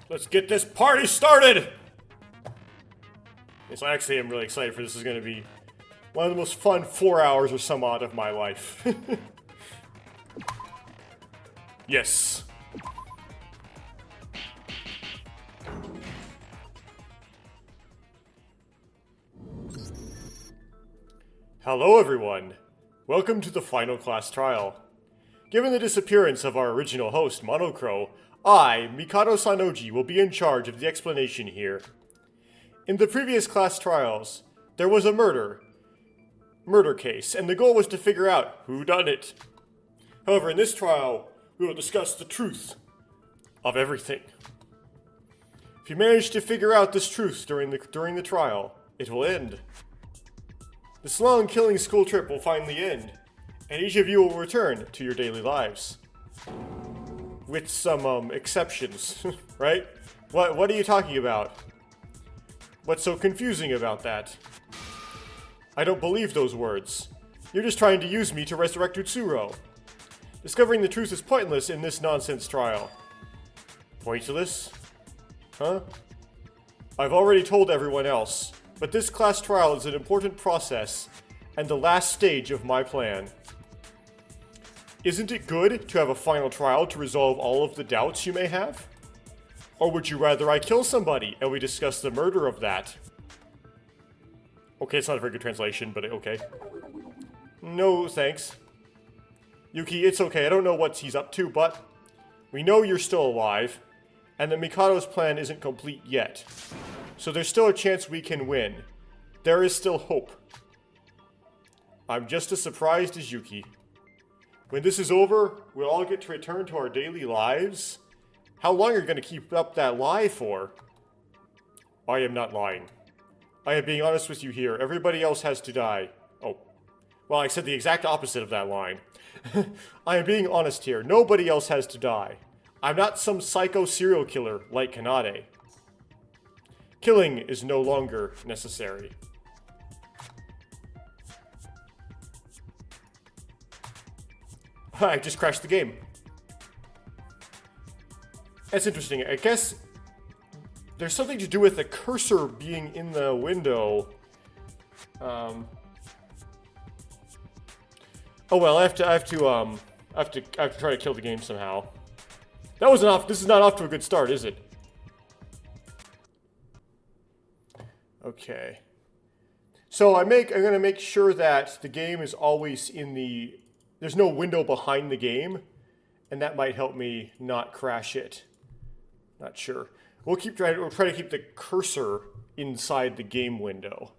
Let's get this party started! Yes, I actually am really excited for this. This is going to be one of the most fun 4 hours or some odd of my life. Yes. Hello everyone. Welcome to the final class trial. Given the disappearance of our original host, Monocro, I, Mikado Sanoji, will be in charge of the explanation here. In the previous class trials, there was a murder case, and the goal was to figure out who done it. However, in this trial, we will discuss the truth of everything. If you manage to figure out this truth during the trial, it will end. This long killing school trip will finally end, and each of you will return to your daily lives. With some exceptions, right? What are you talking about? What's so confusing about that? I don't believe those words. You're just trying to use me to resurrect Utsuro. Discovering the truth is pointless in this nonsense trial. Pointless? Huh? I've already told everyone else, but this class trial is an important process and the last stage of my plan. Isn't it good to have a final trial to resolve all of the doubts you may have? Or would you rather I kill somebody and we discuss the murder of that? Okay, it's not a very good translation, but okay. No, thanks. Yuki, it's okay. I don't know what he's up to, but we know you're still alive, and that Mikado's plan isn't complete yet. So there's still a chance we can win. There is still hope. I'm just as surprised as Yuki. When this is over, we'll all get to return to our daily lives? How long are you going to keep up that lie for? I am not lying. I am being honest with you here. Everybody else has to die. Oh. Well, I said the exact opposite of that line. I am being honest here. Nobody else has to die. I'm not some psycho serial killer like Kanade. Killing is no longer necessary. I just crashed the game. That's interesting. I guess there's something to do with the cursor being in the window. Oh well, I have to try to kill the game somehow. That wasn't off. This is not off to a good start, is it? Okay. So I'm gonna make sure that the game is always in the. There's no window behind the game, and that might help me not crash it. Not sure. We'll try to keep the cursor inside the game window.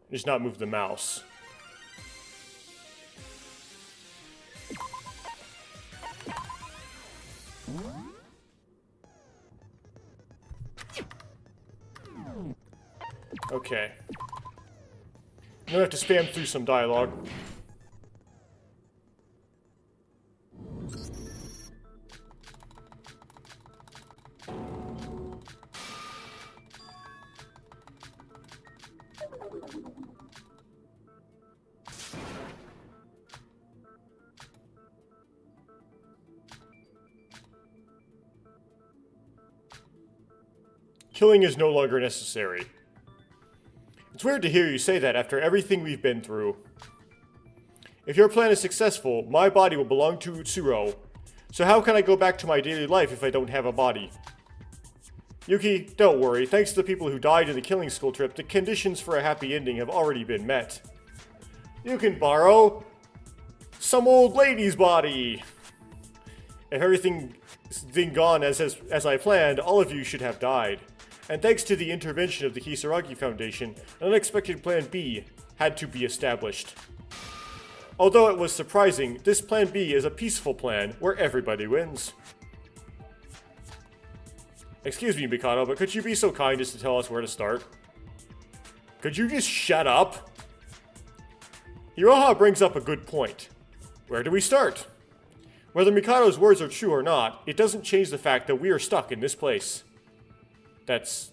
Just not move the mouse. Okay. I'm gonna have to spam through some dialogue. Killing is no longer necessary. It's weird to hear you say that after everything we've been through. If your plan is successful, my body will belong to Utsuro. So how can I go back to my daily life if I don't have a body? Yuki, don't worry. Thanks to the people who died in the killing school trip, the conditions for a happy ending have already been met. You can borrow some old lady's body. If everything's been gone as I planned, all of you should have died. And thanks to the intervention of the Kisaragi Foundation, an unexpected Plan B had to be established. Although it was surprising, this Plan B is a peaceful plan where everybody wins. Excuse me, Mikado, but could you be so kind as to tell us where to start? Could you just shut up? Hiroha brings up a good point. Where do we start? Whether Mikado's words are true or not, it doesn't change the fact that we are stuck in this place. That's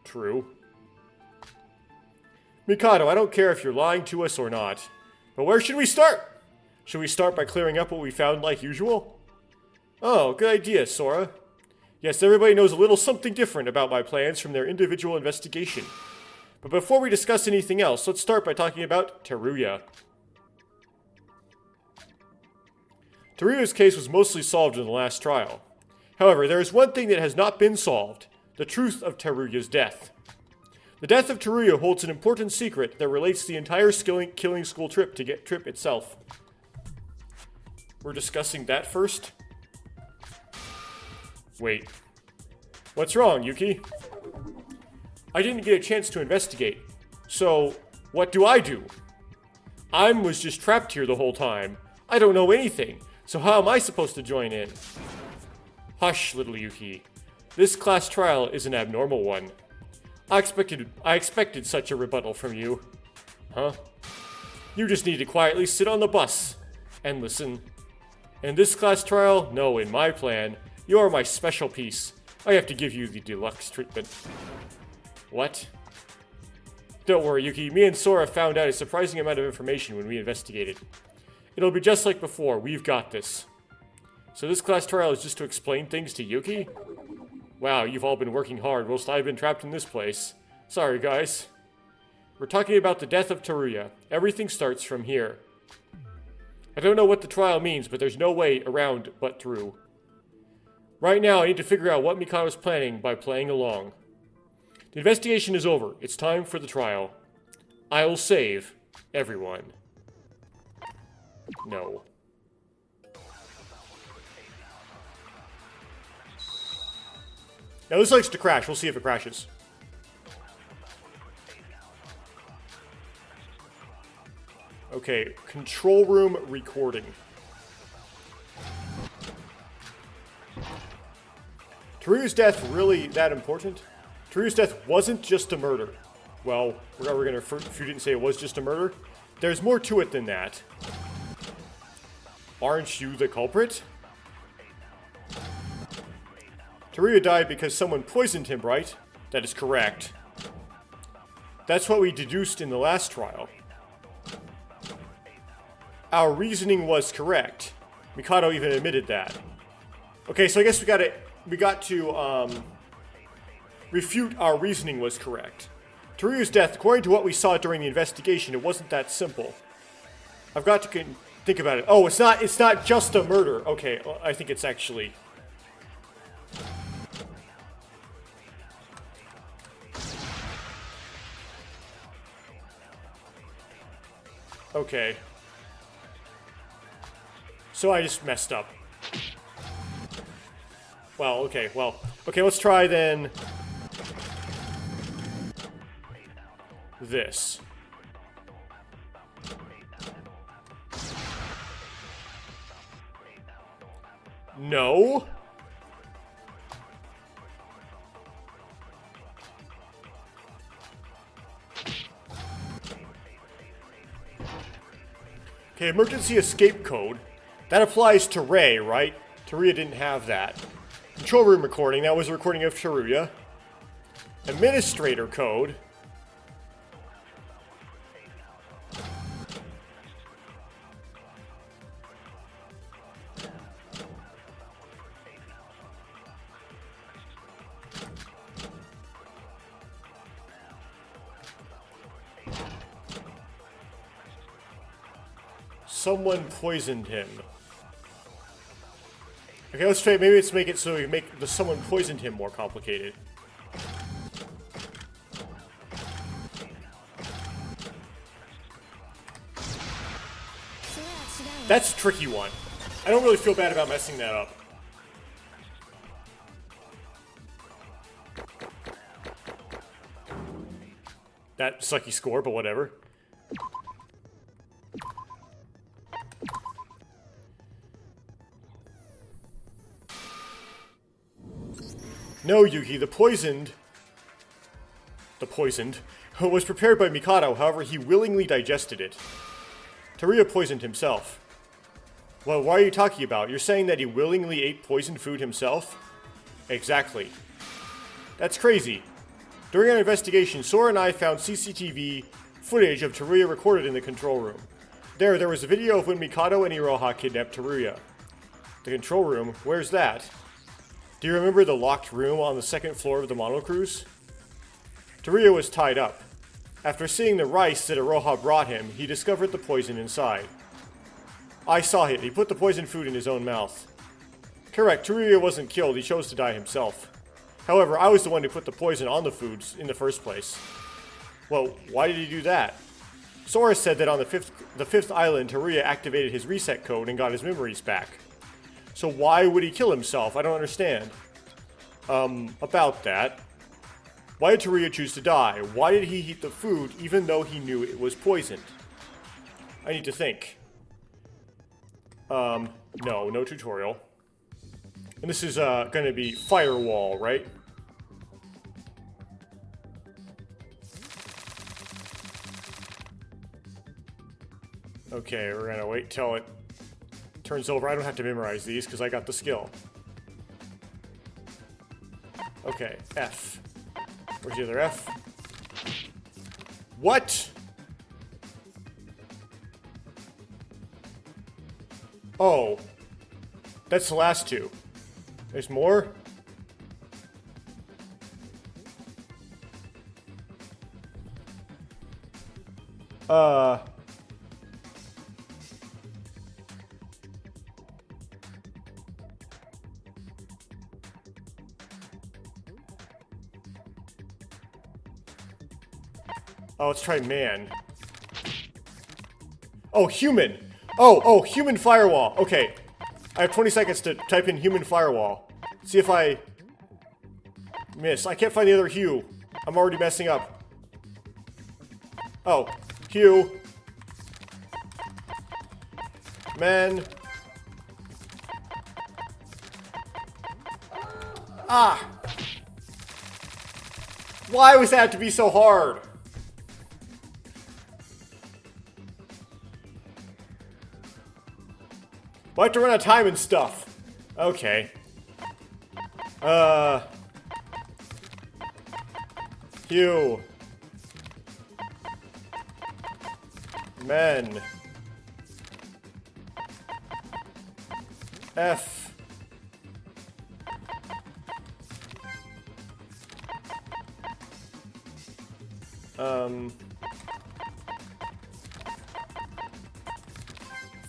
true. Mikado, I don't care if you're lying to us or not, but where should we start? Should we start by clearing up what we found like usual? Oh, good idea, Sora. Yes, everybody knows a little something different about my plans from their individual investigation. But before we discuss anything else, let's start by talking about Teruya. Teruya's case was mostly solved in the last trial. However, there is one thing that has not been solved: the truth of Teruya's death. The death of Teruya holds an important secret that relates to the entire killing school trip itself. We're discussing that first? Wait. What's wrong, Yuki? I didn't get a chance to investigate. So, what do? I was just trapped here the whole time. I don't know anything, so how am I supposed to join in? Hush, little Yuki. This class trial is an abnormal one. I expected such a rebuttal from you. Huh? You just need to quietly sit on the bus and listen. In this class trial, no, in my plan, you are my special piece. I have to give you the deluxe treatment. What? Don't worry, Yuki. Me and Sora found out a surprising amount of information when we investigated. It'll be just like before. We've got this. So this class trial is just to explain things to Yuki? Wow, you've all been working hard whilst I've been trapped in this place. Sorry, guys. We're talking about the death of Teruya. Everything starts from here. I don't know what the trial means, but there's no way around but through. Right now, I need to figure out what Mikado's planning by playing along. The investigation is over. It's time for the trial. I'll save everyone. No. Now this likes to crash. We'll see if it crashes. Okay, control room recording. Teruya's death really that important? Teruya's death wasn't just a murder. Well, if you didn't say it was just a murder, there's more to it than that. Aren't you the culprit? Teruya died because someone poisoned him, right? That is correct. That's what we deduced in the last trial. Our reasoning was correct. Mikado even admitted that. Okay, so I guess we got to refute our reasoning was correct. Teruya's death, according to what we saw during the investigation, it wasn't that simple. I've got to think about it. Oh, it's not just a murder. Okay, well, I think it's actually... Okay. So I just messed up. Okay, let's try then this. No? Okay, emergency escape code. That applies to Rei, right? Teruya didn't have that. Control room recording. That was a recording of Teruya. Administrator code. Someone poisoned him. Okay, let's try. Maybe let's make it so we make the someone poisoned him more complicated. That's a tricky one. I don't really feel bad about messing that up. That sucky score, but whatever. No, Yuki, the poisoned was prepared by Mikado, however, he willingly digested it. Teruya poisoned himself. Well, what are you talking about? You're saying that he willingly ate poisoned food himself? Exactly. That's crazy. During our investigation, Sora and I found CCTV footage of Teruya recorded in the control room. There was a video of when Mikado and Iroha kidnapped Teruya. The control room? Where's that? Do you remember the locked room on the second floor of the monocruise? Teruya was tied up. After seeing the rice that Aroha brought him, he discovered the poison inside. I saw it. He put the poisoned food in his own mouth. Correct, Teruya wasn't killed. He chose to die himself. However, I was the one who put the poison on the foods in the first place. Well, why did he do that? Sora said that on the fifth island, Teruya activated his reset code and got his memories back. So why would he kill himself? I don't understand. About that. Why did Teruya choose to die? Why did he eat the food even though he knew it was poisoned? I need to think. No tutorial. And this is, gonna be Firewall, right? Okay, we're gonna wait till it turns over. I don't have to memorize these because I got the skill. Okay, F. Where's the other F? What? Oh. That's the last two. There's more? Oh, let's try man. Oh, human! Oh, human firewall. Okay. I have 20 seconds to type in human firewall. See if I miss. I can't find the other Hugh. I'm already messing up. Oh, Hugh. Man. Ah! Why was that to be so hard? I have to run out of time and stuff. Okay. Hugh. Men. F.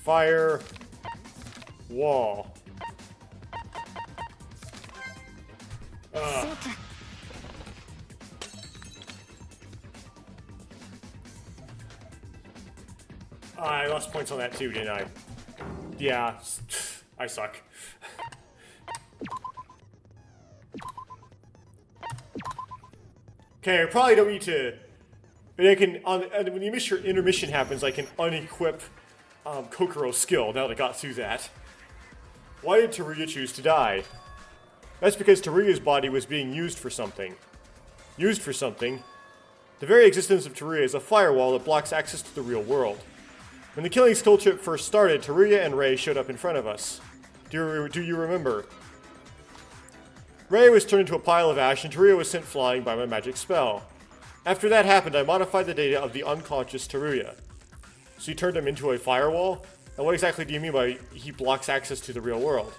Fire. Wall. I lost points on that too, didn't I? Yeah, I suck. Okay, I probably don't need to. But I can, when the intermission happens, I can unequip Kokoro's skill now that I got through that. Why did Teruya choose to die? That's because Teruya's body was being used for something. Used for something? The very existence of Teruya is a firewall that blocks access to the real world. When the killing skill trip first started, Teruya and Rei showed up in front of us. Do you remember? Rei was turned into a pile of ash and Teruya was sent flying by my magic spell. After that happened, I modified the data of the unconscious Teruya. So you turned him into a firewall? And what exactly do you mean by he blocks access to the real world?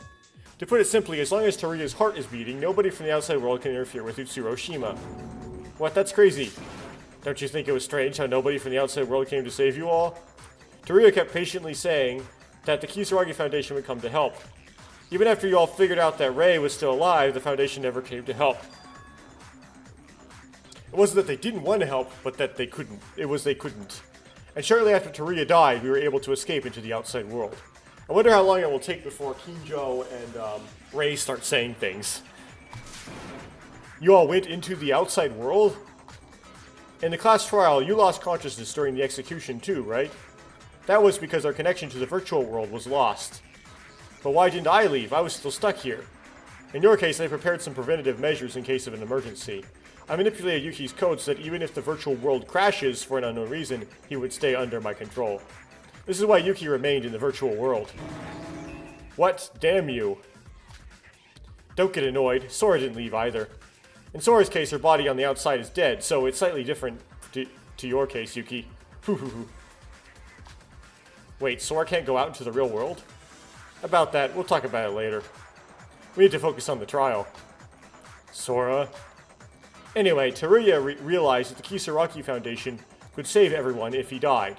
To put it simply, as long as Teruya's heart is beating, nobody from the outside world can interfere with Utsuroshima. What? That's crazy. Don't you think it was strange how nobody from the outside world came to save you all? Teruya kept patiently saying that the Kisaragi Foundation would come to help. Even after you all figured out that Rei was still alive, the Foundation never came to help. It wasn't that they didn't want to help, but that they couldn't. It was they couldn't. And shortly after Teruya died, we were able to escape into the outside world. I wonder how long it will take before Kinjo and Rei start saying things. You all went into the outside world? In the class trial, you lost consciousness during the execution too, right? That was because our connection to the virtual world was lost. But why didn't I leave? I was still stuck here. In your case, I prepared some preventative measures in case of an emergency. I manipulated Yuki's code so that even if the virtual world crashes for an unknown reason, he would stay under my control. This is why Yuki remained in the virtual world. What? Damn you. Don't get annoyed. Sora didn't leave either. In Sora's case, her body on the outside is dead, so it's slightly different to your case, Yuki. Wait, Sora can't go out into the real world? About that, we'll talk about it later. We need to focus on the trial. Sora. Anyway, Teruya realized that the Kisaragi Foundation could save everyone if he died.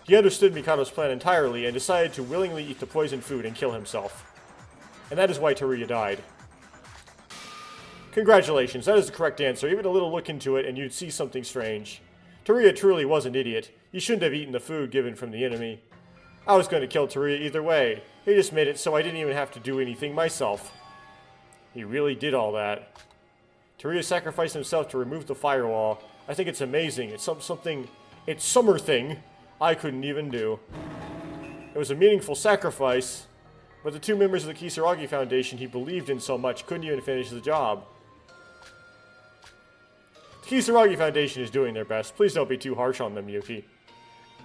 He understood Mikado's plan entirely and decided to willingly eat the poisoned food and kill himself. And that is why Teruya died. Congratulations, that is the correct answer. Even a little look into it and you'd see something strange. Teruya truly was an idiot. He shouldn't have eaten the food given from the enemy. I was going to kill Teruya either way. He just made it so I didn't even have to do anything myself. He really did all that. Teruya sacrificed himself to remove the firewall. I think it's amazing. It's it's summer thing I couldn't even do. It was a meaningful sacrifice, but the two members of the Kisaragi Foundation he believed in so much couldn't even finish the job. The Kisaragi Foundation is doing their best. Please don't be too harsh on them, Yuki.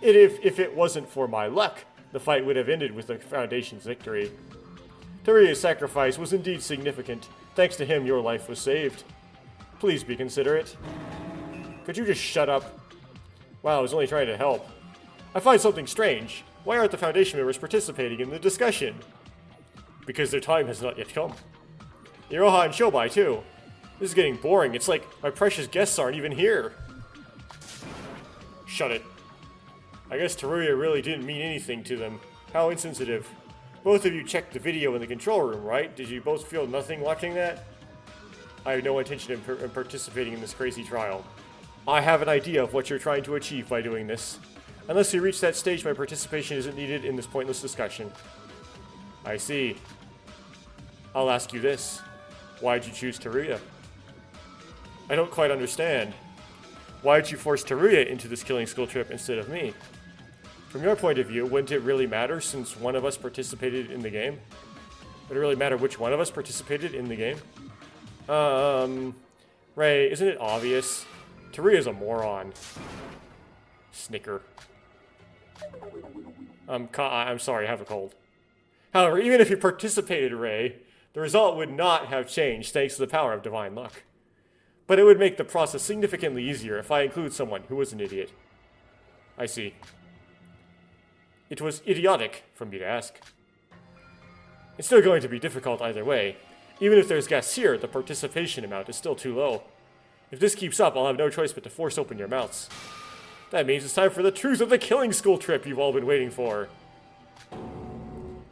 If it wasn't for my luck, the fight would have ended with the Foundation's victory. Teruya's sacrifice was indeed significant. Thanks to him, your life was saved. Please be considerate. Could you just shut up? Wow, I was only trying to help. I find something strange. Why aren't the Foundation members participating in the discussion? Because their time has not yet come. Iroha and Shobai, too. This is getting boring. It's like my precious guests aren't even here. Shut it. I guess Teruya really didn't mean anything to them. How insensitive. Both of you checked the video in the control room, right? Did you both feel nothing watching that? I have no intention in participating in this crazy trial. I have an idea of what you're trying to achieve by doing this. Unless you reach that stage, my participation isn't needed in this pointless discussion. I see. I'll ask you this. Why'd you choose Teruya? I don't quite understand. Why'd you force Teruya into this killing school trip instead of me? From your point of view, wouldn't it really matter since one of us participated in the game? Would it really matter which one of us participated in the game? Ray, isn't it obvious? Teruya's a moron. Snicker. I'm sorry, I have a cold. However, even if you participated, Ray, the result would not have changed thanks to the power of divine luck. But it would make the process significantly easier if I include someone who was an idiot. I see. It was idiotic for me to ask. It's still going to be difficult either way. Even if there's guests here, the participation amount is still too low. If this keeps up, I'll have no choice but to force open your mouths. That means it's time for the truth of the killing school trip you've all been waiting for.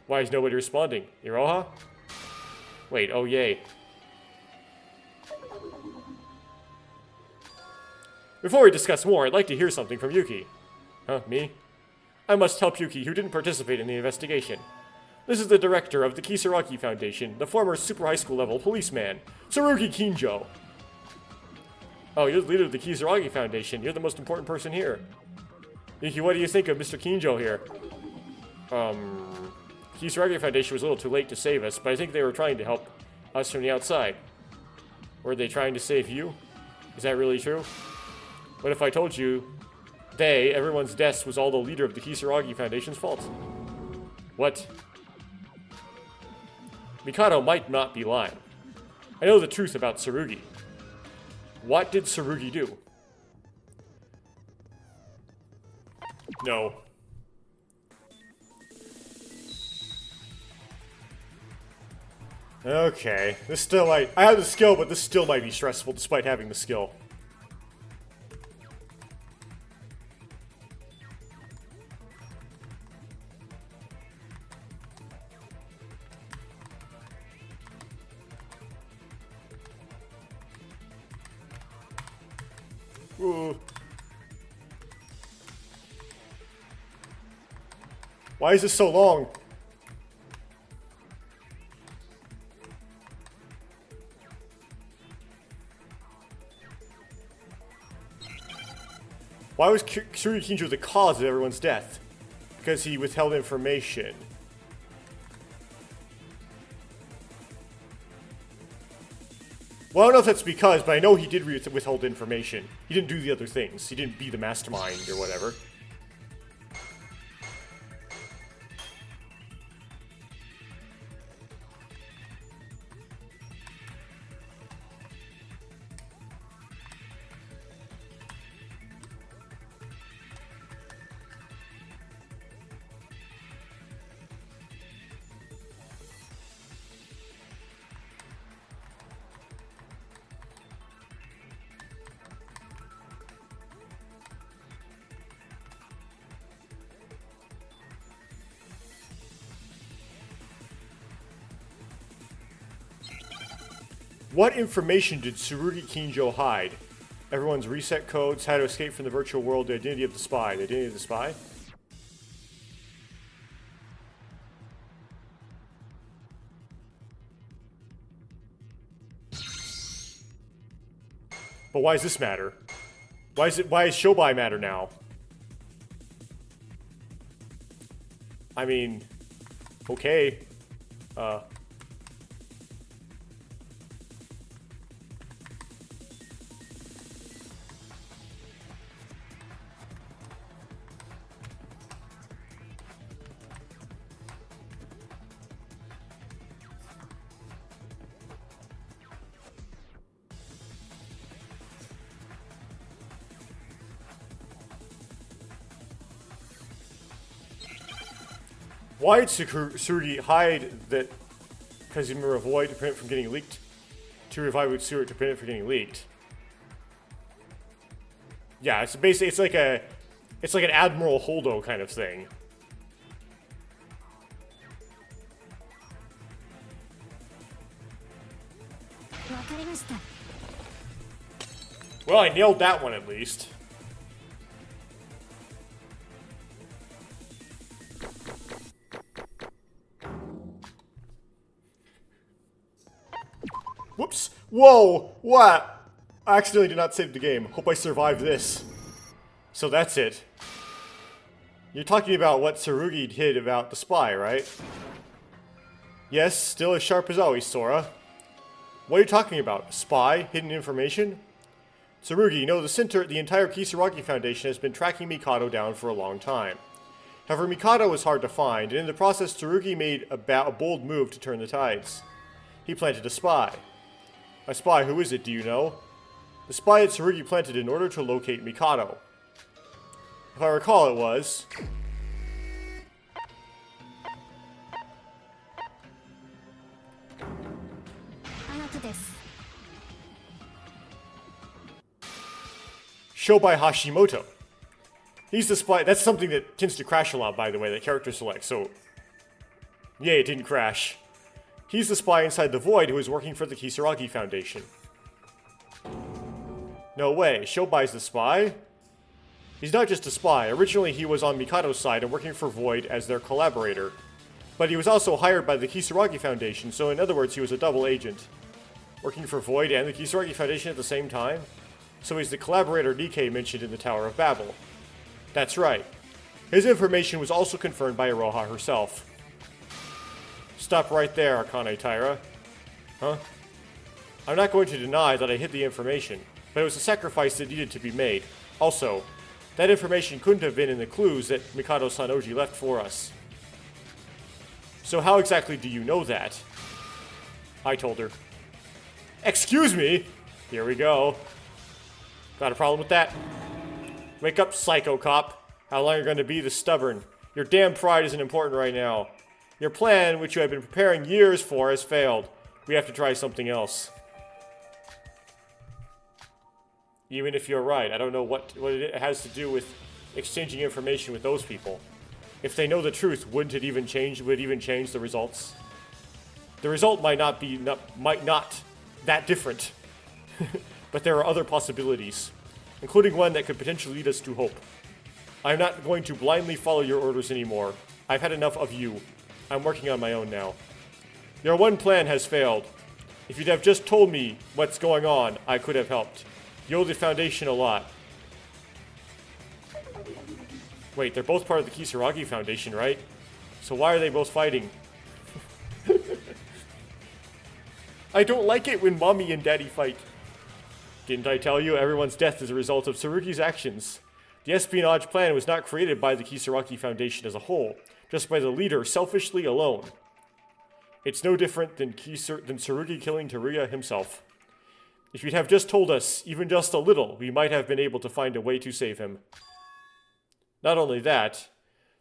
Why is nobody responding? Iroha? Wait, oh yay. Before we discuss more, I'd like to hear something from Yuki. Huh, me? I must help Yuki, who didn't participate in the investigation. This is the director of the Kisaragi Foundation, the former super high school level policeman, Tsurugi Kinjo. Oh, you're the leader of the Kisaragi Foundation. You're the most important person here. Yuki, what do you think of Mr. Kinjo here? Kisaragi Foundation was a little too late to save us, but I think they were trying to help us from the outside. Were they trying to save you? Is that really true? What if I told you everyone's death was all the leader of the Kisaragi Foundation's fault? What? Mikado might not be lying. I know the truth about Tsurugi. What did Tsurugi do? No. Okay, this still might... I have the skill, but this still might be stressful despite having the skill. Ooh. Why is this so long? Why was Tsurugi Kinjo the cause of everyone's death? Because he withheld information. Well, I don't know if that's because, but I know he did withhold information. He didn't do the other things. He didn't be the mastermind or whatever. What information did Tsurugi Kinjo hide? Everyone's reset codes, how to escape from the virtual world, the identity of the spy. The identity of the spy? But why does this matter? Why is Shobai matter now? I mean, okay. Why did Tsurugi hide that? Because he remember avoid to prevent it from getting leaked. To revive with Tsurugi to prevent it from getting leaked. Yeah, it's basically it's like an Admiral Holdo kind of thing. Well, I nailed that one at least. Whoops! Whoa! What? I accidentally did not save the game. Hope I survived this. So that's it. You're talking about what Tsurugi hid about the spy, right? Yes, still as sharp as always, Sora. What are you talking about? Spy? Hidden information? Tsurugi, you know, the entire Kisaragi Foundation has been tracking Mikado down for a long time. However, Mikado was hard to find, and in the process, Tsurugi made a bold move to turn the tides. He planted a spy. A spy, who is it, do you know? The spy that Tsurugi planted in order to locate Mikado. If I recall, it was... Shobai Hashimoto. He's the spy. That's something that tends to crash a lot, by the way, that character select, so... Yay, it didn't crash. He's the spy inside the Void who is working for the Kisaragi Foundation. No way, Shobai's the spy? He's not just a spy. Originally, he was on Mikado's side and working for Void as their collaborator. But he was also hired by the Kisaragi Foundation, so in other words, he was a double agent. Working for Void and the Kisaragi Foundation at the same time? So he's the collaborator DK mentioned in the Tower of Babel. That's right. His information was also confirmed by Iroha herself. Stop right there, Akane Taira. Huh? I'm not going to deny that I hid the information, but it was a sacrifice that needed to be made. Also, that information couldn't have been in the clues that Mikado Sanoji left for us. So how exactly do you know that? I told her. Excuse me? Here we go. Got a problem with that? Wake up, psycho cop. How long are you going to be this stubborn? Your damn pride isn't important right now. Your plan, which you have been preparing years for, has failed. We have to try something else. Even if you're right, I don't know what it has to do with exchanging information with those people. If they know the truth, wouldn't it even change? Would it even change the results? The result might not that different. But there are other possibilities, including one that could potentially lead us to hope. I'm not going to blindly follow your orders anymore. I've had enough of you. I'm working on my own now. Your one plan has failed. If you'd have just told me what's going on, I could have helped. You owe the Foundation a lot. Wait, they're both part of the Kisaragi Foundation, right? So why are they both fighting? I don't like it when Mommy and Daddy fight. Didn't I tell you everyone's death is a result of Tsurugi's actions? The espionage plan was not created by the Kisaragi Foundation as a whole, just by the leader selfishly alone. It's no different than Tsurugi killing Teruya himself. If you'd have just told us, even just a little, we might have been able to find a way to save him. Not only that,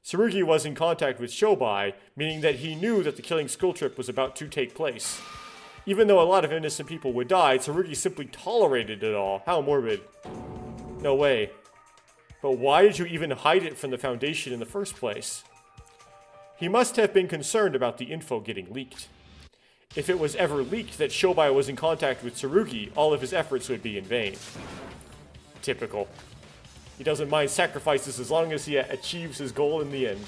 Tsurugi was in contact with Shobai, meaning that he knew that the killing school trip was about to take place. Even though a lot of innocent people would die, Tsurugi simply tolerated it all. How morbid. No way. But why did you even hide it from the Foundation in the first place? He must have been concerned about the info getting leaked. If it was ever leaked that Shobai was in contact with Tsurugi, all of his efforts would be in vain. Typical. He doesn't mind sacrifices as long as he achieves his goal in the end.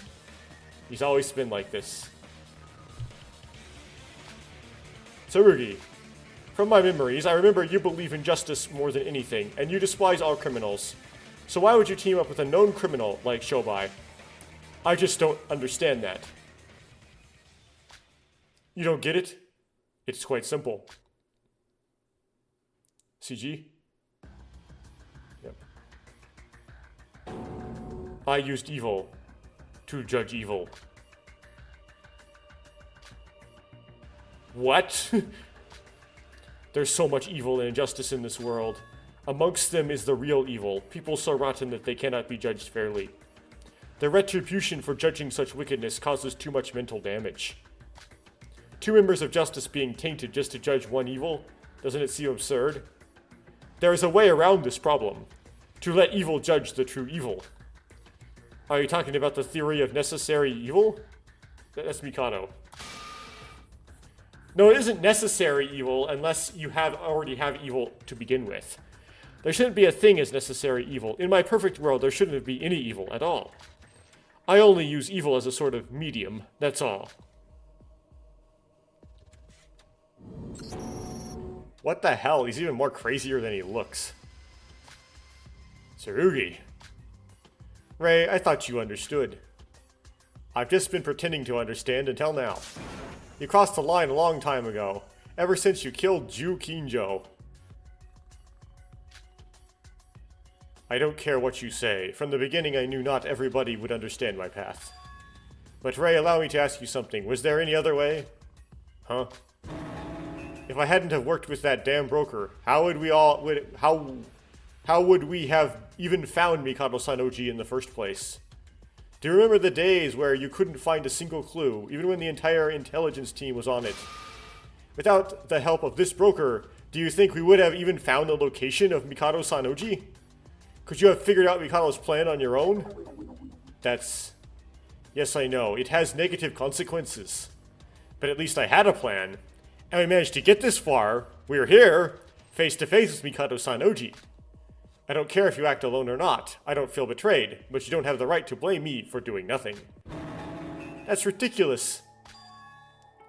He's always been like this. Tsurugi. From my memories, I remember you believe in justice more than anything, and you despise all criminals. So why would you team up with a known criminal like Shobai? I just don't understand that. You don't get it? It's quite simple. CG? Yep. I used evil to judge evil. What? There's so much evil and injustice in this world. Amongst them is the real evil, people so rotten that they cannot be judged fairly. The retribution for judging such wickedness causes too much mental damage. Two members of justice being tainted just to judge one evil? Doesn't it seem absurd? There is a way around this problem. To let evil judge the true evil. Are you talking about the theory of necessary evil? That's Mikado. No, it isn't necessary evil unless you already have evil to begin with. There shouldn't be a thing as necessary evil. In my perfect world, there shouldn't be any evil at all. I only use evil as a sort of medium, that's all. What the hell? He's even more crazier than he looks. Tsurugi. Ray, I thought you understood. I've just been pretending to understand until now. You crossed the line a long time ago, ever since you killed Ju Kinjo. I don't care what you say. From the beginning I knew not everybody would understand my path. But Ray, allow me to ask you something. Was there any other way? Huh? If I hadn't have worked with that damn broker, how would we have even found Mikado Sanoji in the first place? Do you remember the days where you couldn't find a single clue, even when the entire intelligence team was on it? Without the help of this broker, do you think we would have even found the location of Mikado Sanoji? Could you have figured out Mikado's plan on your own? Yes, I know. It has negative consequences. But at least I had a plan. And we managed to get this far. We're here, face to face with Mikado Sanoji. I don't care if you act alone or not. I don't feel betrayed, but you don't have the right to blame me for doing nothing. That's ridiculous.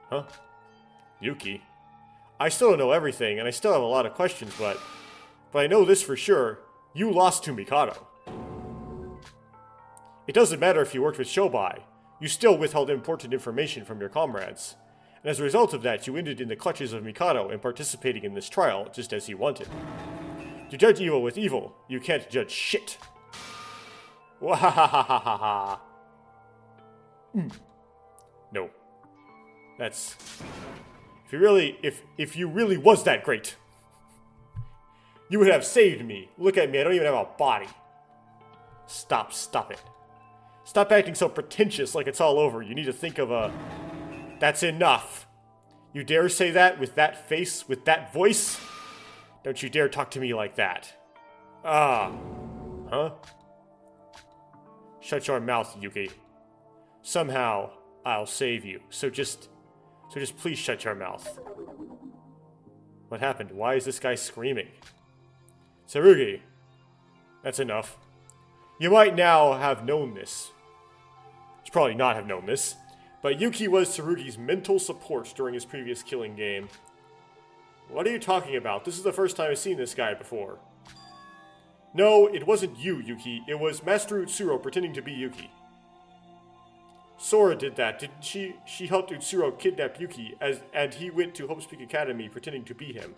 Huh? Yuki. I still don't know everything, and I still have a lot of questions, but I know this for sure. You lost to Mikado. It doesn't matter if you worked with Shobai. You still withheld important information from your comrades. And as a result of that, you ended in the clutches of Mikado and participating in this trial, just as he wanted. To judge evil with evil, you can't judge shit. Wahahahaha. No. That's... If you really was that great, you would have saved me. Look at me, I don't even have a body. Stop it. Stop acting so pretentious like it's all over. You need to think of a... That's enough. You dare say that with that face, with that voice? Don't you dare talk to me like that. Huh? Shut your mouth, Yuki. Somehow, I'll save you. So just please shut your mouth. What happened? Why is this guy screaming? Tsurugi. That's enough. You might now have known this. You should probably not have known this. But Yuki was Tsurugi's mental support during his previous killing game. What are you talking about? This is the first time I've seen this guy before. No, it wasn't you, Yuki. It was Master Utsuro pretending to be Yuki. Sora did that, didn't she? She helped Utsuro kidnap Yuki, and he went to Hope's Peak Academy pretending to be him.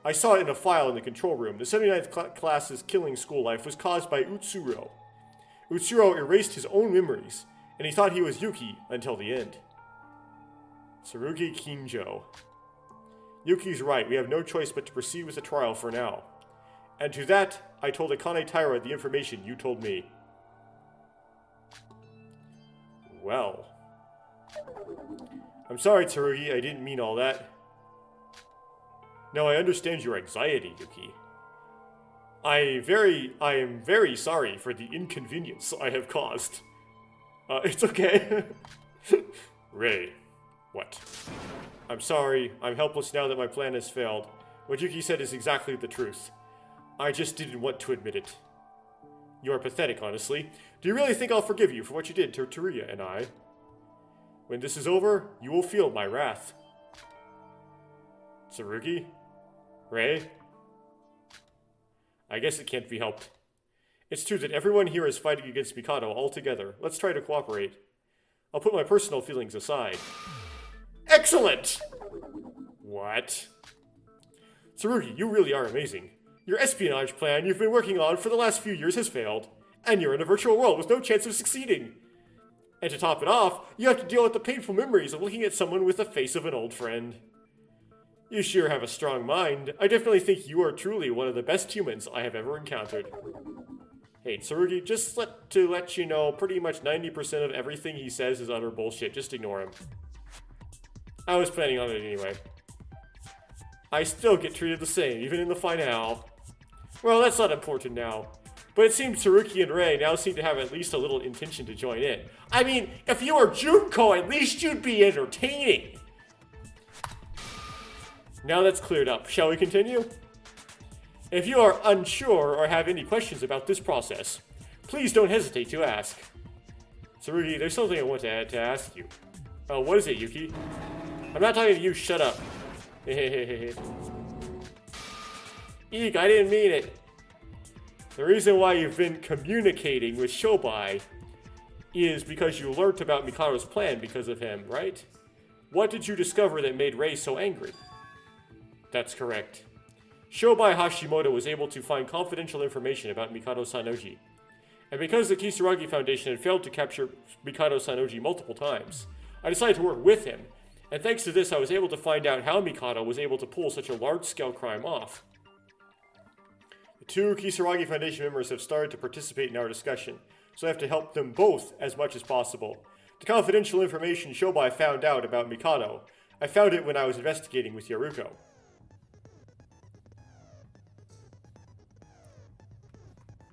I saw it in a file in the control room. The 79th class's killing school life was caused by Utsuro. Utsuro erased his own memories, and he thought he was Yuki until the end. Tsurugi Kinjo. Yuki's right, we have no choice but to proceed with the trial for now. And to that, I told Akane Taira the information you told me. Well. I'm sorry, Tsurugi, I didn't mean all that. No, I understand your anxiety, Yuki. I am very sorry for the inconvenience I have caused. It's okay. Ray. What? I'm sorry. I'm helpless now that my plan has failed. What Yuki said is exactly the truth. I just didn't want to admit it. You are pathetic, honestly. Do you really think I'll forgive you for what you did to Teruya and I? When this is over, you will feel my wrath. Tsurugi? Rei? I guess it can't be helped. It's true that everyone here is fighting against Mikado altogether. Let's try to cooperate. I'll put my personal feelings aside. Excellent! What? Tsurugi, you really are amazing. Your espionage plan you've been working on for the last few years has failed, and you're in a virtual world with no chance of succeeding. And to top it off, you have to deal with the painful memories of looking at someone with the face of an old friend. You sure have a strong mind. I definitely think you are truly one of the best humans I have ever encountered. Hey, Tsurugi, just to let you know, pretty much 90% of everything he says is utter bullshit. Just ignore him. I was planning on it anyway. I still get treated the same, even in the finale. Well, that's not important now. But it seems Tsurugi and Rei now seem to have at least a little intention to join in. I mean, if you were Junko, at least you'd be entertaining. Now that's cleared up, shall we continue? If you are unsure or have any questions about this process, please don't hesitate to ask. Tsurugi, there's something I want to ask you. Oh, what is it, Yuki? I'm not talking to you, shut up. Eek, I didn't mean it. The reason why you've been communicating with Shobai is because you learnt about Mikado's plan because of him, right? What did you discover that made Rei so angry? That's correct. Shobai Hashimoto was able to find confidential information about Mikado Sanoji. And because the Kisaragi Foundation had failed to capture Mikado Sanoji multiple times, I decided to work with him. And thanks to this, I was able to find out how Mikado was able to pull such a large-scale crime off. The two Kisaragi Foundation members have started to participate in our discussion, so I have to help them both as much as possible. The confidential information Shobai found out about Mikado, I found it when I was investigating with Yaruko.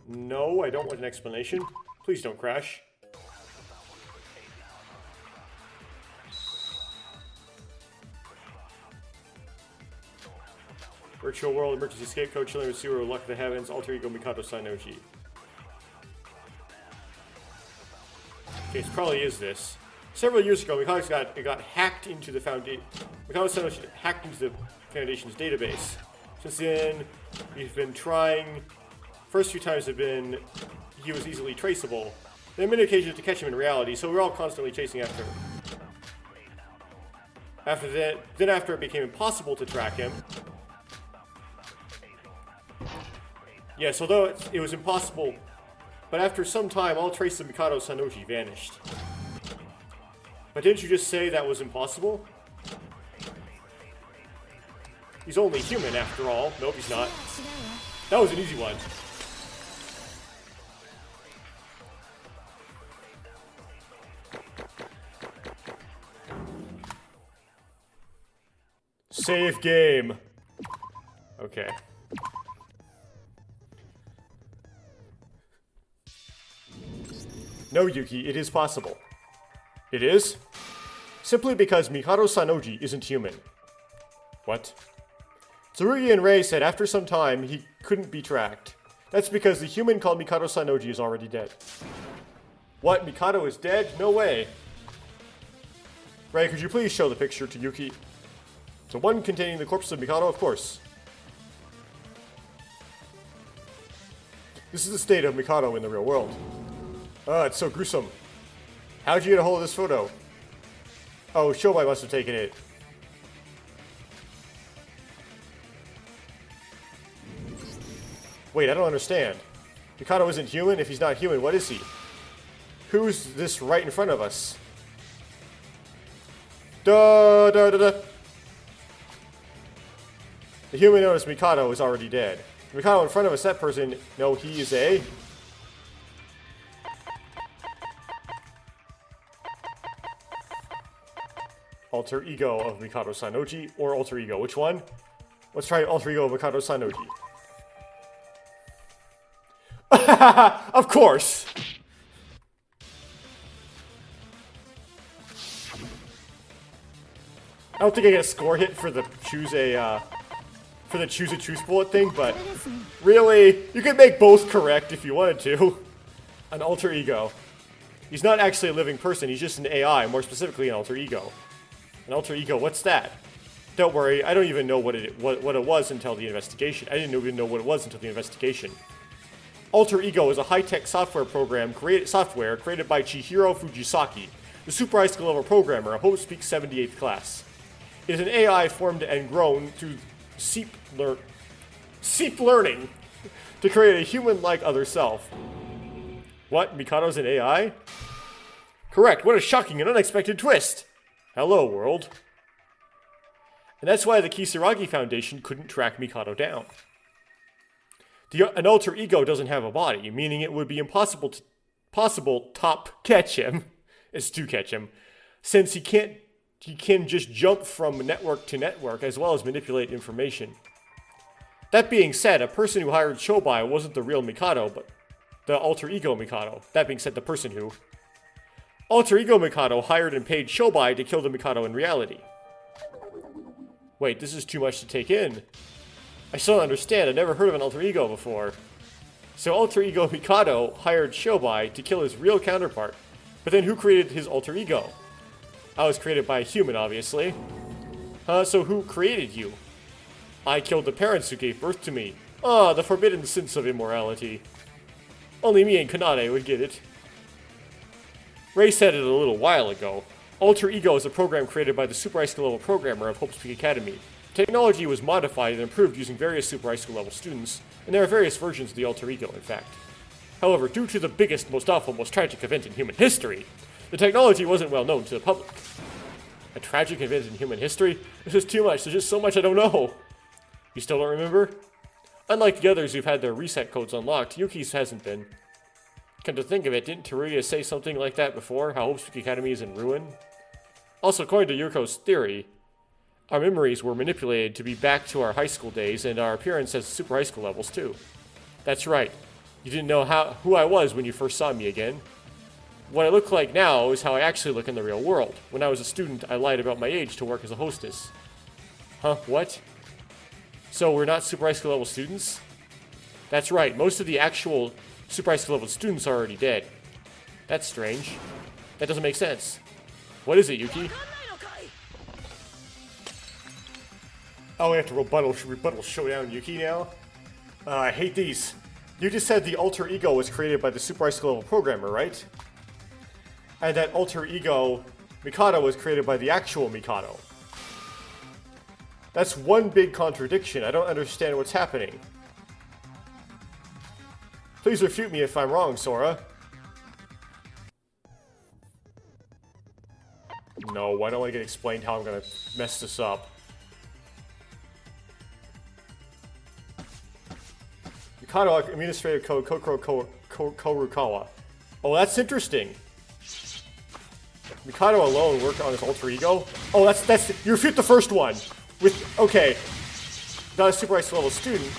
No, I don't want an explanation. Please don't crash. Virtual world emergency escape code chilling with sewer luck of the heavens alter ego Mikado Sanoji. Okay, it probably is this. Several years ago, Mikado got hacked into the foundation. Mikado Sanoji hacked into the Foundation's database. Since then, we've been trying. First few times have been he was easily traceable. There have been occasions to catch him in reality, so we're all constantly chasing after him. After it became impossible to track him. Yes, although it was impossible, but after some time, all trace of Mikado Sanoji vanished. But didn't you just say that was impossible? He's only human after all. Nope, he's not. That was an easy one. Save game. Okay. No, Yuki, it is possible. It is? Simply because Mikado Sanoji isn't human. What? Tsurugi and Rei said after some time he couldn't be tracked. That's because the human called Mikado Sanoji is already dead. What? Mikado is dead? No way. Rei, could you please show the picture to Yuki? The one containing the corpse of Mikado, of course. This is the state of Mikado in the real world. It's so gruesome. How'd you get a hold of this photo? Oh, Shobai must have taken it. Wait, I don't understand. Mikado isn't human? If he's not human, what is he? Who's this right in front of us? Da da da da. The human known as Mikado is already dead. Mikado in front of us, that person, no, he is a... alter ego of Mikado Sanoji, or alter ego. Which one? Let's try alter ego of Mikado Sanoji. Of course! I don't think I get a score hit for the choose a choose bullet thing, but really, you could make both correct if you wanted to. An alter ego. He's not actually a living person, he's just an AI, more specifically an alter ego. An alter ego, what's that? Don't worry, I don't even know what it was until the investigation. I didn't even know what it was until the investigation. Alter Ego is a high-tech software program created by Chihiro Fujisaki, the super high school level programmer of Hope Speak 78th class. It is an AI formed and grown through seep learning to create a human-like other self. What? Mikado's an AI? Correct. What a shocking and unexpected twist. Hello, world. And that's why the Kisaragi Foundation couldn't track Mikado down. An alter ego doesn't have a body, meaning it would be impossible to catch him, since he can just jump from network to network as well as manipulate information. That being said, a person who hired Shobai wasn't the real Mikado, but the alter ego Mikado. That being said, the person who. Alter ego Mikado hired and paid Shobai to kill the Mikado in reality. Wait, this is too much to take in. I still don't understand. I've never heard of an alter ego before. So alter ego Mikado hired Shobai to kill his real counterpart. But then who created his alter ego? I was created by a human, obviously. So who created you? I killed the parents who gave birth to me. Ah, the forbidden sins of immorality. Only me and Kanade would get it. Ray said it a little while ago. Alter Ego is a program created by the Super High School level programmer of Hope Speak Academy. Technology was modified and improved using various Super High School level students, and there are various versions of the Alter Ego, in fact. However, due to the biggest, most awful, most tragic event in human history, the technology wasn't well known to the public. A tragic event in human history? This is too much. There's just so much I don't know. You still don't remember? Unlike the others who've had their reset codes unlocked, Yuki's hasn't been. Come to think of it, didn't Teruya say something like that before? How Hope Speak Academy is in ruin? Also, according to Yuriko's theory, our memories were manipulated to be back to our high school days and our appearance as super high school levels too. That's right. You didn't know who I was when you first saw me again. What I look like now is how I actually look in the real world. When I was a student, I lied about my age to work as a hostess. Huh? What? So we're not super high school level students? That's right. Most of the actual super high school level students are already dead. That's strange. That doesn't make sense. What is it, Yuki? Oh, we have to rebuttal showdown Yuki now? I hate these. You just said the alter ego was created by the super high school level programmer, right? And that alter ego Mikado was created by the actual Mikado. That's one big contradiction. I don't understand what's happening. Please refute me if I'm wrong, Sora. No, I don't want to get explained how I'm gonna mess this up. Mikado Administrative Code Kokoro Korukawa. Oh, that's interesting. Mikado alone worked on his alter ego? Oh, that's you refute the first one. Okay. Not a super high school level student.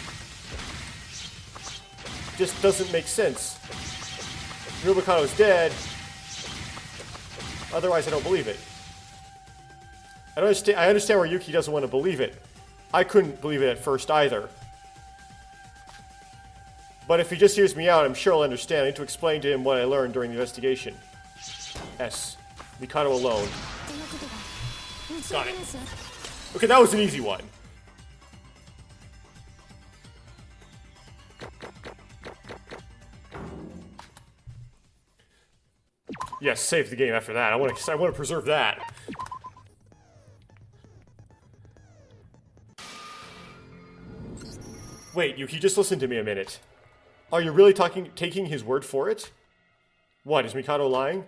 Just doesn't make sense. Real Mikado's dead. Otherwise, I don't believe it. I understand where Yuki doesn't want to believe it. I couldn't believe it at first either. But if he just hears me out, I'm sure he'll understand. I need to explain to him what I learned during the investigation. S. Mikado alone. Got it. Okay, that was an easy one. Yes, save the game after that. I want to preserve that. Wait, Yuki, just listen to me a minute. Are you really taking his word for it? What, is Mikado lying?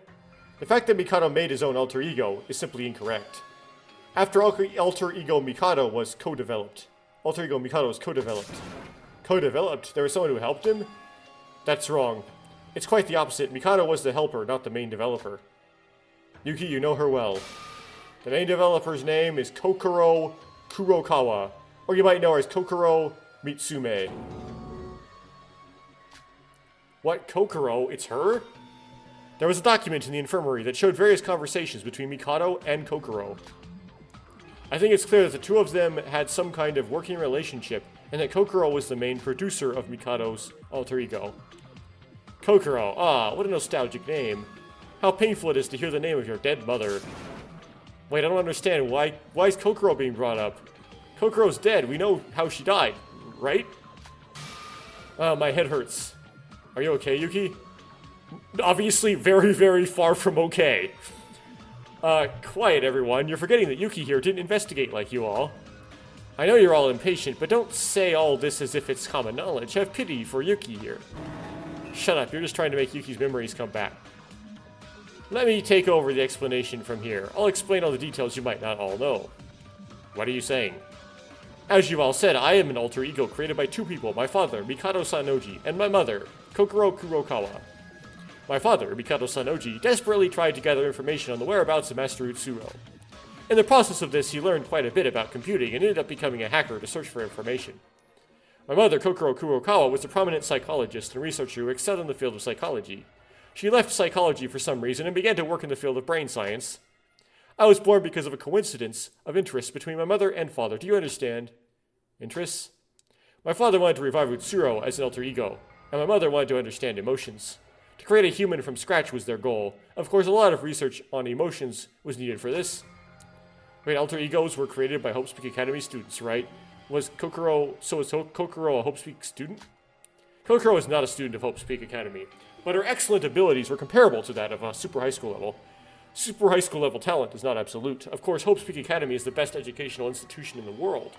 The fact that Mikado made his own alter ego is simply incorrect. After alter ego Mikado was co-developed. Alter ego Mikado was co-developed. Co-developed? There was someone who helped him? That's wrong. It's quite the opposite. Mikado was the helper, not the main developer. Yuki, you know her well. The main developer's name is Kokoro Kurokawa, or you might know her as Kokoro Mitsume. What, Kokoro? It's her? There was a document in the infirmary that showed various conversations between Mikado and Kokoro. I think it's clear that the two of them had some kind of working relationship, and that Kokoro was the main producer of Mikado's alter ego. Kokoro, what a nostalgic name. How painful it is to hear the name of your dead mother. Wait, I don't understand. Why is Kokoro being brought up? Kokoro's dead. We know how she died, right? My head hurts. Are you okay, Yuki? Obviously very, very far from okay. Quiet, everyone. You're forgetting that Yuki here didn't investigate like you all. I know you're all impatient, but don't say all this as if it's common knowledge. Have pity for Yuki here. Shut up. You're just trying to make Yuki's memories come back. Let me take over the explanation from here. I'll explain all the details you might not all know. What are you saying? As you all said, I am an alter ego created by two people, my father, Mikado Sanoji, and my mother, Kokoro Kurokawa. My father, Mikado Sanoji, desperately tried to gather information on the whereabouts of Master Utsuro. In the process of this, he learned quite a bit about computing and ended up becoming a hacker to search for information. My mother, Kokoro Kurokawa, was a prominent psychologist and researcher who excelled in the field of psychology. She left psychology for some reason and began to work in the field of brain science. I was born because of a coincidence of interests between my mother and father. Do you understand? Interests? My father wanted to revive Utsuro as an alter ego, and my mother wanted to understand emotions. To create a human from scratch was their goal. Of course, a lot of research on emotions was needed for this. Wait, alter egos were created by Hopespeak Academy students, right? Was Kokoro a Hopespeak student? Kokoro is not a student of Hopespeak Academy, but her excellent abilities were comparable to that of a super high school level. Super high school level talent is not absolute. Of course, Hopespeak Academy is the best educational institution in the world.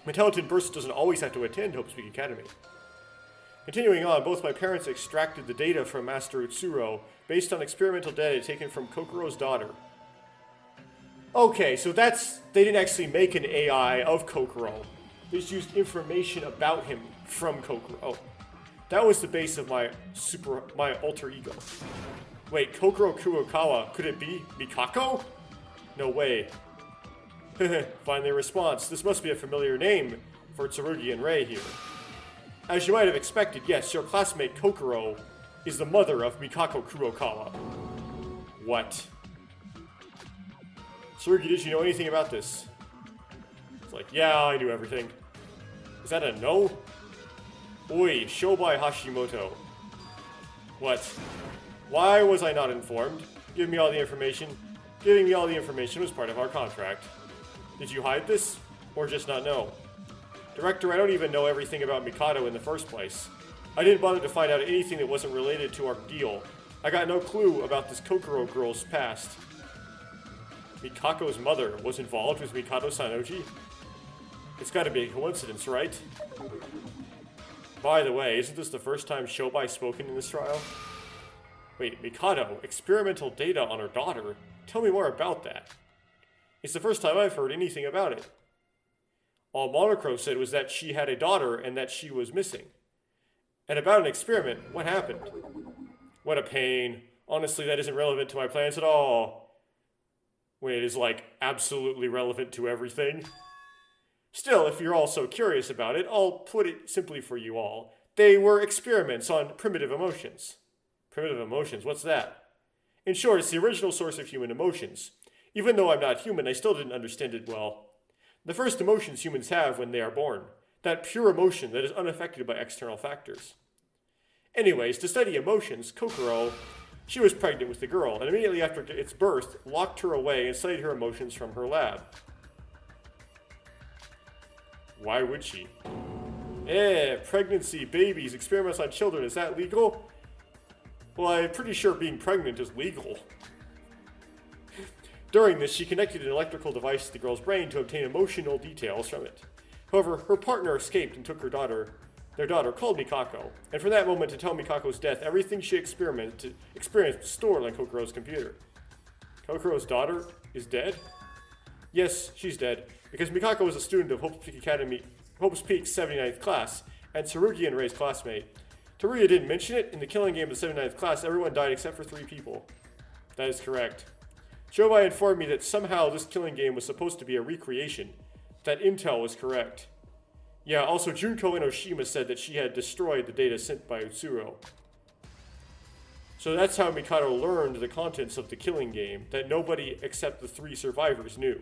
A talented person doesn't always have to attend Hopespeak Academy. Continuing on, both my parents extracted the data from Master Utsuro based on experimental data taken from Kokoro's daughter. Okay, so they didn't actually make an AI of Kokoro. They just used information about him from Kokoro. That was the base of my alter ego. Wait, Kokoro Kurokawa, could it be Mikako? No way. Finally a response. This must be a familiar name for Tsurugi and Rei here. As you might have expected, yes, your classmate Kokoro is the mother of Mikako Kurokawa. What? Tsurugi, did you know anything about this? It's like, yeah, I knew everything. Is that a no? Oi, Shobai Hashimoto. What? Why was I not informed? Give me all the information. Giving me all the information was part of our contract. Did you hide this? Or just not know? Director, I don't even know everything about Mikado in the first place. I didn't bother to find out anything that wasn't related to our deal. I got no clue about this Kokoro girl's past. Mikako's mother was involved with Mikado Sanoji? It's gotta be a coincidence, right? By the way, isn't this the first time Shobai's spoken in this trial? Wait, Mikado, experimental data on her daughter? Tell me more about that. It's the first time I've heard anything about it. All Monochrome said was that she had a daughter and that she was missing. And about an experiment, what happened? What a pain. Honestly, that isn't relevant to my plans at all. Wait, it is like absolutely relevant to everything? Still, if you're all so curious about it, I'll put it simply for you all. They were experiments on primitive emotions. Primitive emotions, what's that? In short, it's the original source of human emotions. Even though I'm not human, I still didn't understand it well. The first emotions humans have when they are born. That pure emotion that is unaffected by external factors. Anyways, to study emotions, Kokoro, she was pregnant with the girl, and immediately after its birth, locked her away and studied her emotions from her lab. Why would she? Pregnancy, babies, experiments on children, is that legal? Well, I'm pretty sure being pregnant is legal. During this, she connected an electrical device to the girl's brain to obtain emotional details from it. However, her partner escaped and took their daughter, called Mikako, and from that moment until Mikako's death, everything she experienced was stored on Kokoro's computer. Kokoro's daughter is dead? Yes, she's dead, because Mikako was a student of Hopespeak Academy, Hopespeak's 79th class, and Tsurugi and Rei's classmate. Teruya didn't mention it. In the killing game of the 79th class, everyone died except for 3 people. That is correct. Shobai informed me that somehow this killing game was supposed to be a recreation. That intel was correct. Yeah, also Junko Enoshima said that she had destroyed the data sent by Utsuro. So that's how Mikado learned the contents of the killing game, that nobody except the 3 survivors knew.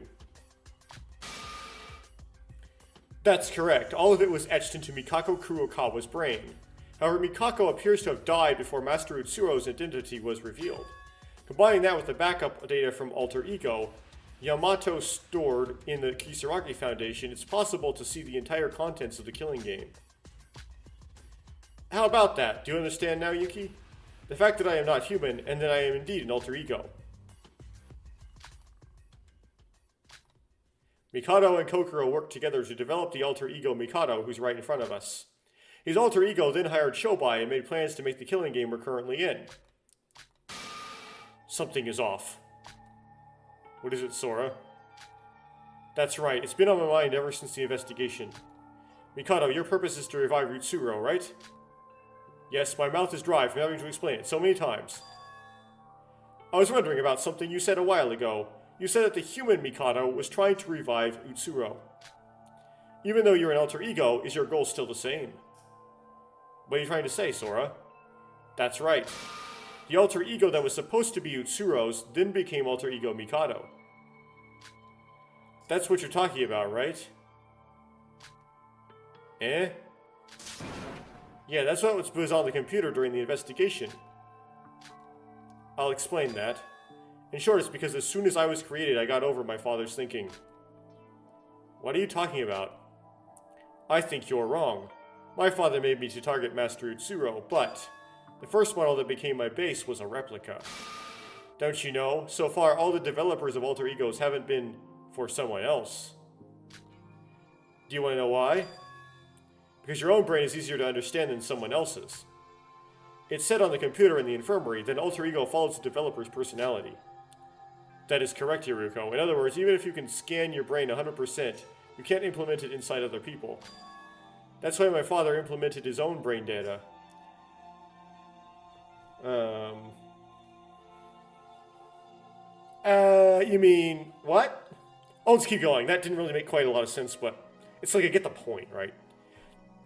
That's correct. All of it was etched into Mikako Kurokawa's brain. However, Mikako appears to have died before Master Utsuro's identity was revealed. Combining that with the backup data from Alter Ego, Yamato stored in the Kisaragi Foundation, it's possible to see the entire contents of the killing game. How about that? Do you understand now, Yuki? The fact that I am not human, and that I am indeed an alter ego. Mikado and Kokoro worked together to develop the alter ego Mikado, who's right in front of us. His alter ego then hired Shobai and made plans to make the killing game we're currently in. Something is off. What is it, Sora? That's right, it's been on my mind ever since the investigation. Mikado, your purpose is to revive Utsuro, right? Yes, my mouth is dry from having to explain it so many times. I was wondering about something you said a while ago. You said that the human Mikado was trying to revive Utsuro. Even though you're an alter ego, is your goal still the same? What are you trying to say, Sora? That's right. The alter ego that was supposed to be Utsuro's then became alter ego Mikado. That's what you're talking about, right? Eh? Yeah, that's what was on the computer during the investigation. I'll explain that. In short, it's because as soon as I was created, I got over my father's thinking. What are you talking about? I think you're wrong. My father made me to target Master Utsuro, but the first model that became my base was a replica. Don't you know, so far all the developers of alter egos haven't been for someone else. Do you want to know why? Because your own brain is easier to understand than someone else's. It's set on the computer in the infirmary, then alter ego follows the developer's personality. That is correct, Hiruko. In other words, even if you can scan your brain 100%, you can't implement it inside other people. That's why my father implemented his own brain data. You mean, what? I'll just keep going. That didn't really make quite a lot of sense, but it's like I get the point, right?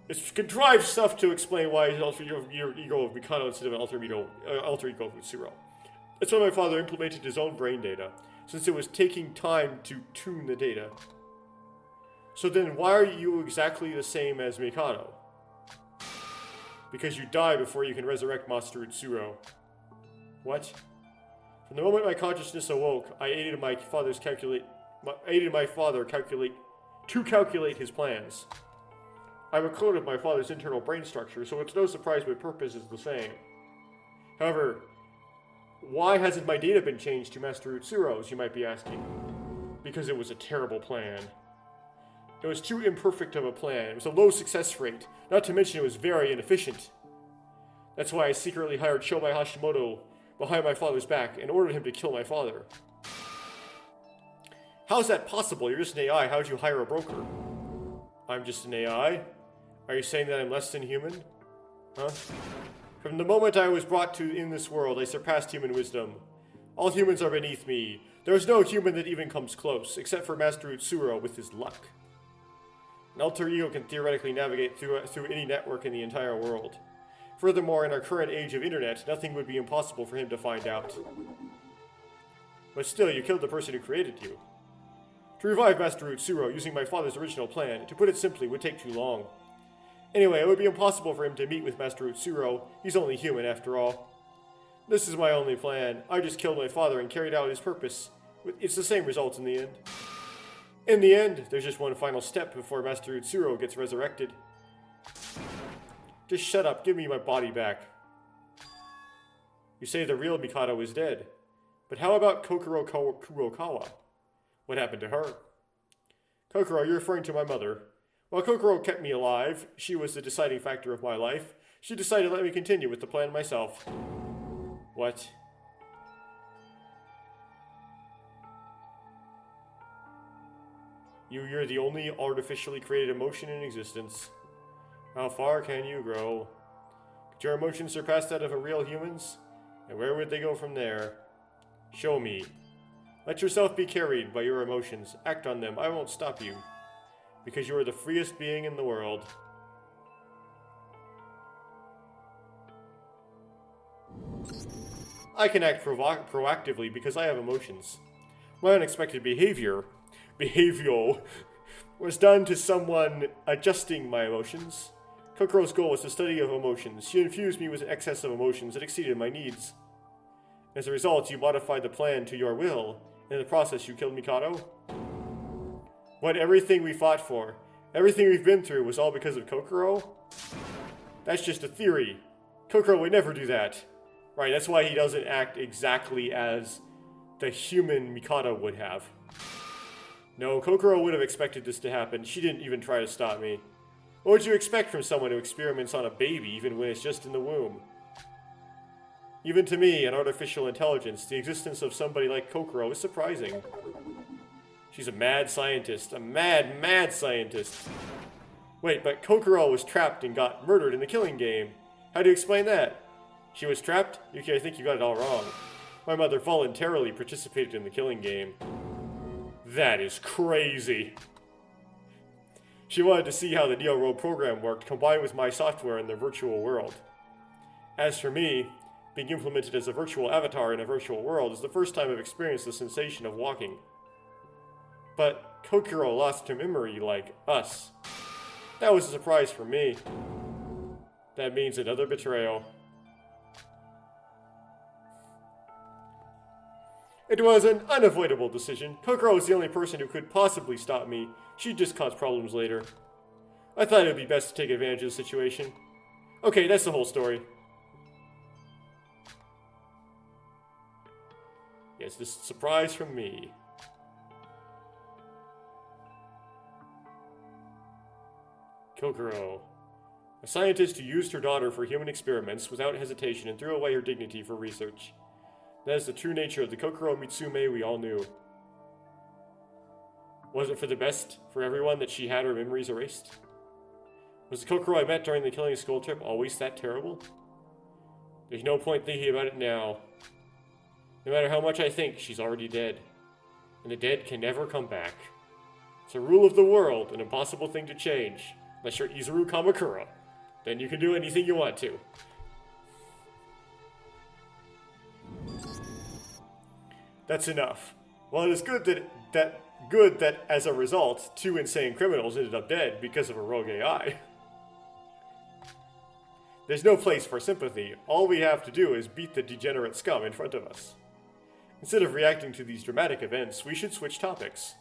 It's contrived stuff to explain why your ego of Mikado instead of an alter ego of Utsuro. That's why my father implemented his own brain data, since it was taking time to tune the data. So then why are you exactly the same as Mikado? Because you die before you can resurrect Master Utsuro. What? From the moment my consciousness awoke, I aided my father to calculate his plans. I'm a clone of my father's internal brain structure, so it's no surprise my purpose is the same. However, why hasn't my data been changed to Master Utsuro's, you might be asking? Because it was a terrible plan. It was too imperfect of a plan. It was a low success rate, not to mention it was very inefficient. That's why I secretly hired Shobai Hashimoto behind my father's back and ordered him to kill my father. How's that possible? You're just an AI. How'd you hire a broker? I'm just an AI? Are you saying that I'm less than human? Huh? From the moment I was brought to in this world, I surpassed human wisdom. All humans are beneath me. There is no human that even comes close, except for Master Utsuro with his luck. An alter ego can theoretically navigate through any network in the entire world. Furthermore, in our current age of internet, nothing would be impossible for him to find out. But still, you killed the person who created you. To revive Master Utsuro using my father's original plan, to put it simply, would take too long. Anyway, it would be impossible for him to meet with Master Utsuro. He's only human after all. This is my only plan. I just killed my father and carried out his purpose. It's the same result in the end. In the end, there's just one final step before Master Utsuro gets resurrected. Just shut up, give me my body back. You say the real Mikado is dead. But how about Kokoro Kurokawa? What happened to her? Kokoro, you're referring to my mother. While Kokoro kept me alive, she was the deciding factor of my life. She decided to let me continue with the plan myself. What? You're the only artificially created emotion in existence. How far can you grow? Could your emotions surpass that of a real human's? And where would they go from there? Show me. Let yourself be carried by your emotions. Act on them. I won't stop you. Because you are the freest being in the world. I can act proactively because I have emotions. My unexpected behavioral was done to someone adjusting my emotions. Kokuro's goal was the study of emotions. She infused me with an excess of emotions that exceeded my needs. As a result, you modified the plan to your will. In the process, you killed Mikado. What everything we fought for, everything we've been through was all because of Kokoro? That's just a theory. Kokoro would never do that. Right, that's why he doesn't act exactly as the human Mikado would have. No, Kokoro would have expected this to happen. She didn't even try to stop me. What would you expect from someone who experiments on a baby even when it's just in the womb? Even to me, an artificial intelligence, the existence of somebody like Kokoro is surprising. She's a mad scientist. A mad, mad scientist. Wait, but Kokoro was trapped and got murdered in the killing game. How do you explain that? She was trapped? Yuki, I think you got it all wrong. My mother voluntarily participated in the killing game. That is crazy. She wanted to see how the Neo Road program worked, combined with my software in the virtual world. As for me, being implemented as a virtual avatar in a virtual world is the first time I've experienced the sensation of walking. But Kokoro lost her memory like us. That was a surprise for me. That means another betrayal. It was an unavoidable decision. Kokoro was the only person who could possibly stop me. She'd just cause problems later. I thought it would be best to take advantage of the situation. Okay, that's the whole story. Yes, this is a surprise from me. Kokoro. A scientist who used her daughter for human experiments without hesitation and threw away her dignity for research. That is the true nature of the Kokoro Mitsume we all knew. Was it for the best for everyone that she had her memories erased? Was the Kokoro I met during the killing school trip always that terrible? There's no point thinking about it now. No matter how much I think, she's already dead. And the dead can never come back. It's a rule of the world, an impossible thing to change. Unless you're Izuru Kamakura. Then you can do anything you want to. That's enough. Well, it is good that as a result, 2 insane criminals ended up dead because of a rogue AI. There's no place for sympathy. All we have to do is beat the degenerate scum in front of us. Instead of reacting to these dramatic events, we should switch topics.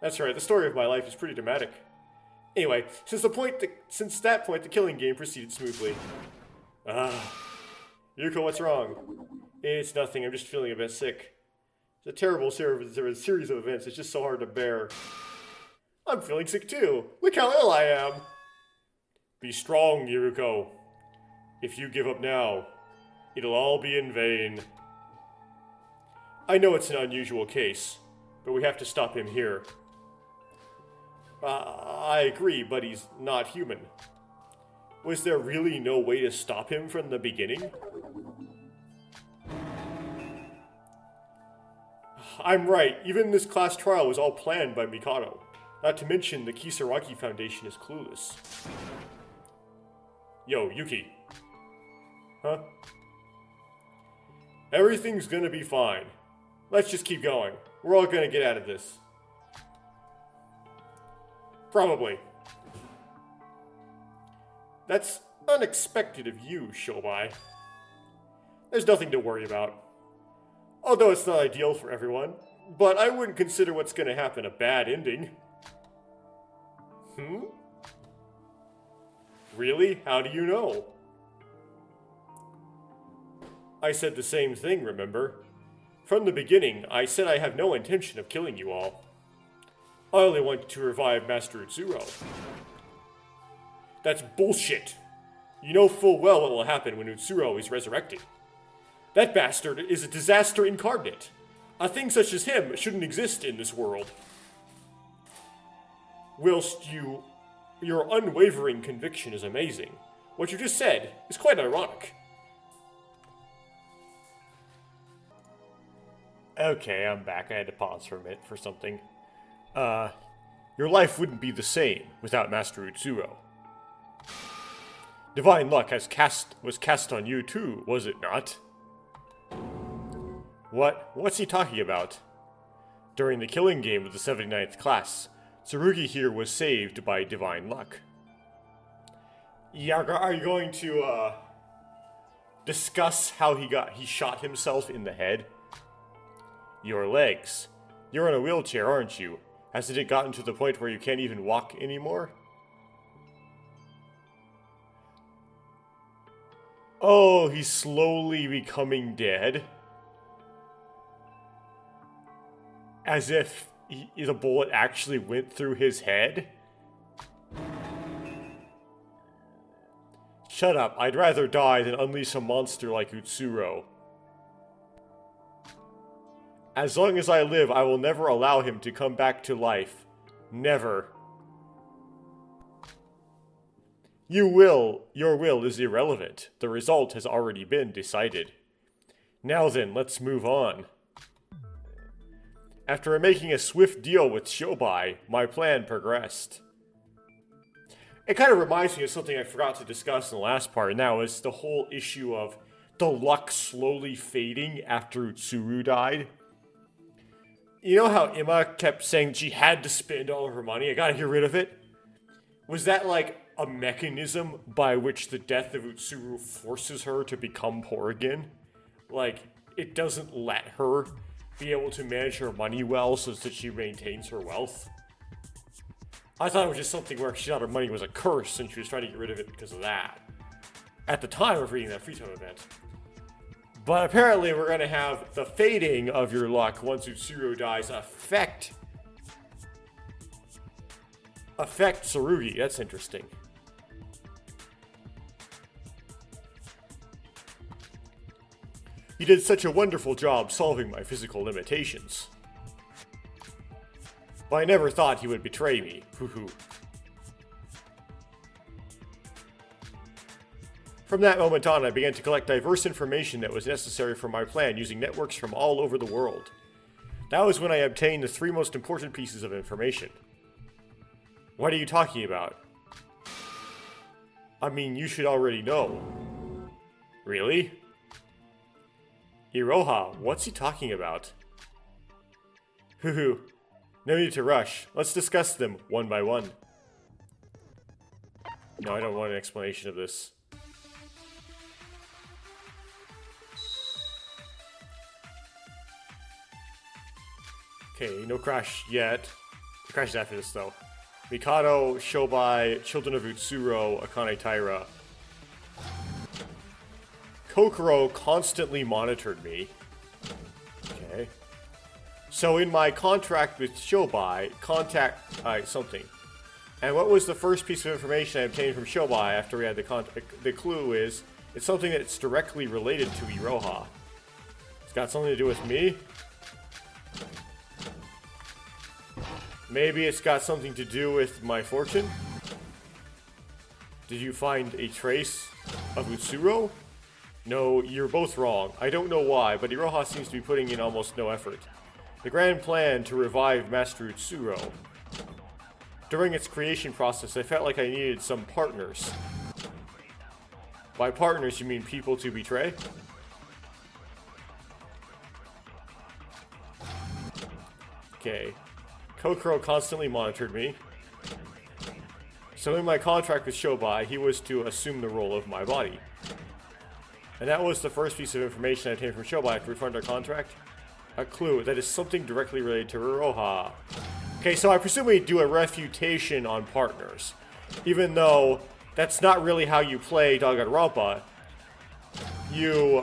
That's right, the story of my life is pretty dramatic. Anyway, since that point, the killing game proceeded smoothly. Yuko, what's wrong? It's nothing, I'm just feeling a bit sick. It's a terrible series of events, it's just so hard to bear. I'm feeling sick too. Look how ill I am. Be strong, Yuko. If you give up now, it'll all be in vain. I know it's an unusual case, but we have to stop him here. I agree, but he's not human. Was there really no way to stop him from the beginning? I'm right, even this class trial was all planned by Mikado. Not to mention the Kisaragi Foundation is clueless. Yo, Yuki. Huh? Everything's gonna be fine. Let's just keep going. We're all gonna get out of this. Probably. That's unexpected of you, Shobai. There's nothing to worry about. Although it's not ideal for everyone, but I wouldn't consider what's gonna happen a bad ending. Really? How do you know? I said the same thing, remember? From the beginning, I said I have no intention of killing you all. I only want to revive Master Utsuro. That's bullshit. You know full well what will happen when Utsuro is resurrected. That bastard is a disaster incarnate. A thing such as him shouldn't exist in this world. Whilst your unwavering conviction is amazing, what you just said is quite ironic. Okay, I'm back. I had to pause for a minute for something. Your life wouldn't be the same without Master Utsuro. Divine luck was cast on you too, was it not? What's he talking about? During the killing game of the 79th class, Tsurugi here was saved by divine luck. Yeah, are you going to, discuss how he shot himself in the head? Your legs. You're in a wheelchair, aren't you? Hasn't it gotten to the point where you can't even walk anymore? Oh, he's slowly becoming dead. As if the bullet actually went through his head? Shut up, I'd rather die than unleash a monster like Utsuro. As long as I live, I will never allow him to come back to life. Never. Your will is irrelevant. The result has already been decided. Now then, let's move on. After making a swift deal with Shobai, my plan progressed. It kind of reminds me of something I forgot to discuss in the last part, and that was the whole issue of the luck slowly fading after Utsuru died. You know how Emma kept saying she had to spend all of her money? I gotta get rid of it. Was that like a mechanism by which the death of Utsuru forces her to become poor again? Like, it doesn't let her be able to manage her money well so that she maintains her wealth? I thought it was just something where she thought her money was a curse and she was trying to get rid of it because of that. At the time of reading that Freetime event. But apparently we're going to have the fading of your luck once Utsuru dies affect Tsurugi. That's interesting. You did such a wonderful job solving my physical limitations. But I never thought he would betray me. Hoo-hoo. From that moment on, I began to collect diverse information that was necessary for my plan using networks from all over the world. That was when I obtained the 3 most important pieces of information. What are you talking about? I mean, you should already know. Really? Iroha, what's he talking about? Hoo-hoo. No need to rush. Let's discuss them one by one. No, I don't want an explanation of this. Okay, no crash yet. The crash is after this, though. Mikado, Shobai, Children of Utsuro, Akane Taira. Kokoro constantly monitored me. Okay. So in my contract with Shobai, contact something. And what was the first piece of information I obtained from Shobai after we had the contract? The clue is, it's something that's directly related to Iroha. It's got something to do with me? Maybe it's got something to do with my fortune? Did you find a trace of Utsuro? No, you're both wrong. I don't know why, but Iroha seems to be putting in almost no effort. The grand plan to revive Master Utsuro. During its creation process, I felt like I needed some partners. By partners, you mean people to betray? Okay. Kokoro constantly monitored me. So in my contract with Shobai, he was to assume the role of my body. And that was the first piece of information I obtained from Shobai after we formed our contract. A clue that is something directly related to Iroha. Okay, so I presume we do a refutation on partners. Even though that's not really how you play Danganranpa. You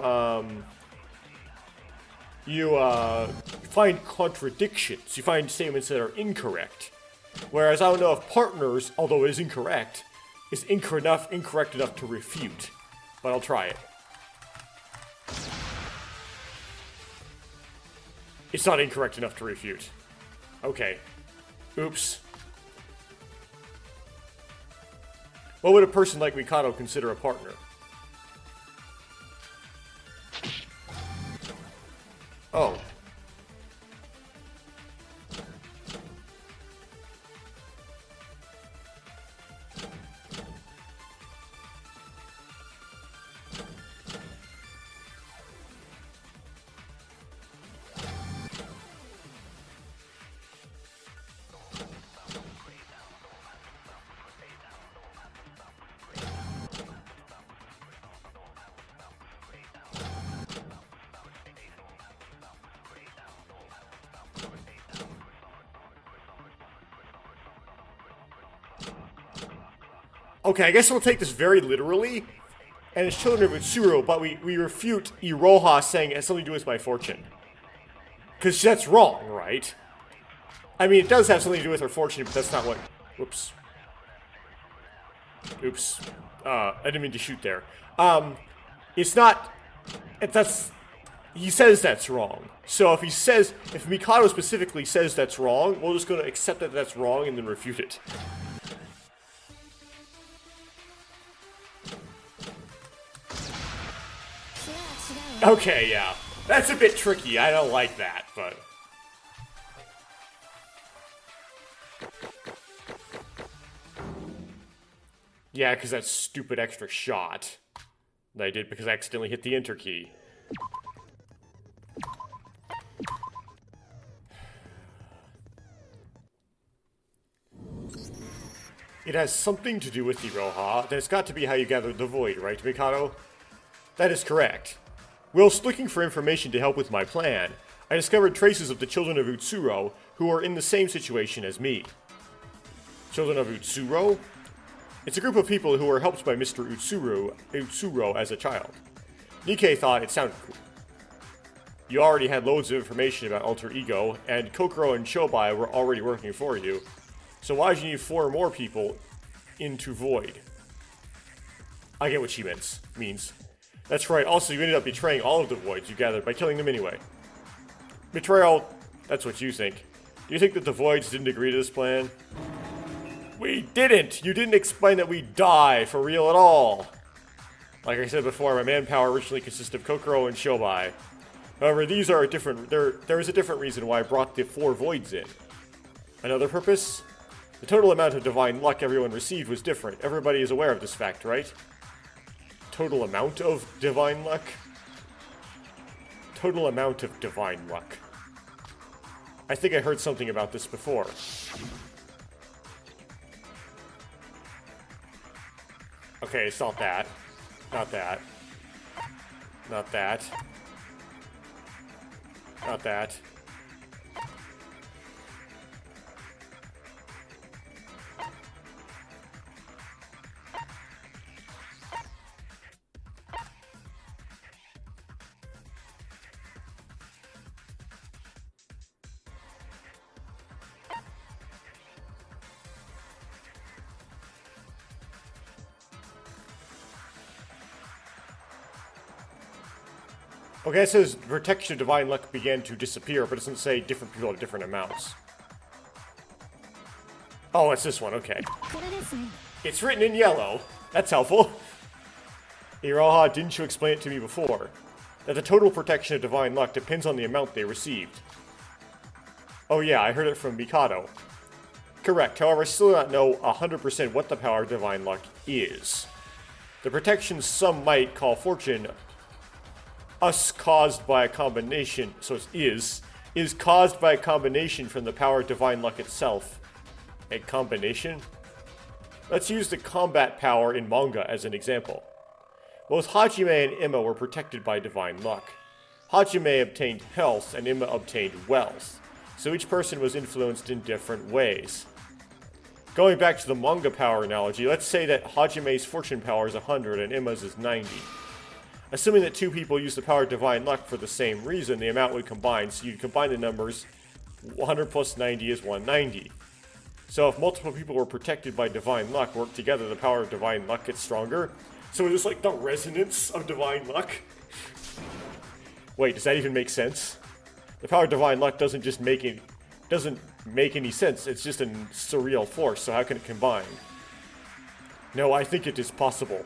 find contradictions. You find statements that are incorrect. Whereas I don't know if partners, although it is incorrect, is incorrect enough to refute. But I'll try it. It's not incorrect enough to refute. Okay. Oops. What would a person like Mikado consider a partner? Oh. Okay, I guess we'll take this very literally. And it's children of Utsuro, but we refute Iroha saying it has something to do with my fortune. Because that's wrong, right? I mean, it does have something to do with her fortune, but that's not what... Whoops. Oops. I didn't mean to shoot there. It's not... That's... He says that's wrong. So if he says... If Mikado specifically says that's wrong, we're just going to accept that that's wrong and then refute it. Okay, yeah. That's a bit tricky. I don't like that, but... Yeah, because that stupid extra shot that I did because I accidentally hit the enter key. It has something to do with the Iroha. That's got to be how you gathered the void, right, Mikado? That is correct. Whilst looking for information to help with my plan, I discovered traces of the children of Utsuro who are in the same situation as me. Children of Utsuro? It's a group of people who were helped by Mr. Utsuro as a child. Nikkei thought it sounded cool. You already had loads of information about Alter Ego, and Kokoro and Shobai were already working for you. So why did you need 4 more people into Void? I get what she means. That's right, also you ended up betraying all of the Voids you gathered by killing them anyway. Betrayal, that's what you think. Do you think that the Voids didn't agree to this plan? We didn't! You didn't explain that we die for real at all! Like I said before, my manpower originally consisted of Kokoro and Shobai. However, these are different. There is a different reason why I brought the 4 Voids in. Another purpose? The total amount of divine luck everyone received was different. Everybody is aware of this fact, right? Total amount of divine luck? Total amount of divine luck. I think I heard something about this before. Okay, it's not that. Not that. Not that. Not that. Okay, it says protection of divine luck began to disappear, but it doesn't say different people have different amounts. Oh, it's this one, okay. It's written in yellow. That's helpful. Iroha, didn't you explain it to me before? That the total protection of divine luck depends on the amount they received. Oh yeah, I heard it from Mikado. Correct, however, I still do not know 100% what the power of divine luck is. The protection some might call fortune caused by a combination, so it is caused by a combination from the power of divine luck itself. A combination? Let's use the combat power in manga as an example. Both Hajime and Emma were protected by divine luck. Hajime obtained health and Emma obtained wealth, so each person was influenced in different ways. Going back to the manga power analogy, let's say that Hajime's fortune power is 100 and Emma's is 90. Assuming that 2 people use the power of divine luck for the same reason, the amount would combine, so you'd combine the numbers. 100 plus 90 is 190. So if multiple people were protected by divine luck, work together, the power of divine luck gets stronger. So it's just like the resonance of divine luck. Wait, does that even make sense? The power of divine luck doesn't make any sense. It's just a surreal force, so how can it combine? No, I think it is possible.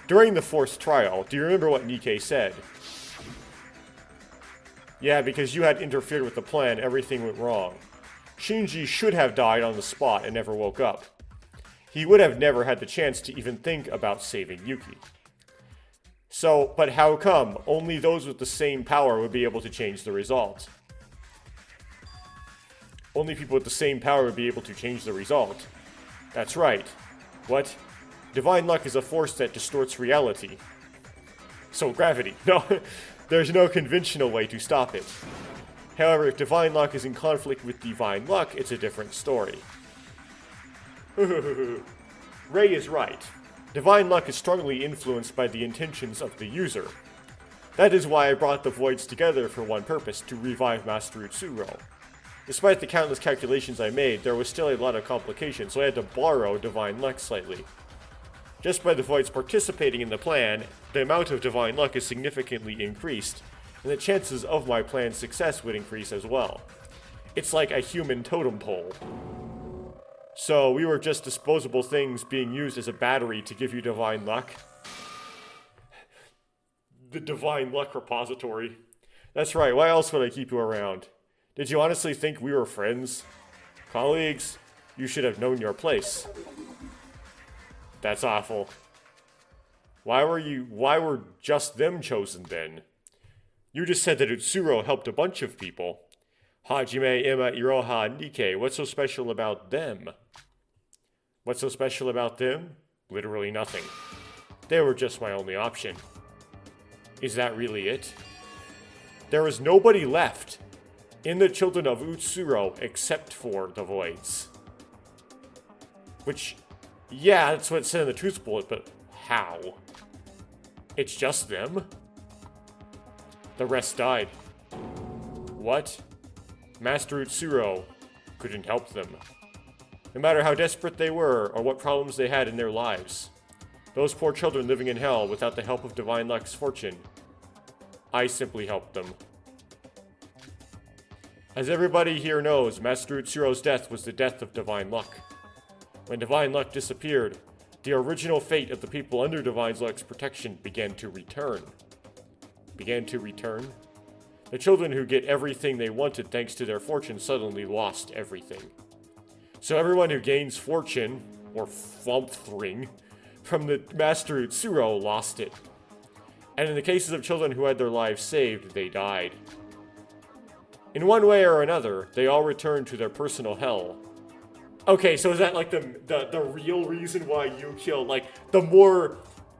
During the forced trial, do you remember what Nikkei said? Yeah, because you had interfered with the plan, everything went wrong. Shinji should have died on the spot and never woke up. He would have never had the chance to even think about saving Yuki. So, but how come? Only those with the same power would be able to change the result. Only people with the same power would be able to change the result. That's right. What? Divine luck is a force that distorts reality. So gravity. No, there's no conventional way to stop it. However, if divine luck is in conflict with divine luck, it's a different story. Ray is right. Divine luck is strongly influenced by the intentions of the user. That is why I brought the voids together for one purpose, to revive Master Utsuro. Despite the countless calculations I made, there was still a lot of complications, so I had to borrow divine luck slightly. Just by the voids participating in the plan, the amount of divine luck is significantly increased, and the chances of my plan's success would increase as well. It's like a human totem pole. So we were just disposable things being used as a battery to give you divine luck. The divine luck repository. That's right, why else would I keep you around? Did you honestly think we were friends? Colleagues, you should have known your place. That's awful. Why were just them chosen then? You just said that Utsuro helped a bunch of people. Hajime, Emma, Iroha, Nikkei, what's so special about them? What's so special about them? Literally nothing. They were just my only option. Is that really it? There is nobody left in the children of Utsuro except for the voids. Which, yeah, that's what it said in the truth bullet, but how? It's just them? The rest died. What? Master Utsuro couldn't help them. No matter how desperate they were, or what problems they had in their lives. Those poor children living in hell without the help of divine luck's fortune. I simply helped them. As everybody here knows, Master Utsuro's death was the death of divine luck. When divine luck disappeared, the original fate of the people under divine luck's protection began to return. Began to return? The children who get everything they wanted thanks to their fortune suddenly lost everything. So everyone who gains fortune, or flumphring, from the Master Utsuro lost it. And in the cases of children who had their lives saved, they died. In one way or another, they all returned to their personal hell. Okay, so is that like the real reason why you killed, like, the more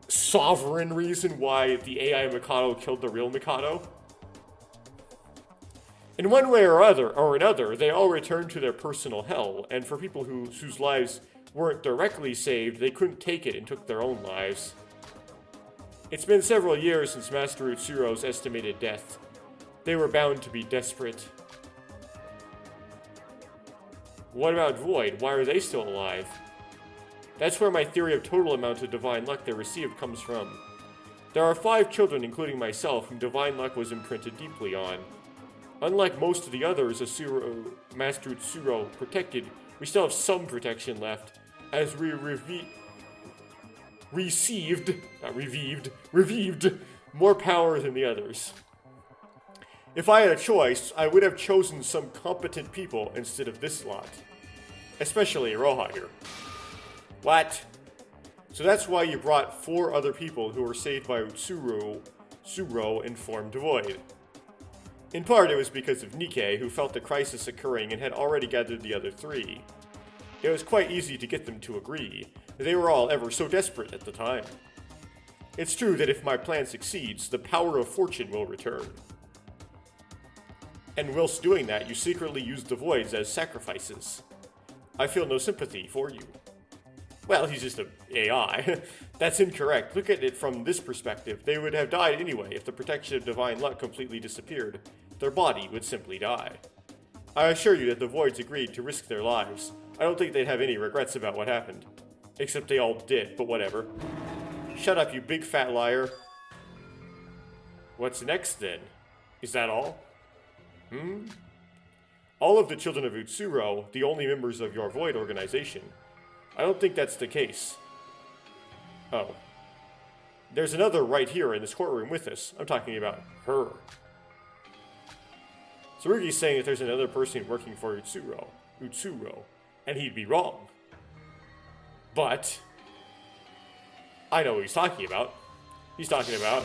sovereign reason why the AI Mikado killed the real Mikado? In one way or another, they all returned to their personal hell, and for people whose lives weren't directly saved, they couldn't take it and took their own lives. It's been several years since Master Utsuro's estimated death. They were bound to be desperate. What about Void? Why are they still alive? That's where my theory of total amount of divine luck they received comes from. There are 5 children, including myself, whom divine luck was imprinted deeply on. Unlike most of the others Master Utsuro protected, we still have some protection left, as we received more power than the others. If I had a choice, I would have chosen some competent people instead of this lot. Especially Iroha here. What? So that's why you brought 4 other people who were saved by Utsuro and formed Void. In part, it was because of Nikkei, who felt the crisis occurring and had already gathered the other 3. It was quite easy to get them to agree. They were all ever so desperate at the time. It's true that if my plan succeeds, the power of fortune will return. And whilst doing that, you secretly used the voids as sacrifices. I feel no sympathy for you. Well, he's just an AI. That's incorrect. Look at it from this perspective. They would have died anyway if the protection of divine luck completely disappeared. Their body would simply die. I assure you that the voids agreed to risk their lives. I don't think they'd have any regrets about what happened. Except they all did, but whatever. Shut up, you big fat liar. What's next then? Is that all? All of the children of Utsuro, the only members of your Void organization. I don't think that's the case. Oh. There's another right here in this courtroom with us. I'm talking about her. Tsurugi's saying that there's another person working for Utsuro, and he'd be wrong. But I know what he's talking about. He's talking about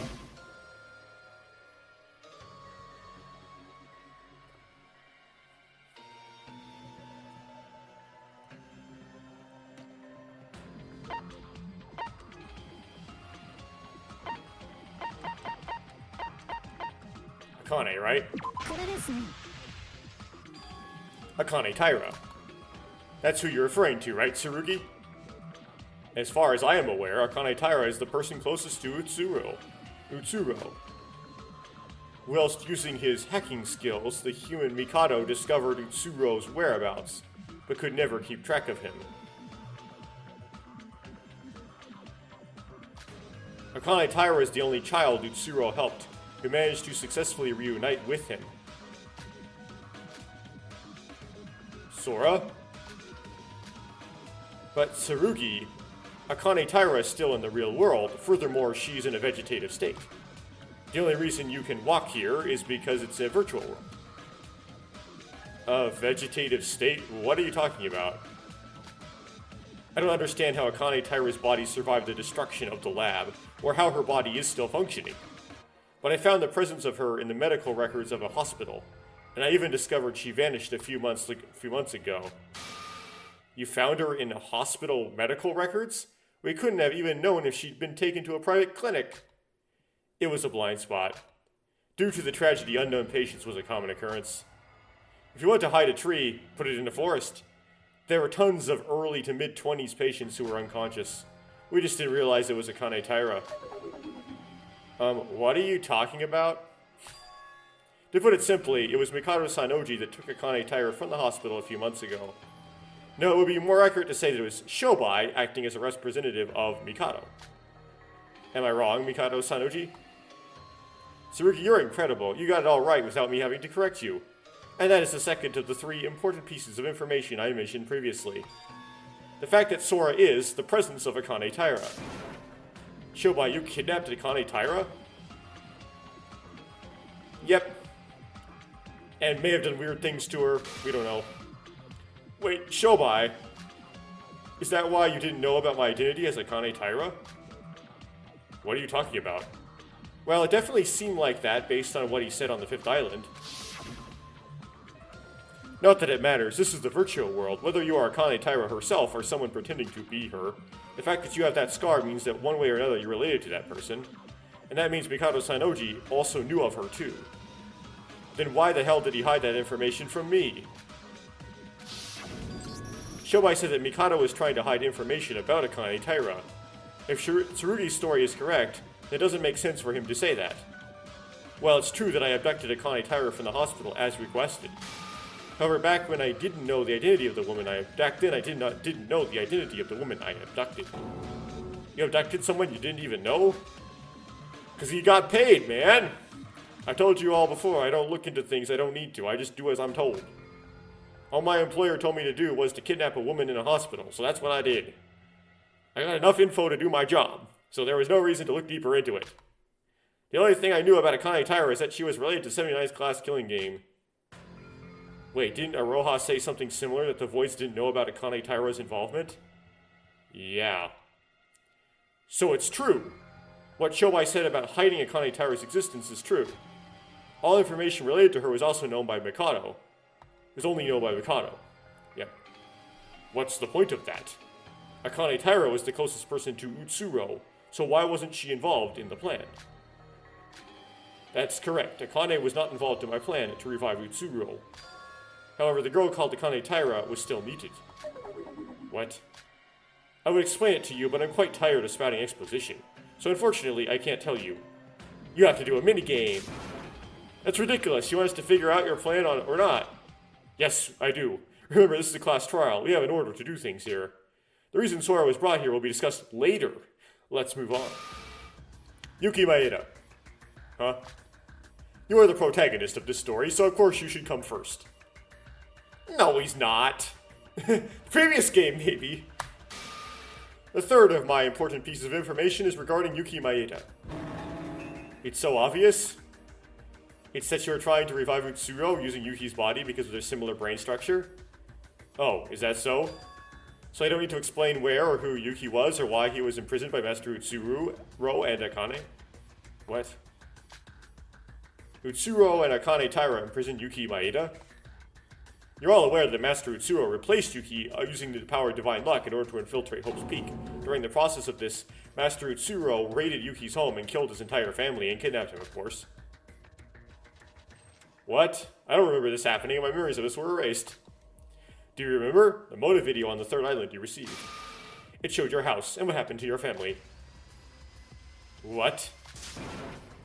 Akane, right? Akane Taira. That's who you're referring to, right, Tsurugi? As far as I am aware, Akane Taira is the person closest to Utsuro. Whilst using his hacking skills, the human Mikado discovered Utsuro's whereabouts, but could never keep track of him. Akane Taira is the only child Utsuro helped, who managed to successfully reunite with him. Sora? But Tsurugi, Akane Taira is still in the real world, furthermore she's in a vegetative state. The only reason you can walk here is because it's a virtual world. A vegetative state? What are you talking about? I don't understand how Akane Taira's body survived the destruction of the lab, or how her body is still functioning. But I found the presence of her in the medical records of a hospital, and I even discovered she vanished a few months ago. You found her in hospital medical records? We couldn't have even known if she'd been taken to a private clinic. It was a blind spot. Due to the tragedy, unknown patients was a common occurrence. If you want to hide a tree, put it in the forest. There were tons of early to mid-20s patients who were unconscious. We just didn't realize it was Akane Taira. What are you talking about? To put it simply, it was Mikado Sanoji that took Akane Taira from the hospital a few months ago. No, it would be more accurate to say that it was Shobai acting as a representative of Mikado. Am I wrong, Mikado Sanoji? Tsurugi, you're incredible. You got it all right without me having to correct you. And that is the second of the 3 important pieces of information I mentioned previously. The fact that Sora is the presence of Akane Taira. Shobai, you kidnapped Akane Taira? Yep. And may have done weird things to her. We don't know. Wait, Shobai, is that why you didn't know about my identity as Akane Taira? What are you talking about? Well, it definitely seemed like that based on what he said on the 5th island. Not that it matters, this is the virtual world. Whether you are Akane Taira herself or someone pretending to be her, the fact that you have that scar means that one way or another you're related to that person. And that means Mikado Sanoji also knew of her too. Then why the hell did he hide that information from me? Shobai said that Mikado was trying to hide information about Akane Taira. If Tsurugi's story is correct, it doesn't make sense for him to say that. Well, it's true that I abducted Akane Taira from the hospital as requested. However, back when I didn't know the identity of the woman I didn't know the identity of the woman I abducted. You abducted someone you didn't even know? Because you got paid, man! I told you all before, I don't look into things I don't need to, I just do as I'm told. All my employer told me to do was to kidnap a woman in a hospital, so that's what I did. I got enough info to do my job, so there was no reason to look deeper into it. The only thing I knew about Akane Taira is that she was related to 79's class killing game. Wait, didn't Aroha say something similar, that the Voids didn't know about Akane Taira's involvement? Yeah. So it's true. What Shobai said about hiding Akane Taira's existence is true. All information related to her was also known by Mikado. It was only known by Mikado. Yep. What's the point of that? Akane Taira was the closest person to Utsuro, so why wasn't she involved in the plan? That's correct. Akane was not involved in my plan to revive Utsuro. However, the girl called Akane Taira was still needed. What? I would explain it to you, but I'm quite tired of spouting exposition, so unfortunately I can't tell you. You have to do a minigame. That's ridiculous. You want us to figure out your plan or not? Yes, I do. Remember, this is a class trial. We have an order to do things here. The reason Sora was brought here will be discussed later. Let's move on. Yuki Maeda. Huh? You are the protagonist of this story, so of course you should come first. No, he's not. Previous game, maybe. The third of my important pieces of information is regarding Yuki Maeda. It's so obvious. It's that you're trying to revive Utsuro using Yuki's body because of their similar brain structure. Oh, is that so? So I don't need to explain where or who Yuki was or why he was imprisoned by Master Utsuro and Akane? What? Utsuro and Akane Taira imprisoned Yuki Maeda? You're all aware that Master Utsuro replaced Yuki using the power of Divine Luck in order to infiltrate Hope's Peak. During the process of this, Master Utsuro raided Yuki's home and killed his entire family and kidnapped him, of course. What? I don't remember this happening, and my memories of this were erased. Do you remember? The motive video on the 3rd island you received. It showed your house and what happened to your family. What?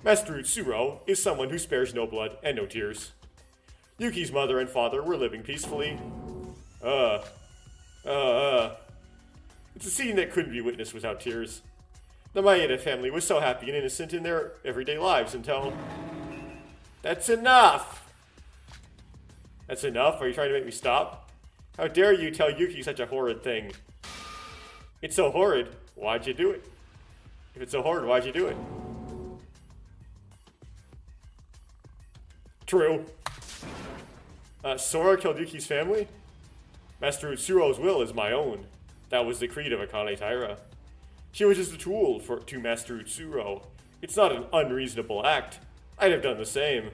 Master Utsuro is someone who spares no blood and no tears. Yuki's mother and father were living peacefully. It's a scene that couldn't be witnessed without tears. The Maeda family was so happy and innocent in their everyday lives until... That's enough! That's enough? Are you trying to make me stop? How dare you tell Yuki such a horrid thing? It's so horrid, why'd you do it? If it's so horrid, why'd you do it? True. Sora killed Yuki's family? Master Utsuro's will is my own. That was the creed of Akane Taira. She was just a tool to Master Utsuro. It's not an unreasonable act. I'd have done the same.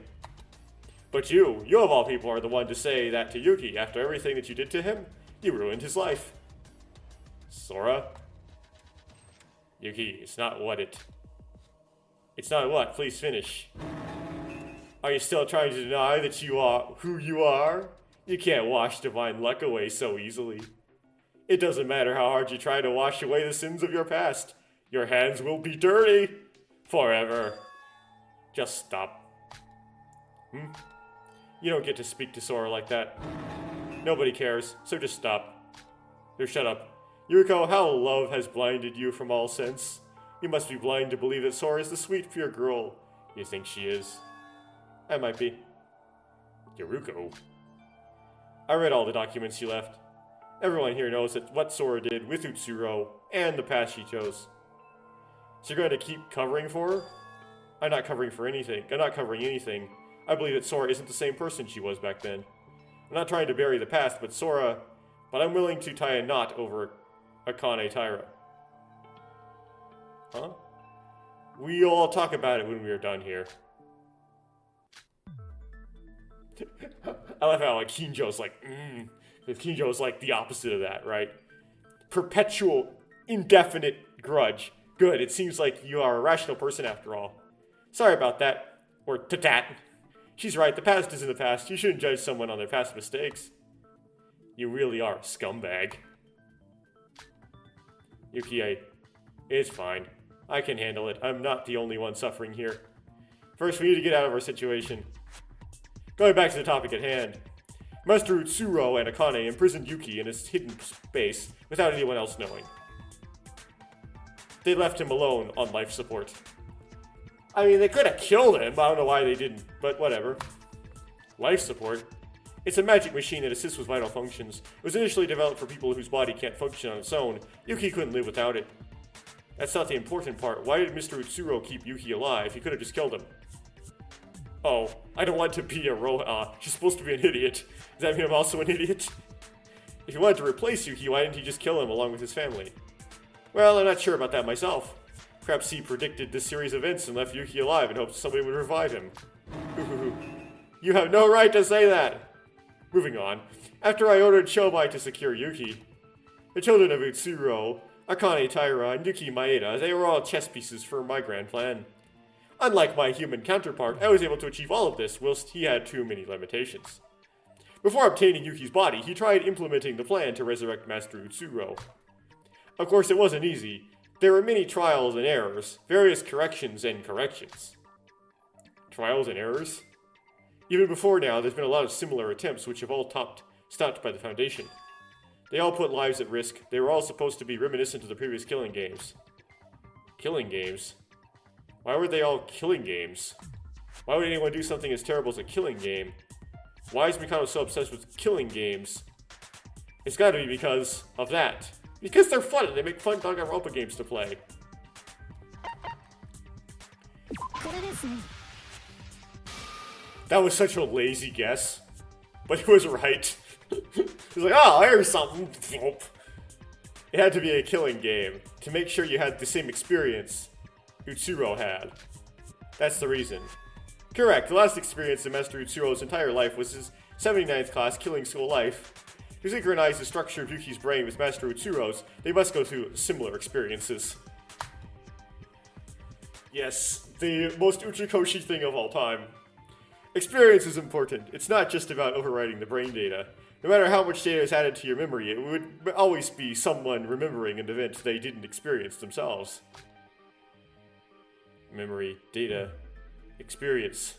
But you of all people are the one to say that to Yuki after everything that you did to him. You ruined his life. Sora? Yuki, it's not what. Please finish. Are you still trying to deny that you are who you are? You can't wash divine luck away so easily. It doesn't matter how hard you try to wash away the sins of your past. Your hands will be dirty. Forever. Just stop. You don't get to speak to Sora like that. Nobody cares, so just stop. Or shut up. Yuriko, how love has blinded you from all sense. You must be blind to believe that Sora is the sweet, pure girl you think she is. I might be. Yuriko. I read all the documents you left. Everyone here knows that what Sora did with Utsuro and the path she chose. So you're going to keep covering for her? I'm not covering anything. I believe that Sora isn't the same person she was back then. I'm not trying to bury the past, but I'm willing to tie a knot over Akane Taira. Huh? We'll all talk about it when we are done here. I love how Kinjo's like, Kinjo's like the opposite of that, right? Perpetual, indefinite grudge. Good, it seems like you are a rational person after all. Sorry about that. Or tatat. She's right, the past is in the past. You shouldn't judge someone on their past mistakes. You really are a scumbag. Yuki, it's fine. I can handle it. I'm not the only one suffering here. First, we need to get out of our situation. Going back to the topic at hand. Master Utsuro and Akane imprisoned Yuki in his hidden space without anyone else knowing. They left him alone on life support. I mean, they could have killed him. I don't know why they didn't, but whatever. Life support? It's a magic machine that assists with vital functions. It was initially developed for people whose body can't function on its own. Yuki couldn't live without it. That's not the important part. Why did Mr. Utsuro keep Yuki alive? He could have just killed him. Oh, I don't want to be a robot. She's supposed to be an idiot. Does that mean I'm also an idiot? If he wanted to replace Yuki, why didn't he just kill him along with his family? Well, I'm not sure about that myself. Perhaps he predicted this series of events and left Yuki alive in hopes somebody would revive him. You have no right to say that! Moving on. After I ordered Shobai to secure Yuki, the children of Utsuro, Akane Taira, and Yuki Maeda, they were all chess pieces for my grand plan. Unlike my human counterpart, I was able to achieve all of this whilst he had too many limitations. Before obtaining Yuki's body, he tried implementing the plan to resurrect Master Utsuro. Of course, it wasn't easy. There were many trials and errors, various corrections and corrections. Trials and errors? Even before now, there's been a lot of similar attempts which have all stopped by the Foundation. They all put lives at risk. They were all supposed to be reminiscent of the previous killing games. Killing games? Why were they all killing games? Why would anyone do something as terrible as a killing game? Why is Mikado so obsessed with killing games? It's gotta be because of that. Because they're fun and they make fun Danganranpa games to play. That was such a lazy guess. But he was right. He's like, oh, here's something. It had to be a killing game to make sure you had the same experience Utsuro had. That's the reason. Correct, the last experience in Master Utsuro's entire life was his 79th class killing school life. To synchronize the structure of Yuki's brain with Master Utsuro's, they must go through similar experiences. Yes, the most Uchikoshi thing of all time. Experience is important. It's not just about overriding the brain data. No matter how much data is added to your memory, it would always be someone remembering an event they didn't experience themselves. Memory, data, experience.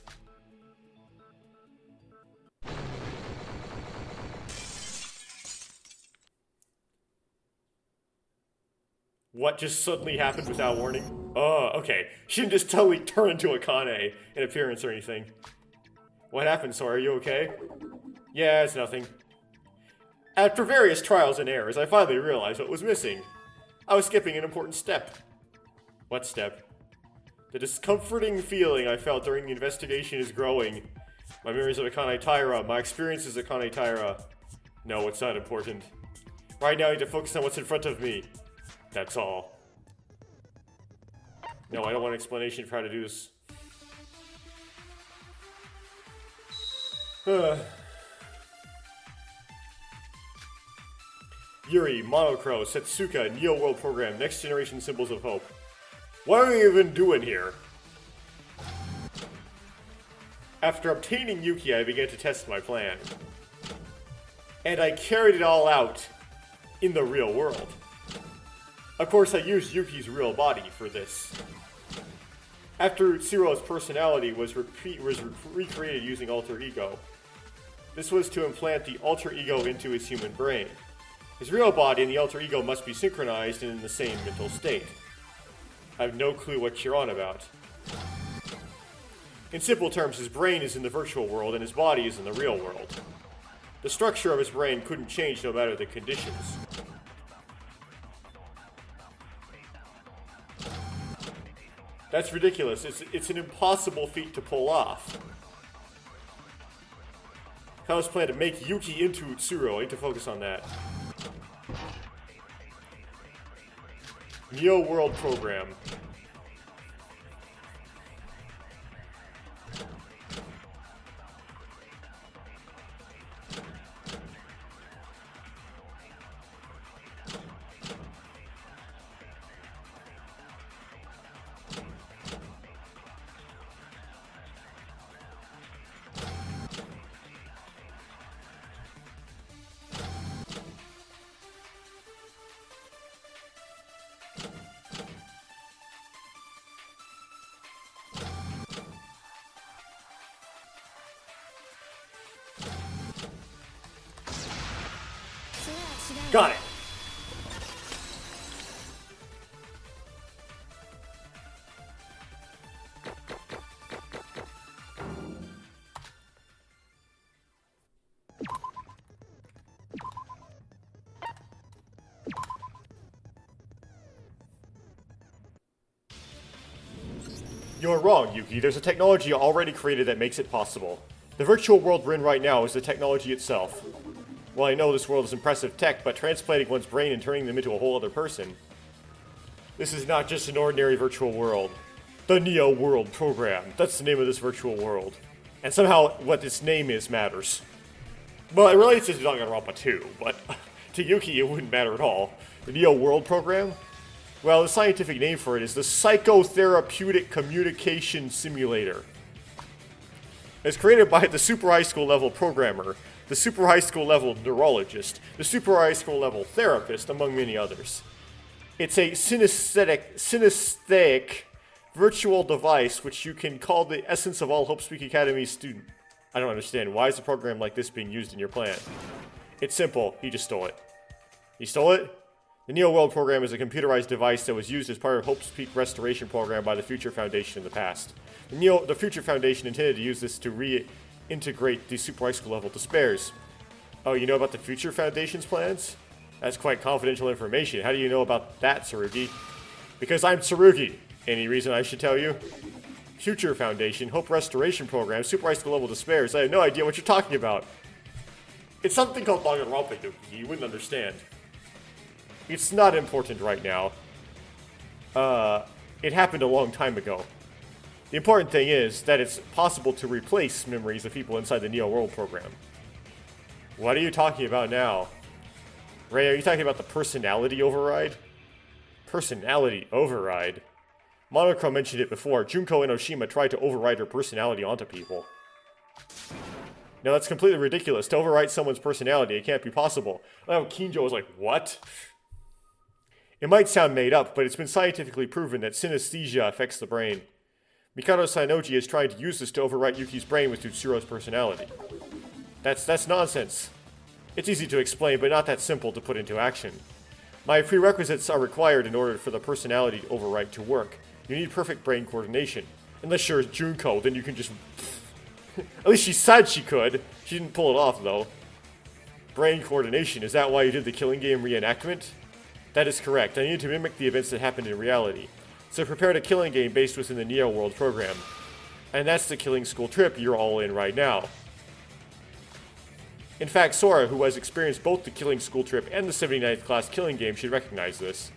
What just suddenly happened without warning? Oh, okay. She didn't just totally turn into a Kane in appearance or anything. What happened, Sora? Are you okay? Yeah, it's nothing. After various trials and errors, I finally realized what was missing. I was skipping an important step. What step? The discomforting feeling I felt during the investigation is growing. My memories of Akane Taira, my experiences of Akane Taira. No, it's not important. Right now I need to focus on what's in front of me. That's all. No, I don't want an explanation for how to do this. Yuri, Monocro, Setsuka, Neo World Program, Next Generation Symbols of Hope. What are we even doing here? After obtaining Yuki, I began to test my plan. And I carried it all out in the real world. Of course, I used Yuki's real body for this. After Tsuruo's personality was recreated using Alter Ego. This was to implant the Alter Ego into his human brain. His real body and the Alter Ego must be synchronized and in the same mental state. I have no clue what you're on about. In simple terms, his brain is in the virtual world and his body is in the real world. The structure of his brain couldn't change no matter the conditions. That's ridiculous. It's an impossible feat to pull off. Kao's plan to make Yuki into Tsuruo. I need to focus on that. Neo World Program. Got it. You're wrong, Yuki. There's a technology already created that makes it possible. The virtual world we're in right now is the technology itself. Well, I know this world is impressive tech, but transplanting one's brain and turning them into a whole other person. This is not just an ordinary virtual world. The Neo World Program. That's the name of this virtual world. And somehow what this name is matters. Well, it relates to Danganranpa too, but to Yuki it wouldn't matter at all. The Neo World Program? Well, the scientific name for it is the Psychotherapeutic Communication Simulator. It's created by the super high school level programmer, the super high school level neurologist, the super high school level therapist, among many others. It's a synesthetic virtual device which you can call the essence of all Hope Speak Academy student. I don't understand. Why is a program like this being used in your plan? It's simple. He just stole it. He stole it? The Neo World Program is a computerized device that was used as part of Hope's Peak restoration program by the Future Foundation in the past. The Future Foundation intended to use this to reintegrate the super high school level despairs. Oh, you know about the Future Foundation's plans? That's quite confidential information. How do you know about that, Tsurugi? Because I'm Tsurugi. Any reason I should tell you? Future Foundation, Hope Restoration Program, super high school level despairs. I have no idea what you're talking about. It's something called Danganranpa, Yuki. You wouldn't understand. It's not important right now. It happened a long time ago. The important thing is that it's possible to replace memories of people inside the Neo World Program. What are you talking about now? Ray, are you talking about the personality override? Personality override? Monochrome mentioned it before. Junko Enoshima tried to override her personality onto people. Now that's completely ridiculous. To overwrite someone's personality, it can't be possible. Oh, Kinjo was like, what? It might sound made up, but it's been scientifically proven that synesthesia affects the brain. Mikado Sainoji is trying to use this to overwrite Yuki's brain with Tutsuro's personality. That's nonsense. It's easy to explain, but not that simple to put into action. My prerequisites are required in order for the personality overwrite to work. You need perfect brain coordination. Unless you're Junko, then you can just... At least she said she could. She didn't pull it off, though. Brain coordination, is that why you did the Killing Game reenactment? That is correct. I need to mimic the events that happened in reality. So prepared a killing game based within the Neo World program. And that's the killing school trip you're all in right now. In fact, Sora, who has experienced both the killing school trip and the 79th class killing game, should recognize this.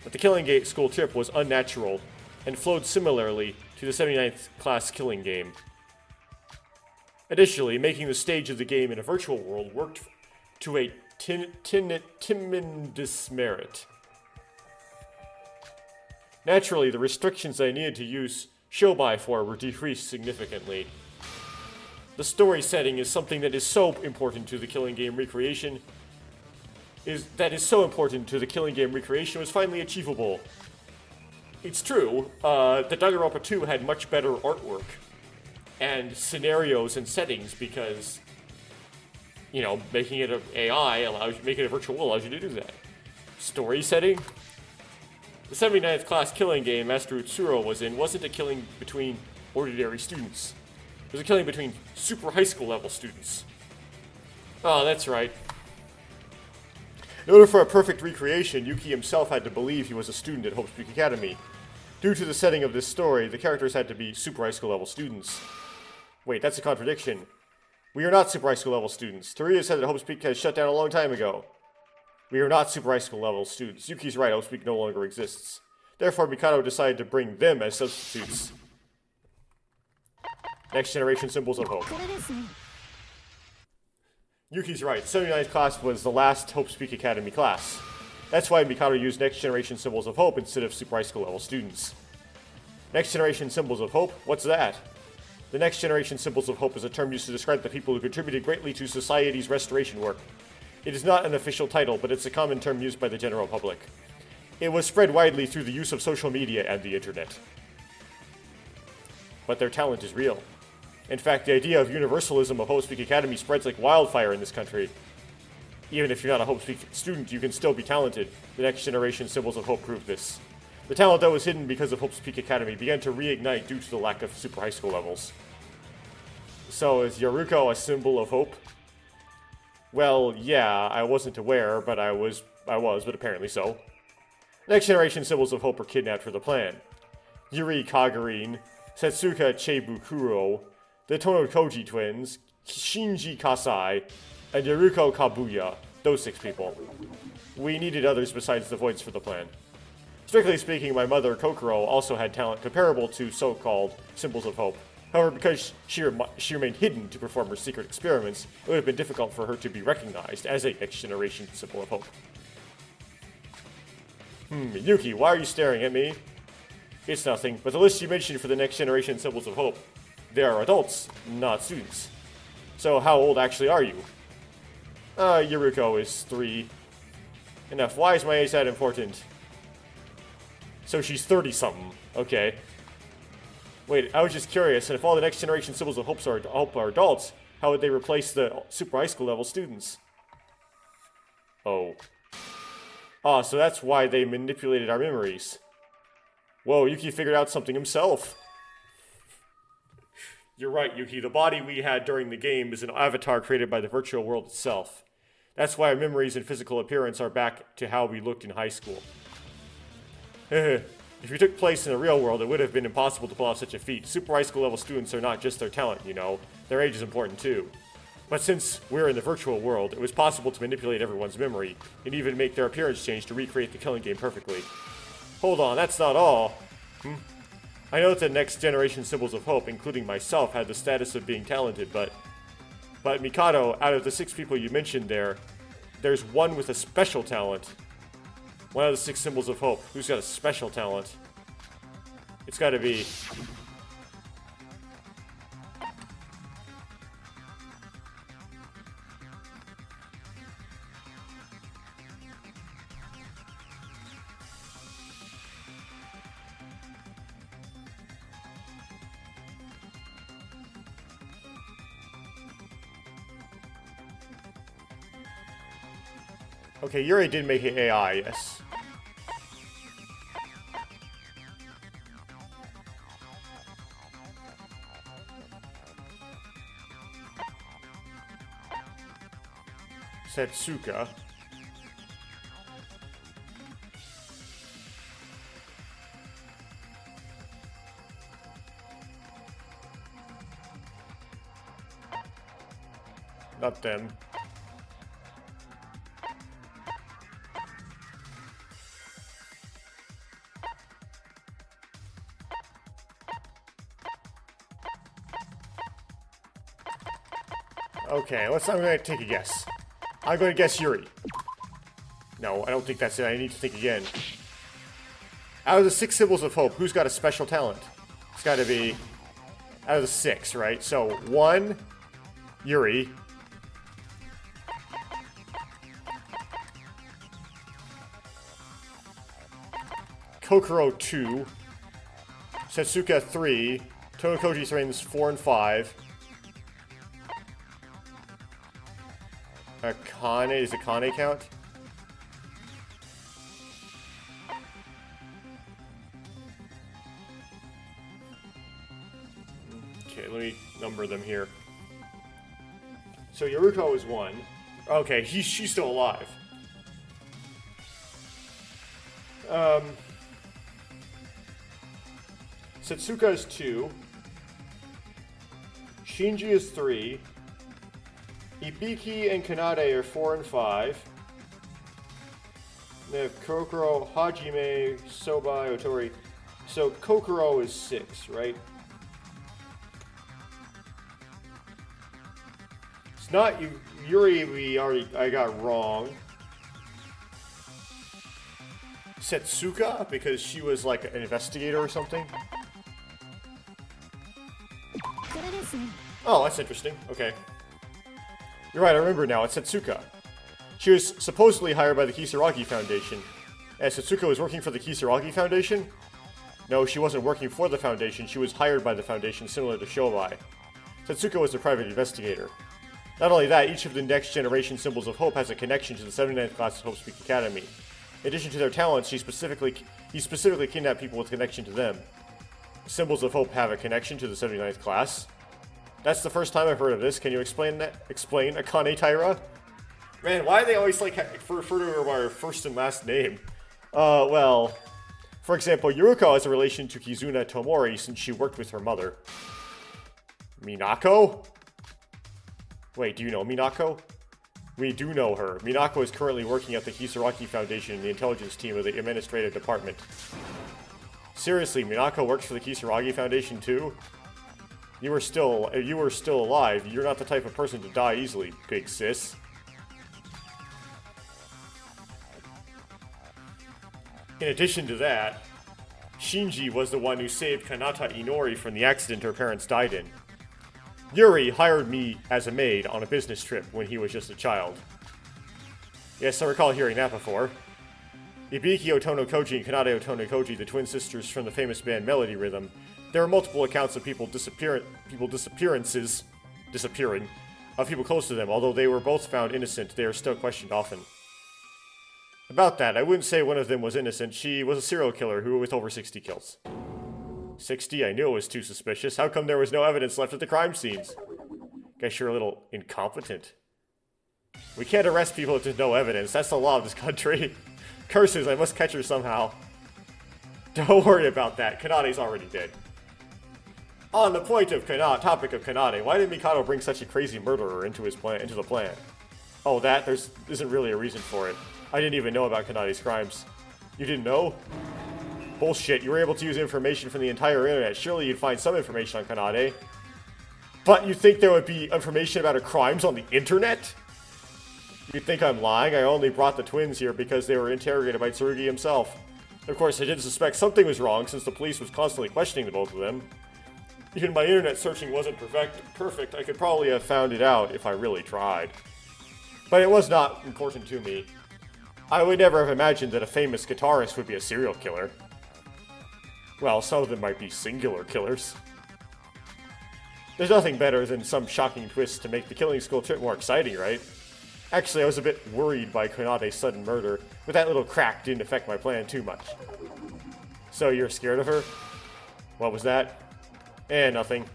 But the killing school trip was unnatural and flowed similarly to the 79th class killing game. Additionally, making the stage of the game in a virtual world worked to a tremendous merit. Naturally, the restrictions I needed to use Shobai for were decreased significantly. The story setting is something that is so important to the killing game recreation. Was finally achievable. It's true, the Danganranpa 2 had much better artwork and scenarios and settings because, you know, making it an AI making it a virtual world allows you to do that. Story setting? The 79th class killing game Master Utsuro was in wasn't a killing between ordinary students. It was a killing between super high school level students. Oh, that's right. In order for a perfect recreation, Yuki himself had to believe he was a student at Hope's Peak Academy. Due to the setting of this story, the characters had to be super high school level students. Wait, that's a contradiction. We are not super high school level students. Teruya said that Hope's Peak has shut down a long time ago. We are not super high school level students. Yuki's right, Hope's Peak no longer exists. Therefore, Mikado decided to bring them as substitutes. Next generation symbols of hope. Yuki's right. 79th class was the last Hope's Peak Academy class. That's why Mikado used next generation symbols of hope instead of super high school level students. Next generation symbols of hope? What's that? The next generation symbols of hope is a term used to describe the people who contributed greatly to society's restoration work. It is not an official title, but it's a common term used by the general public. It was spread widely through the use of social media and the internet. But their talent is real. In fact, the idea of universalism of Hope's Peak Academy spreads like wildfire in this country. Even if you're not a Hope's Peak student, you can still be talented. The next generation symbols of hope prove this. The talent that was hidden because of Hope's Peak Academy began to reignite due to the lack of super high school levels. So is Yoruko a symbol of hope? Well, yeah, I wasn't aware, but I was, but apparently so. Next generation symbols of hope were kidnapped for the plan. Yuri Kagarin, Setsuka Cheibukuro, the Tonokoji twins, Shinji Kasai, and Yoruko Kabuya, those 6 people. We needed others besides the Voids for the plan. Strictly speaking, my mother, Kokoro, also had talent comparable to so-called symbols of hope. However, because she remained hidden to perform her secret experiments, it would have been difficult for her to be recognized as a next-generation symbol of hope. Yuki, why are you staring at me? It's nothing, but the list you mentioned for the next-generation symbols of hope, they are adults, not students. So how old actually are you? Yoruko is 3. Enough, why is my age that important? So she's 30-something, okay. Wait, I was just curious, and if all the next generation symbols of hope are adults, how would they replace the super high school level students? Oh. Ah, so that's why they manipulated our memories. Whoa, Yuki figured out something himself. You're right, Yuki. The body we had during the game is an avatar created by the virtual world itself. That's why our memories and physical appearance are back to how we looked in high school. If we took place in the real world, it would have been impossible to pull off such a feat. Super high school level students are not just their talent, you know. Their age is important too. But since we're in the virtual world, it was possible to manipulate everyone's memory, and even make their appearance change to recreate the killing game perfectly. Hold on, that's not all. I know that the next generation symbols of hope, including myself, had the status of being talented, but Mikado, out of the 6 people you mentioned there's one with a special talent. One of the 6 symbols of hope. Who's got a special talent? It's gotta be... Okay, Yuri did make it AI, yes. Setsuka. Not them. Okay, I'm gonna take a guess. I'm gonna guess Yuri. No, I don't think that's it. I need to think again. Out of the 6 symbols of hope, who's got a special talent? It's gotta be out of the 6, right? So 1, Yuri. Kokoro 2. Setsuka 3. Tonokoji's rings 4 and 5. Akane, is Akane count? Okay, let me number them here. So Yoruko is 1. Okay, she's still alive. Setsuka is 2. Shinji is 3. Ibiki and Kanade are 4 and 5. They have Kokoro, Hajime, Soba, Otori. So Kokoro is 6, right? It's not Yuri. I got wrong. Setsuka, because she was like an investigator or something. Oh, that's interesting. Okay. You're right, I remember now. It's Setsuka. She was supposedly hired by the Kisaragi Foundation. And Setsuka was working for the Kisaragi Foundation? No, she wasn't working for the Foundation. She was hired by the Foundation, similar to Shobai. Setsuka was a private investigator. Not only that, each of the next generation symbols of hope has a connection to the 79th class of Hope Speak Academy. In addition to their talents, he specifically kidnapped people with connection to them. Symbols of hope have a connection to the 79th class. That's the first time I've heard of this. Can you explain that? Explain, Akane Taira? Man, why do they always like refer to her by her first and last name? Well, for example, Yuruko has a relation to Kizuna Tomori since she worked with her mother. Minako? Wait, do you know Minako? We do know her. Minako is currently working at the Kisaragi Foundation in the intelligence team of the administrative department. Seriously, Minako works for the Kisaragi Foundation too? You were still alive. You're not the type of person to die easily, big sis. In addition to that, Shinji was the one who saved Kanata Inori from the accident her parents died in. Yuri hired me as a maid on a business trip when he was just a child. Yes, I recall hearing that before. Ibiki Otonokoji and Kanade Otonokoji, the twin sisters from the famous band Melody Rhythm. There are multiple accounts of people disappearing of people close to them. Although they were both found innocent, they are still questioned often. About that, I wouldn't say one of them was innocent. She was a serial killer who with over 60 kills. 60? I knew it was too suspicious. How come there was no evidence left at the crime scenes? Guess you're a little incompetent. We can't arrest people if there's no evidence. That's the law of this country. Curses, I must catch her somehow. Don't worry about that. Kanade's already dead. On the point of topic of Kanade, why did Mikado bring such a crazy murderer into the plan? Oh, there isn't really a reason for it. I didn't even know about Kanade's crimes. You didn't know? Bullshit, you were able to use information from the entire internet. Surely you'd find some information on Kanade. But you think there would be information about her crimes on the internet? You think I'm lying? I only brought the twins here because they were interrogated by Tsurugi himself. Of course, I did suspect something was wrong since the police was constantly questioning the both of them. Even my internet searching wasn't perfect. I could probably have found it out if I really tried. But it was not important to me. I would never have imagined that a famous guitarist would be a serial killer. Well, some of them might be singular killers. There's nothing better than some shocking twist to make the killing school trip more exciting, right? Actually, I was a bit worried by Konade's sudden murder, but that little crack didn't affect my plan too much. So you're scared of her? What was that? Nothing.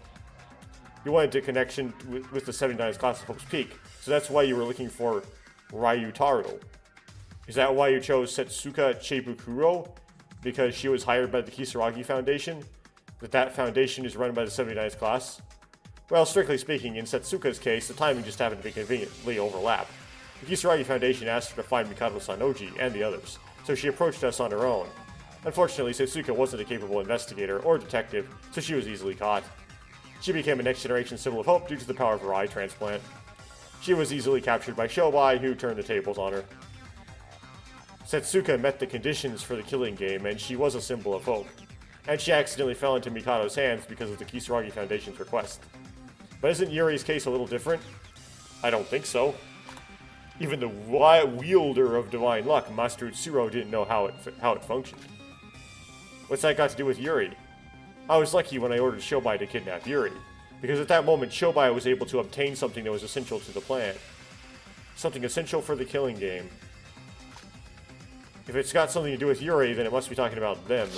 You wanted a connection with the 79th class of Hope's Peak, so that's why you were looking for Ryutaro. Is that why you chose Setsuka Chebukuro? Because she was hired by the Kisaragi Foundation? That foundation is run by the 79th class? Well, strictly speaking, in Setsuka's case, the timing just happened to be conveniently overlap. The Kisaragi Foundation asked her to find Mikado Sanoji and the others, so she approached us on her own. Unfortunately, Setsuka wasn't a capable investigator or detective, so she was easily caught. She became a next-generation symbol of hope due to the power of her eye transplant. She was easily captured by Shobai, who turned the tables on her. Setsuka met the conditions for the killing game, and she was a symbol of hope. And she accidentally fell into Mikado's hands because of the Kisaragi Foundation's request. But isn't Yuri's case a little different? I don't think so. Even the wielder of divine luck, Master Utsuro, didn't know how it functioned. What's that got to do with Yuri? I was lucky when I ordered Shobai to kidnap Yuri, because at that moment Shobai was able to obtain something that was essential to the plan. Something essential for the killing game. If it's got something to do with Yuri, then it must be talking about them.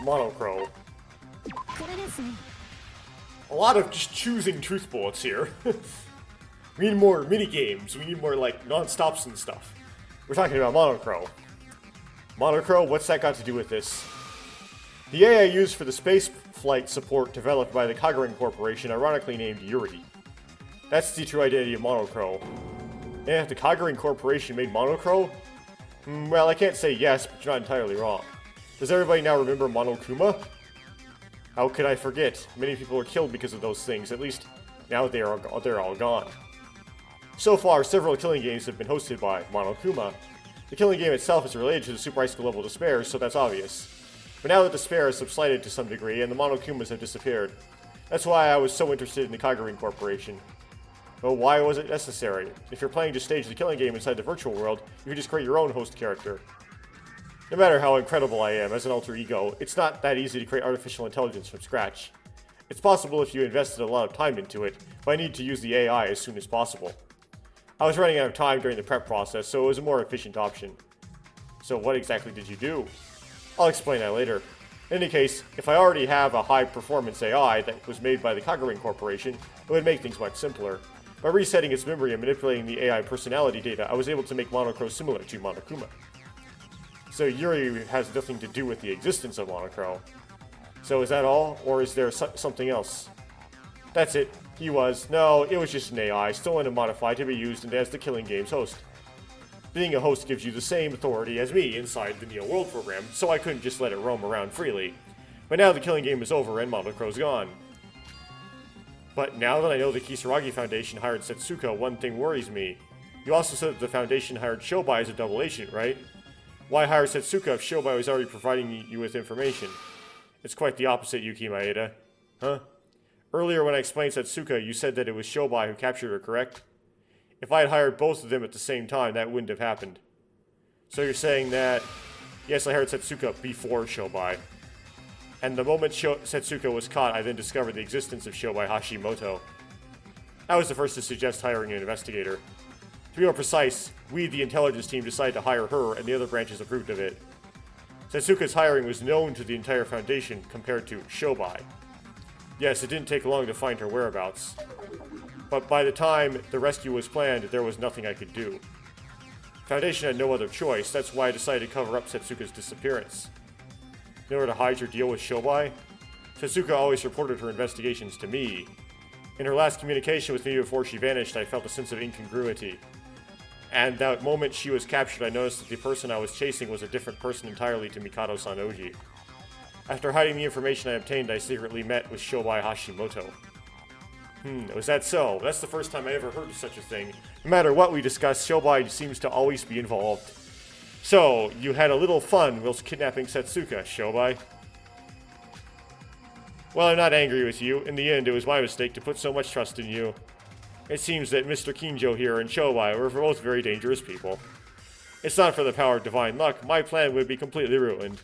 Monochrome. A lot of just choosing truth bullets here. We need more mini-games. We need more, like, non-stops and stuff. We're talking about Monochrome. Monochrome, what's that got to do with this? The AI used for the space flight support developed by the Kagurain Corporation, ironically named Yuri. That's the true identity of Monochrome. Yeah, the Kagurain Corporation made Monochrome? Well, I can't say yes, but you're not entirely wrong. Does everybody now remember Monokuma? How could I forget? Many people were killed because of those things, at least now they're all gone. So far, several killing games have been hosted by Monokuma. The killing game itself is related to the Super High School level Despair, so that's obvious. But now that Despair has subsided to some degree, and the Monokumas have disappeared, that's why I was so interested in the Kagurain Corporation. But why was it necessary? If you're planning to stage the killing game inside the virtual world, you can just create your own host character. No matter how incredible I am as an alter ego, it's not that easy to create artificial intelligence from scratch. It's possible if you invested a lot of time into it, but I need to use the AI as soon as possible. I was running out of time during the prep process, so it was a more efficient option. So what exactly did you do? I'll explain that later. In any case, if I already have a high-performance AI that was made by the Kagurain Corporation, it would make things much simpler. By resetting its memory and manipulating the AI personality data, I was able to make Monochrome similar to Monokuma. So Yuri has nothing to do with the existence of Monochrome. So is that all, or is there something else? That's it. He was. No, it was just an AI, stolen and modified to be used as the killing game's host. Being a host gives you the same authority as me inside the Neo World program, so I couldn't just let it roam around freely. But now the killing game is over and Monochrome's gone. But now that I know the Kisaragi Foundation hired Setsuka, one thing worries me. You also said that the Foundation hired Shobai as a double agent, right? Why hire Setsuka if Shobai was already providing you with information? It's quite the opposite, Yuki Maeda. Huh? Earlier when I explained Setsuka, you said that it was Shobai who captured her, correct? If I had hired both of them at the same time, that wouldn't have happened. So you're saying that... Yes, I hired Setsuka before Shobai. And the moment Setsuka was caught, I then discovered the existence of Shobai Hashimoto. I was the first to suggest hiring an investigator. To be more precise, we, the intelligence team, decided to hire her, and the other branches approved of it. Setsuka's hiring was known to the entire Foundation compared to Shobai. Yes, it didn't take long to find her whereabouts. But by the time the rescue was planned, there was nothing I could do. The Foundation had no other choice, that's why I decided to cover up Setsuka's disappearance. In order to hide your deal with Shobai, Setsuka always reported her investigations to me. In her last communication with me before she vanished, I felt a sense of incongruity. And that moment she was captured, I noticed that the person I was chasing was a different person entirely to Mikado Sanoji. After hiding the information I obtained, I secretly met with Shobai Hashimoto. Was that so? That's the first time I ever heard of such a thing. No matter what we discuss, Shobai seems to always be involved. So, you had a little fun whilst kidnapping Setsuka, Shobai. Well, I'm not angry with you. In the end, it was my mistake to put so much trust in you. It seems that Mr. Kinjo here and Shobai were both very dangerous people. It's not for the power of divine luck. My plan would be completely ruined.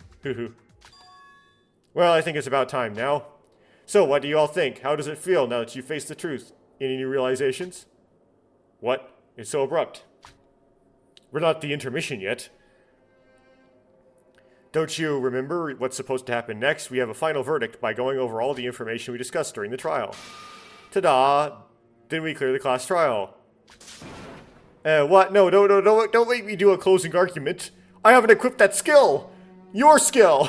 Well, I think it's about time now. So, what do you all think? How does it feel now that you face the truth? Any new realizations? What? It's so abrupt. We're not at the intermission yet. Don't you remember what's supposed to happen next? We have a final verdict by going over all the information we discussed during the trial. Ta-da! Then we clear the class trial. What? No, don't make me do a closing argument. I haven't equipped that skill! Your skill!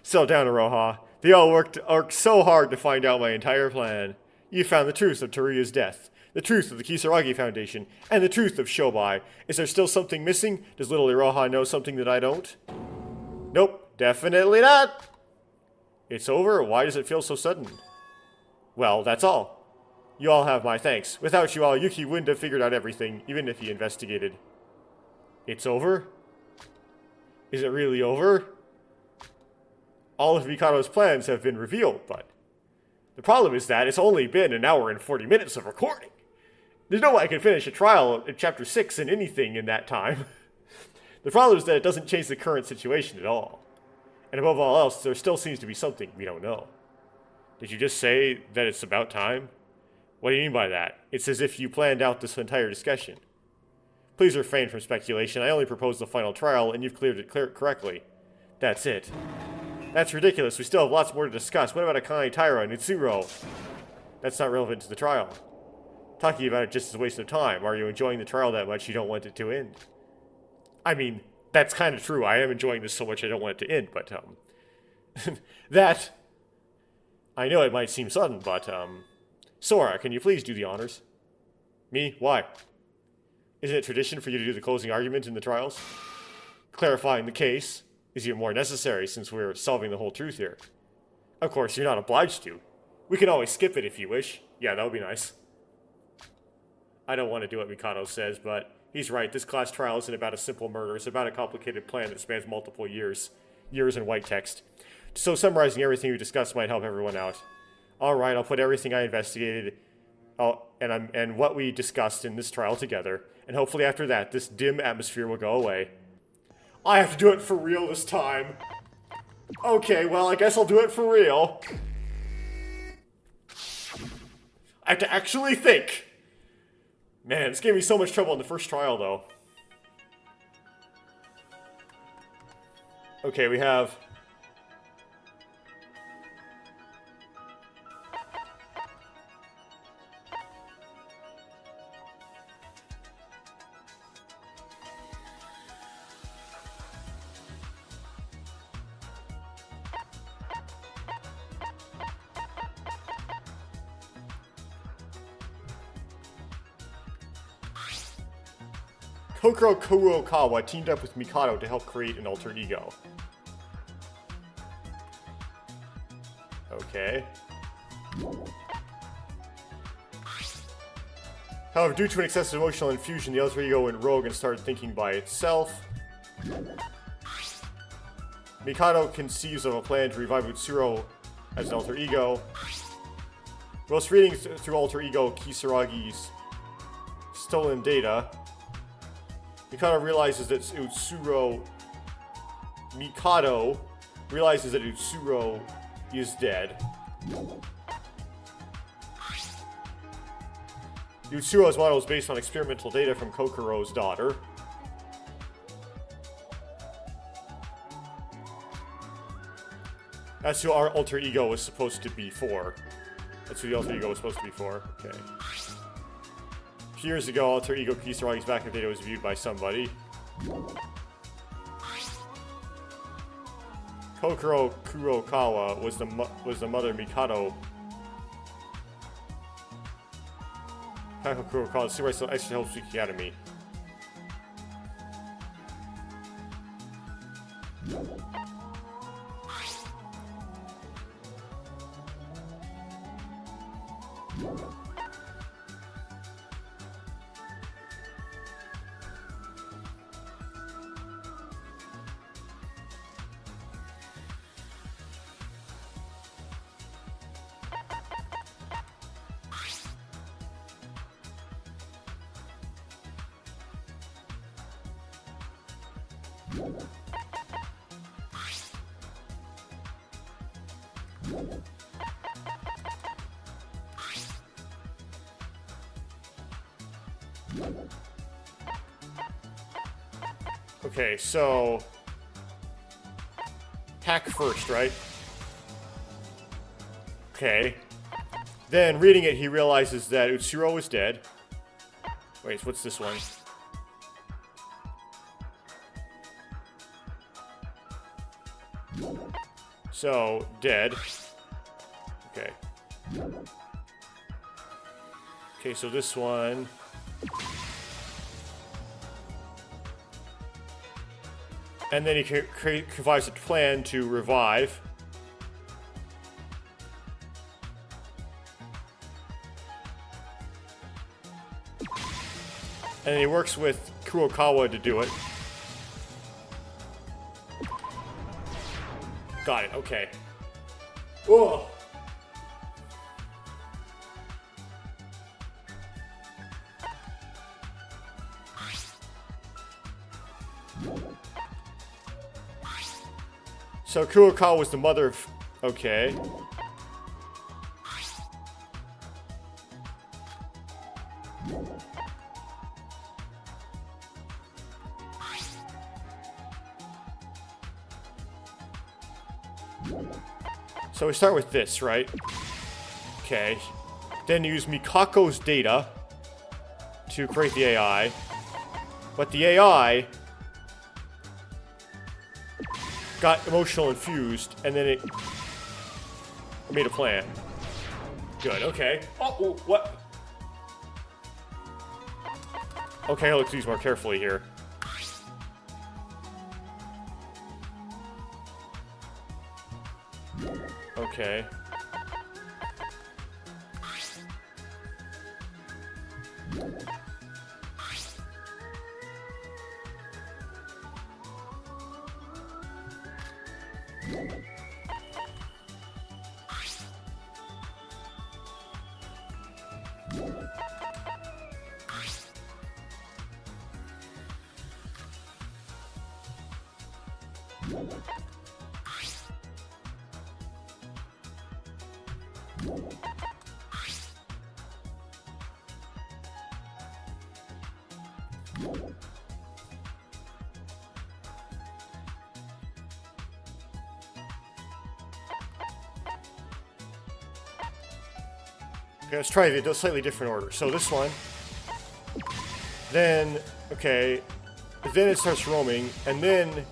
Settle down, Iroha. They all worked so hard to find out my entire plan. You found the truth of Teruya's death, the truth of the Kisaragi Foundation, and the truth of Shobai. Is there still something missing? Does little Iroha know something that I don't? Nope, definitely not! It's over? Why does it feel so sudden? Well, that's all. You all have my thanks. Without you all, Yuki wouldn't have figured out everything, even if he investigated. It's over? Is it really over? All of Mikado's plans have been revealed, but the problem is that it's only been an hour and 40 minutes of recording. There's no way I can finish a trial in Chapter 6 and anything in that time. The problem is that it doesn't change the current situation at all. And above all else, there still seems to be something we don't know. Did you just say that it's about time? What do you mean by that? It's as if you planned out this entire discussion. Please refrain from speculation. I only proposed the final trial, and you've cleared it correctly. That's it. That's ridiculous. We still have lots more to discuss. What about Akane, Taira, and Itsuro? That's not relevant to the trial. Talking about it just is a waste of time. Are you enjoying the trial that much you don't want it to end? I mean, that's kind of true. I am enjoying this so much I don't want it to end, but, that... I know it might seem sudden, but, Sora, can you please do the honors? Me? Why? Isn't it tradition for you to do the closing argument in the trials? Clarifying the case is even more necessary since we're solving the whole truth here. Of course, you're not obliged to. We can always skip it if you wish. Yeah, that would be nice. I don't want to do what Mikado says, but he's right. This class trial isn't about a simple murder. It's about a complicated plan that spans multiple years. Years in white text. So summarizing everything we discussed might help everyone out. Alright, I'll put everything I investigated and what we discussed in this trial together, and hopefully after that, this dim atmosphere will go away. I have to do it for real this time. Okay, well, I guess I'll do it for real. I have to actually think. Man, this gave me so much trouble in the first trial, though. Okay, we have... Kokoro Kurokawa teamed up with Mikado to help create an alter ego. Okay. However, due to an excessive emotional infusion, the alter ego went rogue and started thinking by itself. Mikado conceives of a plan to revive Utsuro as an alter ego. Whilst reading through alter ego Kisaragi's stolen data, Mikado realizes that Utsuro is dead. Utsuro's model is based on experimental data from Kokoro's daughter. That's who our alter ego was supposed to be for. That's who the alter ego was supposed to be for. Okay. A few years ago, alter ego Kisaragi's backup data was viewed by somebody. Kokoro Kurokawa was the mother Mikado. Kokoro Kurokawa, Supervisor Extra Help Speak Academy. Okay, so... hack first, right? Okay. Then, reading it, he realizes that Utsuro is dead. Wait, what's this one? So, dead. Okay. Okay, so this one... And then he confides a plan to revive. And he works with Kurokawa to do it. Got it, okay. Whoa! So Kurokawa was the mother of... Okay. So we start with this, right? Okay. Then use Mikako's data to create the AI. But the AI got emotional infused, and then it made a plan. Good, okay. Oh, what? Okay, I'll look these more carefully here. Okay. Okay, let's try a slightly different order. So this one, then, okay, then it starts roaming, and then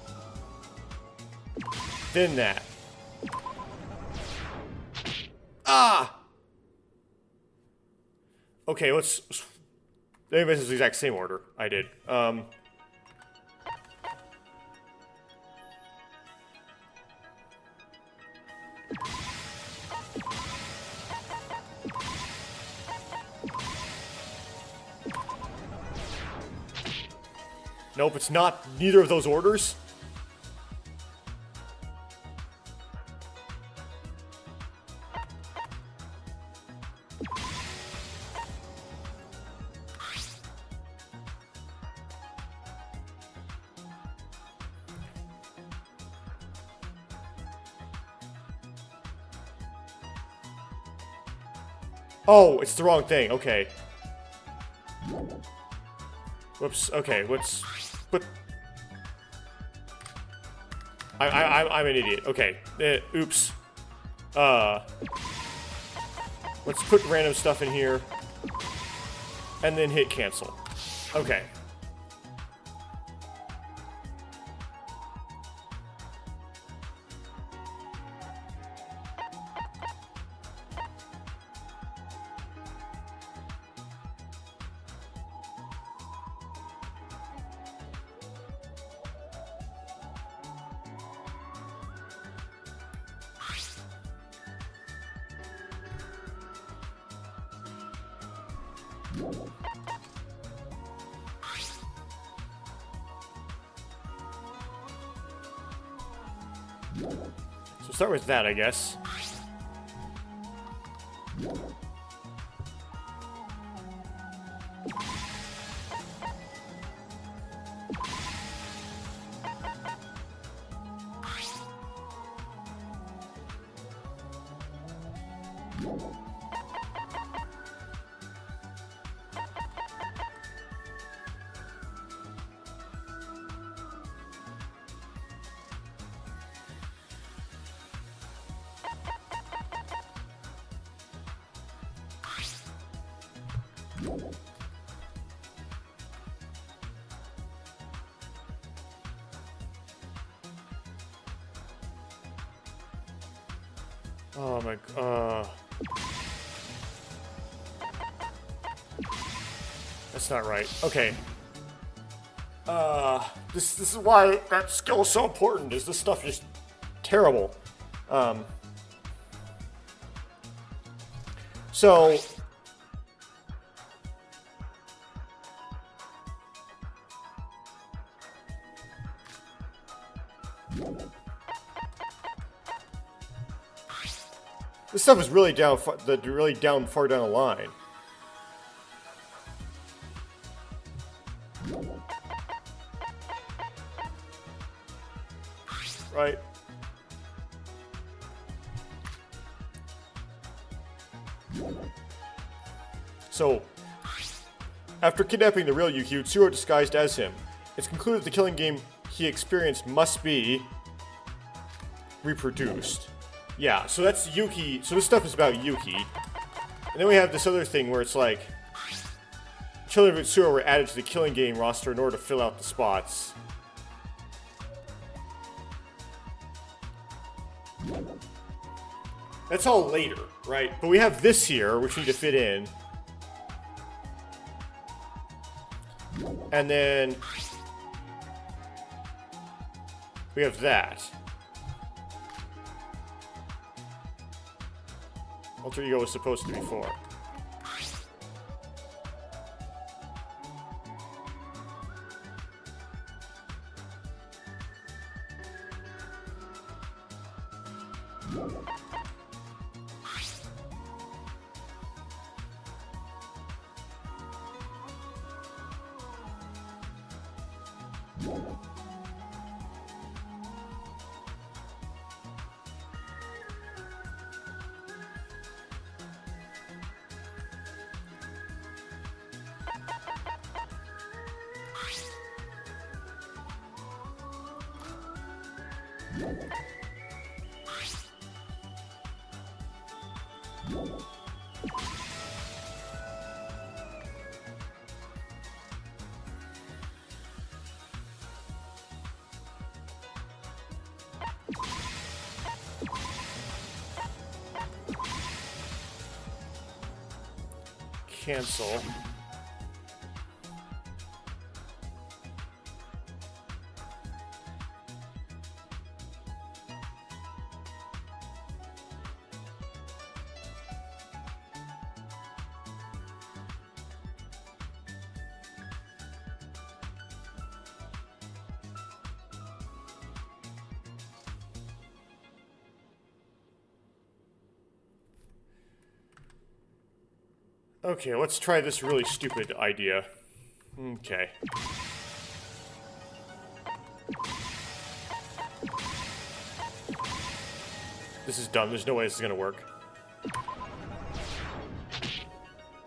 that. Ah! Okay, let's... Maybe this is the exact same order I did. Nope, it's not neither of those orders. Oh, it's the wrong thing. Okay. Whoops. Okay, let's put... I'm an idiot. Okay. Oops. Let's put random stuff in here. And then hit cancel. Okay. So start with that, I guess. Oh my... That's not right. Okay. This is why that skill is so important, is this stuff is terrible. So... This stuff is really down, far down the line. Right. So, after kidnapping the real Yuki, Utsuro disguised as him. It's concluded the killing game he experienced must be reproduced. Yeah, so that's Yuki. So this stuff is about Yuki. And then we have this other thing where it's like children of Utsuro were added to the killing game roster in order to fill out the spots. That's all later, right? But we have this here, which we need to fit in. And then we have that. Alter Ego was supposed to be 4. Cancel. Okay, let's try this really stupid idea. Okay. This is dumb. There's no way this is gonna work.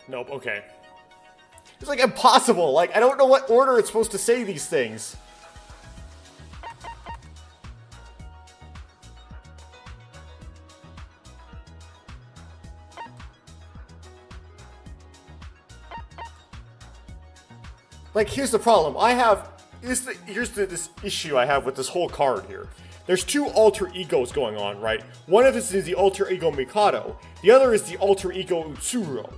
Nope, okay. It's like impossible. Like, I don't know what order it's supposed to say these things. Like, here's the problem. Here's this issue I have with this whole card here. There's two alter egos going on, right? One of this is the alter ego Mikado. The other is the alter ego Utsuro.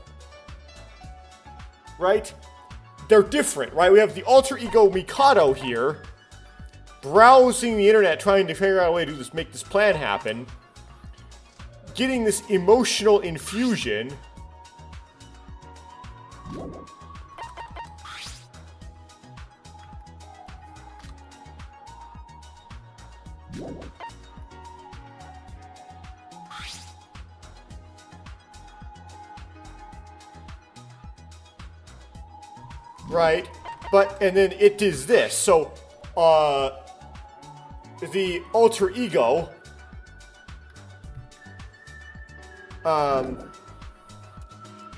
Right? They're different, right? We have the alter ego Mikado here, browsing the internet, trying to figure out a way to make this plan happen, getting this emotional infusion. Right, and then it does this. So, the alter ego,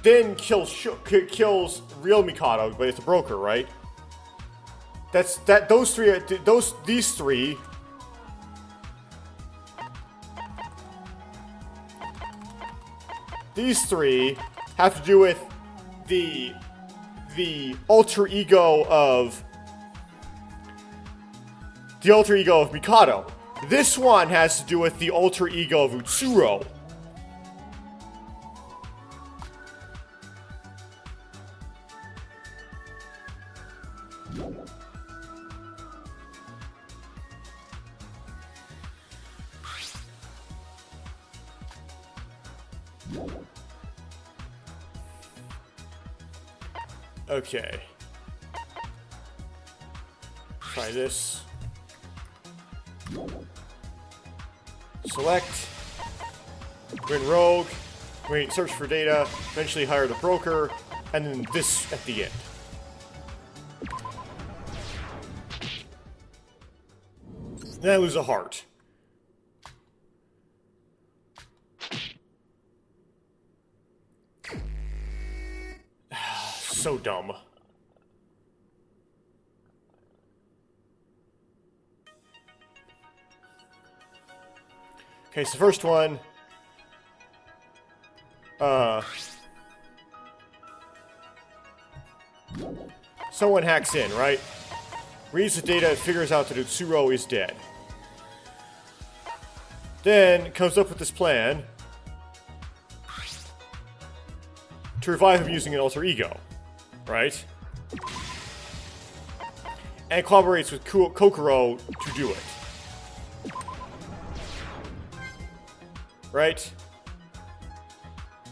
then kills real Mikado, but it's a broker, right? These three. These three have to do with the the alter ego of Mikado. This one has to do with the alter ego of Utsuro. Okay. Try this. Select. Win rogue. Wait, search for data. Eventually hire the broker. And then this at the end. Then I lose a heart. So dumb. Okay, so first one. Someone hacks in, right? Reads the data and figures out that Utsuro is dead. Then comes up with this plan to revive him using an alter ego, right? And collaborates with Kokoro to do it. Right?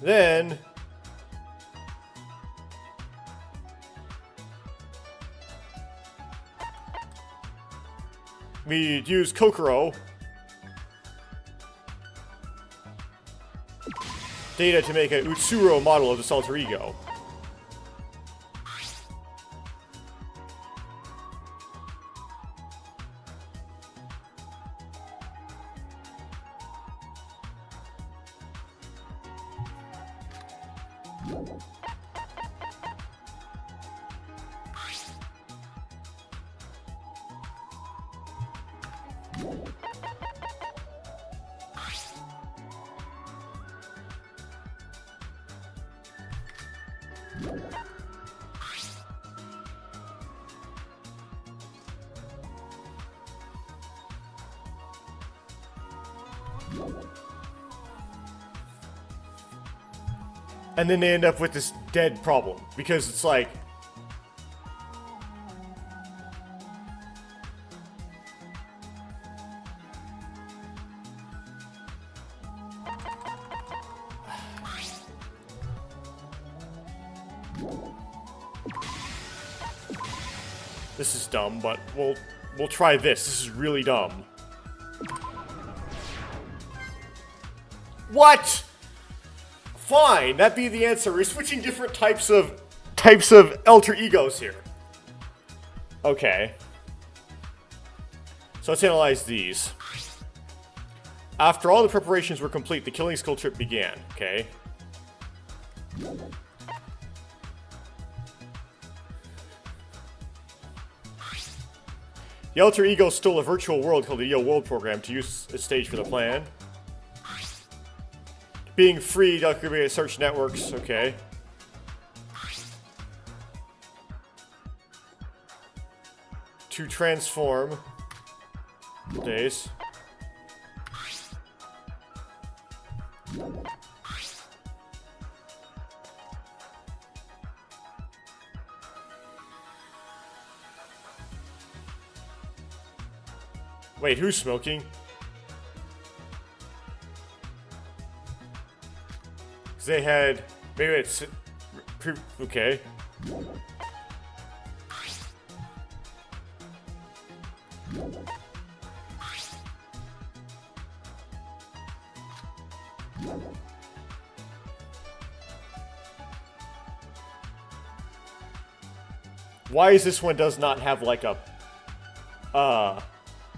Then we use Kokoro data to make a Utsuro model of this alter ego. And then they end up with this dead problem, because it's like... This is dumb, but we'll try this. This is really dumb. What? Fine, that be the answer. We're switching different types of alter egos here. Okay. So let's analyze these. After all the preparations were complete, the Killing Skull trip began. Okay. The alter ego stole a virtual world called the Yo World program to use as stage for the plan. Being free, documented search networks, okay. To transform days. Wait, who's smoking? They had... Maybe it's... Okay. Why is this one does not have like a...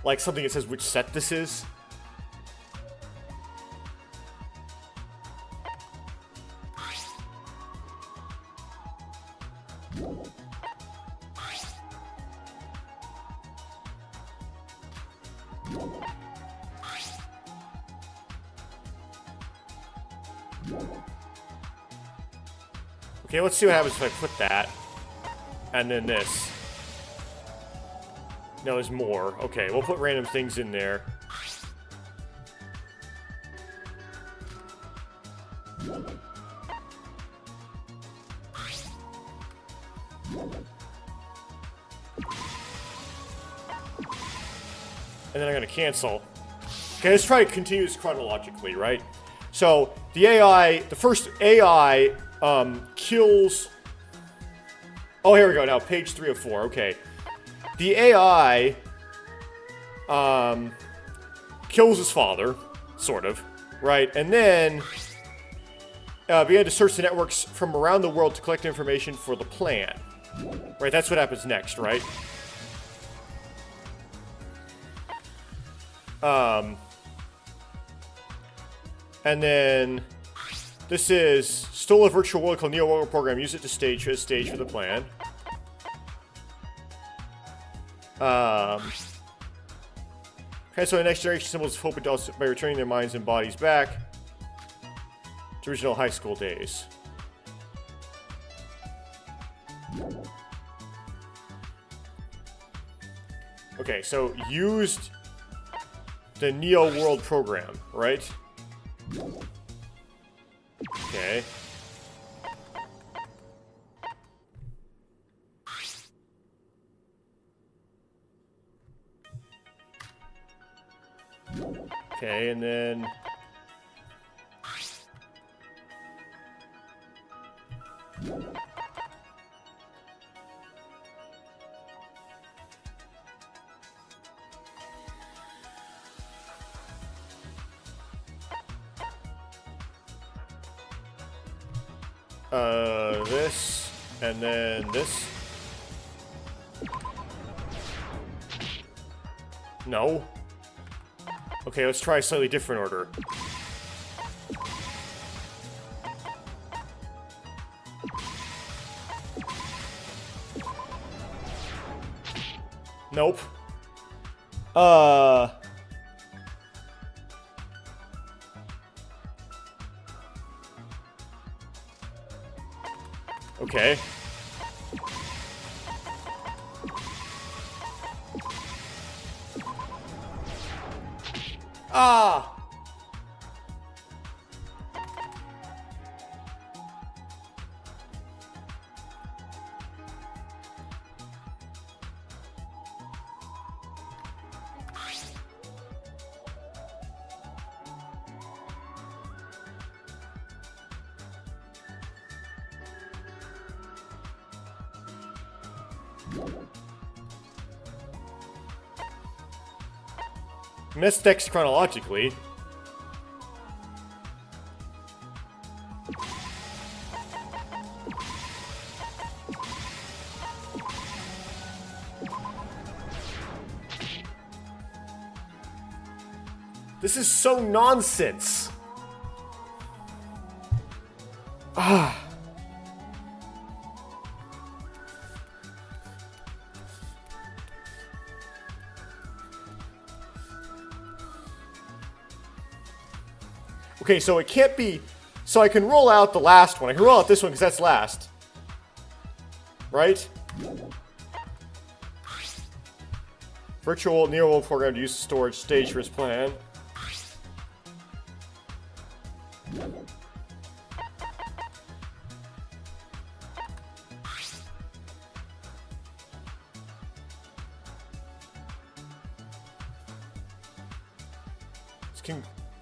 like something that says which set this is? Okay, let's see what happens if I put that. And then this. No, there's more. Okay, we'll put random things in there. And then I'm going to cancel. Okay, let's try to continue this chronologically, right? So, the AI, the first AI, kills... Oh, here we go now, page 3 of 4, okay. The AI, kills his father, sort of, right? And then, began to search the networks from around the world to collect information for the plan. Right, that's what happens next, right? And then this is stole a virtual world called Neo World Program. Use it to stage for the plan. Transfer the next generation symbols of hope adults by returning their minds and bodies back to original high school days. Okay, so used the Neo World program, right? Okay. Okay, and then... this, and then this. No. Okay, let's try a slightly different order. Nope. Okay. Ah! Missed text chronologically. This is so nonsense. Ah. Okay, so it can't be... So I can roll out the last one. I can roll out this one because that's last. Right? Virtual Neo World program to use the storage stage for his plan.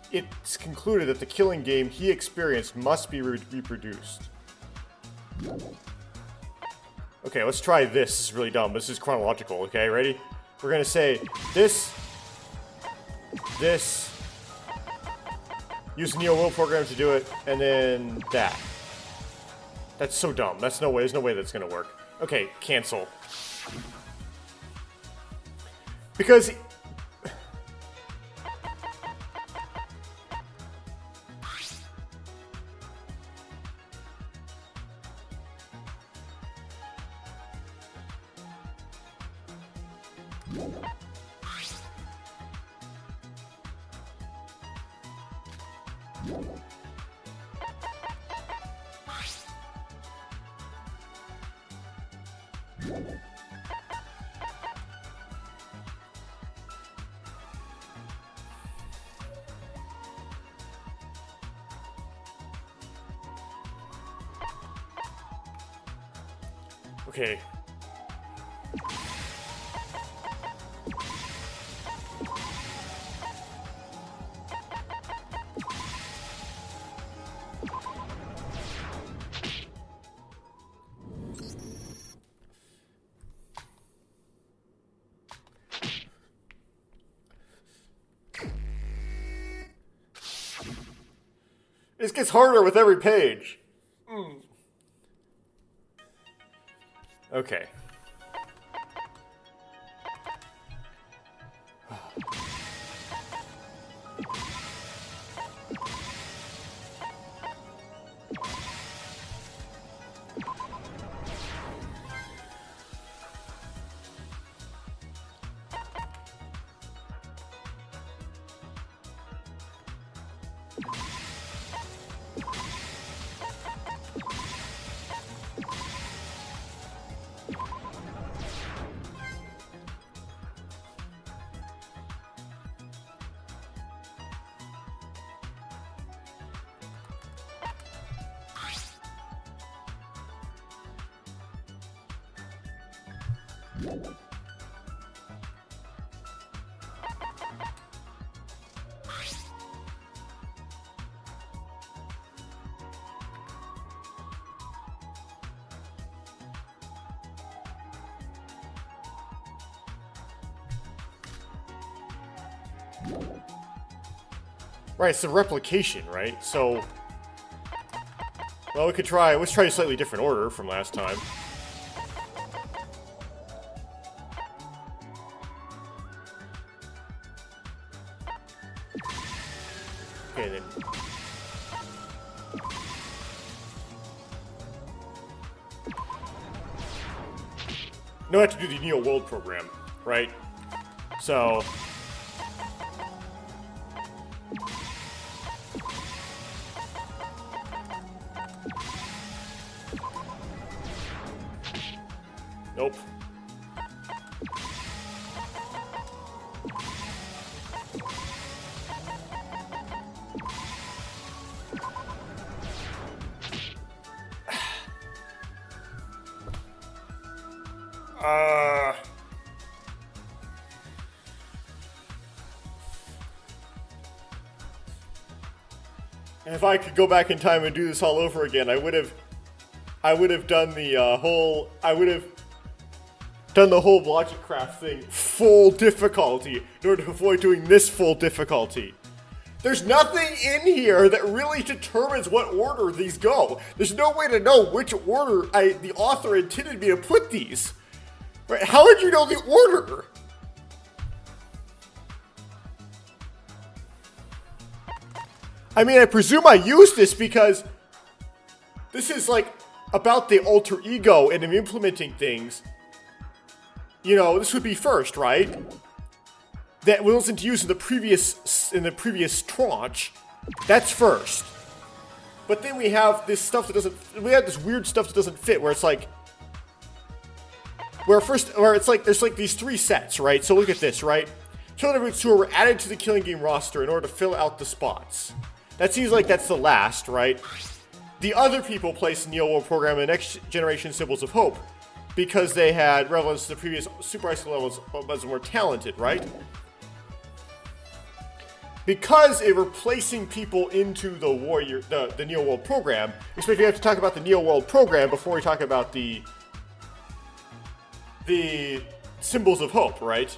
It's concluded that the killing game he experienced must be reproduced. Okay, let's try this. This is really dumb. This is chronological, okay? Ready? We're gonna say this, use the Neo World program to do it, and then that. That's so dumb. That's no way. There's no way that's gonna work. Okay, cancel. Because... Okay. This gets harder with every page. Okay. Right, it's the replication, right? So, well, we could try. Let's try a slightly different order from last time. Okay, then. No, I have to do the Neo World program, right? So. Nope. If I could go back in time and do this all over again, I would have done the whole Logic Craft thing full difficulty in order to avoid doing this full difficulty. There's nothing in here that really determines what order these go. There's no way to know which order the author intended me to put these. Right? How would you know the order? I mean, I presume I used this because this is like about the alter ego and I'm implementing things. You know, this would be first, right? That wasn't used in the previous tranche. That's first. But then we have this stuff that doesn't. We have this weird stuff that doesn't fit, where it's like, where it's like there's like these three sets, right? So look at this, right? Children of who were added to the Killing Game roster in order to fill out the spots. That seems like that's the last, right? The other people placed in the Neo World program in Next Generation Symbols of Hope because they had relevance to the previous Super Ice levels but were talented, right? Because they were placing people into the Neo World program, especially we have to talk about the Neo World program before we talk about the Symbols of Hope, right?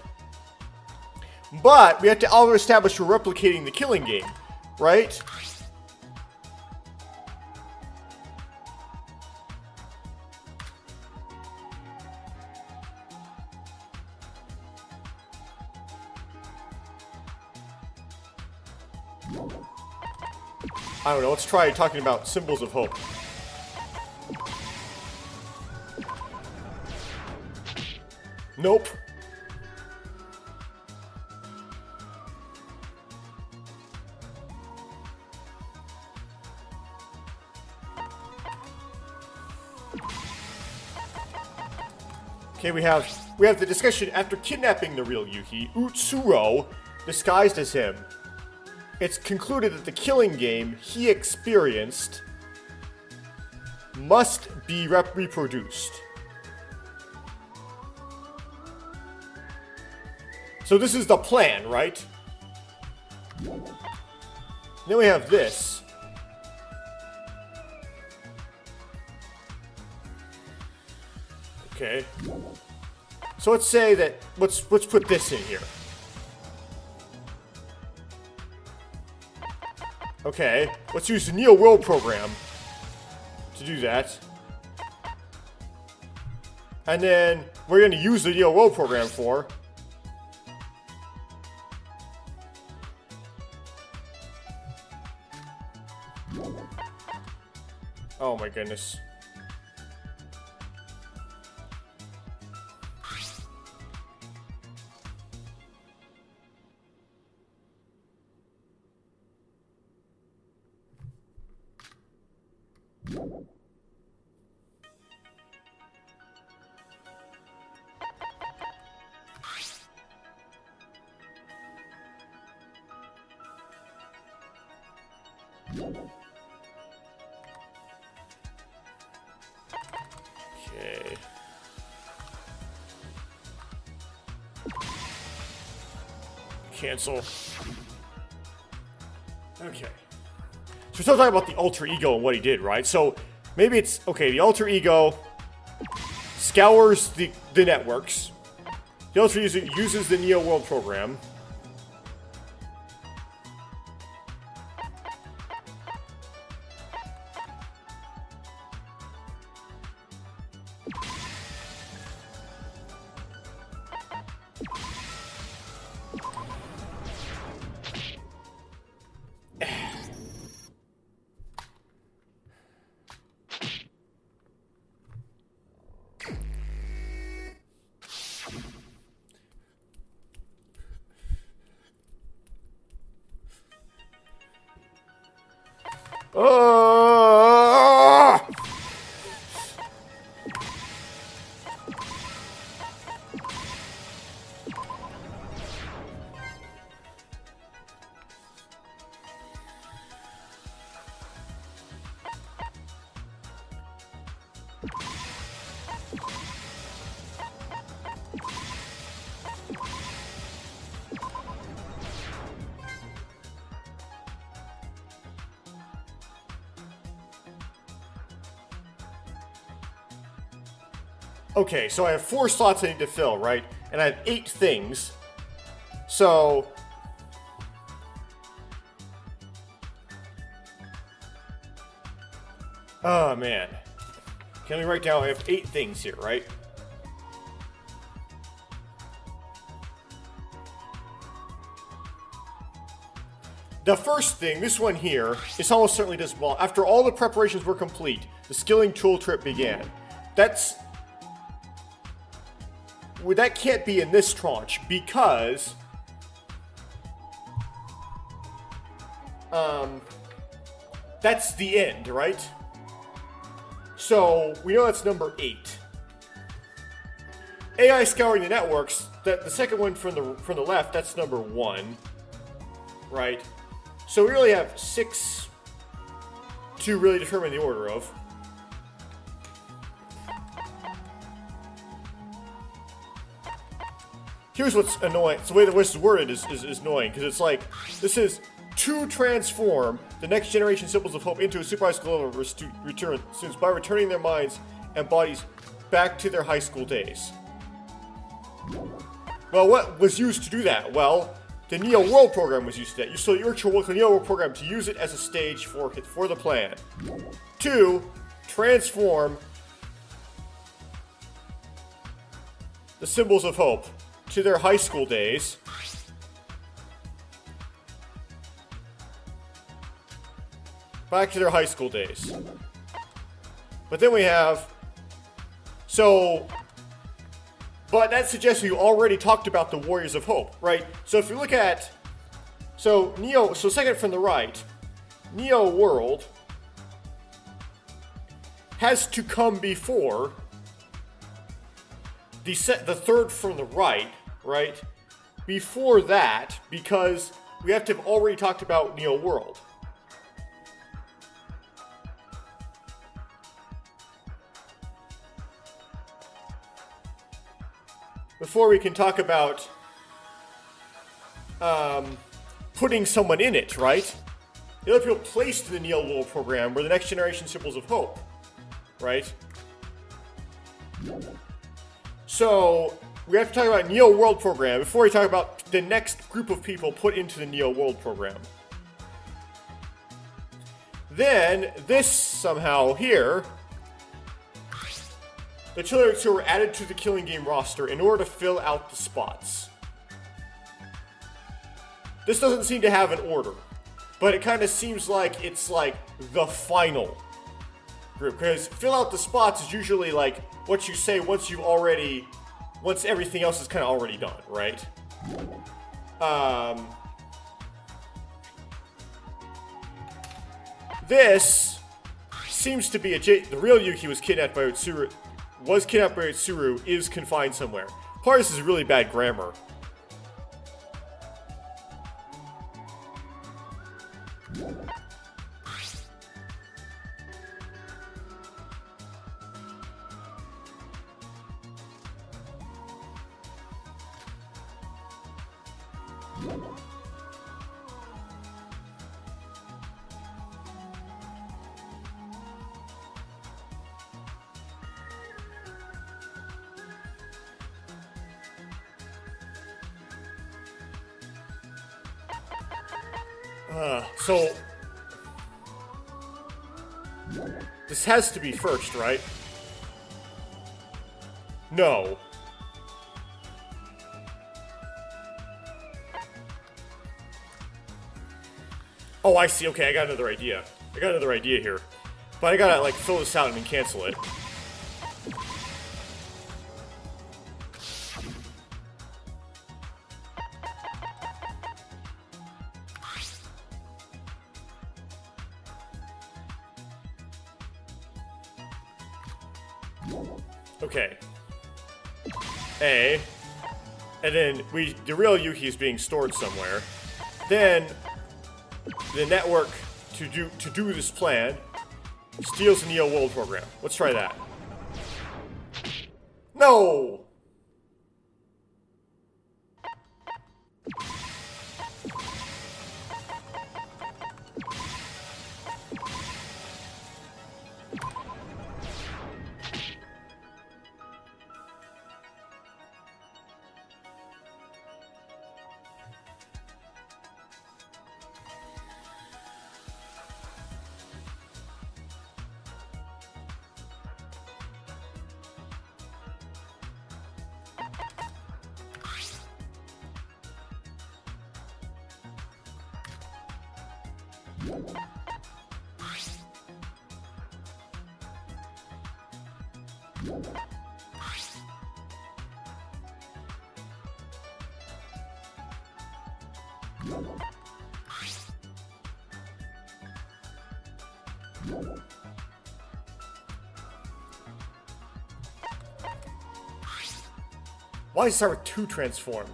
But we have to also establish we're replicating the Killing Game, right? I don't know, let's try talking about Symbols of Hope. Nope. Okay, we have the discussion after kidnapping the real Yuhi, Utsuro, disguised as him. It's concluded that the Killing Game he experienced must be reproduced. So this is the plan, right? Then we have this. Okay. So let's say that, let's put this in here. Okay, let's use the Neo World program to do that. And then we're going to use the Neo World program for oh my goodness. Okay. Cancel. Okay. So we're still talking about the alter ego and what he did, right? So maybe it's okay, the alter ego scours the networks. The alter ego uses the Neo World program. Okay, so I have 4 slots I need to fill, right? And I have 8 things. So oh man. Can we write down I have 8 things here, right? The first thing, this one here, this almost certainly does well. After all the preparations were complete, the skilling tool trip began. Well, that can't be in this tranche because that's the end, right? So we know that's number 8. AI scouring the networks. The second one from the left, that's number 1, right? So we really have 6 to really determine the order of. Here's what's annoying. So the way that this is worded is annoying, because it's like, this is to transform the next generation symbols of hope into a super high school level of students by returning their minds and bodies back to their high school days. Well, what was used to do that? Well, the Neo World program was used to that. So you work the Neo World program to use it as a stage for the plan. 2, transform the symbols of hope to their high school days. Back to their high school days. But then we have... But that suggests you already talked about the Warriors of Hope, right? So if you look at... So second from the right, Neo World has to come before the third from the right, before that, because we have to have already talked about Neo World. Before we can talk about putting someone in it, right? The other people placed in the Neo World Program were the Next Generation Symbols of Hope, right? So, we have to talk about Neo World Program before we talk about the next group of people put into the Neo World Program. Then, this somehow here, the children who were added to the Killing Game roster in order to fill out the spots. This doesn't seem to have an order, but it kind of seems like it's like the final group, because fill out the spots is usually like what you say once everything else is kind of already done, right? This seems to be the real Yuki was kidnapped by Utsuru, is confined somewhere. Part of this is really bad grammar. So this has to be first, right? No. Oh, I see. Okay, I got another idea. Here. But I gotta, like, fill this out and then cancel it. Okay. A. And then the real Yuki is being stored somewhere. Then the network to do this plan steals the Neo World Program. Let's try that. No! Why does it start with 2 transform?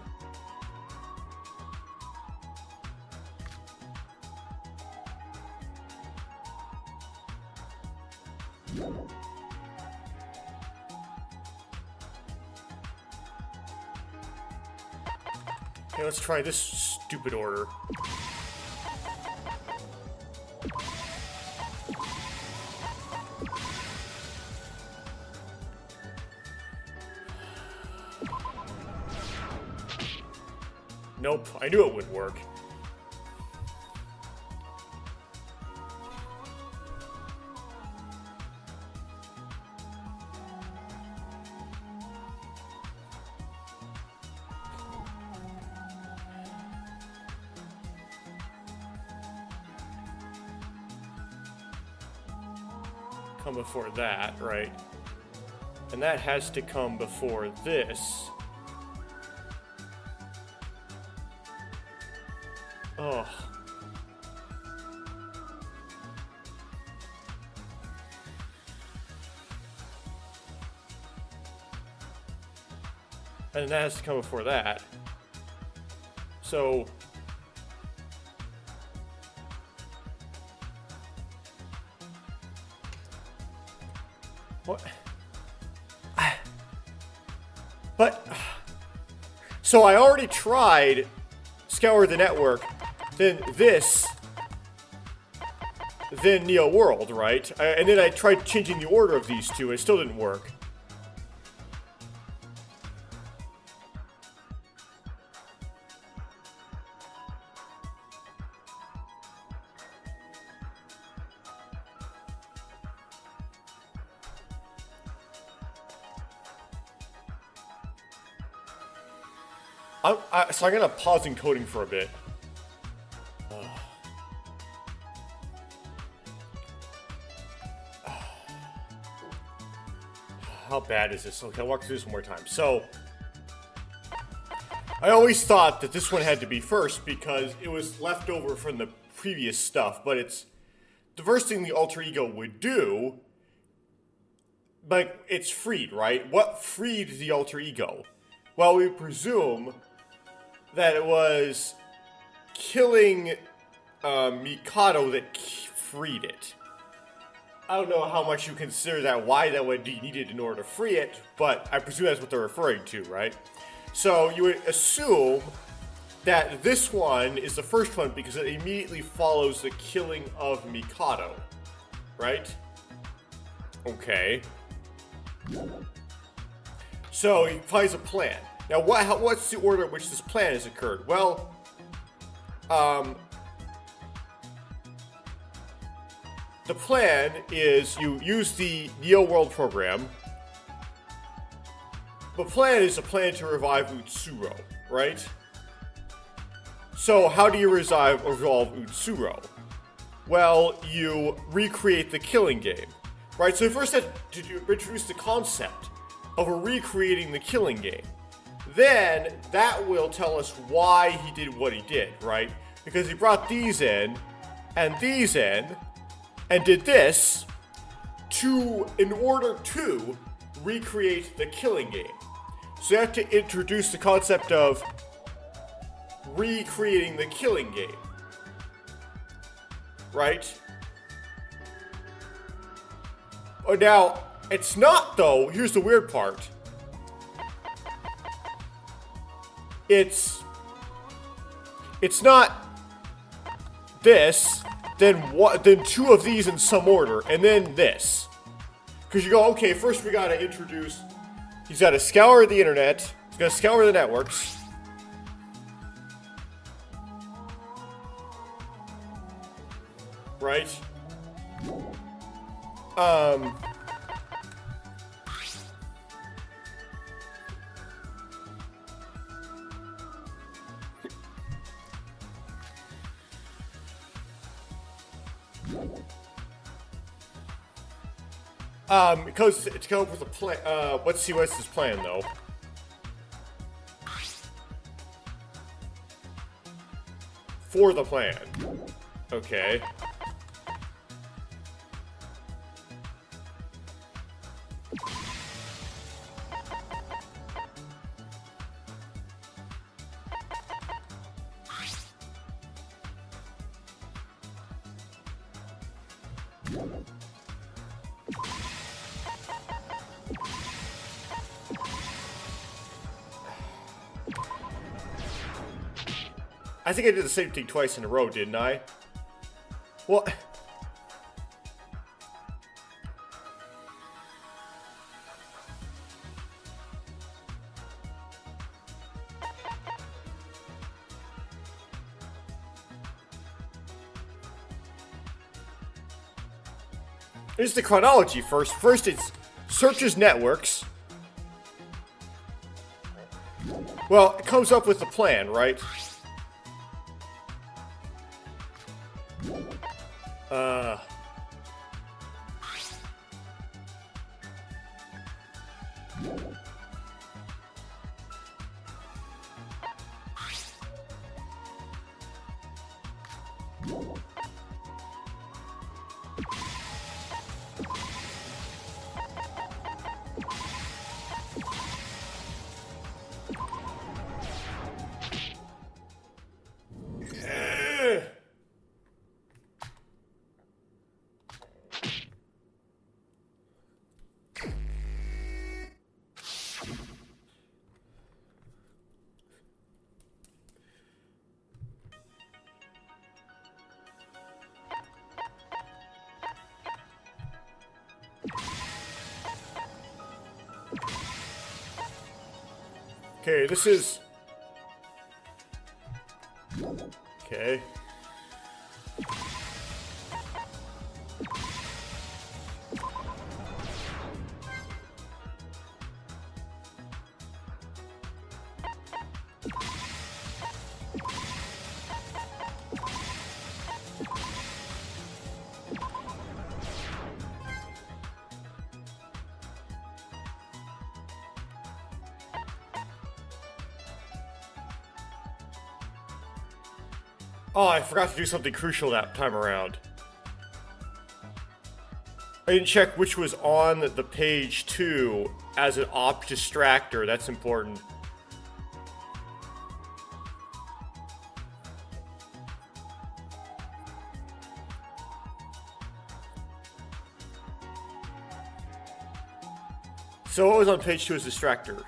Okay, let's try this stupid order. Nope, I knew it would work. Come before that, right? And that has to come before this. Oh. And that has to come before that. So... what? But... so I already tried scour the network, then this, then Neo World, right? And then I tried changing the order of these two, and it still didn't work. So I'm gonna pause encoding for a bit. How bad is this? Okay, I'll walk through this one more time. So, I always thought that this one had to be first because it was left over from the previous stuff, but it's the first thing the alter ego would do. Like, it's freed, right? What freed the alter ego? Well, we presume that it was killing Mikado that freed it. I don't know how much you consider that, why that would be needed in order to free it, but I presume that's what they're referring to, right? So you would assume that this one is the first one because it immediately follows the killing of Mikado, right? Okay. So he finds a plan. Now, what's the order in which this plan has occurred? Well, the plan is you use the Neo World program. The plan is a plan to revive Utsuro, right? So how do you resolve Utsuro? Well, you recreate the killing game, right? So you first had to introduce the concept of recreating the killing game. Then that will tell us why he did what he did, right? Because he brought these in, and did this in order to recreate the killing game. So you have to introduce the concept of recreating the killing game, right? Oh, now, it's not though, here's the weird part. It's not this, then two of these in some order, and then this. Because you go, okay, first we gotta introduce, he's gotta scour the internet, he's gotta scour the networks. Right? Because to come up with a plan, let's see what's his plan though. For the plan. Okay. I think I did the same thing twice in a row, didn't I? What? Here's the chronology first. First, it's searches networks. Well, it comes up with a plan, right? Okay, this is... Okay. Oh, I forgot to do something crucial that time around. I didn't check which was on the page 2 as an op distractor. That's important. So what was on page 2 as distractor?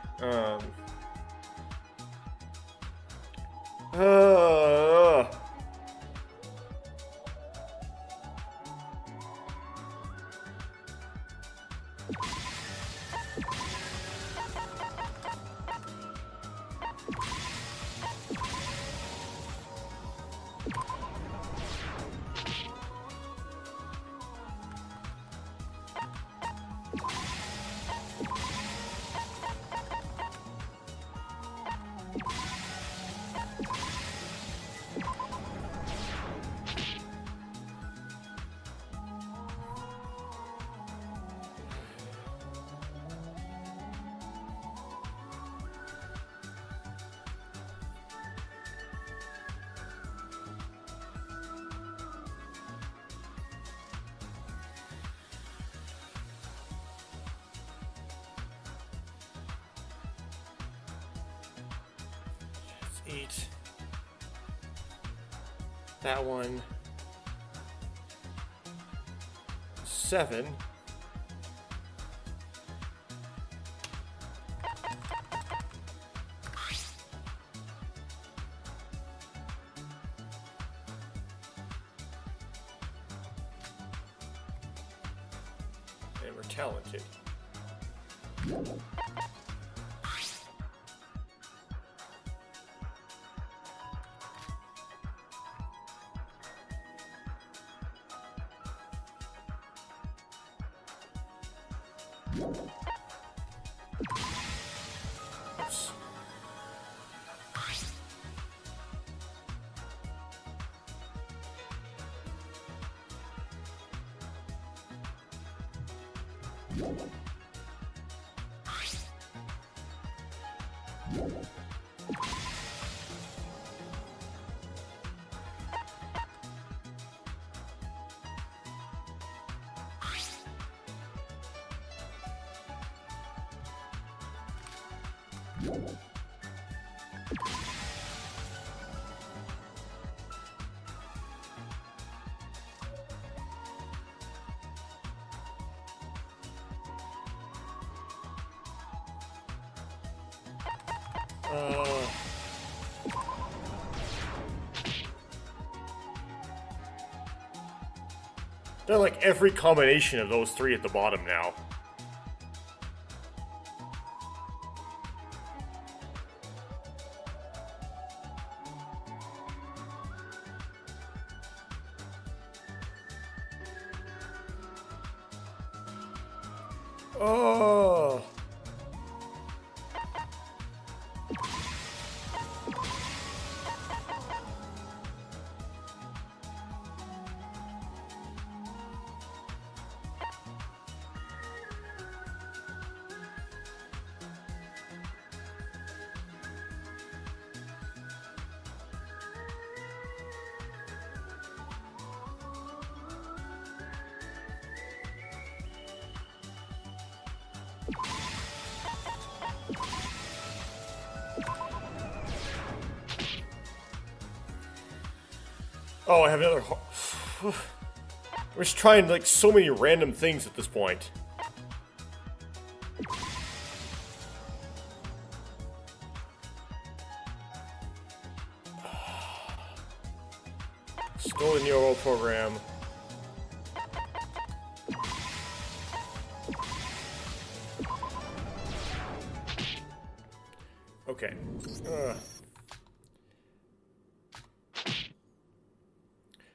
Eight. That one. 7. And we're talented. Oops. They're like every combination of those 3 at the bottom now. Oh. Oh, I have another. We're just trying like so many random things at this point. Stolen neural program. Okay.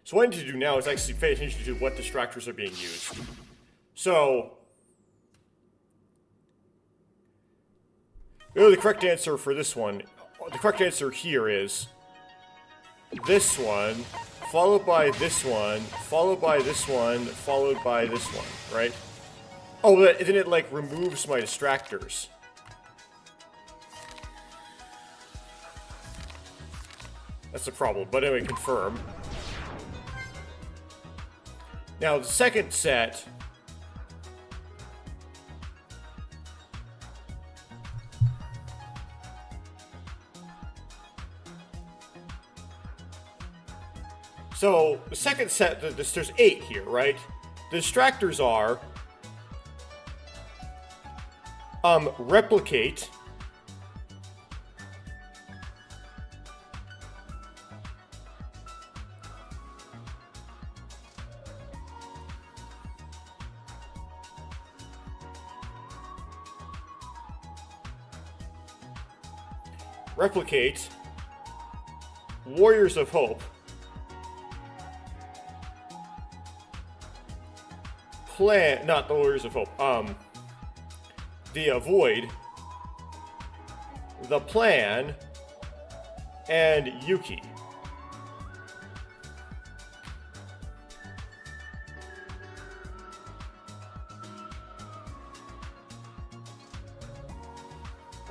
So what I need to do now is actually pay attention to what distractors are being used. So, the correct answer for this one, the correct answer here is this one, followed by this one, followed by this one, followed by this one, right? Oh, then it, like, removes my distractors. That's the problem, but anyway, confirm. Now, the second set... So, the second set, there's 8 here, right? The distractors are... replicate... Replicate, Warriors of Hope, Plan, not the Warriors of Hope, the Void, the Plan, and Yuki.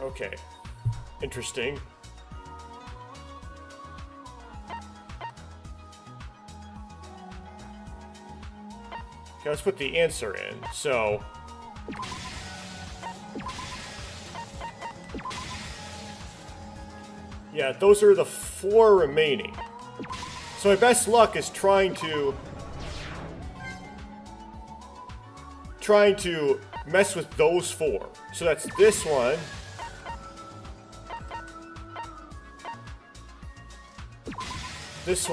Okay. Interesting. Okay, let's put the answer in. So... yeah, those are the 4 remaining. So my best luck is trying to mess with those 4. So that's this one... this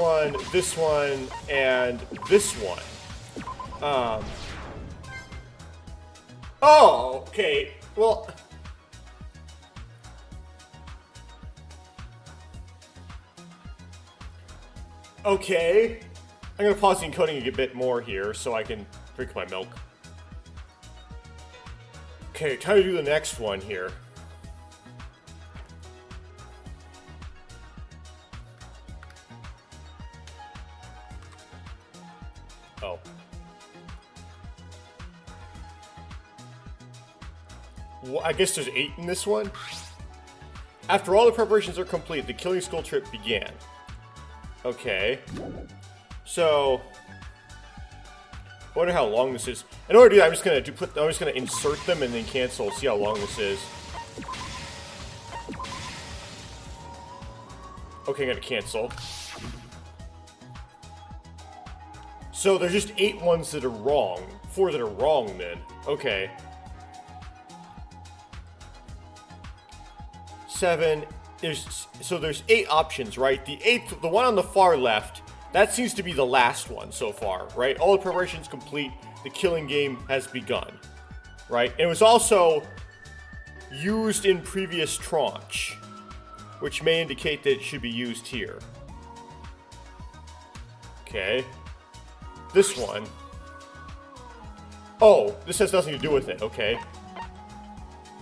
one, and this one. Oh, okay. Well... okay. I'm gonna pause the encoding a bit more here so I can drink my milk. Okay, time to do the next one here. Oh. Well, I guess there's 8 in this one. After all the preparations are complete, the Killing Skull trip began. Okay. So, I wonder how long this is. In order to do that, I'm just gonna insert them and then cancel. See how long this is. Okay, I'm gonna cancel. So there's just 8 ones that are wrong. 4 that are wrong then. Okay. 7. There's 8 options, right? The one on the far left, that seems to be the last one so far, right? All the preparations complete. The killing game has begun, right? And it was also used in previous tranche, which may indicate that it should be used here. Okay. This one. Oh, this has nothing to do with it. Okay.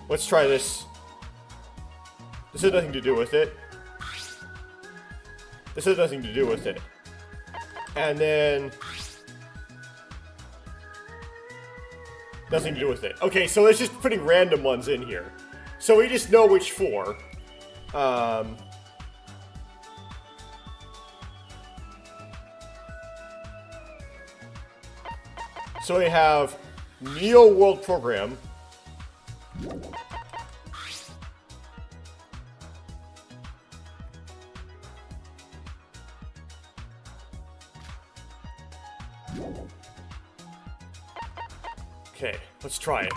Let's try this. This has nothing to do with it. This has nothing to do with it. And then... nothing to do with it. Okay, so it's just putting random ones in here. So we just know which 4. So we have Neo World Program. Okay, let's try it.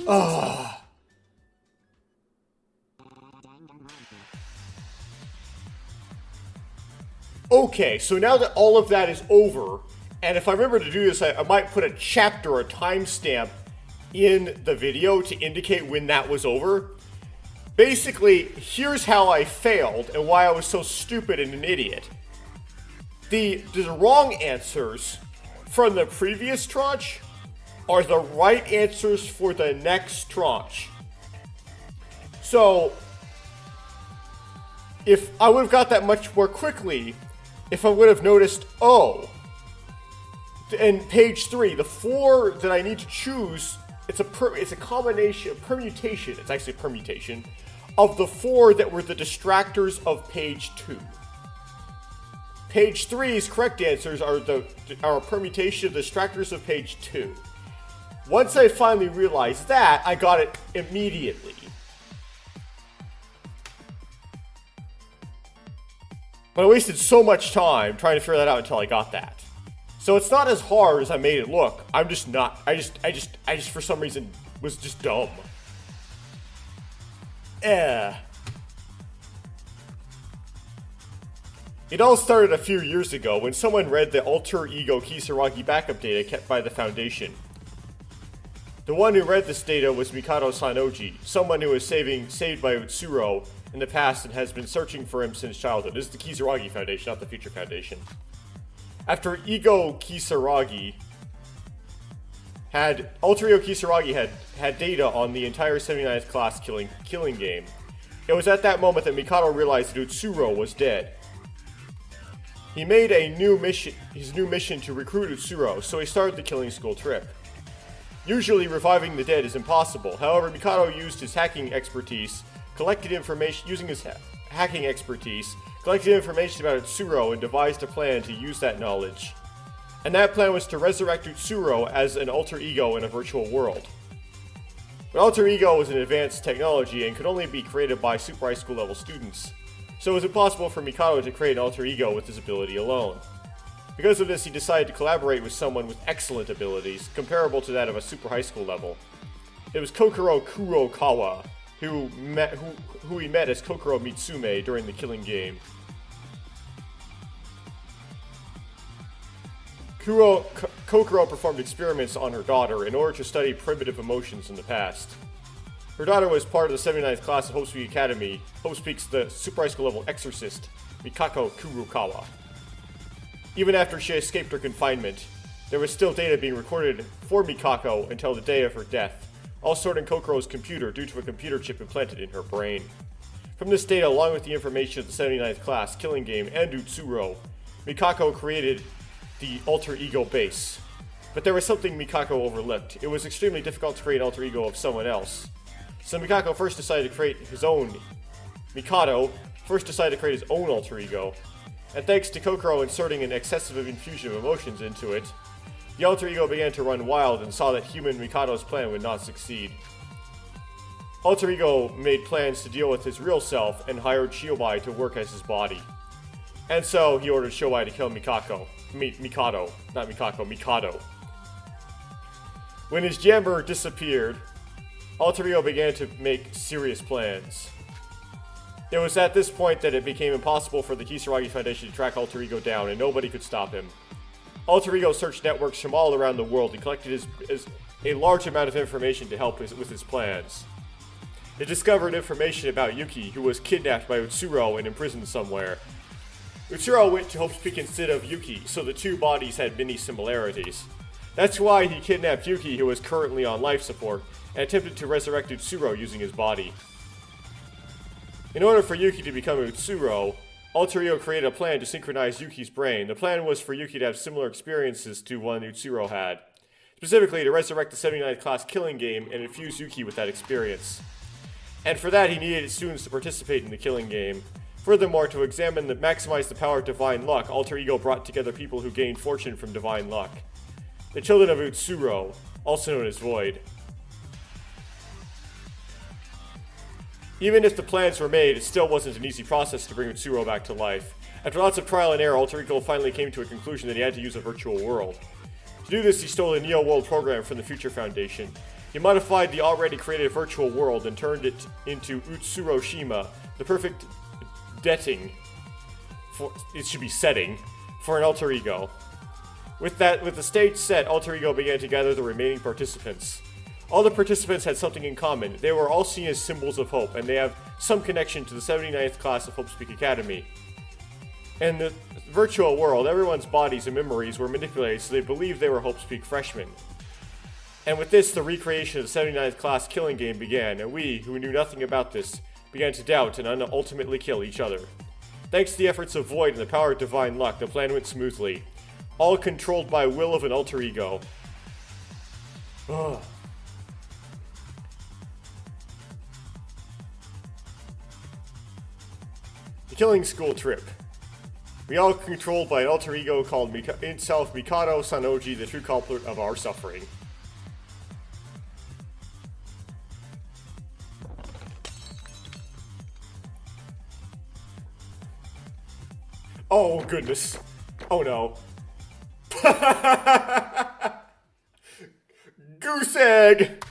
Ah. Okay, so now that all of that is over, and if I remember to do this, I might put a chapter, a timestamp in the video to indicate when that was over. Basically, here's how I failed and why I was so stupid and an idiot. The wrong answers from the previous tranche are the right answers for the next tranche. So, if I would have got that much more quickly, if I would have noticed, oh, in page 3, the 4 that I need to choose, it's a combination, a permutation, it's actually a permutation, of the 4 that were the distractors of page 2. Page 3's correct answers are a permutation of the distractors of page 2. Once I finally realized that, I got it immediately. But I wasted so much time trying to figure that out until I got that. So it's not as hard as I made it look. I'm just not. I just for some reason was just dumb. It all started a few years ago when someone read the alter ego Kisaragi backup data kept by the Foundation. The one who read this data was Mikado Sanoji, someone who was saved by Utsuro in the past and has been searching for him since childhood. This is the Kisaragi Foundation, not the Future Foundation. After Alter Ego Kisaragi had data on the entire 79th class killing game, it was at that moment that Mikado realized that Utsuro was dead. He made his new mission to recruit Utsuro, so he started the killing school trip. Usually reviving the dead is impossible, however Mikado used his hacking expertise, collected information about Utsuro and devised a plan to use that knowledge. And that plan was to resurrect Utsuro as an alter ego in a virtual world. But alter ego was an advanced technology and could only be created by super high school level students, so it was impossible for Mikado to create an alter ego with his ability alone. Because of this, he decided to collaborate with someone with excellent abilities, comparable to that of a super high school level. It was Kokoro Kurokawa, who he met as Kokoro Mitsume during the killing game. Kokoro performed experiments on her daughter in order to study primitive emotions in the past. Her daughter was part of the 79th class of Hope Peak Academy. Hope Peak's the super high school level exorcist, Mikako Kurokawa. Even after she escaped her confinement, there was still data being recorded for Mikako until the day of her death, all stored in Kokoro's computer due to a computer chip implanted in her brain. From this data, along with the information of the 79th class, killing game, and Utsuro, Mikako created the alter ego base. But there was something Mikako overlooked. It was extremely difficult to create an alter ego of someone else. So Mikado first decided to create his own alter ego. And thanks to Kokoro inserting an excessive infusion of emotions into it, the alter ego began to run wild and saw that human Mikado's plan would not succeed. Alter ego made plans to deal with his real self and hired Shiobai to work as his body. And so he ordered Shiobai to kill Mikado. When his jammer disappeared, alter ego began to make serious plans. It was at this point that it became impossible for the Kisaragi Foundation to track alter ego down, and nobody could stop him. Alter ego searched networks from all around the world and collected a large amount of information to help with his plans. It discovered information about Yuki, who was kidnapped by Utsuro and imprisoned somewhere. Utsuro went to Hope's Peak instead of Yuki, so the two bodies had many similarities. That's why he kidnapped Yuki, who was currently on life support, and attempted to resurrect Utsuro using his body. In order for Yuki to become Utsuro, Alter Ego created a plan to synchronize Yuki's brain. The plan was for Yuki to have similar experiences to one Utsuro had. Specifically, to resurrect the 79th class killing game and infuse Yuki with that experience. And for that, he needed students to participate in the killing game. Furthermore, to maximize the power of divine luck, Alter Ego brought together people who gained fortune from divine luck. The children of Utsuro, also known as Void. Even if the plans were made, it still wasn't an easy process to bring Utsuro back to life. After lots of trial and error, Alter Ego finally came to a conclusion that he had to use a virtual world. To do this, he stole a Neo-World program from the Future Foundation. He modified the already created virtual world and turned it into Utsuroshima, the perfect detting it should be setting, for an alter ego. With the stage set, alter ego began to gather the remaining participants. All the participants had something in common. They were all seen as symbols of hope, and they have some connection to the 79th class of Hopespeak Academy. In the virtual world, everyone's bodies and memories were manipulated so they believed they were Hopespeak freshmen. And with this, the recreation of the 79th class killing game began, and we, who knew nothing about this, began to doubt and ultimately kill each other. Thanks to the efforts of Void and the power of divine luck, the plan went smoothly. All controlled by will of an alter ego. Ugh. The killing school trip. We all controlled by an alter ego called itself Mikado Sanoji, the true culprit of our suffering. Oh goodness. Oh no. Goose egg!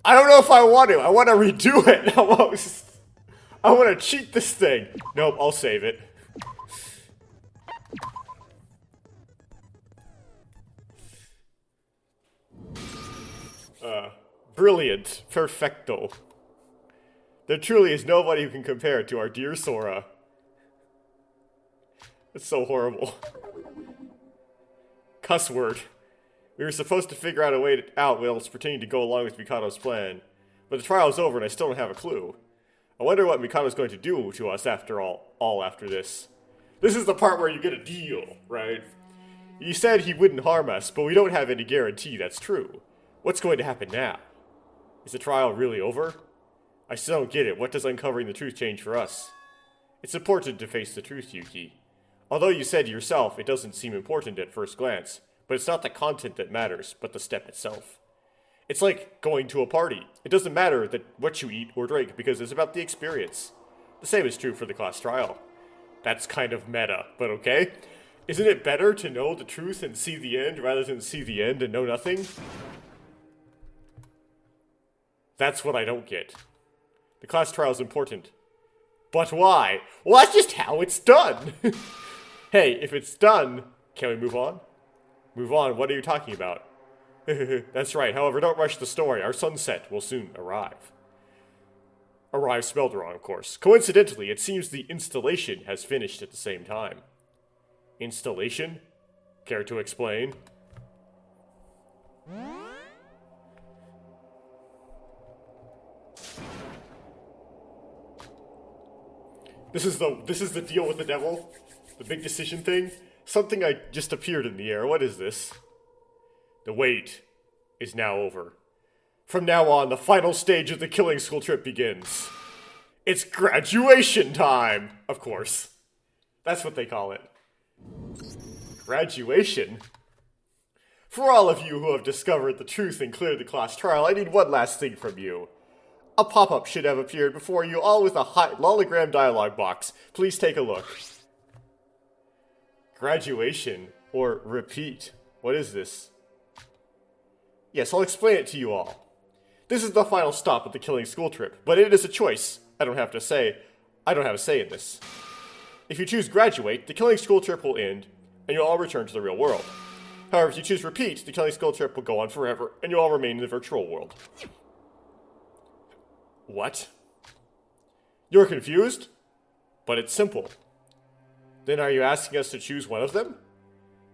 I don't know if I want to. I want to redo it. I want to cheat this thing. Nope, I'll save it. Brilliant. Perfecto. There truly is nobody who can compare to our dear Sora. It's so horrible. Cuss word. We were supposed to figure out a way out while it's pretending to go along with Mikado's plan. But the trial is over and I still don't have a clue. I wonder what Mikado's going to do to us after all after this. This is the part where you get a deal, right? He said he wouldn't harm us, but we don't have any guarantee that's true. What's going to happen now? Is the trial really over? I still don't get it. What does uncovering the truth change for us? It's important to face the truth, Yuki. Although you said yourself it doesn't seem important at first glance, but it's not the content that matters, but the step itself. It's like going to a party. It doesn't matter what you eat or drink, because it's about the experience. The same is true for the class trial. That's kind of meta, but okay. Isn't it better to know the truth and see the end, rather than see the end and know nothing? That's what I don't get. The class trial is important. But why? Well, that's just how it's done! Hey, if it's done, can we move on? Move on? What are you talking about? That's right. However, don't rush the story. Our sunset will soon arrive. Arrive spelled wrong, of course. Coincidentally, it seems the installation has finished at the same time. Installation? Care to explain? This is the deal with the devil? The big decision thing? Something just appeared in the air. What is this? The wait is now over. From now on, the final stage of the killing school trip begins. It's graduation time! Of course. That's what they call it. Graduation? For all of you who have discovered the truth and cleared the class trial, I need one last thing from you. A pop-up should have appeared before you, all with a hologram dialogue box. Please take a look. Graduation, or repeat. What is this? Yes, I'll explain it to you all. This is the final stop of the killing school trip, but it is a choice. I don't have a say in this. If you choose graduate, the killing school trip will end, and you'll all return to the real world. However, if you choose repeat, the killing school trip will go on forever, and you'll all remain in the virtual world. What? You're confused? But it's simple. Then are you asking us to choose one of them?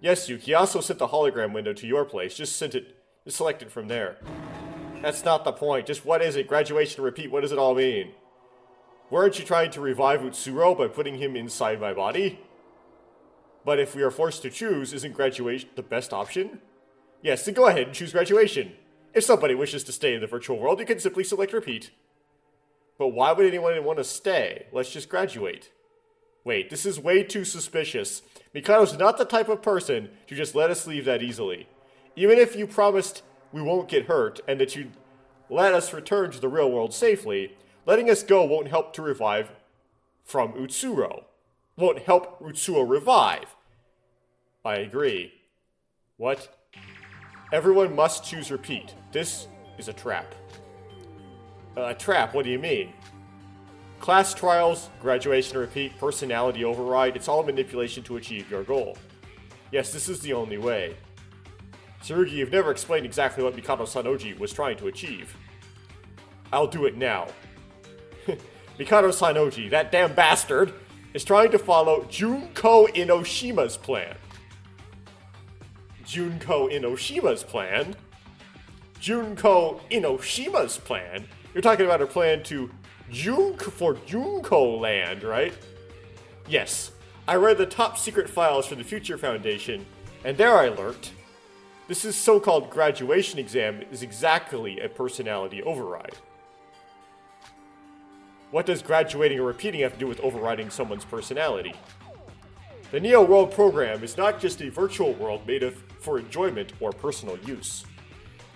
Yes, Yuki. I also sent the hologram window to your place. Just select it from there. That's not the point. Just what is it? Graduation, repeat, what does it all mean? Weren't you trying to revive Utsuro by putting him inside my body? But if we are forced to choose, isn't graduation the best option? Yes, then go ahead and choose graduation. If somebody wishes to stay in the virtual world, you can simply select repeat. But why would anyone want to stay? Let's just graduate. Wait, this is way too suspicious. Mikado's not the type of person to just let us leave that easily. Even if you promised we won't get hurt and that you'd let us return to the real world safely, letting us go won't help to revive from Utsuro. Won't help Utsuro revive. I agree. What? Everyone must choose repeat. This is a trap. A trap? What do you mean? Class trials, graduation repeat, personality override, it's all manipulation to achieve your goal. Yes, this is the only way. Tsurugi, you've never explained exactly what Mikado Sanoji was trying to achieve. I'll do it now. Mikado Sanoji, that damn bastard, is trying to follow Junko Inoshima's plan. Junko Inoshima's plan? Junko Inoshima's plan? You're talking about her plan to Junko Land, right? Yes. I read the top secret files for the Future Foundation, and there I learnt this so-called graduation exam is exactly a personality override. What does graduating or repeating have to do with overriding someone's personality? The Neo World program is not just a virtual world made for enjoyment or personal use.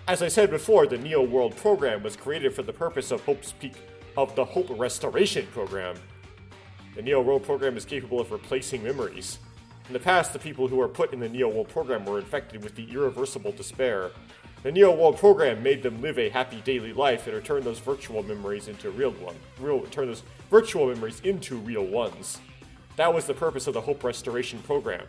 As I said before, the Neo World program was created for the purpose of the Hope Restoration program. The Neo World program is capable of replacing memories. In the past, the people who were put in the Neo World program were infected with the irreversible despair. The Neo World program made them live a happy daily life and returned those virtual memories into real ones. That was the purpose of the Hope Restoration program.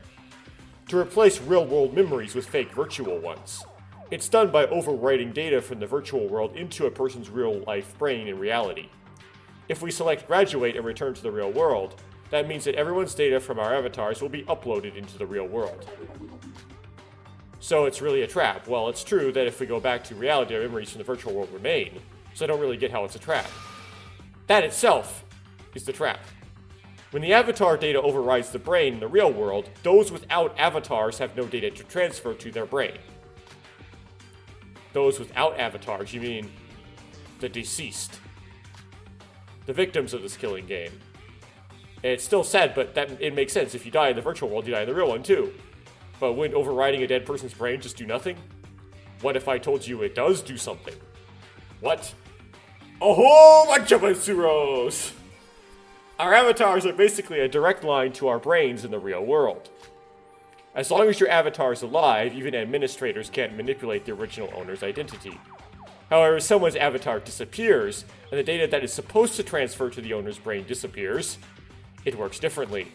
To replace real-world memories with fake virtual ones. It's done by overwriting data from the virtual world into a person's real-life brain in reality. If we select graduate and return to the real world, that means that everyone's data from our avatars will be uploaded into the real world. So it's really a trap. Well, it's true that if we go back to reality, our memories from the virtual world remain, so I don't really get how it's a trap. That itself is the trap. When the avatar data overrides the brain in the real world, those without avatars have no data to transfer to their brain. Those without avatars, you mean the deceased. The victims of this killing game. And it's still sad, but it makes sense. If you die in the virtual world, you die in the real one too. But wouldn't overriding a dead person's brain just do nothing? What if I told you it does do something? What? A whole bunch of Atsuros! Our avatars are basically a direct line to our brains in the real world. As long as your avatar is alive, even administrators can't manipulate the original owner's identity. However, if someone's avatar disappears, and the data that is supposed to transfer to the owner's brain disappears, it works differently.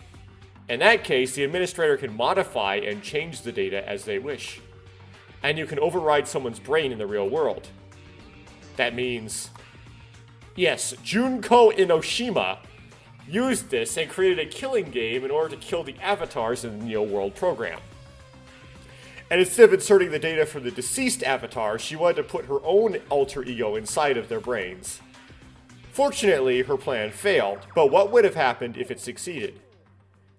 In that case, the administrator can modify and change the data as they wish. And you can override someone's brain in the real world. That means... yes, Junko Inoshima used this and created a killing game in order to kill the avatars in the Neo World program. And instead of inserting the data from the deceased avatar, she wanted to put her own alter ego inside of their brains. Fortunately, her plan failed, but what would have happened if it succeeded?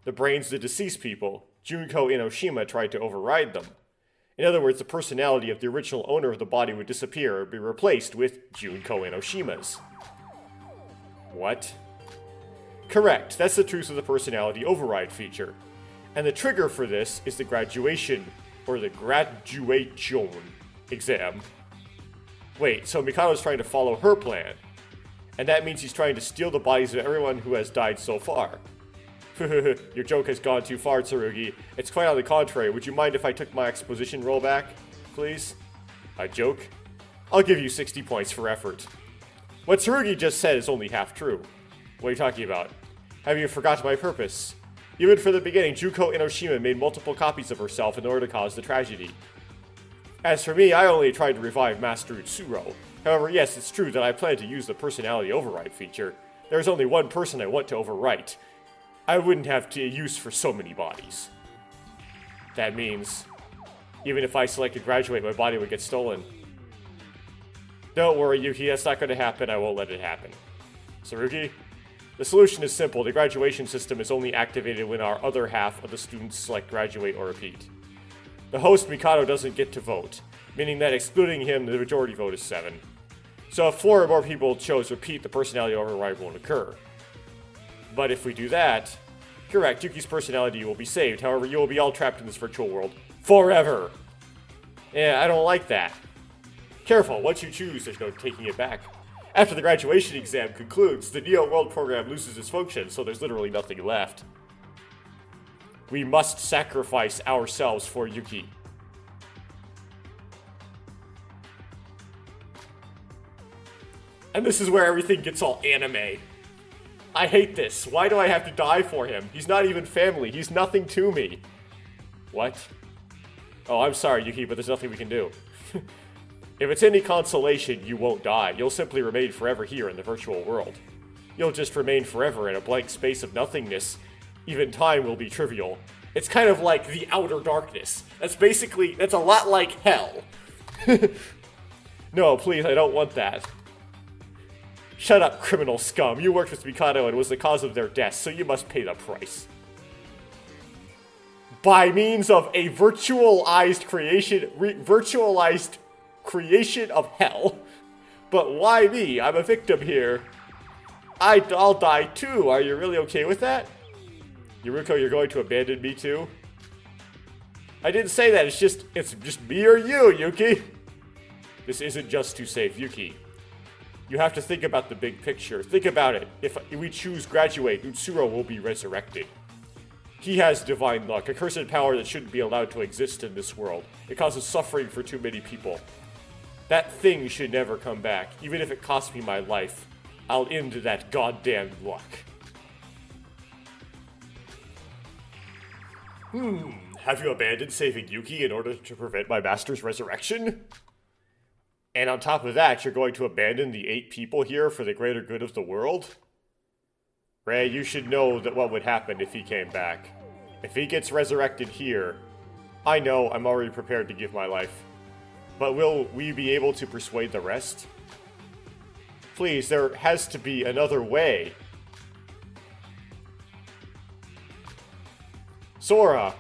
The brains of the deceased people, Junko Inoshima, tried to override them. In other words, the personality of the original owner of the body would disappear and be replaced with Junko Inoshima's. What? Correct, that's the truth of the personality override feature. And the trigger for this is the graduation exam. Wait, so Mikado's trying to follow her plan. And that means he's trying to steal the bodies of everyone who has died so far. Your joke has gone too far, Tsurugi. It's quite on the contrary. Would you mind if I took my exposition roll back, please? A joke? I'll give you 60 points for effort. What Tsurugi just said is only half true. What are you talking about? Have you forgotten my purpose? Even from the beginning, Junko Inoshima made multiple copies of herself in order to cause the tragedy. As for me, I only tried to revive Master Utsuro. However, yes, it's true that I plan to use the personality override feature. There's only one person I want to overwrite. I wouldn't have use for so many bodies. That means, even if I selected graduate, my body would get stolen. Don't worry, Yuki, that's not going to happen. I won't let it happen. Tsurugi? The solution is simple. The graduation system is only activated when our other half of the students select graduate or repeat. The host, Mikado, doesn't get to vote, meaning that excluding him, the majority vote is 7. So if 4 or more people chose repeat, the personality override won't occur. But if we do that, correct, Yuki's personality will be saved. However, you will be all trapped in this virtual world forever. Yeah, I don't like that. Careful, once you choose, there's no taking it back. After the graduation exam concludes, the Neo World program loses its function, so there's literally nothing left. We must sacrifice ourselves for Yuki. And this is where everything gets all anime. I hate this. Why do I have to die for him? He's not even family. He's nothing to me. What? Oh, I'm sorry, Yuki, but there's nothing we can do. If it's any consolation, you won't die. You'll simply remain forever here in the virtual world. You'll just remain forever in a blank space of nothingness. Even time will be trivial. It's kind of like the outer darkness. That's a lot like hell. No, please, I don't want that. Shut up, criminal scum. You worked with Mikado and was the cause of their deaths, so you must pay the price. By means of a virtualized creation of hell. But why me? I'm a victim here. I'll die too. Are you really okay with that? Yuruko, you're going to abandon me too? I didn't say that. It's just me or you, Yuki. This isn't just to save Yuki. You have to think about the big picture. Think about it. If we choose graduate, Utsuro will be resurrected. He has divine luck, a cursed power that shouldn't be allowed to exist in this world. It causes suffering for too many people. That thing should never come back, even if it costs me my life. I'll end that goddamn luck. Have you abandoned saving Yuki in order to prevent my master's resurrection? And on top of that, you're going to abandon the 8 people here for the greater good of the world? Ray, you should know that what would happen if he came back. If he gets resurrected here, I know I'm already prepared to give my life. But will we be able to persuade the rest? Please, there has to be another way. Sora!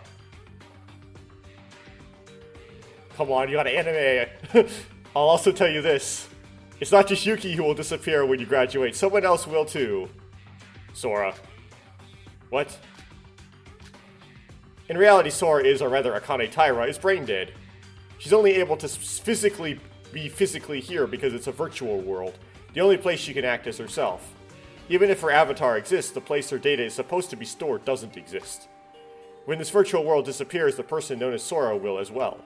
Come on, you got anime. I'll also tell you this. It's not just Yuki who will disappear when you graduate. Someone else will too. Sora. What? In reality, Sora is, or rather Akane Taira, is brain dead. She's only able to be physically here because it's a virtual world. The only place she can act as herself. Even if her avatar exists, the place her data is supposed to be stored doesn't exist. When this virtual world disappears, the person known as Sora will as well.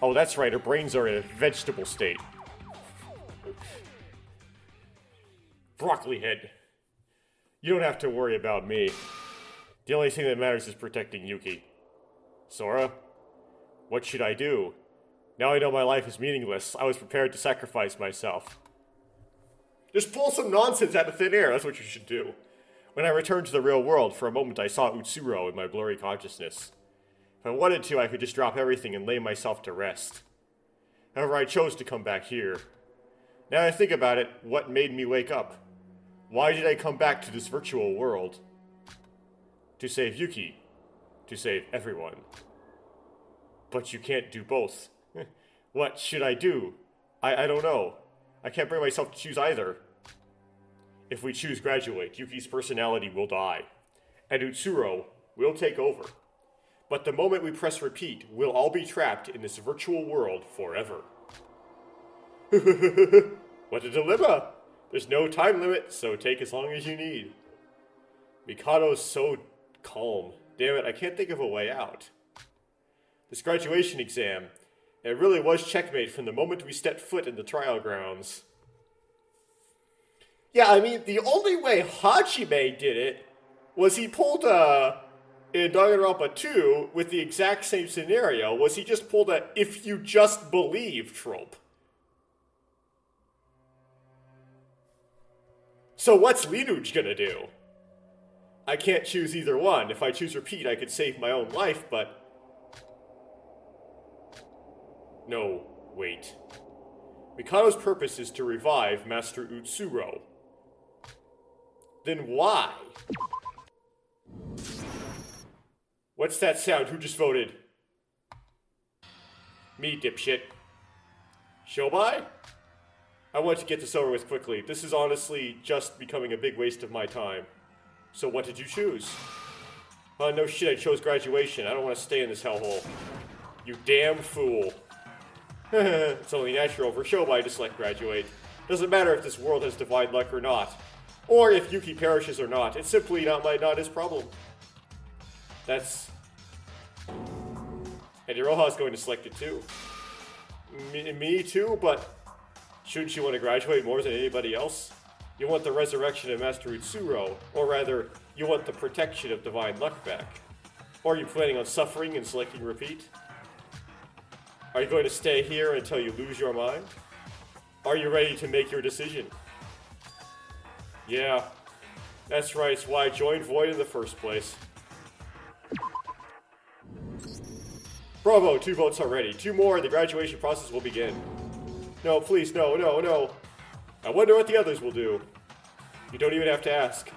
Oh, that's right, her brains are in a vegetable state. Broccoli head. You don't have to worry about me. The only thing that matters is protecting Yuki. Sora? What should I do? Now I know my life is meaningless. I was prepared to sacrifice myself. Just pull some nonsense out of thin air. That's what you should do. When I returned to the real world, for a moment I saw Utsuro in my blurry consciousness. If I wanted to, I could just drop everything and lay myself to rest. However, I chose to come back here. Now I think about it, what made me wake up? Why did I come back to this virtual world? To save Yuki. To save everyone. But you can't do both. What should I do? I don't know. I can't bring myself to choose either. If we choose graduate, Yuki's personality will die. And Utsuro will take over. But the moment we press repeat, we'll all be trapped in this virtual world forever. What a dilemma! There's no time limit, so take as long as you need. Mikado's so calm. Damn it, I can't think of a way out. This graduation exam, it really was checkmate from the moment we stepped foot in the trial grounds. Yeah, I mean, the only way Hajime did it was he pulled in Danganranpa 2, with the exact same scenario, was he just pulled a if you just believe trope. So what's Linuj gonna do? I can't choose either one. If I choose repeat, I could save my own life, but... No, wait. Mikado's purpose is to revive Master Utsuro. Then why? What's that sound? Who just voted? Me, dipshit. Shobai? I want to get this over with quickly. This is honestly just becoming a big waste of my time. So what did you choose? No shit, I chose graduation. I don't want to stay in this hellhole. You damn fool. It's only natural for Shobai to select graduate. Doesn't matter if this world has divine luck or not. Or if Yuki perishes or not. It's simply not his problem. That's... And Iroha's going to select it too. Me too, but shouldn't she want to graduate more than anybody else? You want the resurrection of Master Utsuro, or rather, you want the protection of divine luck back. Or are you planning on suffering and selecting repeat? Are you going to stay here until you lose your mind? Are you ready to make your decision? Yeah, that's right, it's why I joined Void in the first place. Bravo, 2 votes already. 2 more and the graduation process will begin. No, please, no, no, no. I wonder what the others will do. You don't even have to ask.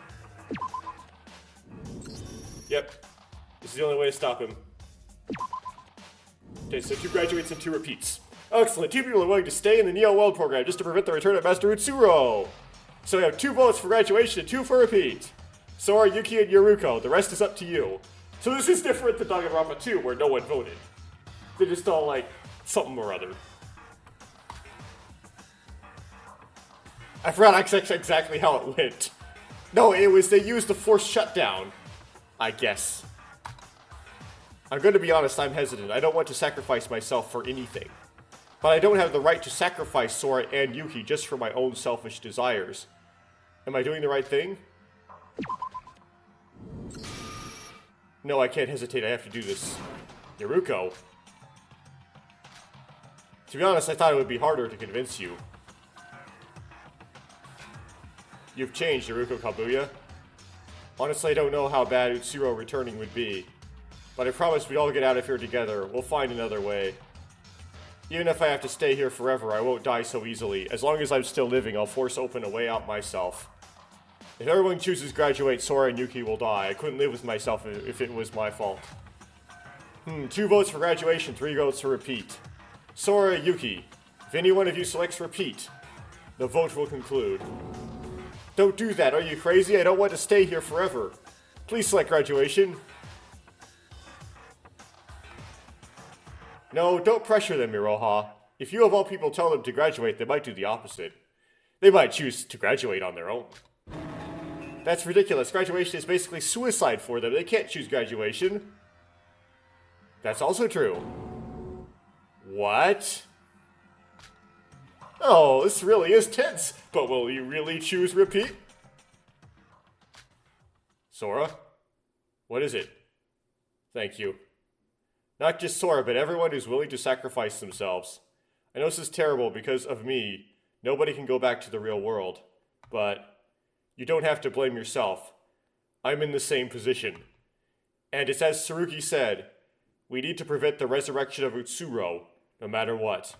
Yep. This is the only way to stop him. Okay, so 2 graduates and 2 repeats. Excellent. 2 people are willing to stay in the Neo World program just to prevent the return of Master Utsuro. So we have 2 votes for graduation and 2 for repeat. Sora, Yuki, and Yoruko. The rest is up to you. So this is different than Danganranpa 2, where no one voted. They just all like something or other. I forgot exactly how it went. No, it was they used the forced shutdown. I guess. I'm going to be honest, I'm hesitant. I don't want to sacrifice myself for anything. But I don't have the right to sacrifice Sora and Yuki just for my own selfish desires. Am I doing the right thing? No, I can't hesitate. I have to do this. Yoruko. To be honest, I thought it would be harder to convince you. You've changed, Yoruko Kabuya. Honestly, I don't know how bad Utsuro returning would be. But I promise we'd all get out of here together. We'll find another way. Even if I have to stay here forever, I won't die so easily. As long as I'm still living, I'll force open a way out myself. If everyone chooses graduate, Sora and Yuki will die. I couldn't live with myself if it was my fault. 2 votes for graduation, 3 votes for repeat. Sora, Yuki. If any one of you selects repeat, the vote will conclude. Don't do that, are you crazy? I don't want to stay here forever. Please select graduation. No, don't pressure them, Miroha. If you of all people tell them to graduate, they might do the opposite. They might choose to graduate on their own. That's ridiculous. Graduation is basically suicide for them. They can't choose graduation. That's also true. What? Oh, this really is tense. But will you really choose repeat? Sora? What is it? Thank you. Not just Sora, but everyone who's willing to sacrifice themselves. I know this is terrible because of me. Nobody can go back to the real world. But you don't have to blame yourself. I'm in the same position. And it's as Tsurugi said, we need to prevent the resurrection of Utsuro, no matter what.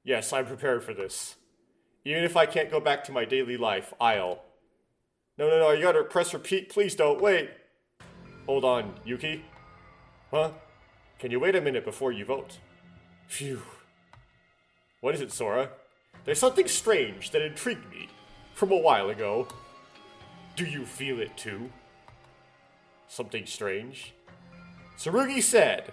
Yes, I'm prepared for this. Even if I can't go back to my daily life, I'll... No, you gotta press repeat, please don't, wait. Hold on, Yuki? Huh? Can you wait a minute before you vote? Phew. What is it, Sora? There's something strange that intrigued me from a while ago. Do you feel it too? Something strange? Tsurugi said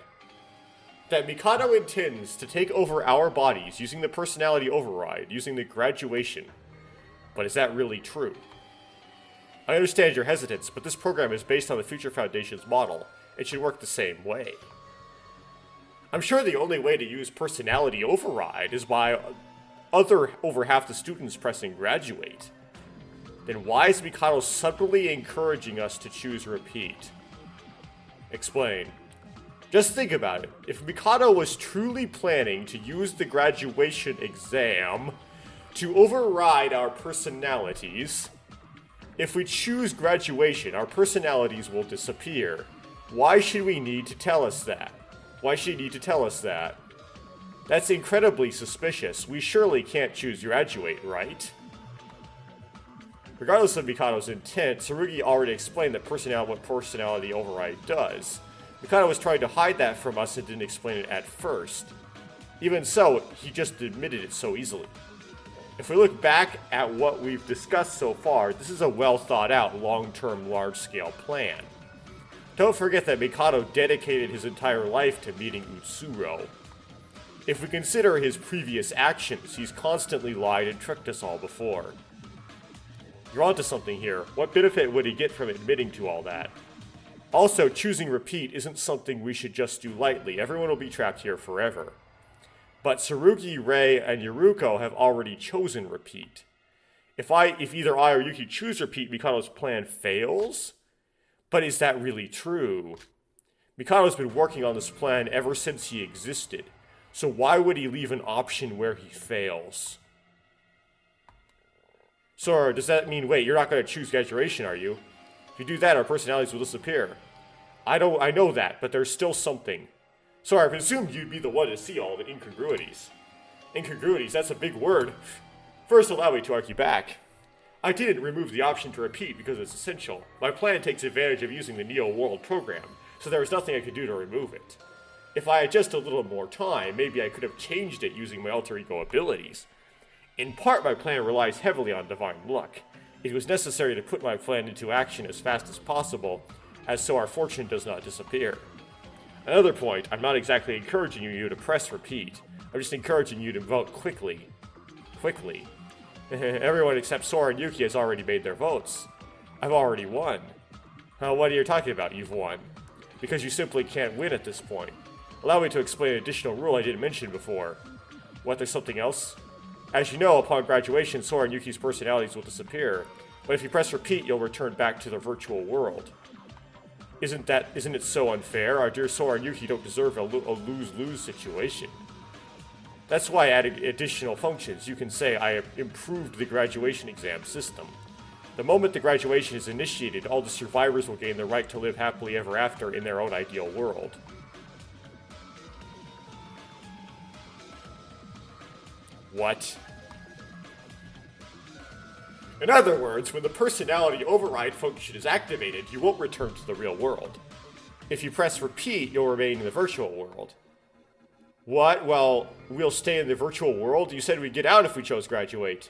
that Mikado intends to take over our bodies using the personality override, using the graduation. But is that really true? I understand your hesitance, but this program is based on the Future Foundation's model. It should work the same way. I'm sure the only way to use personality override is by over half the students pressing graduate. Then why is Mikado subtly encouraging us to choose repeat? Explain. Just think about it. If Mikado was truly planning to use the graduation exam to override our personalities, if we choose graduation, our personalities will disappear. Why should we need to tell us that? Why should he need to tell us that? That's incredibly suspicious. We surely can't choose graduate, right? Regardless of Mikado's intent, Tsurugi already explained that what personality override does. Mikado was trying to hide that from us and didn't explain it at first. Even so, he just admitted it so easily. If we look back at what we've discussed so far, this is a well thought out, long-term, large-scale plan. Don't forget that Mikado dedicated his entire life to meeting Utsuro. If we consider his previous actions, he's constantly lied and tricked us all before. You're onto something here. What benefit would he get from admitting to all that? Also, choosing repeat isn't something we should just do lightly. Everyone will be trapped here forever. But Tsurugi, Rei, and Yoruko have already chosen repeat. If either I or Yuki choose repeat, Mikado's plan fails? But is that really true? Mikado's been working on this plan ever since he existed, so why would he leave an option where he fails? Sora, does that mean, wait, you're not going to choose graduation, are you? If you do that, our personalities will disappear. I know that, but there's still something. Sora, I presumed you'd be the one to see all the incongruities. Incongruities, that's a big word. First, allow me to argue back. I didn't remove the option to repeat because it's essential. My plan takes advantage of using the Neo World program, so there was nothing I could do to remove it. If I had just a little more time, maybe I could have changed it using my alter ego abilities. In part, my plan relies heavily on divine luck. It was necessary to put my plan into action as fast as possible, so our fortune does not disappear. Another point, I'm not exactly encouraging you to press repeat. I'm just encouraging you to vote quickly. Quickly. Everyone except Sora and Yuki has already made their votes. I've already won. What are you talking about, you've won? Because you simply can't win at this point. Allow me to explain an additional rule I didn't mention before. What, there's something else? As you know, upon graduation, Sora and Yuki's personalities will disappear. But if you press repeat, you'll return back to the virtual world. Isn't it so unfair? Our dear Sora and Yuki don't deserve a lose-lose situation. That's why I added additional functions. You can say, I have improved the graduation exam system. The moment the graduation is initiated, all the survivors will gain the right to live happily ever after in their own ideal world. What? In other words, when the personality override function is activated, you won't return to the real world. If you press repeat, you'll remain in the virtual world. What? Well, we'll stay in the virtual world? You said we'd get out if we chose graduate.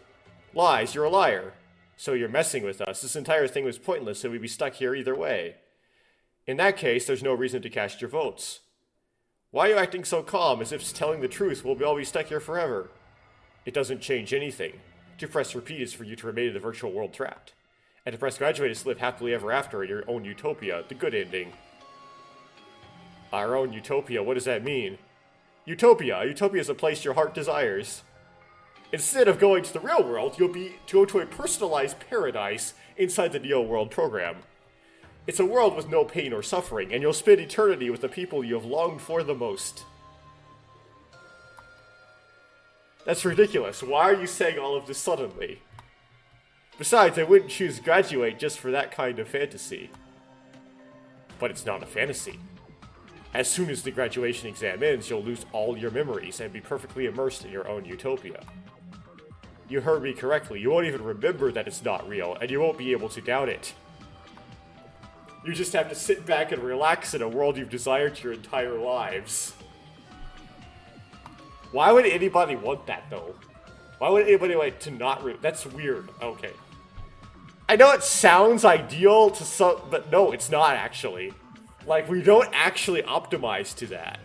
Lies, you're a liar. So you're messing with us. This entire thing was pointless, so we'd be stuck here either way. In that case, there's no reason to cast your votes. Why are you acting so calm, as if telling the truth we'll all be stuck here forever? It doesn't change anything. To press repeat is for you to remain in the virtual world trapped. And to press graduate is to live happily ever after in your own utopia, the good ending. Our own utopia, what does that mean? Utopia. Utopia is a place your heart desires. Instead of going to the real world, you'll go to a personalized paradise inside the Neo World program. It's a world with no pain or suffering, and you'll spend eternity with the people you have longed for the most. That's ridiculous. Why are you saying all of this suddenly? Besides, I wouldn't choose graduate just for that kind of fantasy. But it's not a fantasy. As soon as the graduation exam ends, you'll lose all your memories and be perfectly immersed in your own utopia. You heard me correctly. You won't even remember that it's not real, and you won't be able to doubt it. You just have to sit back and relax in a world you've desired your entire lives. Why would anybody want that, though? Why would anybody like to not that's weird. Okay. I know it sounds ideal to some, but no, it's not actually. Like, we don't actually optimize to that.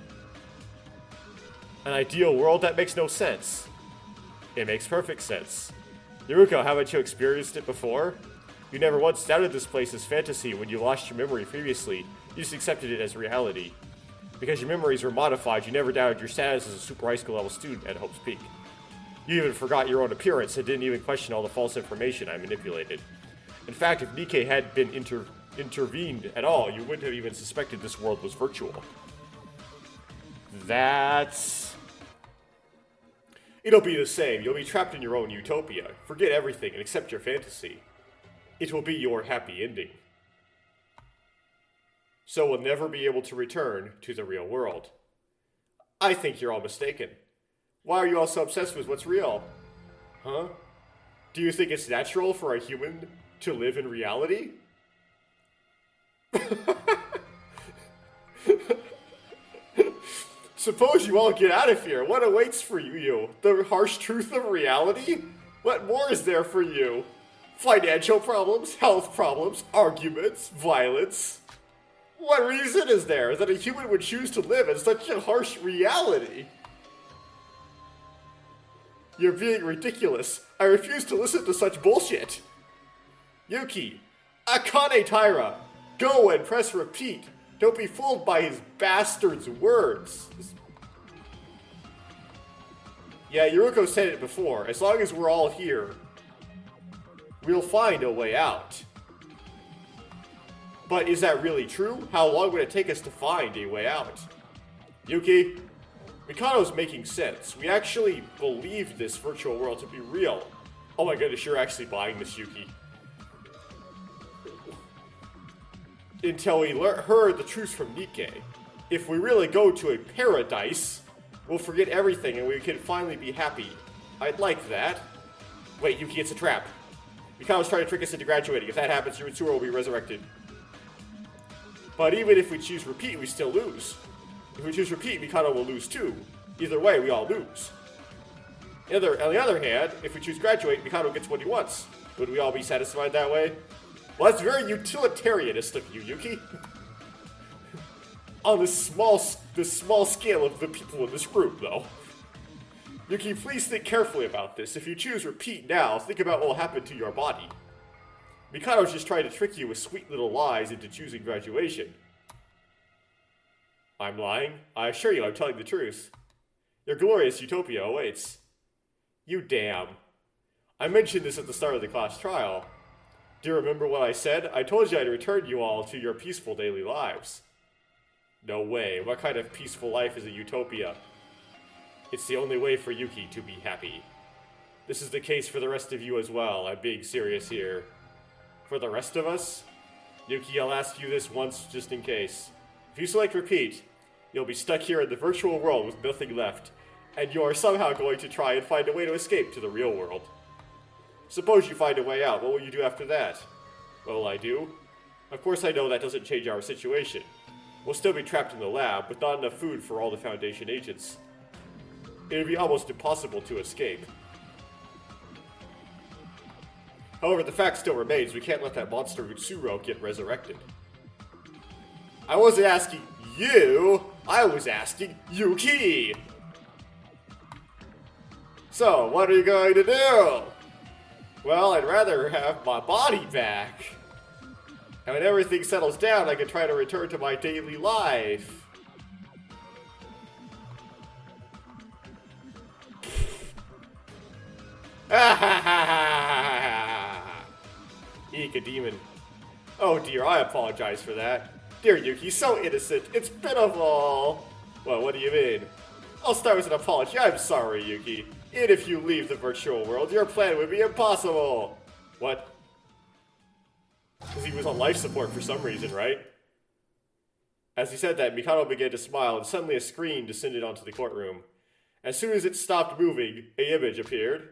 An ideal world? That makes no sense. It makes perfect sense. Yuruko, haven't you experienced it before? You never once doubted this place as fantasy when you lost your memory previously. You just accepted it as reality. Because your memories were modified, you never doubted your status as a super high school level student at Hope's Peak. You even forgot your own appearance and didn't even question all the false information I manipulated. In fact, if Nikkei had been intervened at all, you wouldn't have even suspected this world was virtual. It'll be the same. You'll be trapped in your own utopia. Forget everything and accept your fantasy. It will be your happy ending. So we'll never be able to return to the real world. I think you're all mistaken. Why are you all so obsessed with what's real? Huh? Do you think it's natural for a human to live in reality? Suppose you all get out of here. What awaits for you? The harsh truth of reality? What more is there for you? Financial problems, health problems, arguments, violence. What reason is there that a human would choose to live in such a harsh reality? You're being ridiculous. I refuse to listen to such bullshit. Yuki, Akane Taira, go and press repeat. Don't be fooled by his bastard's words. Yeah, Yuruko said it before. As long as we're all here, we'll find a way out. But is that really true? How long would it take us to find a way out? Yuki, Mikado's making sense. We actually believed this virtual world to be real. Oh my goodness, you're actually buying this, Yuki. Until we heard the truth from Nikke. If we really go to a paradise, we'll forget everything and we can finally be happy. I'd like that. Wait, Yuki, it's a trap. Mikado's trying to trick us into graduating. If that happens, Utsuro will be resurrected. But even if we choose repeat, we still lose. If we choose repeat, Mikado will lose too. Either way, we all lose. On the other hand, if we choose graduate, Mikado gets what he wants. Would we all be satisfied that way? Well, that's very utilitarianist of you, Yuki. On the small scale of the people in this group, though. Yuki, please think carefully about this. If you choose repeat now, think about what will happen to your body. Mikado's just trying to trick you with sweet little lies into choosing graduation. I'm lying? I assure you I'm telling the truth. Your glorious utopia awaits. You damn. I mentioned this at the start of the class trial. Do you remember what I said? I told you I'd return you all to your peaceful daily lives. No way. What kind of peaceful life is a utopia? It's the only way for Yuki to be happy. This is the case for the rest of you as well. I'm being serious here. For the rest of us? Yuki, I'll ask you this once just in case. If you select repeat, you'll be stuck here in the virtual world with nothing left, and you are somehow going to try and find a way to escape to the real world. Suppose you find a way out, what will you do after that? What will I do? Of course I know that doesn't change our situation. We'll still be trapped in the lab, with not enough food for all the Foundation agents. It would be almost impossible to escape. However, the fact still remains, we can't let that monster Utsuro get resurrected. I wasn't asking you, I was asking Yuki! So, what are you going to do? Well, I'd rather have my body back. And when everything settles down, I can try to return to my daily life. Eek, a demon. Oh dear, I apologize for that. Dear Yuki, so innocent. It's pitiful. Well, what do you mean? I'll start with an apology. I'm sorry, Yuki. And if you leave the virtual world, your plan would be impossible. What? Because he was on life support for some reason, right? As he said that, Mikado began to smile, and suddenly a screen descended onto the courtroom. As soon as it stopped moving, an image appeared.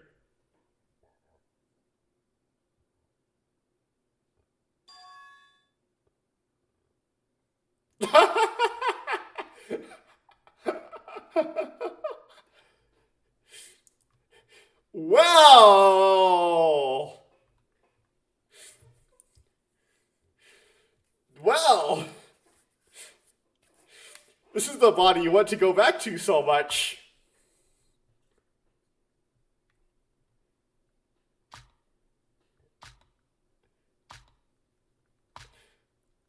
Well, this is the body you want to go back to so much.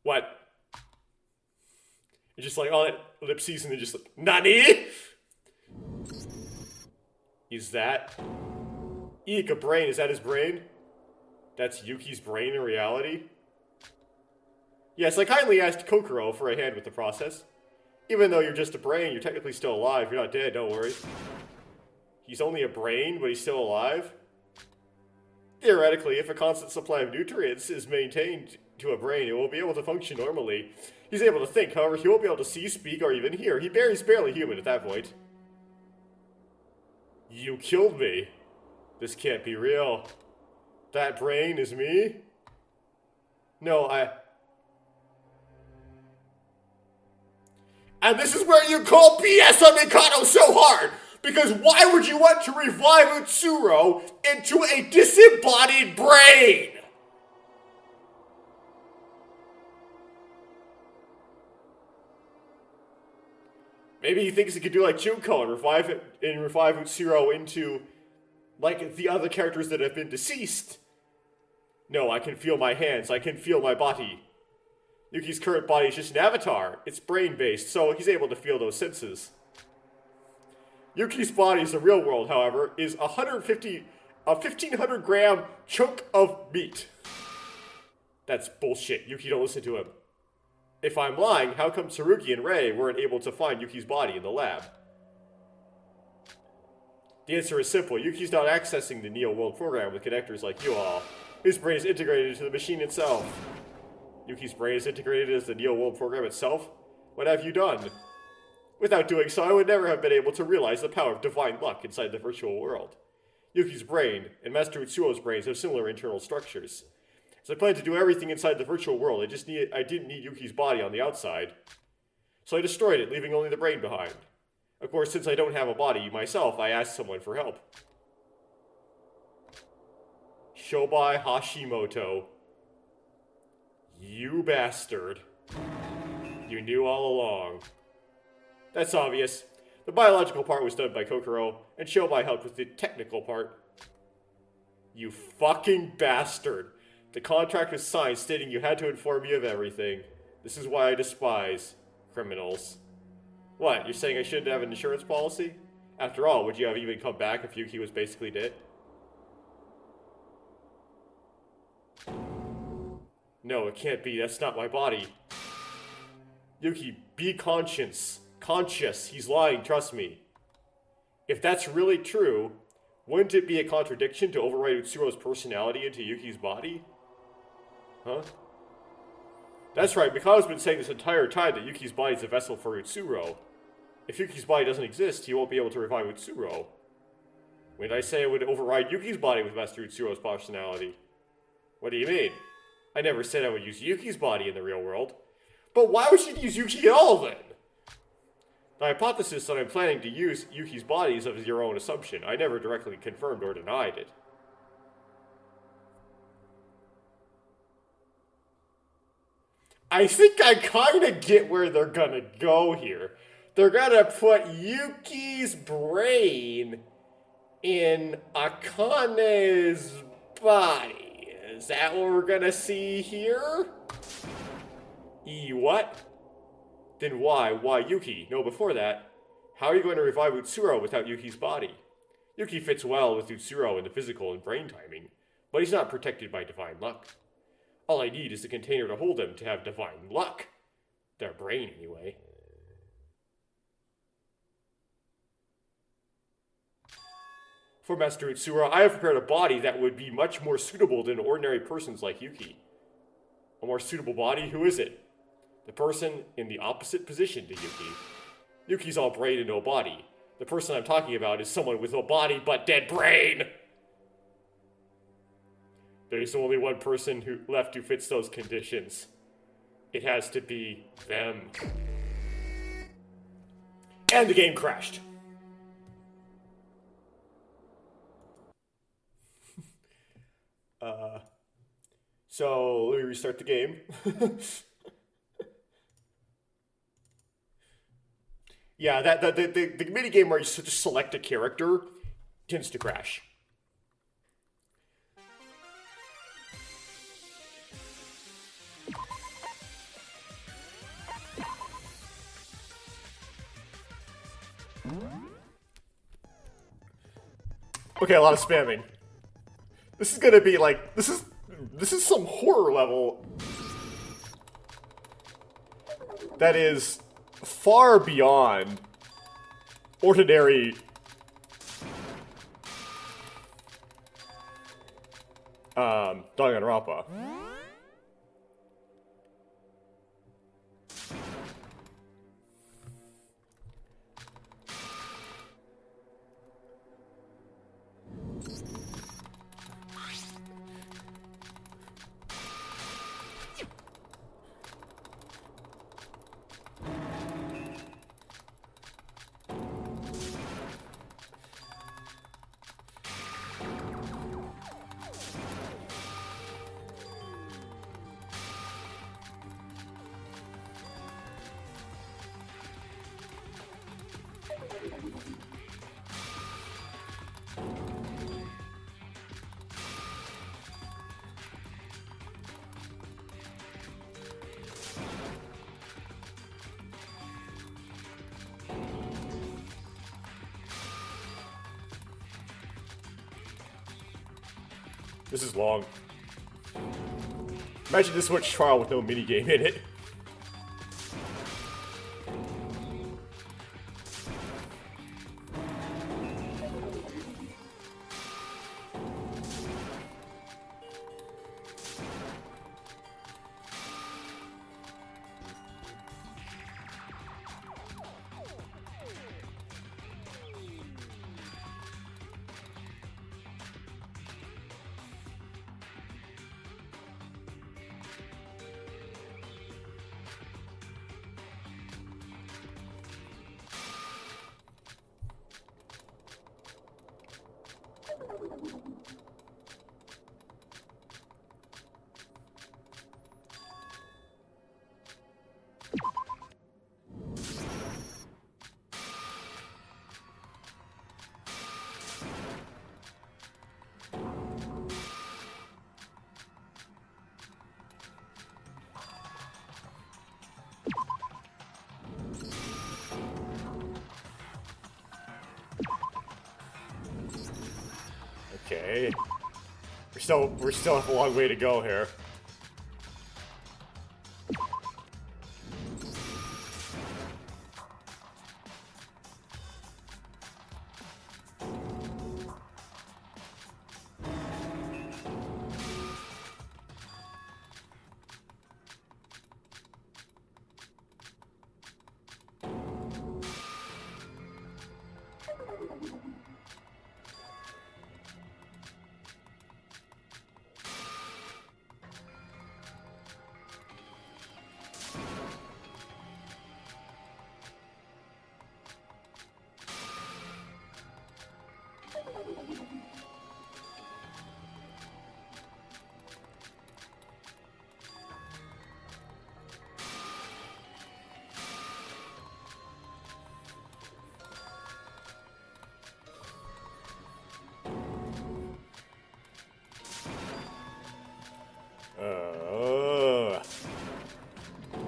What? You're just like, all that ellipses and then just like, NANI? Is that? Eek, a brain. Is that his brain? That's Yuki's brain in reality? Yes, I kindly asked Kokoro for a hand with the process. Even though you're just a brain, you're technically still alive. You're not dead, don't worry. He's only a brain, but he's still alive? Theoretically, if a constant supply of nutrients is maintained to a brain, it will be able to function normally. He's able to think, however, he won't be able to see, speak, or even hear. He's barely human at that point. You killed me. This can't be real. That brain is me? No, And this is where you call BS on Mikado so hard! Because why would you want to revive Utsuro into a disembodied brain? Maybe he thinks he could do like Junko and revive Utsuro into like the other characters that have been deceased. No, I can feel my hands, I can feel my body. Yuki's current body is just an avatar. It's brain-based, so he's able to feel those senses. Yuki's body is the real world, however, is 150 a 1,500 gram chunk of meat. That's bullshit. Yuki, don't listen to him. If I'm lying, how come Tsurugi and Rei weren't able to find Yuki's body in the lab? The answer is simple. Yuki's not accessing the Neo World program with connectors like you all. His brain is integrated into the machine itself. Yuki's brain is integrated as the Neo World program itself? What have you done? Without doing so, I would never have been able to realize the power of divine luck inside the virtual world. Yuki's brain and Master Utsuro's brains have similar internal structures. So I planned to do everything inside the virtual world. I didn't need Yuki's body on the outside. So I destroyed it, leaving only the brain behind. Of course, since I don't have a body myself, I asked someone for help. Shobai Hashimoto. You bastard. You knew all along. That's obvious. The biological part was done by Kokoro, and Shobai helped with the technical part. You fucking bastard. The contract was signed stating you had to inform me of everything. This is why I despise criminals. What, you're saying I shouldn't have an insurance policy? After all, would you have even come back if Yuki was basically dead? No, it can't be. That's not my body. Yuki, be conscious. He's lying, trust me. If that's really true, wouldn't it be a contradiction to override Utsuro's personality into Yuki's body? Huh? That's right, Mikado's been saying this entire time that Yuki's body is a vessel for Utsuro. If Yuki's body doesn't exist, he won't be able to revive Utsuro. When did I say I would override Yuki's body with Master Utsuro's personality? What do you mean? I never said I would use Yuki's body in the real world. But why would you use Yuki at all then? The hypothesis that I'm planning to use Yuki's body is of your own assumption. I never directly confirmed or denied it. I think I kind of get where they're gonna go here. They're gonna put Yuki's brain in Akane's body. Is that what we're gonna see here? What? Then why? Why Yuki? No, before that, how are you going to revive Utsuro without Yuki's body? Yuki fits well with Utsuro in the physical and brain timing, but he's not protected by divine luck. All I need is the container to hold them to have divine luck. Their brain, anyway. For Master Utsuro, I have prepared a body that would be much more suitable than ordinary persons like Yuki. A more suitable body? Who is it? The person in the opposite position to Yuki. Yuki's all brain and no body. The person I'm talking about is someone with no body but dead brain! There's only one person left who fits those conditions. It has to be them. And the game crashed. So let me restart the game. Yeah, the mini game where you just select a character tends to crash. Okay, a lot of spamming. This is gonna be like, this is some horror level that is far beyond ordinary Danganranpa. This is long. Imagine this much trial with no minigame in it. Okay. We still have a long way to go here.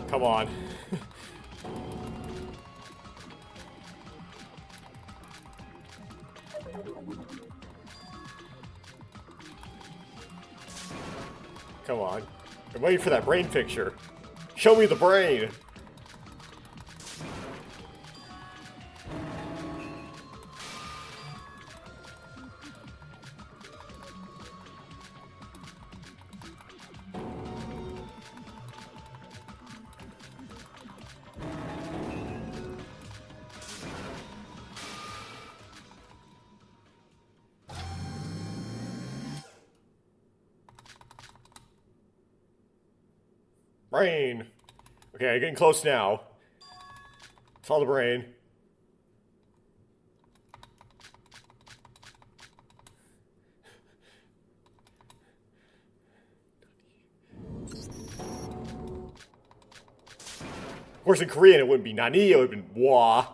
Come on. Come on. I'm waiting for that brain picture. Show me the brain! Brain! Okay, getting close now. It's all the brain. Of course, in Korean it wouldn't be nani, it would have been wa.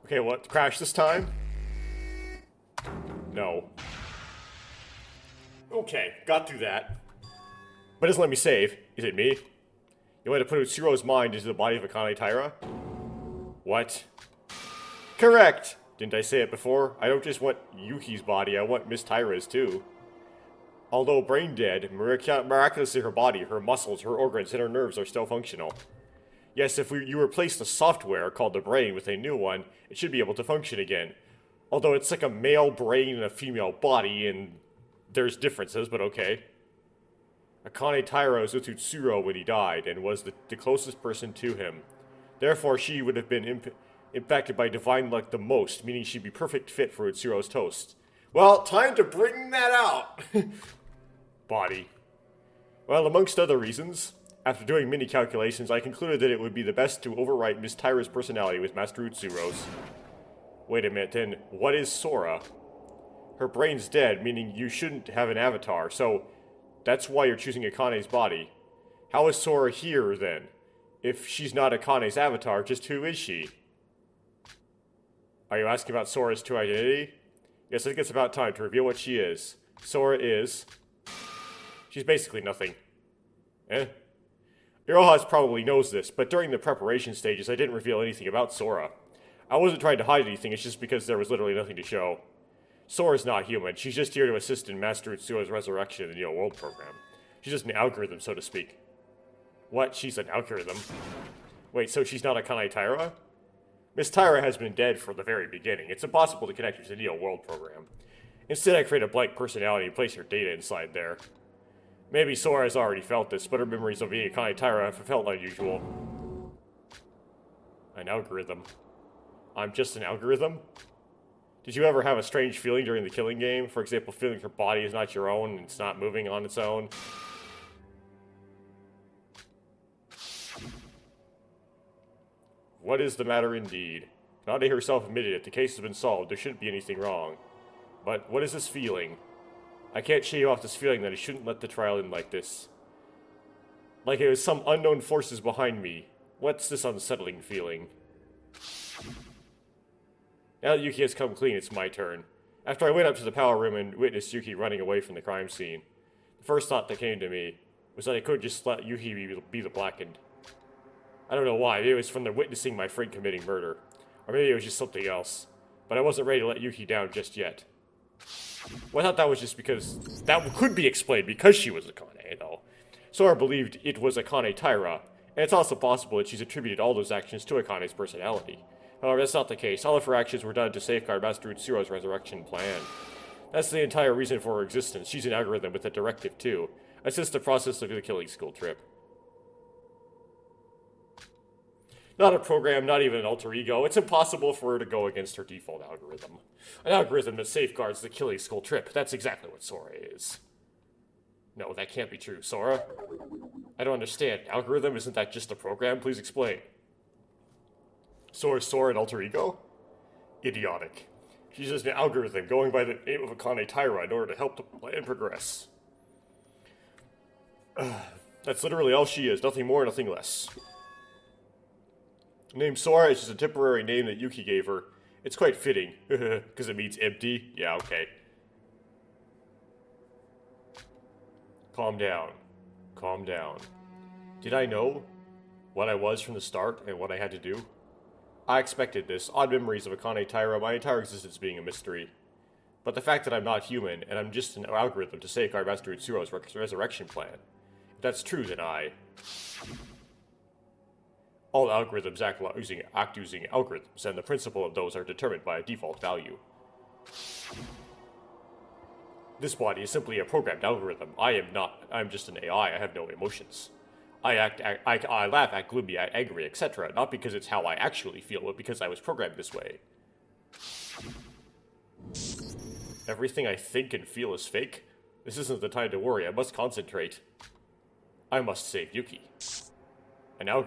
Okay, what? Crash this time? No. Okay, got through that. But it doesn't let me save. Is it me? You want to put Utsuro's mind into the body of Akane Taira? What? Correct! Didn't I say it before? I don't just want Yuki's body, I want Miss Taira's too. Although brain dead, miraculously her body, her muscles, her organs, and her nerves are still functional. Yes, if you replace the software, called the brain, with a new one, it should be able to function again. Although it's like a male brain and a female body, and there's differences, but okay. Akane Taira was with Utsuro when he died, and was the closest person to him. Therefore, she would have been impacted by divine luck the most, meaning she'd be perfect fit for Utsuro's toast. Well, time to bring that out! Body. Well, amongst other reasons, after doing many calculations, I concluded that it would be the best to overwrite Miss Taira's personality with Master Utsuro's. Wait a minute, then what is Sora? Her brain's dead, meaning you shouldn't have an avatar, so That's why you're choosing Akane's body. How is Sora here, then? If she's not Akane's avatar, just who is she? Are you asking about Sora's true identity? Yes, I think it's about time to reveal what she is. Sora is... She's basically nothing. Eh? Iroha probably knows this, but during the preparation stages, I didn't reveal anything about Sora. I wasn't trying to hide anything, it's just because there was literally nothing to show. Sora's not human, she's just here to assist in Master Utsuo's resurrection in the Neo World program. She's just an algorithm, so to speak. What? She's an algorithm? Wait, so she's not Akane Taira? Miss Taira has been dead from the very beginning. It's impossible to connect her to the Neo World program. Instead, I create a blank personality and place her data inside there. Maybe Sora has already felt this, but her memories of being Akane Taira have felt unusual. An algorithm. I'm just an algorithm? Did you ever have a strange feeling during the killing game? For example, feeling your body is not your own and it's not moving on its own? What is the matter indeed? Nade herself admitted it. The case has been solved. There shouldn't be anything wrong. But what is this feeling? I can't shake off this feeling that I shouldn't let the trial end like this. Like it was some unknown forces behind me. What's this unsettling feeling? Now that Yuki has come clean, it's my turn. After I went up to the power room and witnessed Yuki running away from the crime scene, the first thought that came to me was that I could just let Yuki be the blackened. I don't know why, maybe it was from the witnessing my friend committing murder. Or maybe it was just something else. But I wasn't ready to let Yuki down just yet. Well, I thought that was just because... That could be explained because she was Akane, though. Sora believed it was Akane Taira, and it's also possible that she's attributed all those actions to Akane's personality. However, that's not the case. All of her actions were done to safeguard Master Utsuo's resurrection plan. That's the entire reason for her existence. She's an algorithm with a directive, too. Assist the process of the killing school trip. Not a program, not even an alter ego. It's impossible for her to go against her default algorithm. An algorithm that safeguards the killing school trip. That's exactly what Sora is. No, that can't be true. Sora? I don't understand. Algorithm? Isn't that just a program? Please explain. So is Sora an alter ego? Idiotic. She's just an algorithm going by the name of Akane Taira in order to help the plan progress. That's literally all she is. Nothing more, nothing less. The name Sora is just a temporary name that Yuki gave her. It's quite fitting, because it means empty. Yeah, okay. Calm down. Calm down. Did I know what I was from the start and what I had to do? I expected this. Odd memories of Akane Taira, my entire existence being a mystery. But the fact that I'm not human, and I'm just an algorithm to safeguard Master Utsuo's resurrection plan. If that's true, then all algorithms act using algorithms, and the principle of those are determined by a default value. This body is simply a programmed algorithm. I'm just an AI, I have no emotions. I laugh, act gloomy, act angry, etc. Not because it's how I actually feel, but because I was programmed this way. Everything I think and feel is fake? This isn't the time to worry, I must concentrate. I must save Yuki.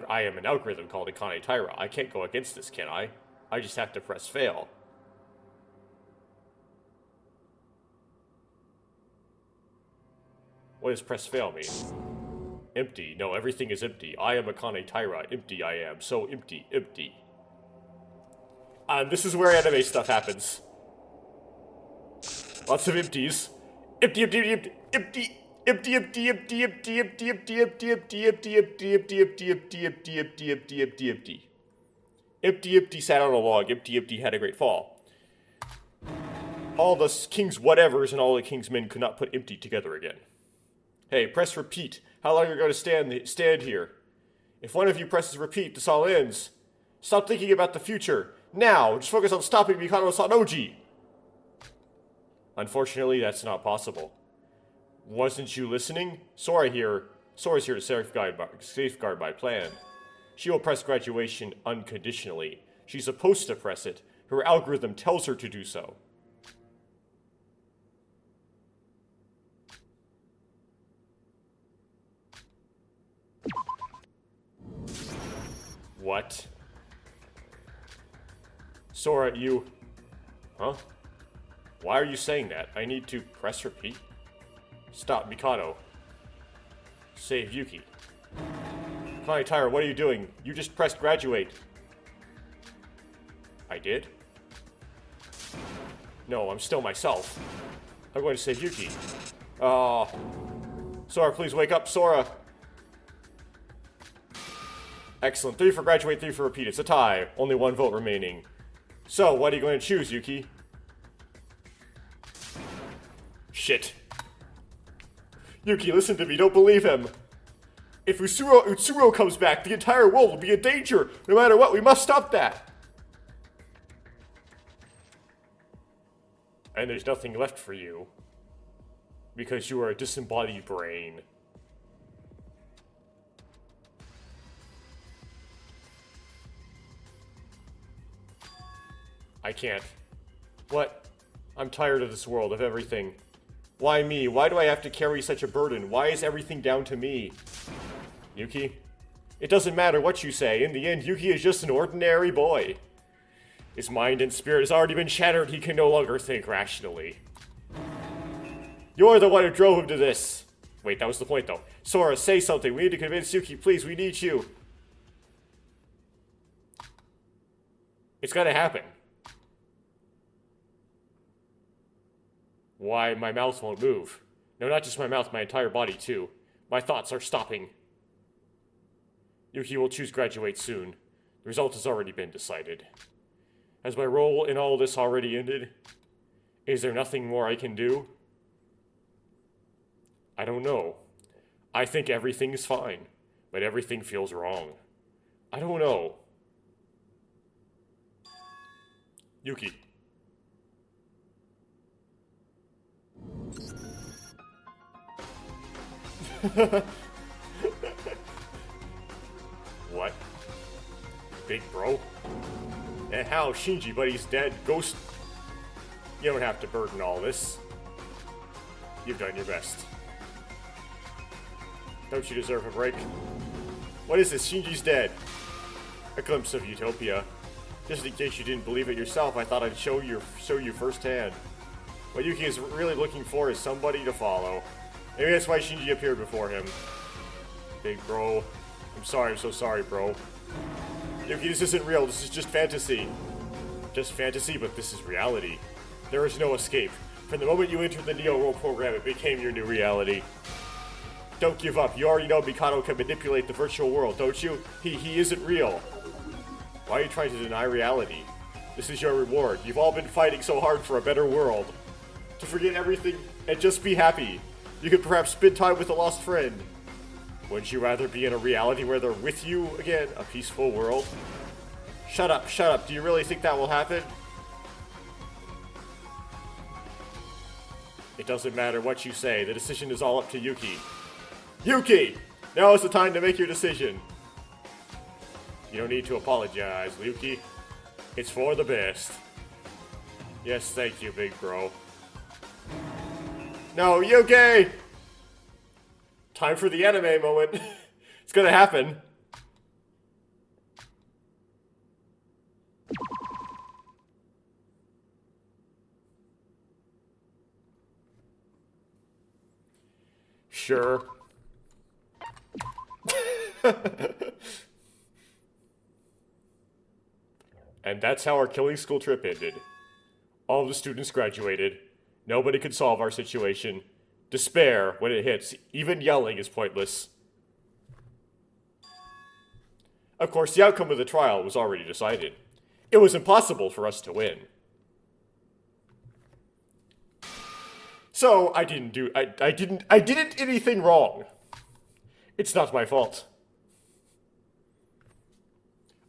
I am an algorithm called Akane Taira. I can't go against this, can I? I just have to press fail. What does press fail mean? Empty. No, everything is empty. I am Akane Taira. Empty I am. So empty. Empty. This is where anime stuff happens. Lots of empties. Empty, empty, empty, empty. Empty, empty, empty, empty, empty, empty, empty, empty, empty, empty, empty, empty, empty, empty, empty, empty, empty, empty. Empty, empty sat on a log. Empty, empty had a great fall. All the king's whatevers and all the king's men could not put empty together again. Hey, press repeat. How long are you going to stand here? If one of you presses repeat, this all ends. Stop thinking about the future. Now, just focus on stopping Mikado Sanoji. Unfortunately, that's not possible. Wasn't you listening? Sora's here to safeguard my plan. She will press graduation unconditionally. She's supposed to press it. Her algorithm tells her to do so. What? Sora, you... Huh? Why are you saying that? I need to press repeat? Stop, Mikado. Save Yuki. Hi, Tyra, what are you doing? You just pressed graduate. I did? No, I'm still myself. I'm going to save Yuki. Sora, please wake up, Sora. Excellent. 3 for graduate, 3 for repeat. It's a tie. Only 1 vote remaining. So, what are you going to choose, Yuki? Shit. Yuki, listen to me. Don't believe him. If Utsuro comes back, the entire world will be in danger. No matter what, we must stop that. And there's nothing left for you. Because you are a disembodied brain. I can't. What? I'm tired of this world, of everything. Why me? Why do I have to carry such a burden? Why is everything down to me? Yuki? It doesn't matter what you say. In the end, Yuki is just an ordinary boy. His mind and spirit has already been shattered. He can no longer think rationally. You're the one who drove him to this. Wait, that was the point, though. Sora, say something. We need to convince Yuki. Please, we need you. It's gonna happen. Why, my mouth won't move. No, not just my mouth, my entire body, too. My thoughts are stopping. Yuki will choose graduate soon. The result has already been decided. Has my role in all this already ended? Is there nothing more I can do? I don't know. I think everything is fine, but everything feels wrong. I don't know. Yuki. What? Big bro? And how? Shinji, but he's dead. Ghost. You don't have to burden all this. You've done your best. Don't you deserve a break? What is this? Shinji's dead. A glimpse of utopia. Just in case you didn't believe it yourself, I thought I'd show you firsthand. What Yuki is really looking for is somebody to follow. Maybe that's why Shinji appeared before him. Big bro. I'm sorry, I'm so sorry, bro. Yuki, this isn't real, this is just fantasy. Just fantasy, but this is reality. There is no escape. From the moment you entered the Neo World program, it became your new reality. Don't give up. You already know Mikado can manipulate the virtual world, don't you? He isn't real. Why are you trying to deny reality? This is your reward. You've all been fighting so hard for a better world. To forget everything and just be happy. You could perhaps spend time with a lost friend. Wouldn't you rather be in a reality where they're with you again? A peaceful world? Shut up, shut up. Do you really think that will happen? It doesn't matter what you say. The decision is all up to Yuki. Yuki! Now is the time to make your decision. You don't need to apologize, Yuki. It's for the best. Yes, thank you, big bro. No, Yuki! Time for the anime moment. It's gonna happen. Sure. And that's how our killing school trip ended. All of the students graduated. Nobody could solve our situation. Despair, when it hits, even yelling is pointless. Of course, the outcome of the trial was already decided. It was impossible for us to win. So, I didn't anything wrong. It's not my fault.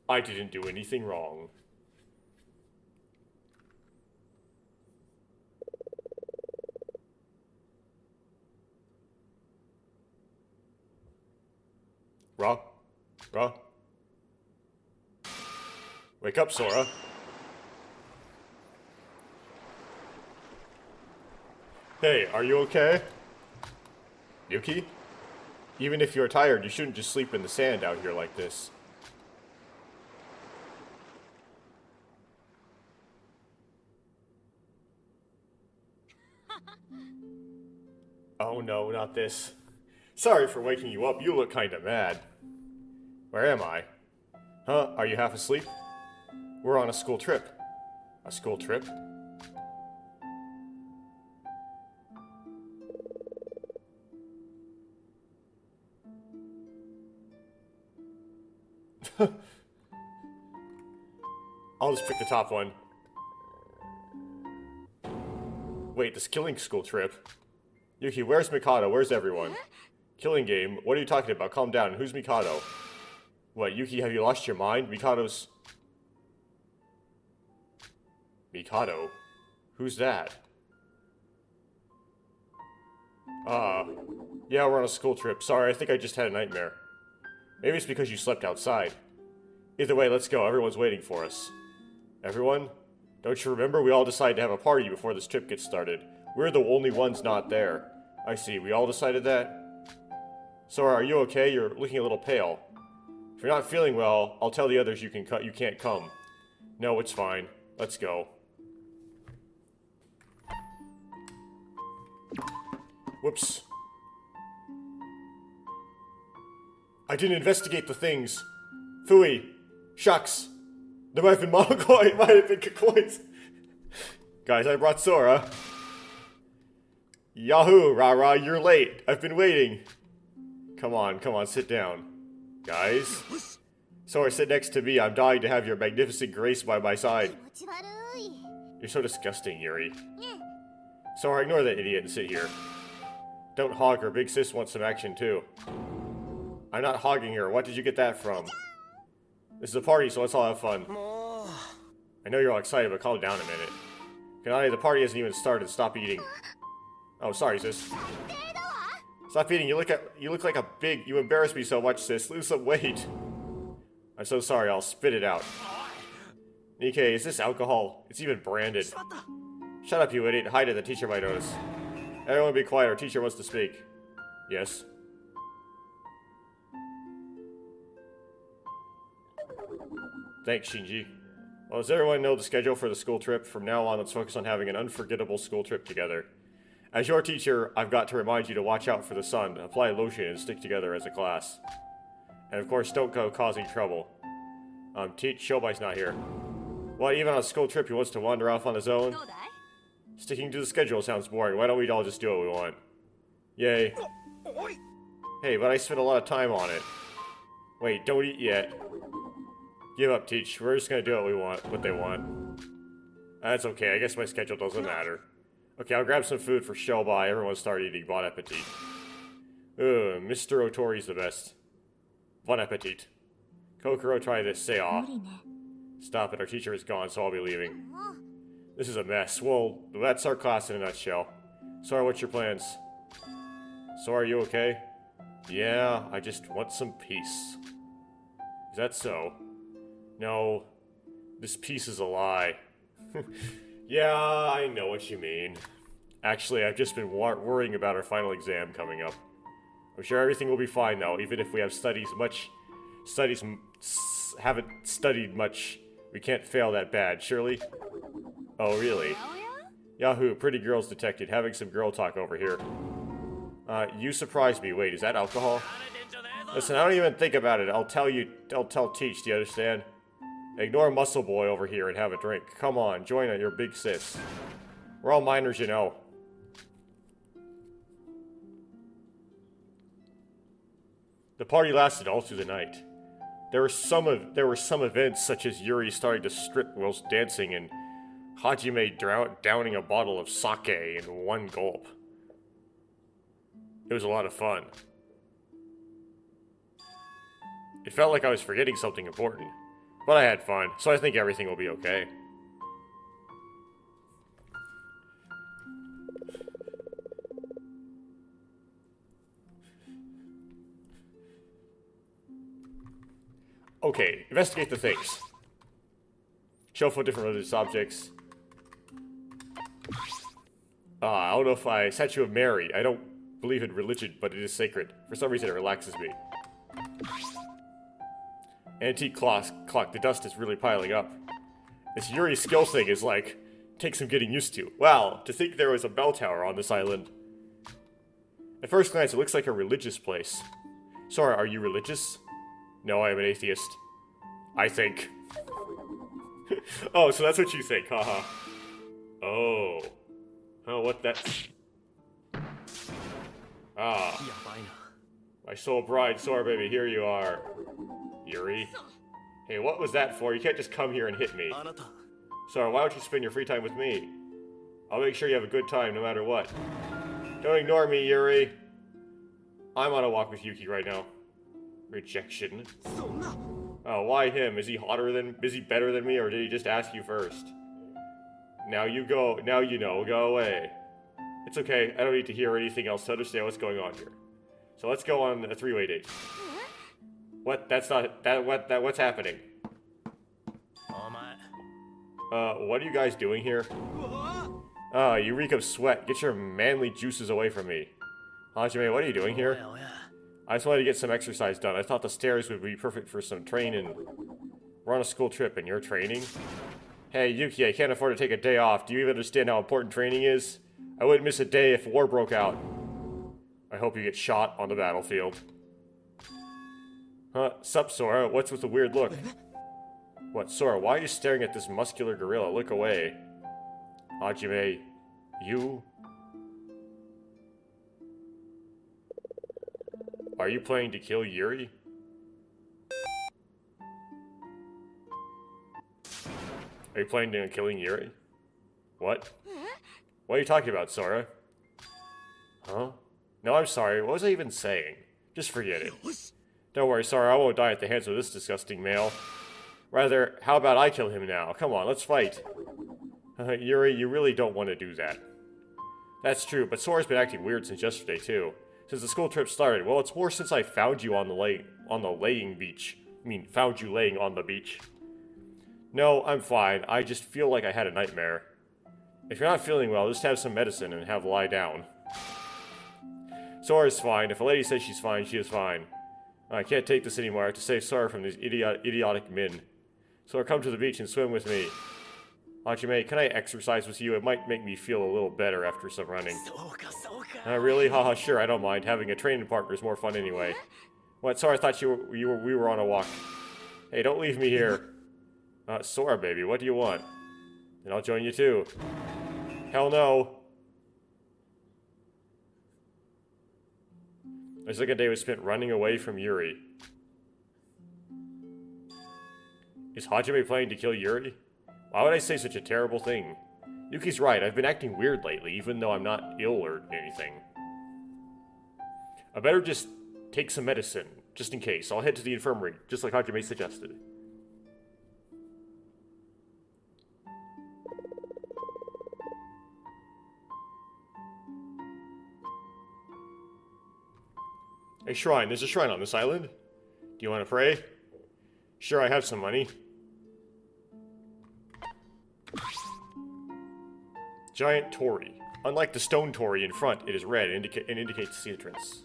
I didn't do anything wrong. Ra? Wake up, Sora. Hey, are you okay? Yuki? Even if you're tired, you shouldn't just sleep in the sand out here like this. Oh no, not this. Sorry for waking you up, you look kinda mad. Where am I? Huh, are you half asleep? We're on a school trip. A school trip? I'll just pick the top one. Wait, this killing school trip? Yuki, where's Mikado? Where's everyone? Killing game? What are you talking about? Calm down. Who's Mikado? What, Yuki, have you lost your mind? Mikado's... Mikado? Who's that? Yeah, we're on a school trip. Sorry, I think I just had a nightmare. Maybe it's because you slept outside. Either way, let's go. Everyone's waiting for us. Everyone? Don't you remember? We all decided to have a party before this trip gets started. We're the only ones not there. I see. We all decided that? Sora, are you okay? You're looking a little pale. If you're not feeling well, I'll tell the others you can't come. No, it's fine. Let's go. Whoops. I didn't investigate the things. Phooey. Shucks. There might have been Monokoi, it might have been Kakoins. Guys, I brought Sora. Yahoo, rah-rah, you're late. I've been waiting. Come on, sit down. Guys? Sora, sit next to me. I'm dying to have your magnificent grace by my side. You're so disgusting, Yuri. Sora, ignore that idiot and sit here. Don't hog her. Big sis wants some action, too. I'm not hogging her. What did you get that from? This is a party, so let's all have fun. I know you're all excited, but calm down a minute. Kanani, the party hasn't even started. Stop eating. Oh, sorry, sis. Stop eating. You look like a big... You embarrass me so much, sis. Lose some weight. I'm so sorry. I'll spit it out. Nikkei, is this alcohol? It's even branded. Shut up, you idiot. Hide it. The teacher might notice. Everyone be quiet. Our teacher wants to speak. Yes. Thanks, Shinji. Well, does everyone know the schedule for the school trip? From now on, let's focus on having an unforgettable school trip together. As your teacher, I've got to remind you to watch out for the sun, apply lotion, and stick together as a class. And of course, don't go causing trouble. Shobai's not here. Well, even on a school trip, he wants to wander off on his own? Sticking to the schedule sounds boring. Why don't we all just do what we want? Yay. Hey, but I spent a lot of time on it. Wait, don't eat yet. Give up, Teach. We're just gonna do what they want. That's okay. I guess my schedule doesn't matter. Okay, I'll grab some food for Shobai. Everyone start eating. Bon appetit. Ugh, Mr. Otori's the best. Bon appetit. Kokoro, try this. Say aw. Stop it. Our teacher is gone, so I'll be leaving. This is a mess. Well, that's our class in a nutshell. Sora, what's your plans? Sora, are you okay? Yeah, I just want some peace. Is that so? No, this piece is a lie. Yeah, I know what you mean. Actually, I've just been worrying about our final exam coming up. I'm sure everything will be fine though, even if we have haven't studied much. We can't fail that bad, surely? Oh, really? Yahoo, pretty girls detected. Having some girl talk over here. You surprised me. Wait, is that alcohol? Listen, I don't even think about it. I'll tell Teach, do you understand? Ignore Muscle Boy over here and have a drink. Come on, join your big sis. We're all minors, you know. The party lasted all through the night. There were some events such as Yuri starting to strip whilst dancing and Hajime downing a bottle of sake in one gulp. It was a lot of fun. It felt like I was forgetting something important. But I had fun, so I think everything will be okay. Okay, investigate the things. Shelf with different religious objects. I don't know if I... Statue of Mary. I don't believe in religion, but it is sacred. For some reason, it relaxes me. Antique clock. The dust is really piling up. This Yuri skill thing is takes some getting used to. Wow, to think there was a bell tower on this island. At first glance, it looks like a religious place. Sora, are you religious? No, I am an atheist. I think. Oh, so that's what you think, haha. Oh. Oh, what that... Ah. My soul bride, Sora baby, here you are. Yuri. Hey, what was that for? You can't just come here and hit me. Sora, why don't you spend your free time with me? I'll make sure you have a good time no matter what. Don't ignore me, Yuri. I'm on a walk with Yuki right now. Rejection. Oh, why him? Is he better than me, or did he just ask you first? Now you go, now you know, go away. It's okay, I don't need to hear anything else to understand what's going on here. So let's go on a three-way date. What? That's not, what's happening? What are you guys doing here? Ah, you reek of sweat. Get your manly juices away from me. Hajime, what are you doing here? I just wanted to get some exercise done. I thought the stairs would be perfect for some training. We're on a school trip and you're training? Hey, Yuki, I can't afford to take a day off. Do you even understand how important training is? I wouldn't miss a day if war broke out. I hope you get shot on the battlefield. Huh? Sup, Sora? What's with the weird look? What, Sora? Why are you staring at this muscular gorilla? Look away. Hajime, you? Are you planning to kill Yuri? Are you planning on killing Yuri? What? What are you talking about, Sora? Huh? No, I'm sorry. What was I even saying? Just forget it. Don't worry, Sora. I won't die at the hands of this disgusting male. Rather, how about I kill him now? Come on, let's fight. Yuri, you really don't want to do that. That's true, but Sora's been acting weird since yesterday, too. Since the school trip started. Well, it's more since I found you on the laying beach. I mean, found you laying on the beach. No, I'm fine. I just feel like I had a nightmare. If you're not feeling well, just have some medicine and have lie down. Sora's fine. If a lady says she's fine, she is fine. I can't take this anymore. I have to save Sora from these idiotic men. Sora, come to the beach and swim with me. Hajime, can I exercise with you? It might make me feel a little better after some running. Really? Haha, sure, I don't mind. Having a training partner is more fun anyway. What? Sora, I thought we were on a walk. Hey, don't leave me here. Sora, baby, what do you want? Then I'll join you too. Hell no. My second day was spent running away from Yuri. Is Hajime planning to kill Yuri? Why would I say such a terrible thing? Yuki's right, I've been acting weird lately, even though I'm not ill or anything. I better just take some medicine, just in case. I'll head to the infirmary, just like Hajime suggested. A shrine. There's a shrine on this island. Do you want to pray? Sure, I have some money. Giant torii. Unlike the stone torii in front, it is red and indicates the entrance.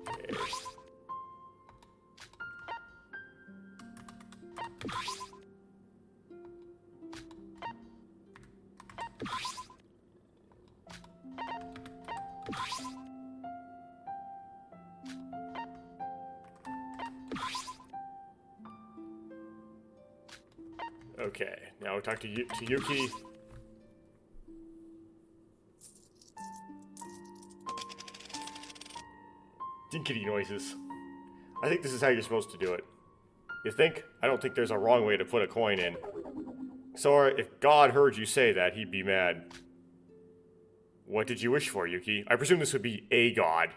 Okay. Okay, now we talk to Yuki. Dinkity noises. I think this is how you're supposed to do it. You think? I don't think there's a wrong way to put a coin in. Sora, if God heard you say that, he'd be mad. What did you wish for, Yuki? I presume this would be a god.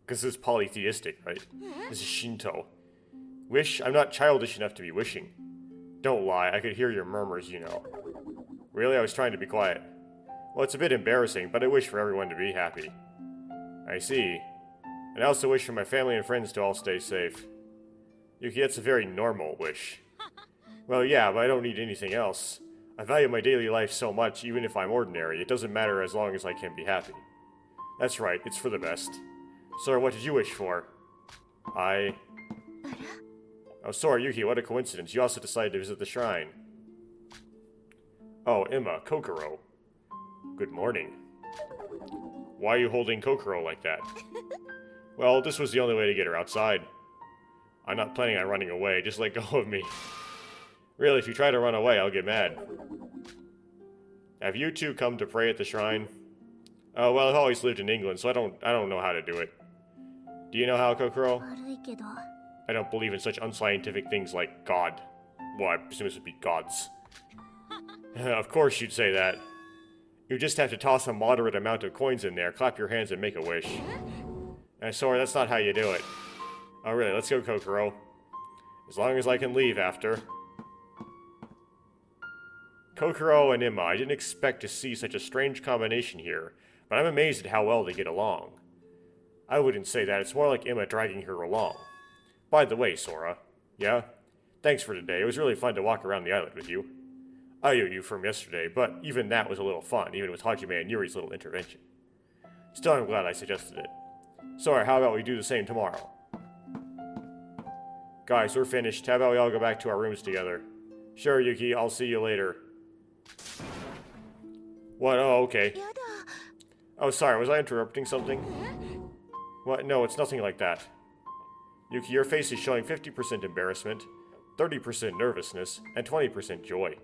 Because this is polytheistic, right? This is Shinto. Wish? I'm not childish enough to be wishing. Don't lie, I could hear your murmurs, you know. Really? I was trying to be quiet. Well, it's a bit embarrassing, but I wish for everyone to be happy. I see. And I also wish for my family and friends to all stay safe. Yuki, that's a very normal wish. Well, yeah, but I don't need anything else. I value my daily life so much, even if I'm ordinary. It doesn't matter as long as I can be happy. That's right, it's for the best. Sora, what did you wish for? Oh, Sora, Yuki, what a coincidence. You also decided to visit the shrine. Oh, Emma, Kokoro. Good morning. Why are you holding Kokoro like that? Well, this was the only way to get her outside. I'm not planning on running away, just let go of me. Really, if you try to run away, I'll get mad. Have you two come to pray at the shrine? Oh, well, I've always lived in England, so I don't know how to do it. Do you know how, Kokoro? I don't believe in such unscientific things like God. Well, I presume this would be gods. Of course you'd say that. You just have to toss a moderate amount of coins in there, clap your hands, and make a wish. Sorry, that's not how you do it. Oh, really? Let's go, Kokoro. As long as I can leave after. Kokoro and Emma, I didn't expect to see such a strange combination here, but I'm amazed at how well they get along. I wouldn't say that, it's more like Emma dragging her along. By the way, Sora. Yeah? Thanks for today, it was really fun to walk around the island with you. I owe you from yesterday, but even that was a little fun, even with Hajime and Yuri's little intervention. Still, I'm glad I suggested it. Sora, how about we do the same tomorrow? Guys, we're finished. How about we all go back to our rooms together? Sure, Yuki, I'll see you later. What? Oh, okay. Oh, sorry, was I interrupting something? What? No, it's nothing like that. Yuki, your face is showing 50% embarrassment, 30% nervousness, and 20% joy.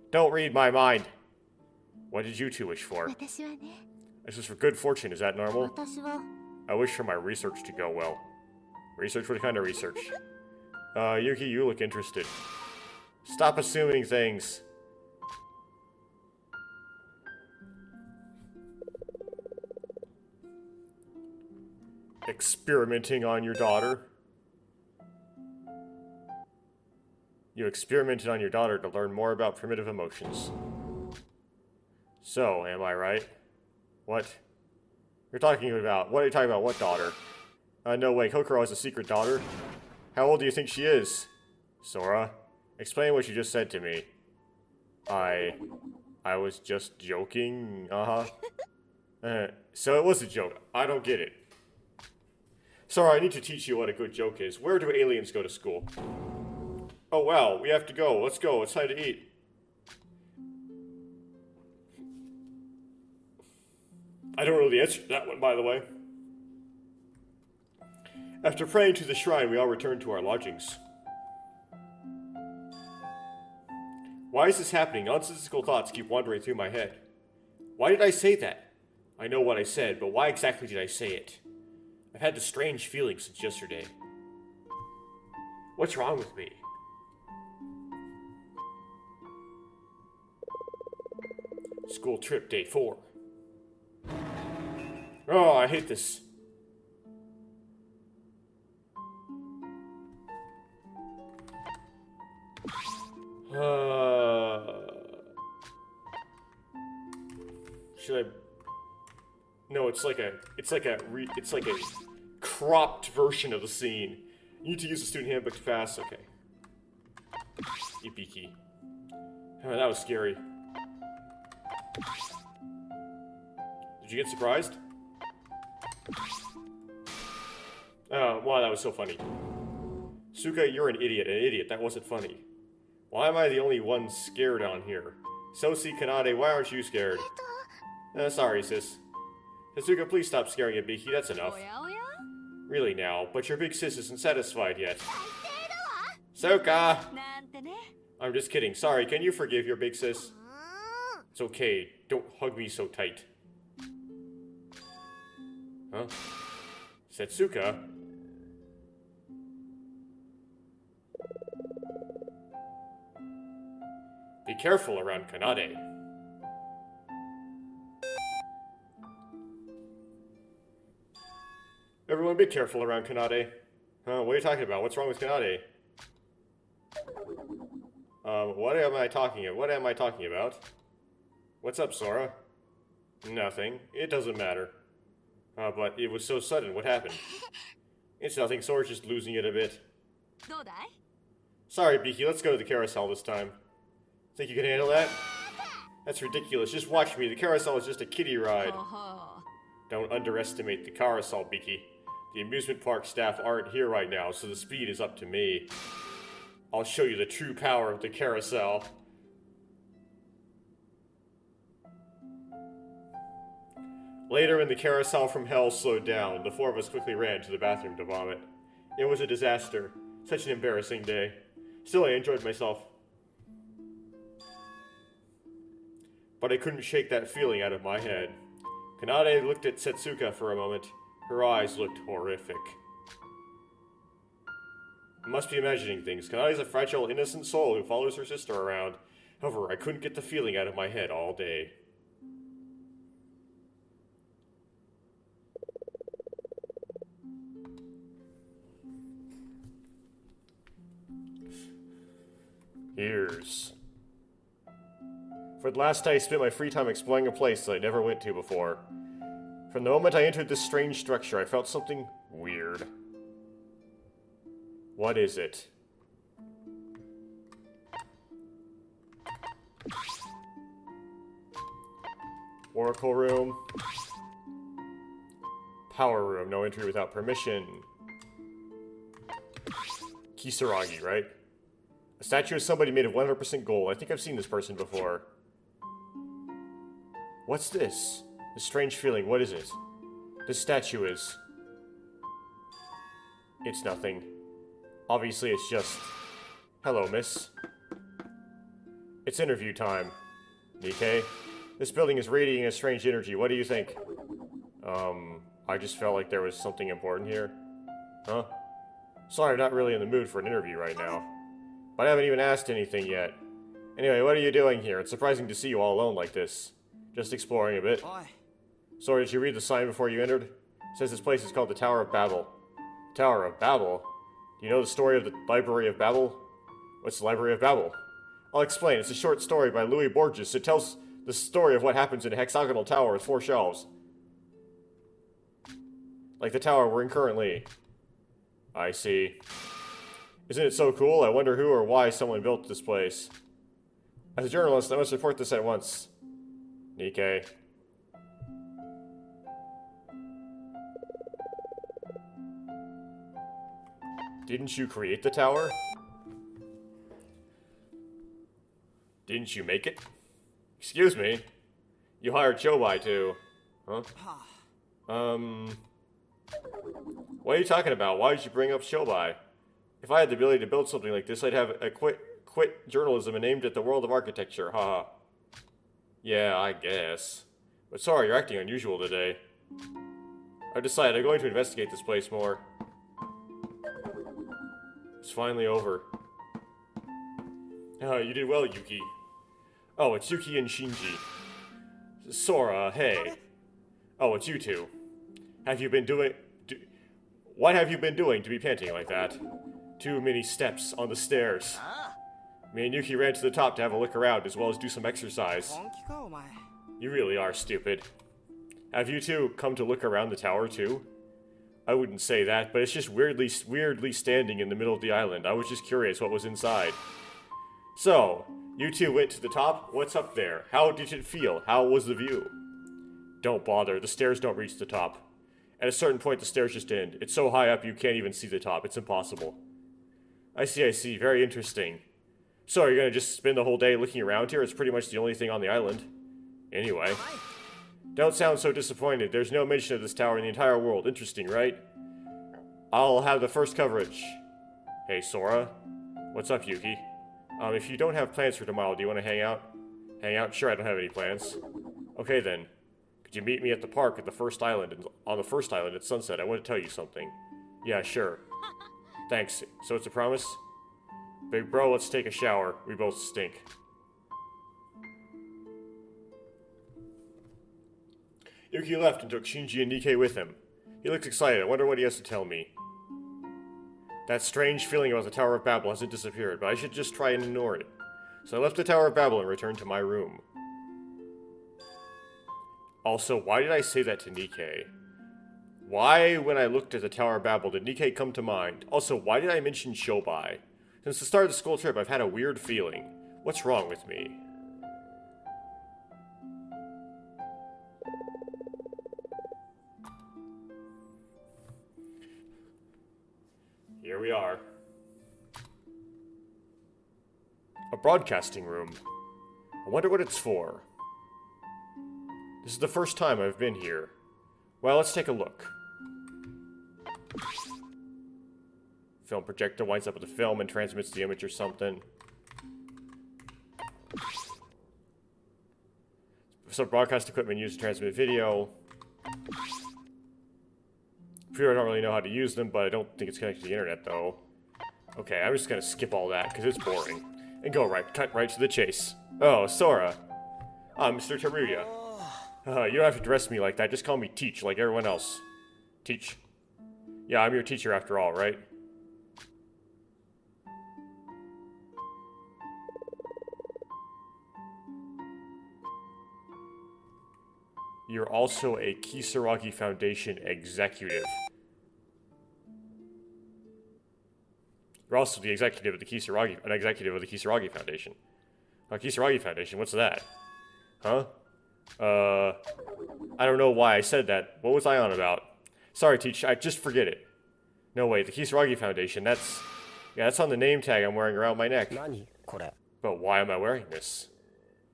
Don't read my mind. What did you two wish for? This is for good fortune, is that normal? I wish for my research to go well. Research? What kind of research? Yuki, you look interested. Stop assuming things. Experimenting on your daughter? You experimented on your daughter to learn more about primitive emotions. So, am I right? What? What are you talking about? What daughter? No way, Kokoro has a secret daughter? How old do you think she is? Sora, explain what you just said to me. I was just joking, so it was a joke. I don't get it. Sora, I need to teach you what a good joke is. Where do aliens go to school? Oh wow, we have to go. Let's go, it's time to eat. I don't know the answer to that one, by the way. After praying to the shrine, we all returned to our lodgings. Why is this happening? Nonsensical thoughts keep wandering through my head. Why did I say that? I know what I said, but why exactly did I say it? I've had this strange feeling since yesterday. What's wrong with me? School trip day 4. Oh, I hate this. Should I? No, it's like a cropped version of the scene. You need to use the student handbook to pass. Okay. Ibiki. Oh, that was scary. Did you get surprised? Oh, wow, that was so funny. Suka, you're an idiot. An idiot. That wasn't funny. Why am I the only one scared on here? Sosi, Kanade, why aren't you scared? Sorry, sis. Suka, please stop scaring Ibiki. That's enough. Really now, but your big sis isn't satisfied yet. Suka! I'm just kidding. Sorry, can you forgive your big sis? It's okay. Don't hug me so tight. Huh? Setsuka? Be careful around Kanade. Everyone be careful around Kanade. Huh, what are you talking about? What's wrong with Kanade? What am I talking about? What's up, Sora? Nothing. It doesn't matter. But it was so sudden. What happened? It's nothing. Sora's just losing it a bit. Sorry, Biki. Let's go to the carousel this time. Think you can handle that? That's ridiculous. Just watch me. The carousel is just a kiddie ride. Don't underestimate the carousel, Biki. The amusement park staff aren't here right now, so the speed is up to me. I'll show you the true power of the carousel. Later, when the carousel from hell slowed down, the four of us quickly ran to the bathroom to vomit. It was a disaster. Such an embarrassing day. Still, I enjoyed myself. But I couldn't shake that feeling out of my head. Kanade looked at Setsuka for a moment. Her eyes looked horrific. I must be imagining things. Kanade's a fragile, innocent soul who follows her sister around. However, I couldn't get the feeling out of my head all day. Here's. For the last day, I spent my free time exploring a place that I never went to before. From the moment I entered this strange structure, I felt something weird. What is it? Oracle room. Power room, no entry without permission. Kisaragi, right? A statue of somebody made of 100% gold. I think I've seen this person before. What's this? This strange feeling, what is it? This statue is... It's nothing. Obviously, it's just... Hello, miss. It's interview time. Nikkei? This building is radiating a strange energy. What do you think? I just felt like there was something important here. Huh? Sorry, I'm not really in the mood for an interview right now. But I haven't even asked anything yet. Anyway, what are you doing here? It's surprising to see you all alone like this. Just exploring a bit. Sorry, did you read the sign before you entered? It says this place is called the Tower of Babel. Tower of Babel? Do you know the story of the Library of Babel? What's the Library of Babel? I'll explain. It's a short story by Louis Borges. It tells the story of what happens in a hexagonal tower with 4 shelves. Like the tower we're in currently. I see. Isn't it so cool? I wonder who or why someone built this place. As a journalist, I must report this at once. Nikkei. Didn't you create the tower? Didn't you make it? Excuse me? You hired Chobai to... Huh? What are you talking about? Why did you bring up Chobai? If I had the ability to build something like this, I'd have a quit journalism and aimed at the world of architecture, haha. Yeah, I guess. But sorry, you're acting unusual today. I've decided I'm going to investigate this place more. It's finally over. Oh, you did well, Yuki. Oh, it's Yuki and Shinji. Sora, hey. Oh, it's you two. Have you been doing... What have you been doing to be panting like that? Too many steps on the stairs. Me and Yuki ran to the top to have a look around as well as do some exercise. You really are stupid. Have you two come to look around the tower too? I wouldn't say that, but it's just weirdly standing in the middle of the island. I was just curious what was inside. So, you two went to the top? What's up there? How did it feel? How was the view? Don't bother, the stairs don't reach the top. At a certain point, the stairs just end. It's so high up you can't even see the top. It's impossible. I see. Very interesting. So, are you gonna just spend the whole day looking around here? It's pretty much the only thing on the island. Anyway. Don't sound so disappointed. There's no mention of this tower in the entire world. Interesting, right? I'll have the first coverage. Hey, Sora. What's up, Yuki? If you don't have plans for tomorrow, do you want to hang out? Hang out? Sure, I don't have any plans. Okay, then. Could you meet me at the park at the first island, on the first island at sunset? I want to tell you something. Yeah, sure. Thanks. So it's a promise? Big bro, let's take a shower. We both stink. Yuki left and took Shinji and Nikkei with him. He looks excited. I wonder what he has to tell me. That strange feeling about the Tower of Babel hasn't disappeared, but I should just try and ignore it. So I left the Tower of Babel and returned to my room. Also, why did I say that to Nikkei? Why, when I looked at the Tower of Babel, did Nikkei come to mind? Also, why did I mention Shobai? Since the start of the school trip, I've had a weird feeling. What's wrong with me? Here we are. A broadcasting room. I wonder what it's for. This is the first time I've been here. Well, let's take a look. Film projector winds up with the film and transmits the image or something. Some broadcast equipment used to transmit video. I don't really know how to use them, but I don't think it's connected to the internet, though. Okay, I'm just gonna skip all that, because it's boring. And cut right to the chase. Oh, Sora. I'm Mr. Teruya. You don't have to address me like that, just call me Teach, like everyone else. Teach. Yeah, I'm your teacher after all, right? You're also a Kisaragi Foundation executive. You're also the executive of the Kisaragi Foundation. Kisaragi Foundation, what's that? Huh? I don't know why I said that. What was I on about? Sorry, Teach, I just forget it. No, wait, the Kisaragi Foundation, that's on the name tag I'm wearing around my neck. But why am I wearing this?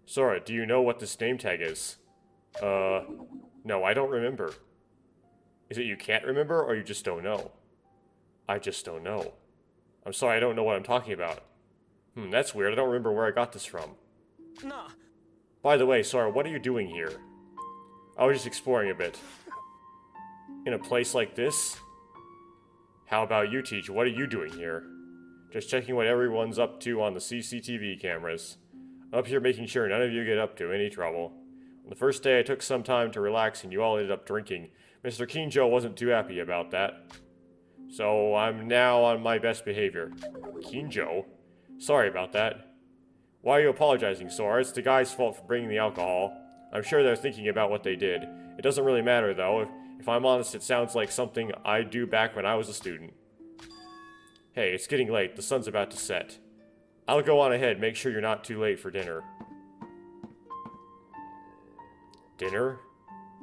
Sora, do you know what this name tag is? No, I don't remember. Is it you can't remember, or you just don't know? I just don't know. I'm sorry, I don't know what I'm talking about. That's weird, I don't remember where I got this from. Nah. By the way, Sora, what are you doing here? I was just exploring a bit. In a place like this? How about you, Teach? What are you doing here? Just checking what everyone's up to on the CCTV cameras. I'm up here making sure none of you get up to any trouble. On the first day I took some time to relax and you all ended up drinking. Mr. Kinjo wasn't too happy about that. So I'm now on my best behavior. Kinjo? Sorry about that. Why are you apologizing, Sora? It's the guy's fault for bringing the alcohol. I'm sure they're thinking about what they did. It doesn't really matter, though. If I'm honest, it sounds like something I'd do back when I was a student. Hey, it's getting late. The sun's about to set. I'll go on ahead. Make sure you're not too late for dinner. Dinner?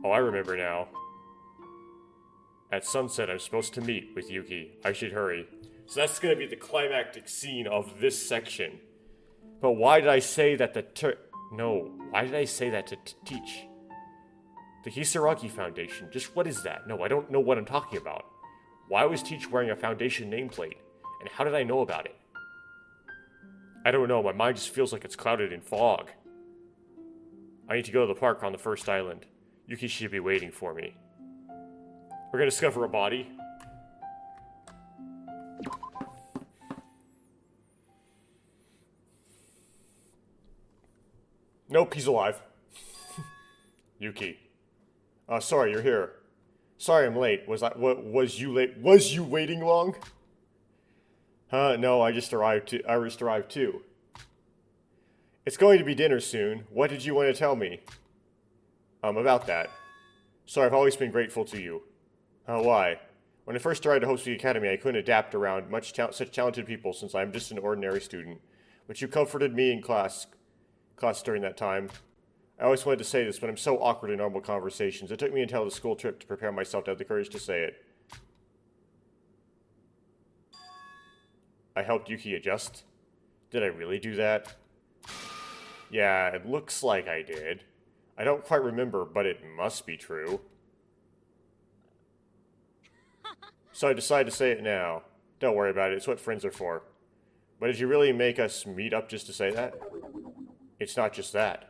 Oh, I remember now. At sunset, I'm supposed to meet with Yuki. I should hurry. So that's going to be the climactic scene of this section. But why did I say that why did I say that to Teach? The Kisaragi Foundation, just what is that? No, I don't know what I'm talking about. Why was Teach wearing a foundation nameplate? And how did I know about it? I don't know, my mind just feels like it's clouded in fog. I need to go to the park on the first island. Yuki should be waiting for me. We're gonna discover a body. Nope, he's alive. Yuki. Sorry, you're here. Sorry I'm late. Was you late? Was you waiting long? No, I just arrived too. It's going to be dinner soon. What did you want to tell me? About that. Sorry, I've always been grateful to you. Why? When I first started to host the academy, I couldn't adapt around such talented people since I'm just an ordinary student. But you comforted me in class during that time. I always wanted to say this, but I'm so awkward in normal conversations. It took me until the school trip to prepare myself to have the courage to say it. I helped Yuki adjust? Did I really do that? Yeah, it looks like I did. I don't quite remember, but it must be true. So I decided to say it now. Don't worry about it, it's what friends are for. But did you really make us meet up just to say that? It's not just that.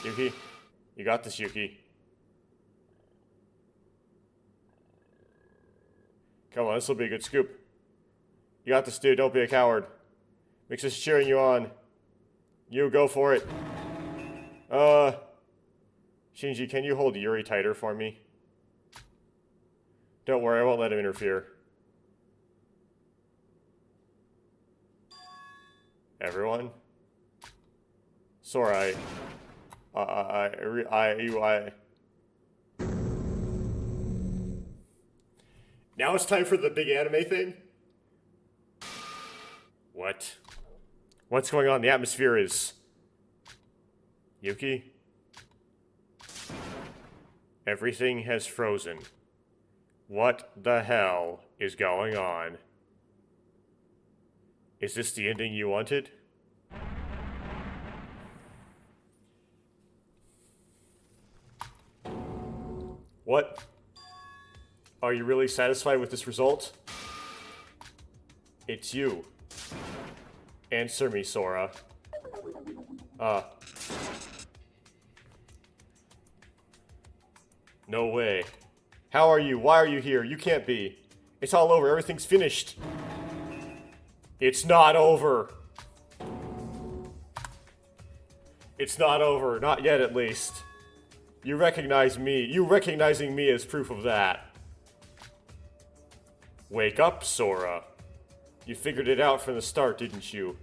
Yuki? You got this, Yuki. Come on, this will be a good scoop. You got this, dude. Don't be a coward. Mix is cheering you on. You go for it. Shinji, can you hold Yuri tighter for me? Don't worry, I won't let him interfere. Everyone? Sora, Now it's time for the big anime thing? What? What's going on? The atmosphere is... Yuki? Everything has frozen. What the hell is going on? Is this the ending you wanted? What? Are you really satisfied with this result? It's you. Answer me, Sora. No way. How are you? Why are you here? You can't be. It's all over. Everything's finished. It's not over. It's not over. Not yet, at least. You recognize me. You recognizing me as proof of that. Wake up, Sora. You figured it out from the start, didn't you?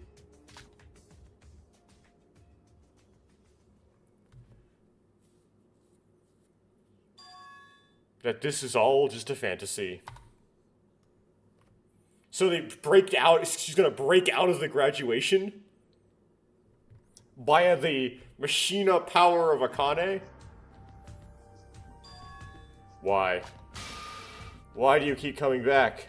That this is all just a fantasy. So they break out. She's gonna break out of the graduation via the machina power of Akane. Why? Why do you keep coming back?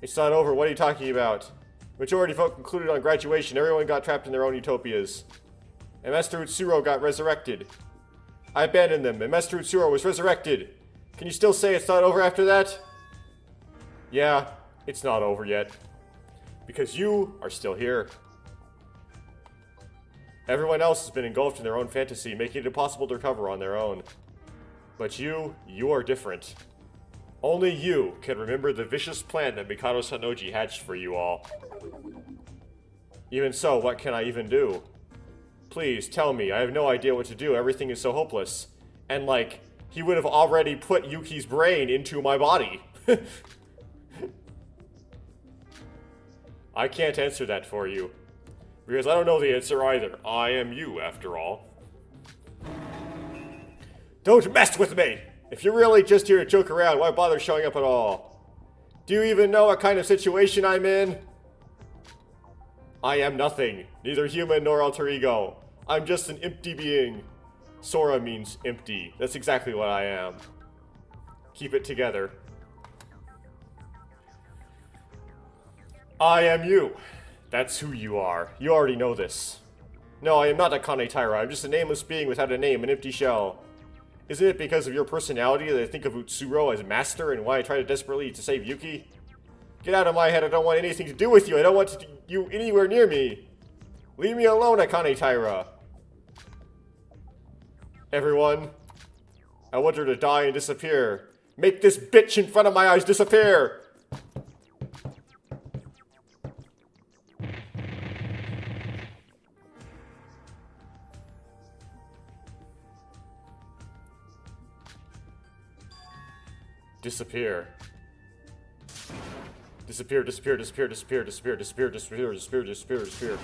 It's not over. What are you talking about? Majority vote concluded on graduation. Everyone got trapped in their own utopias. And Master Utsuro got resurrected. I abandoned them, and Master Utsuro was resurrected. Can you still say it's not over after that? Yeah, it's not over yet. Because you are still here. Everyone else has been engulfed in their own fantasy, making it impossible to recover on their own. But you are different. Only you can remember the vicious plan that Mikado Sanoji hatched for you all. Even so, what can I even do? Please, tell me. I have no idea what to do. Everything is so hopeless. And like, he would have already put Yuki's brain into my body. I can't answer that for you. Because I don't know the answer either. I am you, after all. Don't mess with me! If you're really just here to joke around, why bother showing up at all? Do you even know what kind of situation I'm in? I am nothing. Neither human nor alter ego. I'm just an empty being. Sora means empty. That's exactly what I am. Keep it together. I am you. That's who you are. You already know this. No, I am not Akane Taira. I'm just a nameless being without a name, an empty shell. Isn't it because of your personality that I think of Utsuro as master and why I try to desperately to save Yuki? Get out of my head. I don't want anything to do with you. I don't want you anywhere near me. Leave me alone, Akane Taira. Everyone, I want her to die and disappear. Make this bitch in front of my eyes disappear! Disappear. Disappear, disappear, disappear, disappear, disappear, disappear, disappear, disappear, disappear, disappear.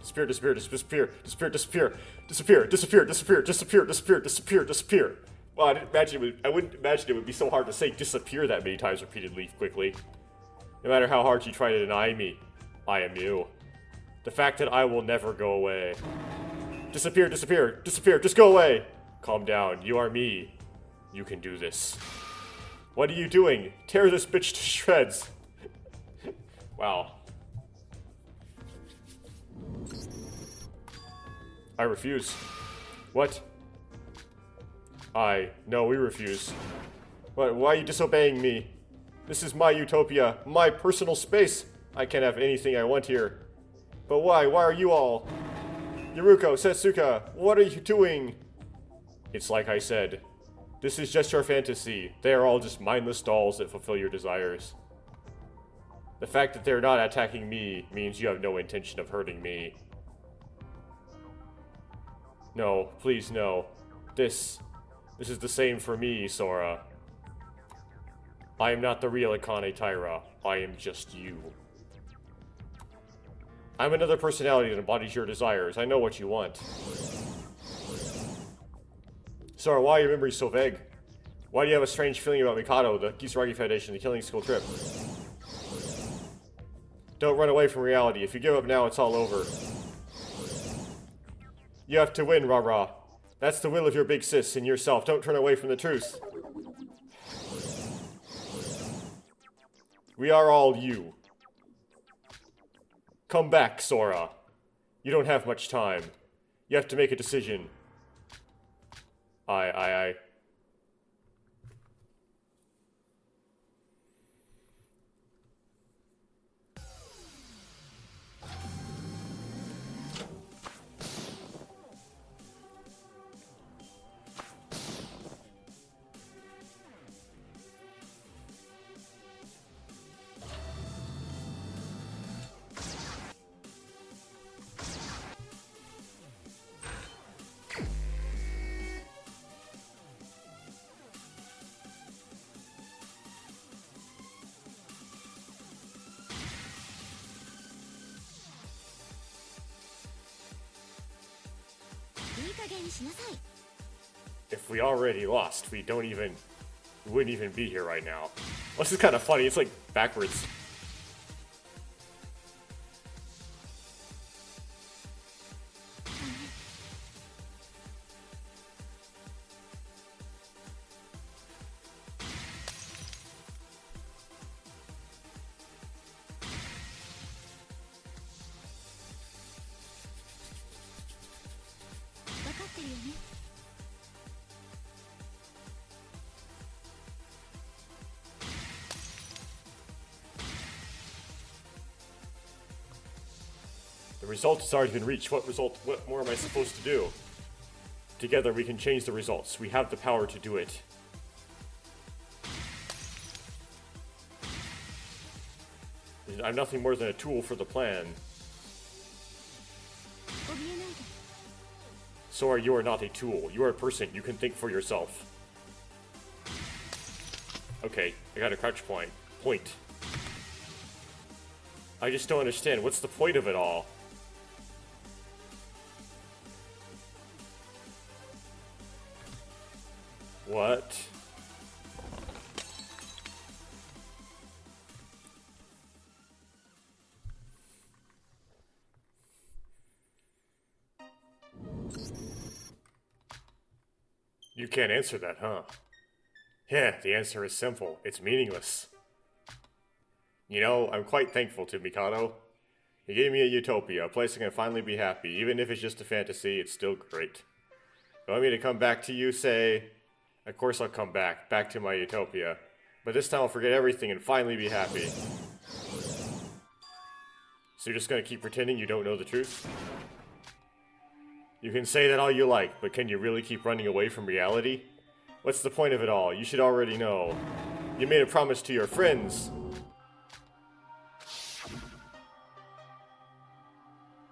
Disappear, disappear, disappear, disappear, disappear, disappear, disappear, disappear, disappear, disappear, disappear, disappear. Well, I wouldn't imagine it would be so hard to say disappear that many times repeatedly quickly. No matter how hard you try to deny me, I am you. The fact that I will never go away. Disappear, disappear, disappear, just go away! Calm down, you are me. You can do this. What are you doing? Tear this bitch to shreds. Wow. I refuse. What? No, we refuse. What? Why are you disobeying me? This is my utopia, my personal space. I can have anything I want here. But why? Why are you all? Yuruko, Setsuka, what are you doing? It's like I said. This is just your fantasy. They are all just mindless dolls that fulfill your desires. The fact that they're not attacking me means you have no intention of hurting me. No, please no. This is the same for me, Sora. I am not the real Akane Taira. I am just you. I'm another personality that embodies your desires. I know what you want. Sora, why are your memories so vague? Why do you have a strange feeling about Mikado, the Kisaragi Foundation, the killing school trip? Don't run away from reality. If you give up now, it's all over. You have to win, Rah-Rah. That's the will of your big sis and yourself. Don't turn away from the truth. We are all you. Come back, Sora. You don't have much time. You have to make a decision. If we already lost, we wouldn't even be here right now. This is kind of funny, it's like backwards. The result has already been reached. What more am I supposed to do? Together we can change the results. We have the power to do it. I'm nothing more than a tool for the plan. Sora, you are not a tool. You are a person. You can think for yourself. Okay, I got a crouch point. I just don't understand. What's the point of it all? What? You can't answer that, huh? Yeah, the answer is simple. It's meaningless. You know, I'm quite thankful to Mikado. He gave me a utopia, a place I can finally be happy. Even if it's just a fantasy, it's still great. You want me to come back to you, say? Of course I'll come back to my utopia. But this time I'll forget everything and finally be happy. So you're just gonna keep pretending you don't know the truth? You can say that all you like, but can you really keep running away from reality? What's the point of it all? You should already know. You made a promise to your friends.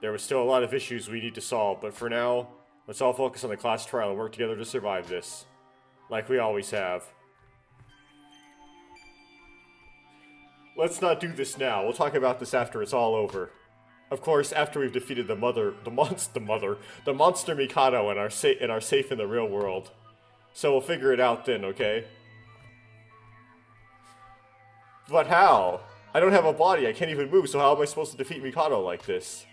There was still a lot of issues we need to solve, but for now, let's all focus on the class trial and work together to survive this. Like we always have. Let's not do this now. We'll talk about this after it's all over. Of course, after we've defeated the monster Mikado and are safe in the real world. So we'll figure it out then, okay? But how? I don't have a body, I can't even move, so how am I supposed to defeat Mikado like this?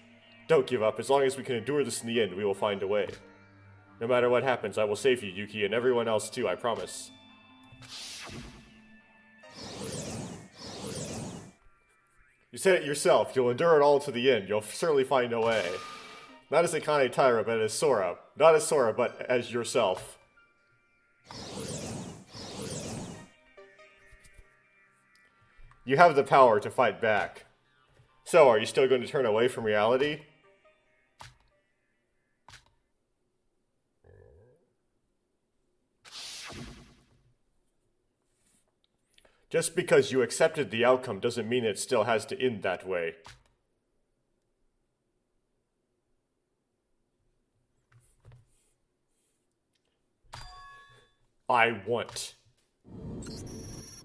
Don't give up. As long as we can endure this in the end, we will find a way. No matter what happens, I will save you, Yuki, and everyone else too, I promise. You said it yourself, you'll endure it all to the end. You'll certainly find a way. Not as Akane Taira, but as Sora. Not as Sora, but as yourself. You have the power to fight back. So, are you still going to turn away from reality? Just because you accepted the outcome doesn't mean it still has to end that way. I want.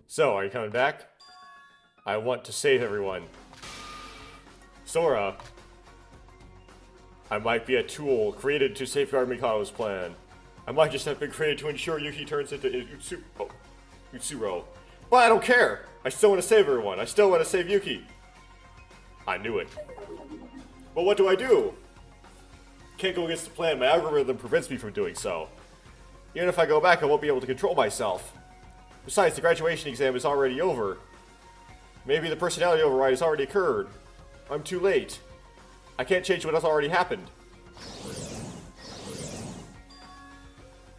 So, are you coming back? I want to save everyone. Sora. I might be a tool created to safeguard Mikado's plan. I might just have been created to ensure Yuki turns into Utsuro. But I don't care! I still want to save everyone. I still want to save Yuki. I knew it. But what do I do? Can't go against the plan. My algorithm prevents me from doing so. Even if I go back, I won't be able to control myself. Besides, the graduation exam is already over. Maybe the personality override has already occurred. I'm too late. I can't change what has already happened.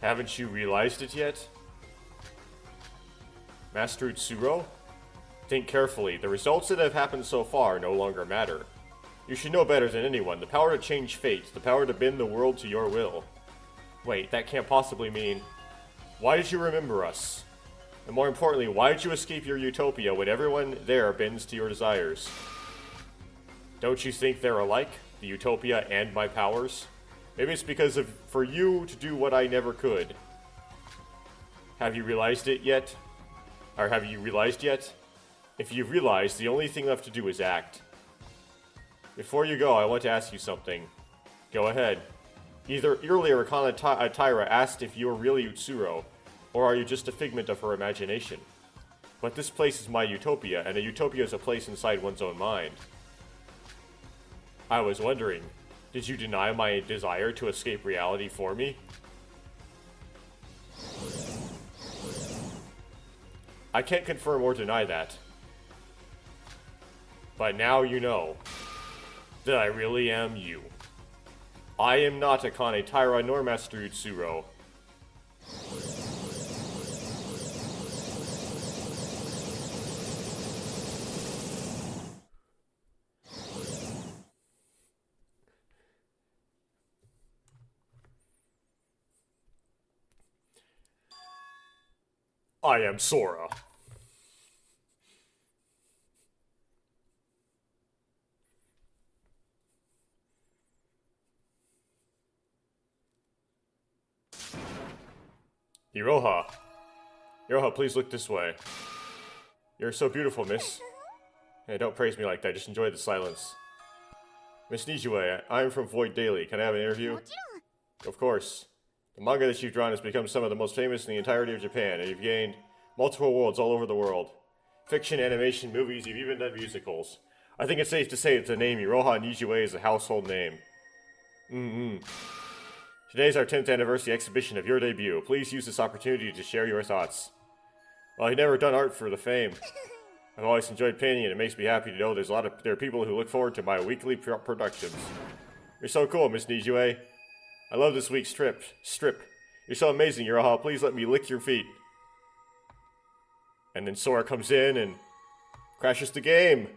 Haven't you realized it yet? Master Utsuro? Think carefully. The results that have happened so far no longer matter. You should know better than anyone. The power to change fate. The power to bend the world to your will. Wait, that can't possibly mean... Why did you remember us? And more importantly, why did you escape your utopia when everyone there bends to your desires? Don't you think they're alike? The utopia and my powers? Maybe it's because of for you to do what I never could. Have you realized it yet? Or have you realized yet? If you've realized, the only thing left to do is act. Before you go, I want to ask you something. Go ahead. Either earlier Akane Taira asked if you are really Utsuro, or are you just a figment of her imagination? But this place is my utopia, and a utopia is a place inside one's own mind. I was wondering, did you deny my desire to escape reality for me? I can't confirm or deny that. But now you know that I really am you. I am not Akane Taira nor Master Utsuro. I am Sora. Iroha. Iroha, please look this way. You're so beautiful, miss. Hey, don't praise me like that, just enjoy the silence. Miss Nijue, I'm from Void Daily. Can I have an interview? Of course. The manga that you've drawn has become some of the most famous in the entirety of Japan, and you've gained multiple worlds all over the world. Fiction, animation, movies, you've even done musicals. I think it's safe to say that the name Iroha Nijue is a household name. Today's our 10th anniversary exhibition of your debut. Please use this opportunity to share your thoughts. Well, I've never done art for the fame. I've always enjoyed painting, and it makes me happy to know there are people who look forward to my weekly productions. You're so cool, Miss Nijue. I love this week's strip. You're so amazing, Iroha. Please let me lick your feet. And then Sora comes in and crashes the game.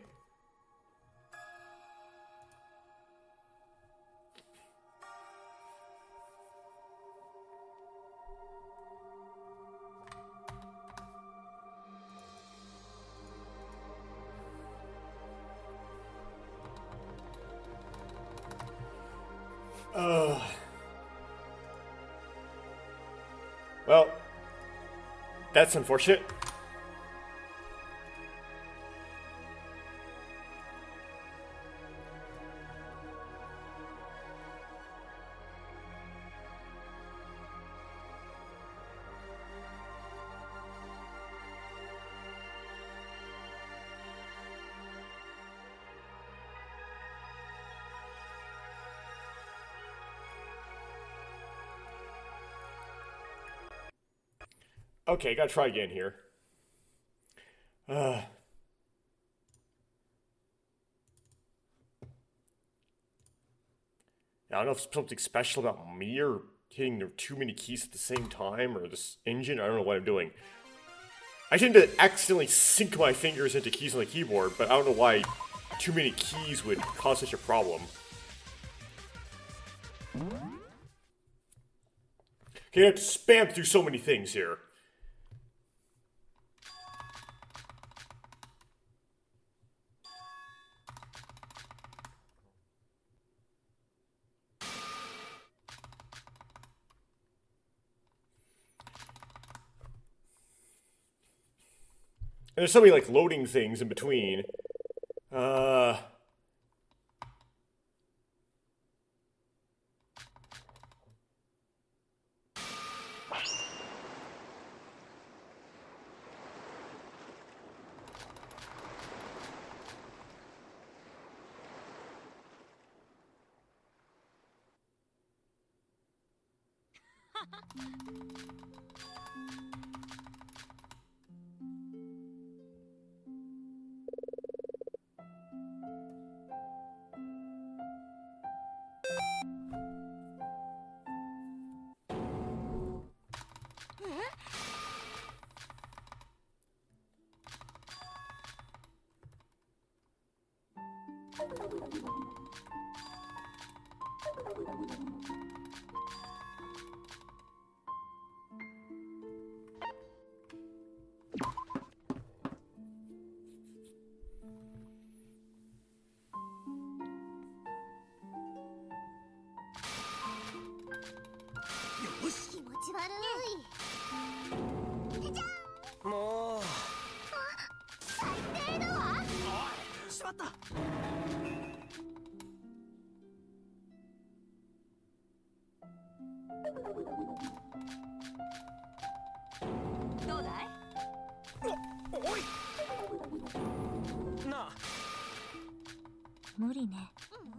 Well, that's unfortunate. Okay, gotta try again here. I don't know if it's something special about me or hitting too many keys at the same time or this engine. I don't know what I'm doing. I tend to accidentally sink my fingers into keys on the keyboard, but I don't know why too many keys would cause such a problem. Okay, I have to spam through so many things here. And there's so many, like, loading things in between. どうだい？おいなあ、無理ね。お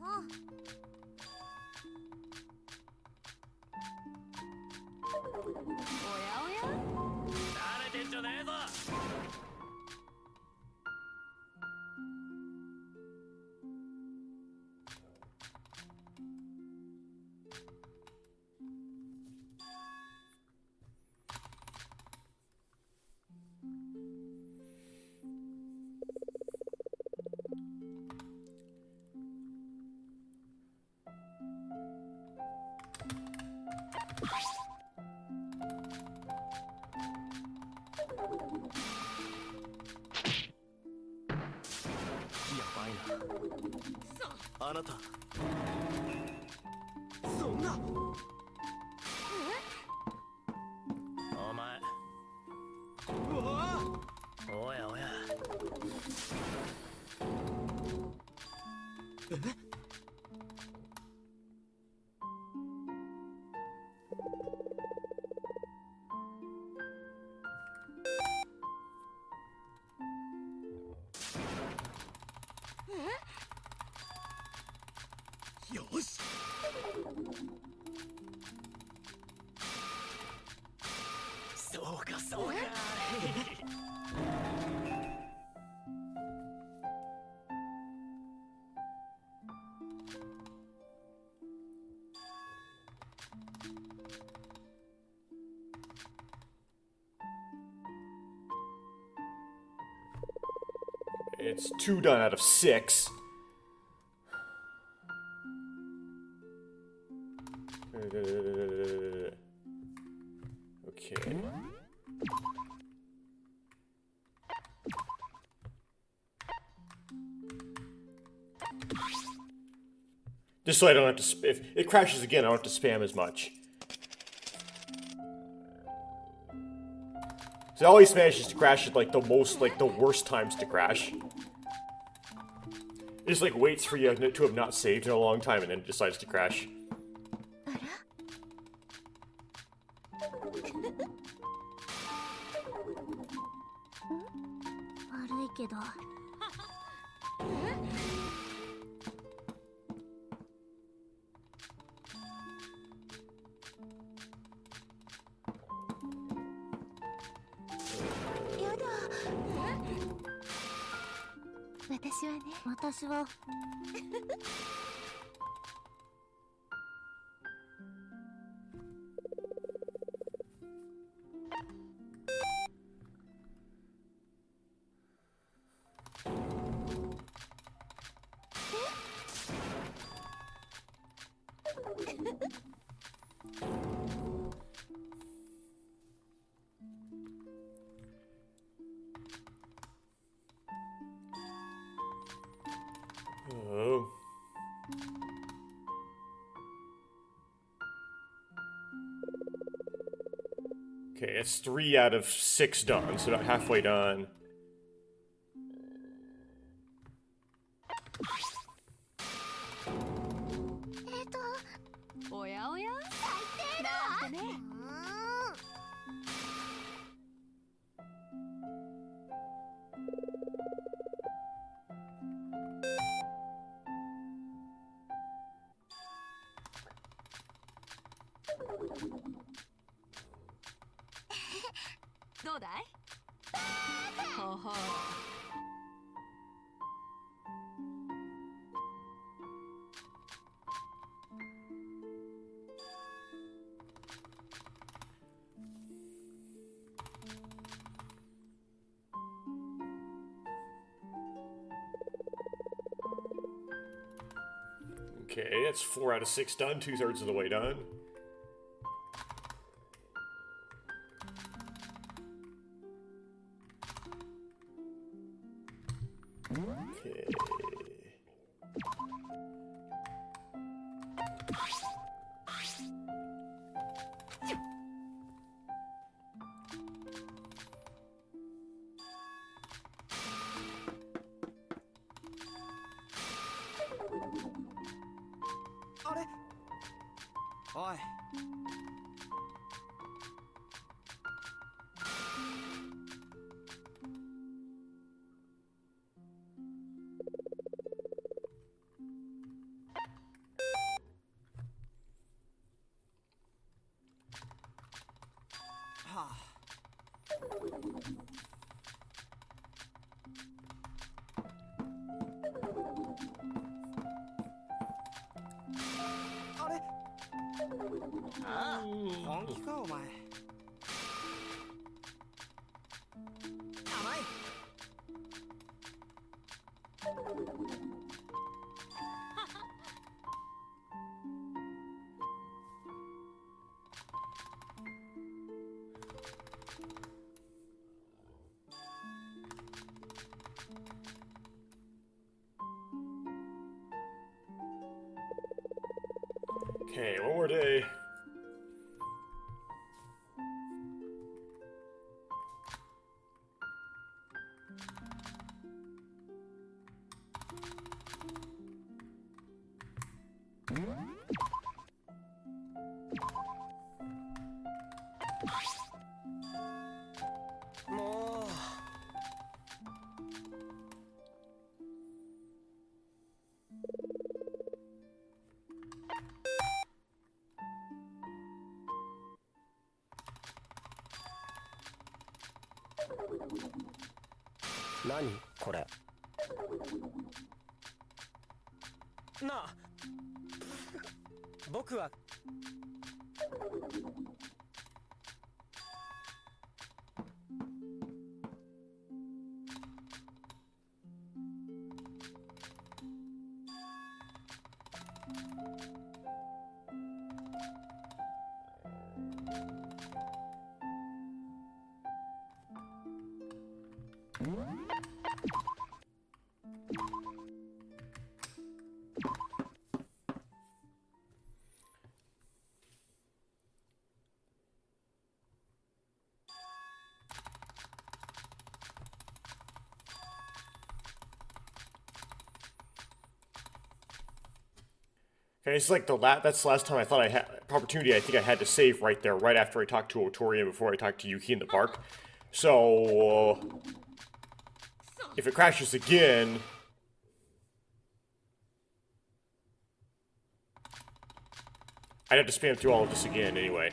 やおや？慣れてんじゃねえぞ。やばいな。あなた、そんな。お前、うわあ、おやおや。よし。そうかそうか。It's 2 done out of 6. Okay. Just so I don't have to. If it crashes again, I don't have to spam as much. So it always manages to crash at like the worst times to crash. It just like waits for you to have not saved in a long time and then it decides to crash. 悪いけど。やだ。私はね。私は。Oh. Okay, it's 3 out of 6 done, so about halfway done. おやおや？最低だわ。なんてね。どうだい？ほほう。Okay, that's 4 out of 6 done, 2/3 of the way done. Okay. あれ、あ本気かお前。甘い。Okay, one more day. Mo. 何これなあ僕はOkay, it's like that's the last time I thought I had opportunity. I think I had to save right there, right after I talked to Otori and before I talked to Yuki in the park. So if it crashes again, I'd have to spam through all of this again anyway.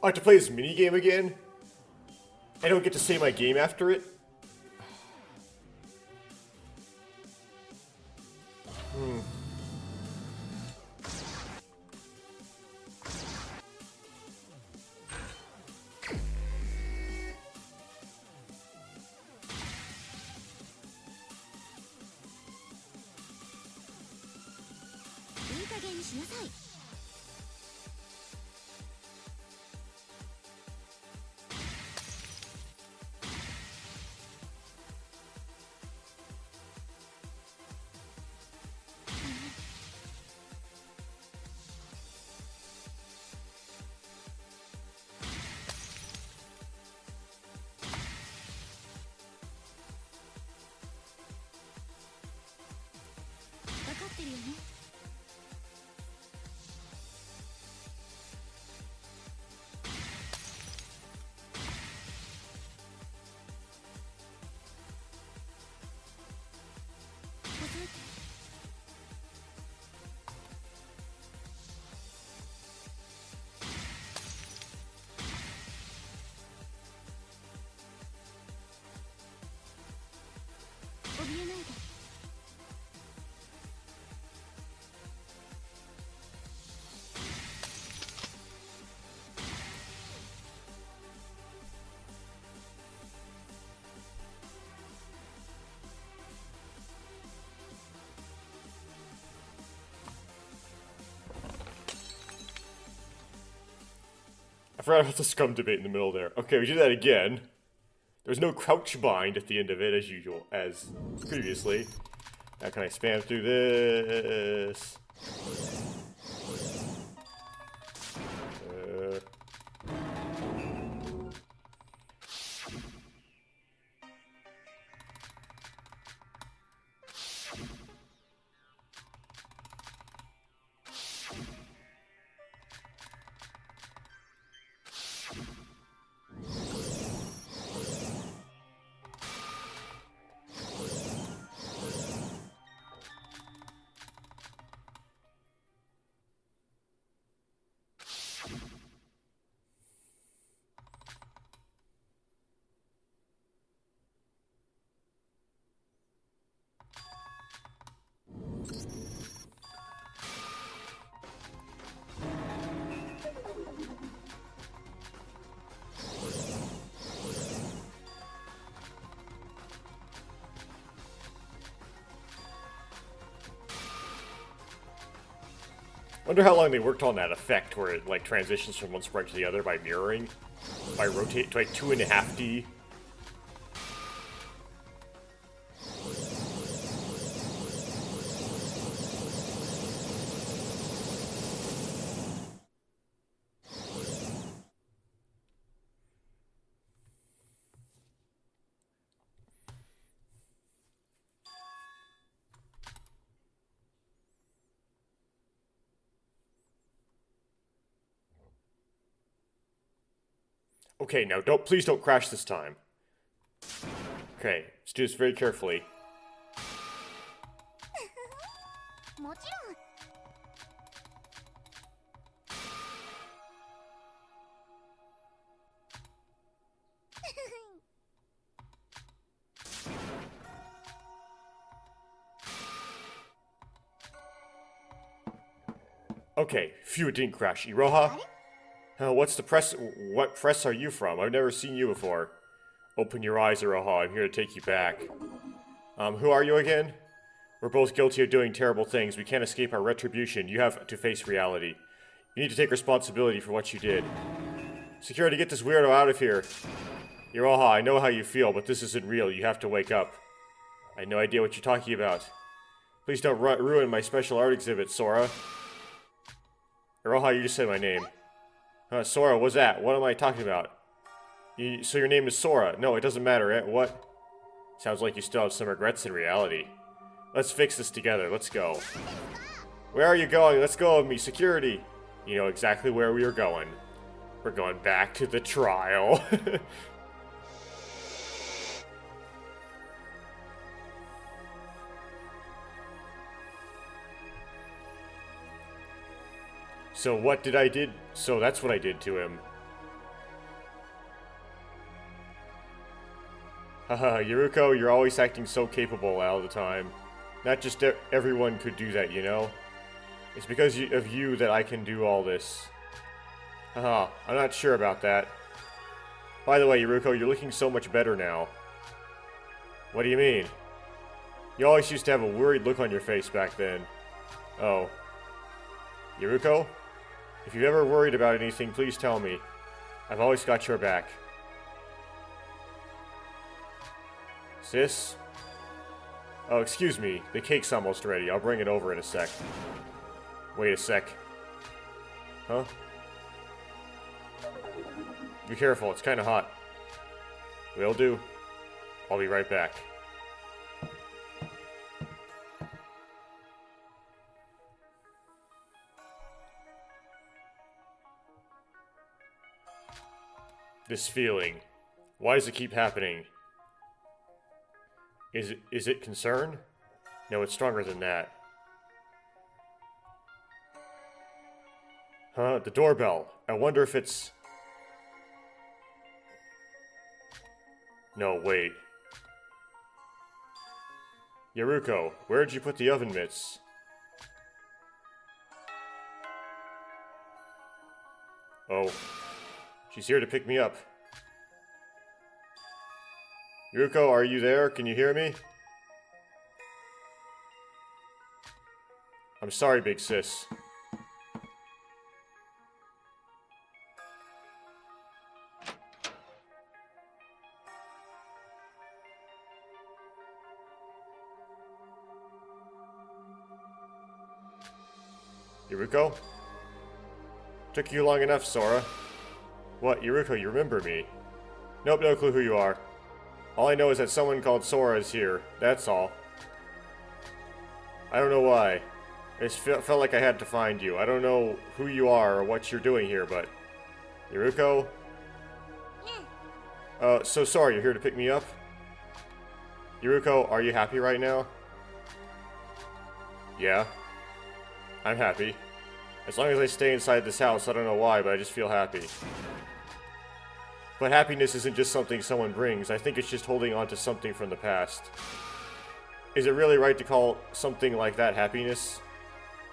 I have to play this minigame again? I don't get to say my game after it? I forgot about the scum debate in the middle there. Okay, we do that again. There's no crouch bind at the end of it, as usual, as previously. How can I spam through this? Wonder how long they worked on that effect where it like transitions from one sprite to the other by mirroring, by rotate to like 2.5D. Okay, now please don't crash this time. Okay, let's do this very carefully. Okay, phew, it didn't crash. Iroha? What's the press? What press are you from? I've never seen you before. Open your eyes, Iroha. I'm here to take you back. Who are you again? We're both guilty of doing terrible things. We can't escape our retribution. You have to face reality. You need to take responsibility for what you did. Security, get this weirdo out of here. Iroha, I know how you feel, but this isn't real. You have to wake up. I had no idea what you're talking about. Please don't ruin my special art exhibit, Sora. Iroha, you just said my name. Sora, what's that? What am I talking about? So your name is Sora. No, it doesn't matter, eh? What? Sounds like you still have some regrets in reality. Let's fix this together. Let's go. Where are you going? Let's go with me. Security. You know exactly where we are going. We're going back to the trial. So what did I did? So that's what I did to him. Haha, Yuruko, you're always acting so capable all the time. Not just everyone could do that, you know? It's because of you that I can do all this. Haha, I'm not sure about that. By the way, Yuruko, you're looking so much better now. What do you mean? You always used to have a worried look on your face back then. Oh. Yuruko? If you've ever worried about anything, please tell me. I've always got your back. Sis? Oh, excuse me. The cake's almost ready. I'll bring it over in a sec. Wait a sec. Huh? Be careful, it's kinda hot. Will do. I'll be right back. This feeling. Why does it keep happening? Is it concern? No, it's stronger than that. Huh? The doorbell. I wonder if it's... No, wait. Yuruko, where'd you put the oven mitts? Oh. She's here to pick me up. Yuruko, are you there? Can you hear me? I'm sorry, big sis. Yuruko? Took you long enough, Sora. What, Yuruko, you remember me? Nope, no clue who you are. All I know is that someone called Sora is here. That's all. I don't know why. I just felt like I had to find you. I don't know who you are or what you're doing here, but... Yuruko? So Sora, you're here to pick me up? Yuruko, are you happy right now? Yeah. I'm happy. As long as I stay inside this house, I don't know why, but I just feel happy. But happiness isn't just something someone brings. I think it's just holding on to something from the past. Is it really right to call something like that happiness?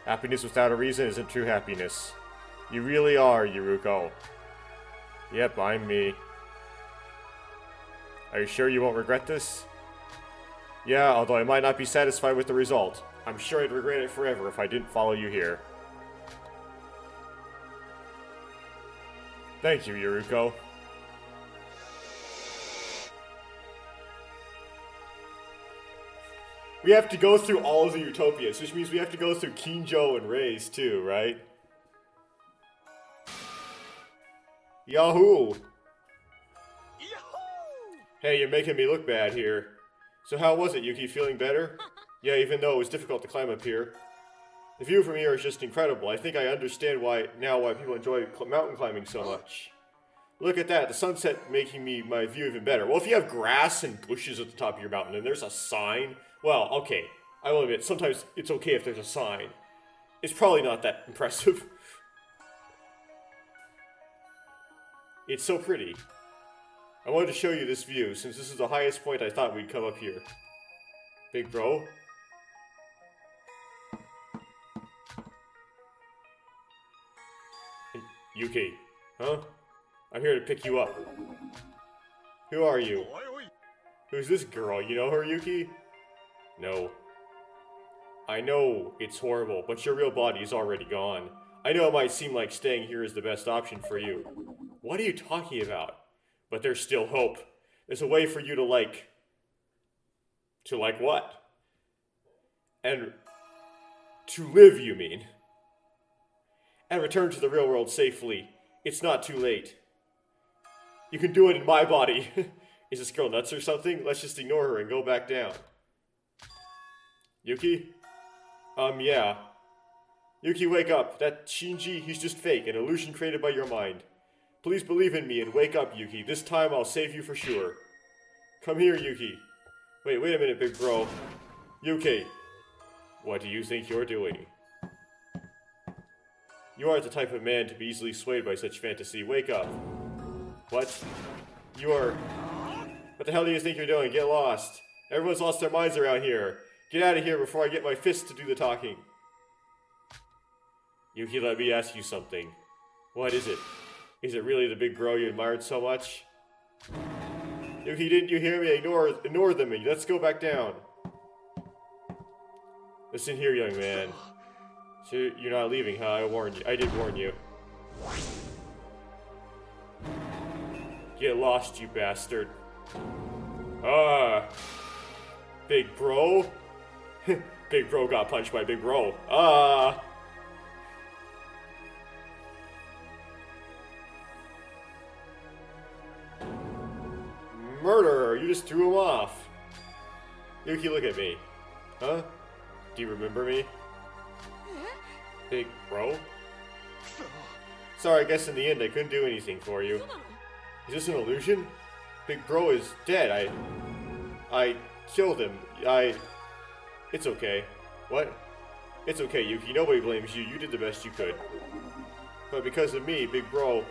Happiness without a reason isn't true happiness. You really are, Yuruko. Yep, I'm me. Are you sure you won't regret this? Yeah, although I might not be satisfied with the result. I'm sure I'd regret it forever if I didn't follow you here. Thank you, Yuruko. We have to go through all of the Utopias, which means we have to go through Kinjo and Ray's too, right? Yahoo! Hey, you're making me look bad here. So how was it, Yuki? Feeling better? Yeah, even though it was difficult to climb up here. The view from here is just incredible. I think I understand why people enjoy mountain climbing so much. Look at that, the sunset making my view even better. Well, if you have grass and bushes at the top of your mountain and there's a sign, well, okay, I will admit, sometimes it's okay if there's a sign. It's probably not that impressive. It's so pretty. I wanted to show you this view, since this is the highest point I thought we'd come up here. Big bro? Yuki, huh? I'm here to pick you up. Who are you? Who's this girl? You know her, Yuki? No. I know it's horrible, but your real body is already gone. I know it might seem like staying here is the best option for you. What are you talking about? But there's still hope. There's a way for you to like what? And to live, you mean? And return to the real world safely. It's not too late. You can do it in my body. Is this girl nuts or something? Let's just ignore her and go back down. Yuki? Yeah. Yuki, wake up. That Shinji, he's just fake, an illusion created by your mind. Please believe in me and wake up, Yuki. This time I'll save you for sure. Come here, Yuki. Wait a minute, big bro. Yuki. What do you think you're doing? You aren't the type of man to be easily swayed by such fantasy. Wake up. What? You are... What the hell do you think you're doing? Get lost. Everyone's lost their minds around here. Get out of here before I get my fist to do the talking. Yuki, let me ask you something. What is it? Is it really the big bro you admired so much? Yuki, didn't you hear me? Ignore them. Let's go back down. Listen here, young man. So you're not leaving, huh? I warned you. I did warn you. Get lost, you bastard. Ah. Big bro? Big bro got punched by big bro. Ah. Murderer! You just threw him off. Yuki, look at me. Huh? Do you remember me? Big bro? Sorry, I guess in the end I couldn't do anything for you. Is this an illusion? Big bro is dead. I killed him. It's okay. What? It's okay, Yuki. Nobody blames you. You did the best you could. But because of me, big bro...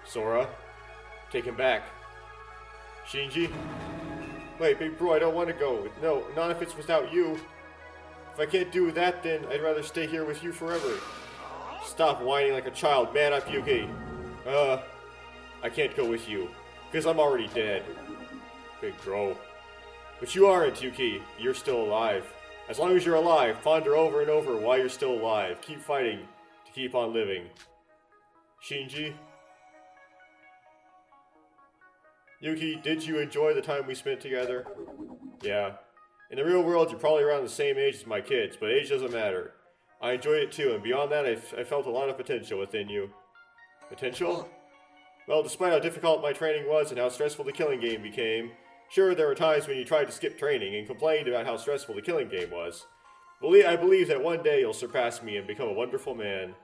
Sora, take him back. Shinji? Wait, big bro, I don't want to go. No, not if it's without you. If I can't do that, then I'd rather stay here with you forever. Stop whining like a child. Man up, Yuki. I can't go with you. Because I'm already dead. Big bro. But you aren't, Yuki. You're still alive. As long as you're alive, ponder over and over why you're still alive. Keep fighting to keep on living. Shinji? Yuki, did you enjoy the time we spent together? Yeah. In the real world, you're probably around the same age as my kids, but age doesn't matter. I enjoyed it too, and beyond that, I felt a lot of potential within you. Potential? Well, despite how difficult my training was and how stressful the killing game became, sure, there were times when you tried to skip training and complained about how stressful the killing game was. I believe that one day you'll surpass me and become a wonderful man.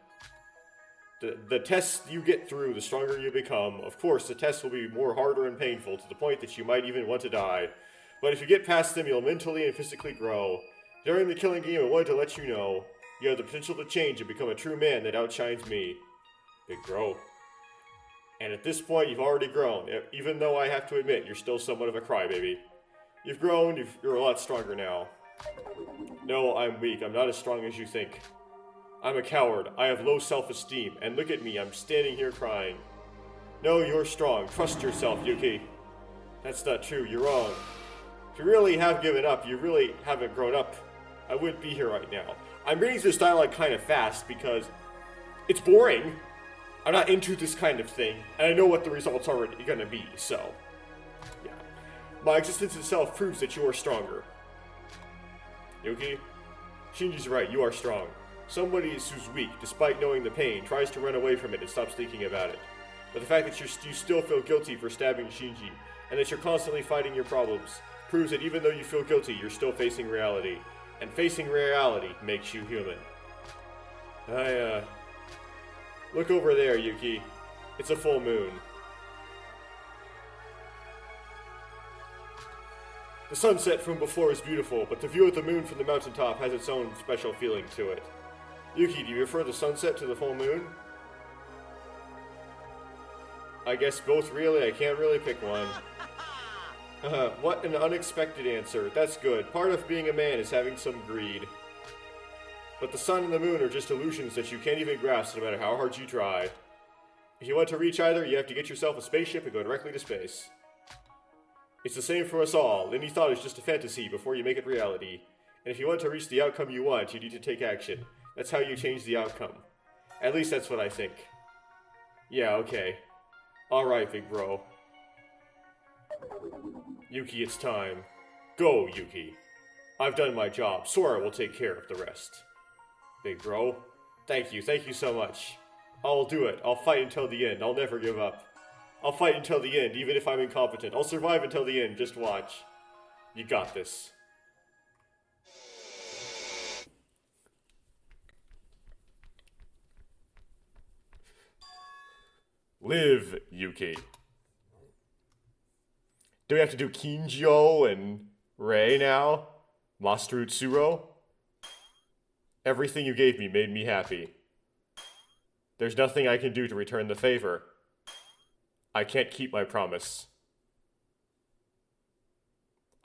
The tests you get through, the stronger you become. Of course, the tests will be more harder and painful, to the point that you might even want to die. But if you get past them, you'll mentally and physically grow. During the killing game, I wanted to let you know, you have the potential to change and become a true man that outshines me. Big bro. And at this point, you've already grown, even though I have to admit, you're still somewhat of a crybaby. You've grown, you're a lot stronger now. No, I'm weak. I'm not as strong as you think. I'm a coward. I have low self-esteem, and look at me, I'm standing here crying. No, you're strong. Trust yourself, Yuki. That's not true. You're wrong. If you really have given up, you really haven't grown up, I wouldn't be here right now. I'm reading this dialogue kind of fast because it's boring. I'm not into this kind of thing, and I know what the results are going to be, so... yeah. My existence itself proves that you are stronger. Yuki? Shinji's right, you are strong. Somebody who's weak, despite knowing the pain, tries to run away from it and stops thinking about it. But the fact that you still feel guilty for stabbing Shinji, and that you're constantly fighting your problems, proves that even though you feel guilty, you're still facing reality. And facing reality makes you human. Look over there, Yuki. It's a full moon. The sunset from before is beautiful, but the view of the moon from the mountaintop has its own special feeling to it. Yuki, do you prefer the sunset to the full moon? I guess both really. I can't really pick one. What an unexpected answer. That's good. Part of being a man is having some greed. But the sun and the moon are just illusions that you can't even grasp no matter how hard you try. If you want to reach either, you have to get yourself a spaceship and go directly to space. It's the same for us all. Any thought is just a fantasy before you make it reality. And if you want to reach the outcome you want, you need to take action. That's how you change the outcome. At least that's what I think. Yeah, okay. Alright, big bro. Yuki, it's time. Go, Yuki. I've done my job. Sora will take care of the rest. Big bro. Thank you so much. I'll do it. I'll fight until the end. I'll never give up. I'll fight until the end, even if I'm incompetent. I'll survive until the end. Just watch. You got this. Live, Yuki. Do we have to do Kinjo and Rei now? Master Utsuro? Everything you gave me made me happy. There's nothing I can do to return the favor. I can't keep my promise.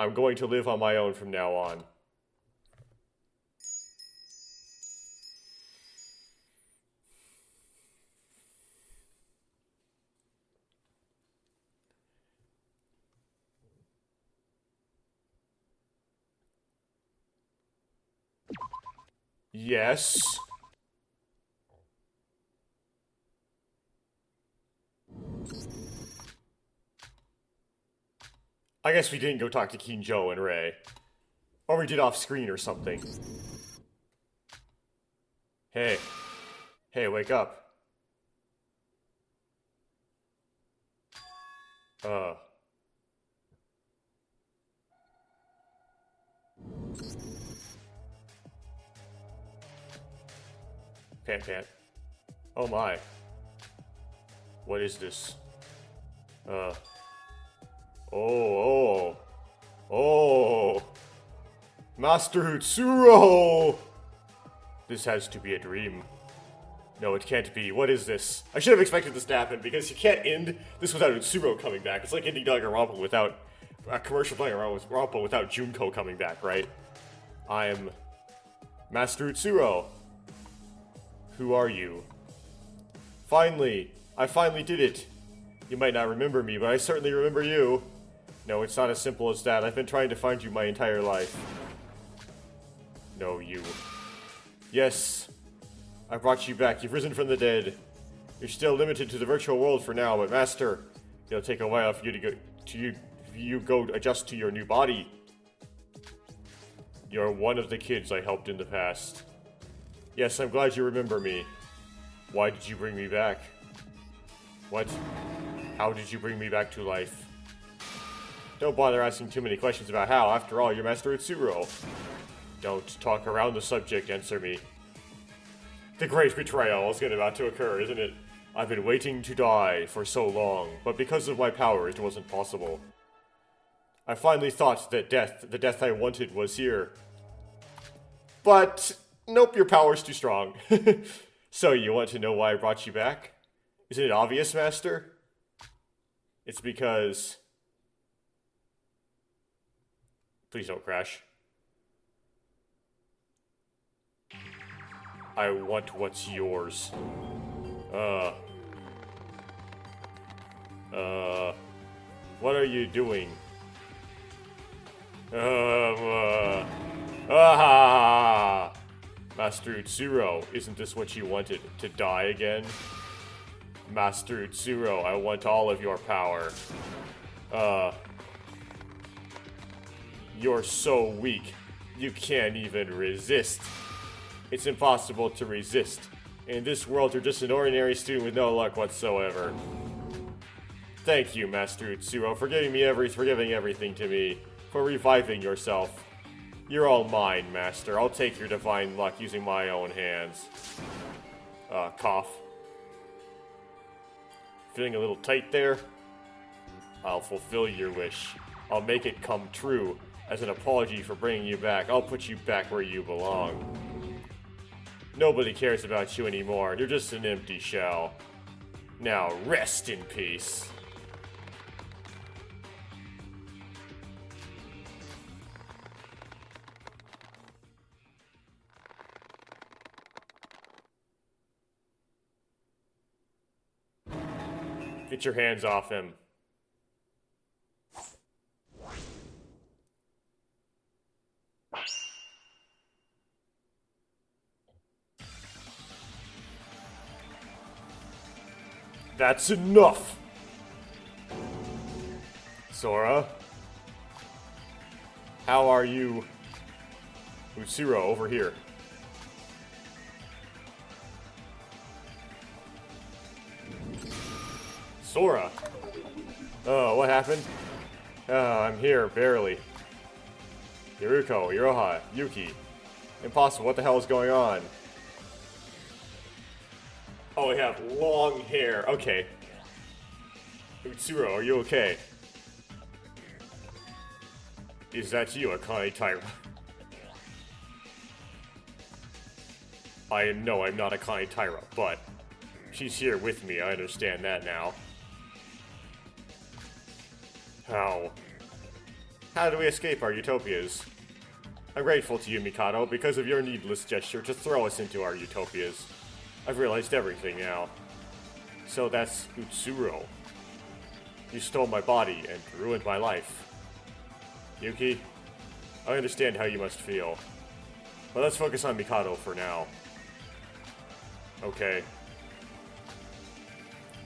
I'm going to live on my own from now on. Yes. I guess we didn't go talk to Kinjo and Rei. Or we did off screen or something. Hey. Hey, wake up. Pant. Oh my. What is this? Oh. Master Utsuro! This has to be a dream. No, it can't be. What is this? I should have expected this to happen because you can't end this without Utsuro coming back. It's like ending Danganranpa without a commercial Danganranpa without Junko coming back, right? I'm Master Utsuro. Who are you? Finally! I finally did it! You might not remember me, but I certainly remember you. No, it's not as simple as that. I've been trying to find you my entire life. No, you. Yes. I brought you back. You've risen from the dead. You're still limited to the virtual world for now, but Master, it'll take a while for you to go adjust to your new body. You're one of the kids I helped in the past. Yes, I'm glad you remember me. Why did you bring me back? What? How did you bring me back to life? Don't bother asking too many questions about how. After all, you're Master Utsuro. Don't talk around the subject, answer me. The great betrayal is about to occur, isn't it? I've been waiting to die for so long, but because of my power, it wasn't possible. I finally thought that the death I wanted was here. But nope, your power's too strong. So, you want to know why I brought you back? Isn't it obvious, Master? It's because... Please don't crash. I want what's yours. What are you doing? Master Utsuro, isn't this what you wanted? To die again? Master Utsuro, I want all of your power. You're so weak. You can't even resist. It's impossible to resist. In this world, you're just an ordinary student with no luck whatsoever. Thank you, Master Utsuro, for giving everything to me, for reviving yourself. You're all mine, Master. I'll take your divine luck using my own hands. Cough. Feeling a little tight there? I'll fulfill your wish. I'll make it come true. As an apology for bringing you back, I'll put you back where you belong. Nobody cares about you anymore. You're just an empty shell. Now rest in peace. Get your hands off him. That's enough! Sora? How are you? Utsuro, over here. Sora! Oh, what happened? I'm here, barely. Hiruko, Iroha, Yuki. Impossible, what the hell is going on? Oh, we have long hair. Okay. Utsuro, are you okay? Is that you, Akane Taira? No, I'm not Akane Taira, but she's here with me. I understand that now. How? How do we escape our utopias? I'm grateful to you, Mikado, because of your needless gesture to throw us into our utopias. I've realized everything now. So that's Utsuro. You stole my body and ruined my life. Yuki, I understand how you must feel. But let's focus on Mikado for now. Okay.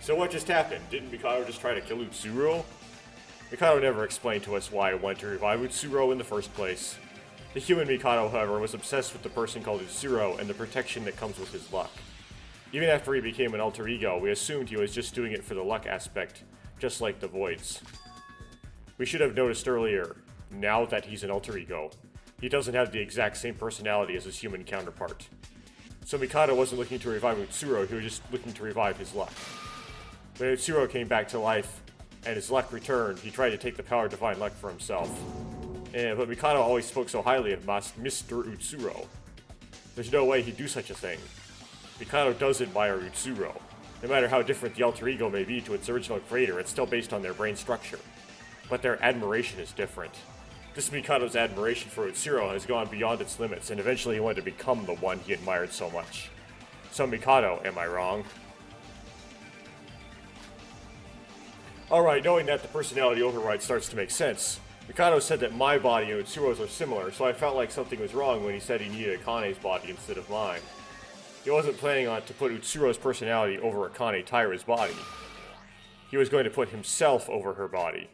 So what just happened? Didn't Mikado just try to kill Utsuro? Mikado never explained to us why it wanted to revive Utsuro in the first place. The human Mikado, however, was obsessed with the person called Utsuro and the protection that comes with his luck. Even after he became an alter ego, we assumed he was just doing it for the luck aspect, just like the Voids. We should have noticed earlier, now that he's an alter ego, he doesn't have the exact same personality as his human counterpart. So Mikado wasn't looking to revive Utsuro, he was just looking to revive his luck. When Utsuro came back to life, and his luck returned, he tried to take the power of divine luck for himself. But Mikado always spoke so highly of Mr. Utsuro. There's no way he'd do such a thing. Mikado does admire Utsuro. No matter how different the alter ego may be to its original creator, it's still based on their brain structure. But their admiration is different. This Mikado's admiration for Utsuro has gone beyond its limits, and eventually he wanted to become the one he admired so much. So Mikado, am I wrong? Alright, knowing that, the personality override starts to make sense. Mikado said that my body and Utsuro's are similar, so I felt like something was wrong when he said he needed Akane's body instead of mine. He wasn't planning on to put Utsuro's personality over Akane Taira's body. He was going to put himself over her body.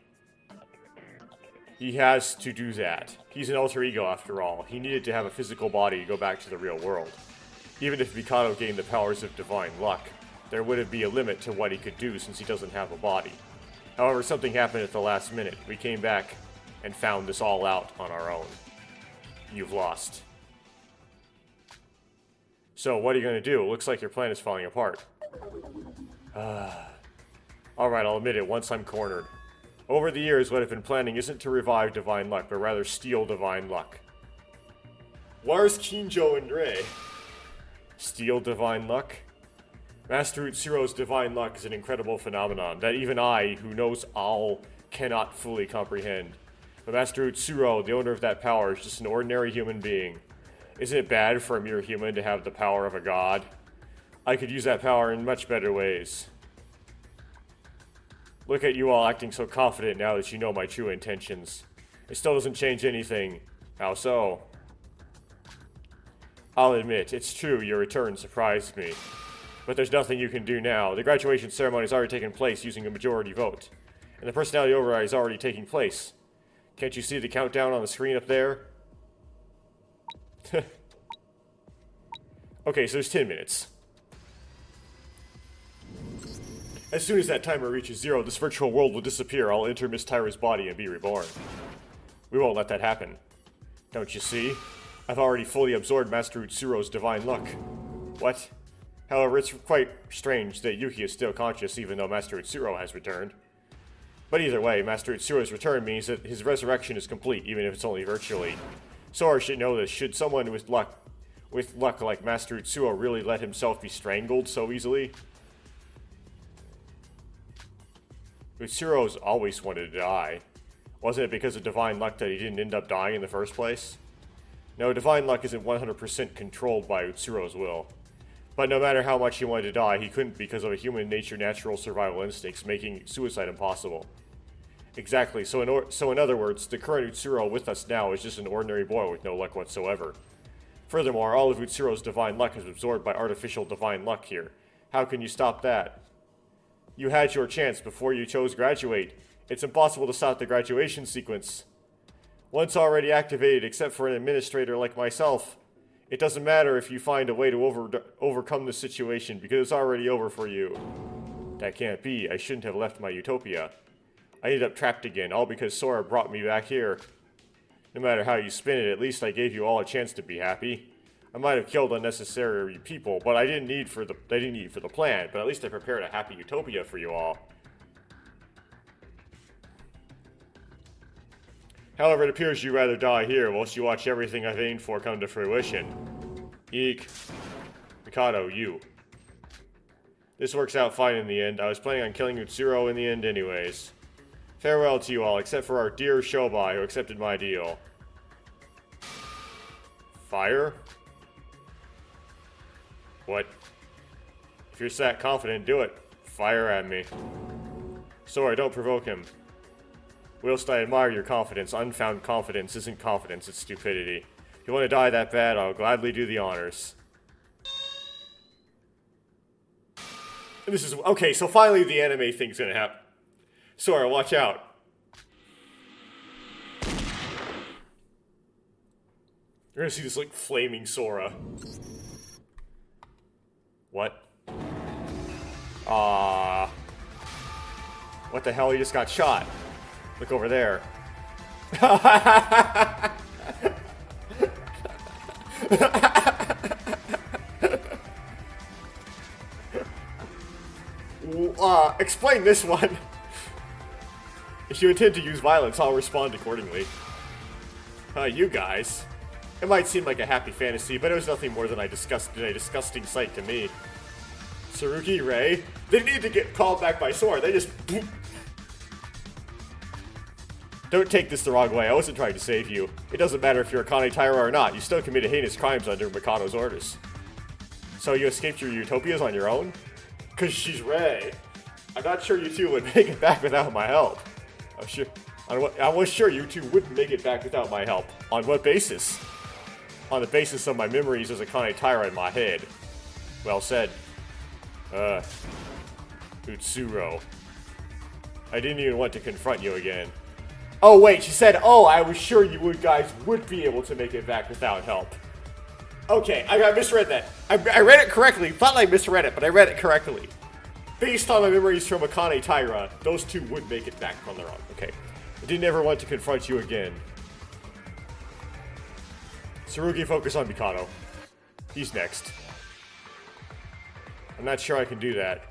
He has to do that. He's an alter ego after all. He needed to have a physical body to go back to the real world. Even if Mikado gained the powers of divine luck, there would be a limit to what he could do since he doesn't have a body. However, something happened at the last minute. We came back and found this all out on our own. You've lost. So, what are you going to do? It looks like your plan is falling apart. Alright, I'll admit it, once I'm cornered. Over the years, what I've been planning isn't to revive divine luck, but rather steal divine luck. Where's Kinjo and Rei? Steal divine luck? Master Utsuro's divine luck is an incredible phenomenon that even I, who knows all, cannot fully comprehend. But Master Utsuro, the owner of that power, is just an ordinary human being. Isn't it bad for a mere human to have the power of a god? I could use that power in much better ways. Look at you all acting so confident now that you know my true intentions. It still doesn't change anything. How so? I'll admit, it's true your return surprised me. But there's nothing you can do now. The graduation ceremony has already taken place using a majority vote. And the personality override is already taking place. Can't you see the countdown on the screen up there? Okay, so there's 10 minutes. As soon as that timer reaches 0, this virtual world will disappear. I'll enter Miss Taira's body and be reborn. We won't let that happen. Don't you see? I've already fully absorbed Master Utsuro's divine luck. What? However, it's quite strange that Yuki is still conscious even though Master Utsuro has returned. But either way, Master Utsuro's return means that his resurrection is complete, even if it's only virtually. Sora should know this. Should someone with luck like Master Utsuro really let himself be strangled so easily? Utsuro's always wanted to die. Wasn't it because of divine luck that he didn't end up dying in the first place? No, divine luck isn't 100% controlled by Utsuro's will. But no matter how much he wanted to die, he couldn't because of a human nature natural survival instincts, making suicide impossible. Exactly, so in other words, the current Utsuro with us now is just an ordinary boy with no luck whatsoever. Furthermore, all of Utsuro's divine luck is absorbed by artificial divine luck here. How can you stop that? You had your chance before you chose graduate. It's impossible to stop the graduation sequence. Once already activated, except for an administrator like myself, it doesn't matter if you find a way to overcome the situation, because it's already over for you. That can't be. I shouldn't have left my utopia. I ended up trapped again, all because Sora brought me back here. No matter how you spin it, at least I gave you all a chance to be happy. I might have killed unnecessary people, but I didn't need for the plan, but at least I prepared a happy utopia for you all. However, it appears you'd rather die here whilst you watch everything I've aimed for come to fruition. Eek. Mikado, you. This works out fine in the end. I was planning on killing Utsuro in the end anyways. Farewell to you all, except for our dear Shobai, who accepted my deal. Fire? What? If you're that confident, do it. Fire at me. Sorry, don't provoke him. Whilst I admire your confidence, unfound confidence isn't confidence, it's stupidity. If you want to die that bad, I'll gladly do the honors. And this is... Okay, so finally the anime thing's gonna happen. Sora, watch out. You're gonna see this, like, flaming Sora. What? What the hell? He just got shot. Look over there. Explain this one. If you intend to use violence, I'll respond accordingly. You guys. It might seem like a happy fantasy, but it was nothing more than a disgusting sight to me. Tsurugi, Rei, they need to get called back by Sora. They just... Don't take this the wrong way. I wasn't trying to save you. It doesn't matter if you're a Kane Taira or not. You still committed heinous crimes under Mikado's orders. So you escaped your utopias on your own? Because she's Rei. I'm not sure you two would make it back without my help. I was sure you two wouldn't make it back without my help. On what basis? On the basis of my memories as a Kane Taira in my head. Well said. Utsuro. I didn't even want to confront you again. Oh wait, she said, oh, I was sure you guys would be able to make it back without help. Okay, I misread that. I read it correctly. Thought I misread it, but I read it correctly. Based on my memories from a Kane Taira, those two would make it back on their own. Okay. I didn't ever want to confront you again. Tsurugi, focus on Mikado. He's next. I'm not sure I can do that.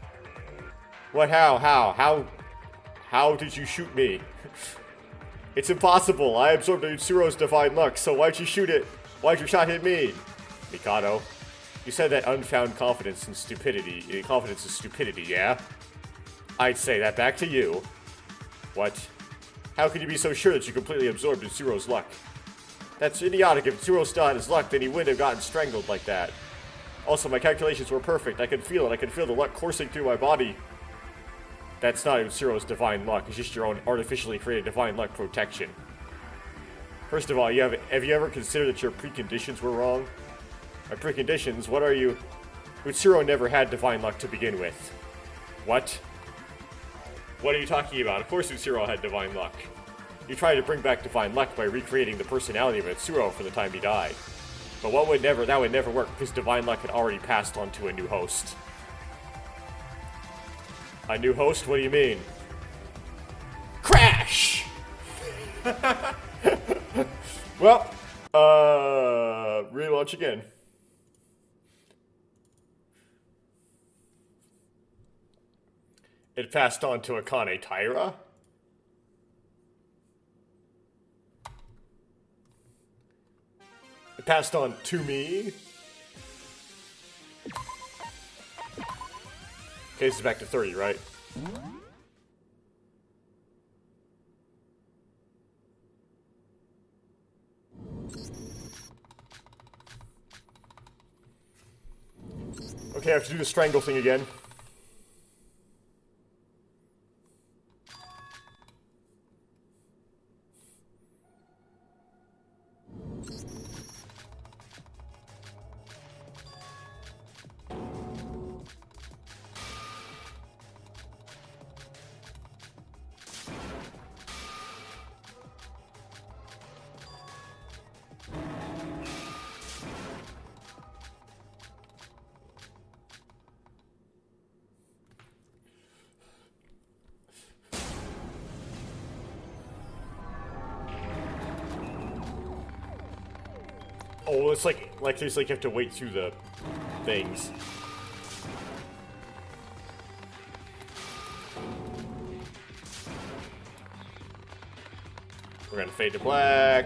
What? How did you shoot me? It's impossible. I absorbed Utsuro's divine luck, so why'd you shoot it? Why'd your shot hit me? Mikado, you said that unfound confidence and stupidity. Confidence is stupidity, yeah? I'd say that back to you. What? How could you be so sure that you completely absorbed Utsuro's luck? That's idiotic. If Utsuro still had his luck, then he wouldn't have gotten strangled like that. Also, my calculations were perfect. I could feel it. I could feel the luck coursing through my body. That's not Utsuro's divine luck. It's just your own artificially created divine luck protection. First of all, have you ever considered that your preconditions were wrong? My preconditions? What are you... Utsuro never had divine luck to begin with. What? What are you talking about? Of course Utsuro had divine luck. You tried to bring back divine luck by recreating the personality of Utsuro for the time he died. But that would never work because divine luck had already passed on to a new host. A new host? What do you mean? Crash! Well, relaunch again. It passed on to a Kane Taira? It passed on to me? Okay, this is back to 30, right? Okay, I have to do the strangle thing again. Oh, it's like there's like you have to wait through the things. We're gonna fade to black.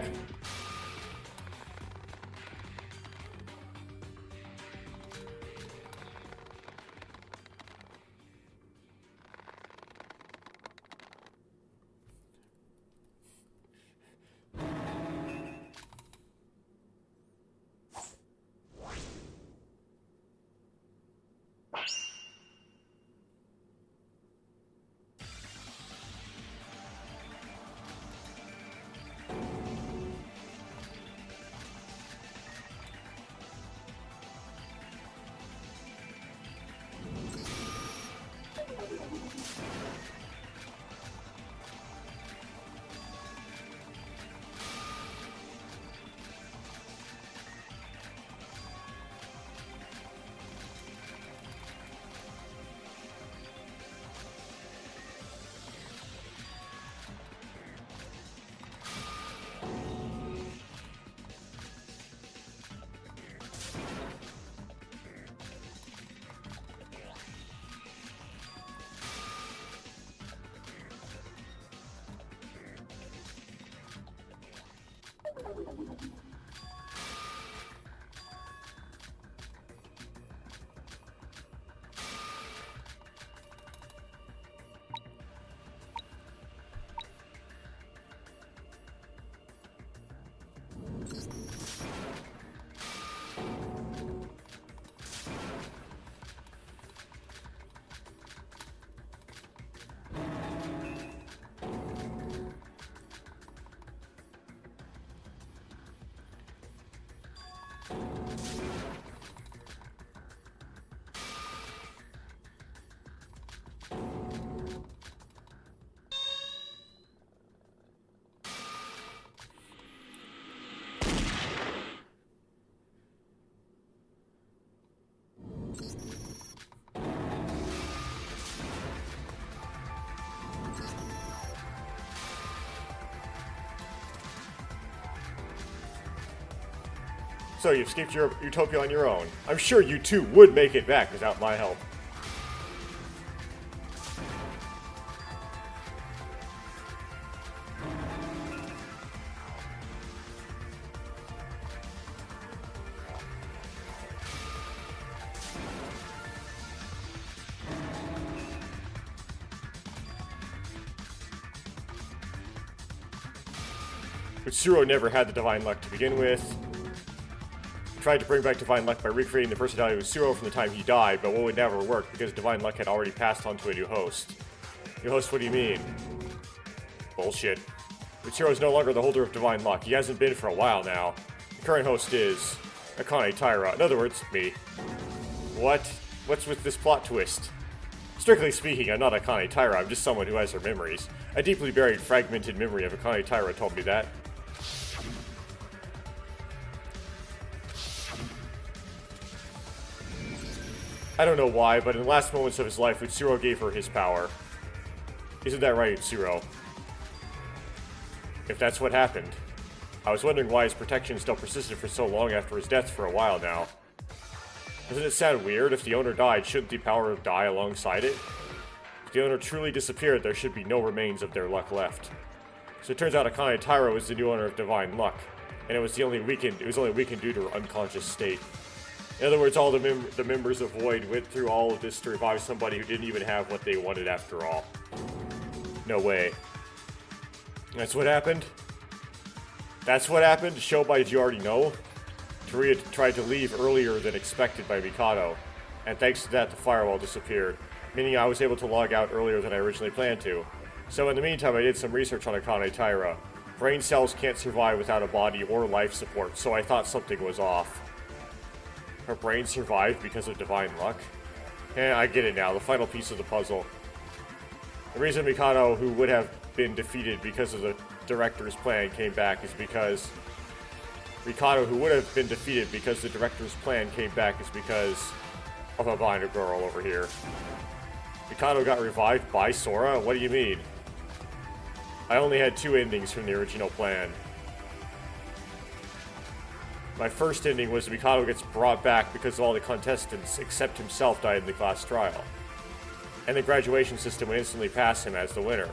So you've escaped your utopia on your own. I'm sure you too would make it back without my help. Utsuro never had the divine luck to begin with. He tried to bring back divine luck by recreating the personality of Utsuro from the time he died, but what would never work because divine luck had already passed on to a new host. New host, what do you mean? Bullshit. Utsuro is no longer the holder of divine luck. He hasn't been for a while now. The current host is Akane Taira. In other words, me. What? What's with this plot twist? Strictly speaking, I'm not Akane Taira, I'm just someone who has her memories. A deeply buried, fragmented memory of Akane Taira told me that. I don't know why, but in the last moments of his life, Utsuro gave her his power. Isn't that right, Utsuro? If that's what happened. I was wondering why his protection still persisted for so long after his death for a while now. Doesn't it sound weird? If the owner died, shouldn't the power die alongside it? If the owner truly disappeared, there should be no remains of their luck left. So it turns out Akane Taira was the new owner of divine luck, and it was only weakened due to her unconscious state. In other words, all the members of Void went through all of this to revive somebody who didn't even have what they wanted after all. No way. That's what happened? That's what happened? Shobai, did you already know? Taria tried to leave earlier than expected by Mikado, and thanks to that the firewall disappeared, meaning I was able to log out earlier than I originally planned to. So in the meantime I did some research on Akane Taira. Brain cells can't survive without a body or life support, so I thought something was off. Her brain survived because of divine luck? I get it now, the final piece of the puzzle. The reason Mikado, who would have been defeated because of the director's plan, came back is because... Mikado, who would have been defeated because the director's plan came back, is because of a binder girl over here. Mikado got revived by Sora? What do you mean? I only had 2 endings from the original plan. My first ending was Mikado gets brought back because all the contestants, except himself, died in the class trial. And the graduation system would instantly pass him as the winner.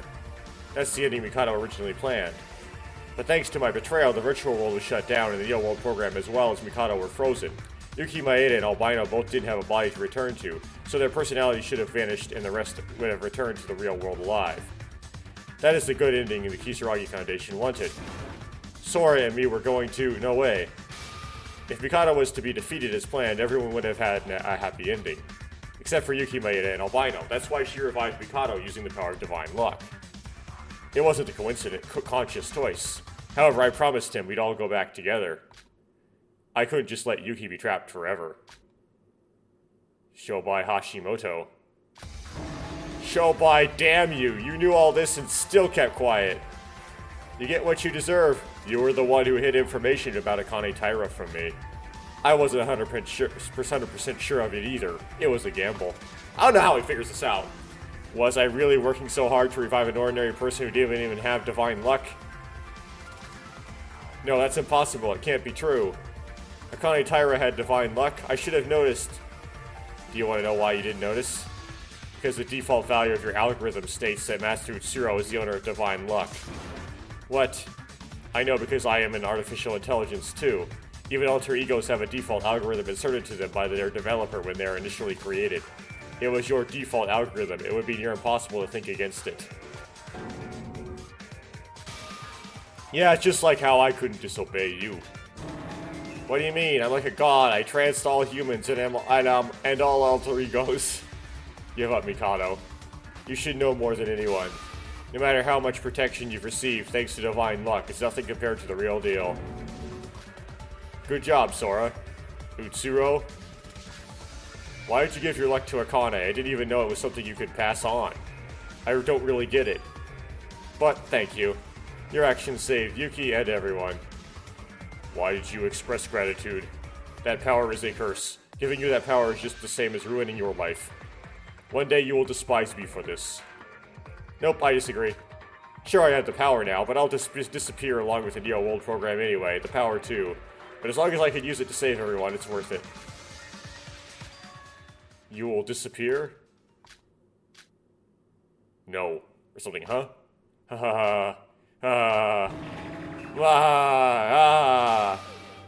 That's the ending Mikado originally planned. But thanks to my betrayal, the virtual world was shut down and the real world program as well as Mikado were frozen. Yuki Maeda and Albino both didn't have a body to return to, so their personalities should have vanished and the rest would have returned to the real world alive. That is the good ending the Kisaragi Foundation wanted. Sora and me were going to... No way. If Mikado was to be defeated as planned, everyone would have had a happy ending. Except for Yuki Maeda and Albino. That's why she revived Mikado using the power of divine luck. It wasn't a coincident, conscious choice. However, I promised him we'd all go back together. I couldn't just let Yuki be trapped forever. Shobai Hashimoto. Shobai, damn you! You knew all this and still kept quiet. You get what you deserve. You were the one who hid information about Akane Taira from me. I wasn't 100% sure of it either. It was a gamble. I don't know how he figures this out. Was I really working so hard to revive an ordinary person who didn't even have divine luck? No, that's impossible. It can't be true. Akane Taira had divine luck. I should have noticed. Do you want to know why you didn't notice? Because the default value of your algorithm states that Master Utsuro is the owner of divine luck. What? I know because I am an artificial intelligence too. Even alter egos have a default algorithm inserted to them by their developer when they are initially created. It was your default algorithm. It would be near impossible to think against it. Yeah, it's just like how I couldn't disobey you. What do you mean? I'm like a god. I tranced all humans and all alter egos. Give up, Mikado. You should know more than anyone. No matter how much protection you've received thanks to divine luck, it's nothing compared to the real deal. Good job, Sora. Utsuro? Why did you give your luck to Akane? I didn't even know it was something you could pass on. I don't really get it. But thank you. Your actions saved Yuki and everyone. Why did you express gratitude? That power is a curse. Giving you that power is just the same as ruining your life. One day you will despise me for this. Nope, I disagree. Sure, I have the power now, but I'll just disappear along with the Neo World program anyway. The power too. But as long as I can use it to save everyone, it's worth it. You will disappear? No. Or something, huh? Ha ha ha. Ah.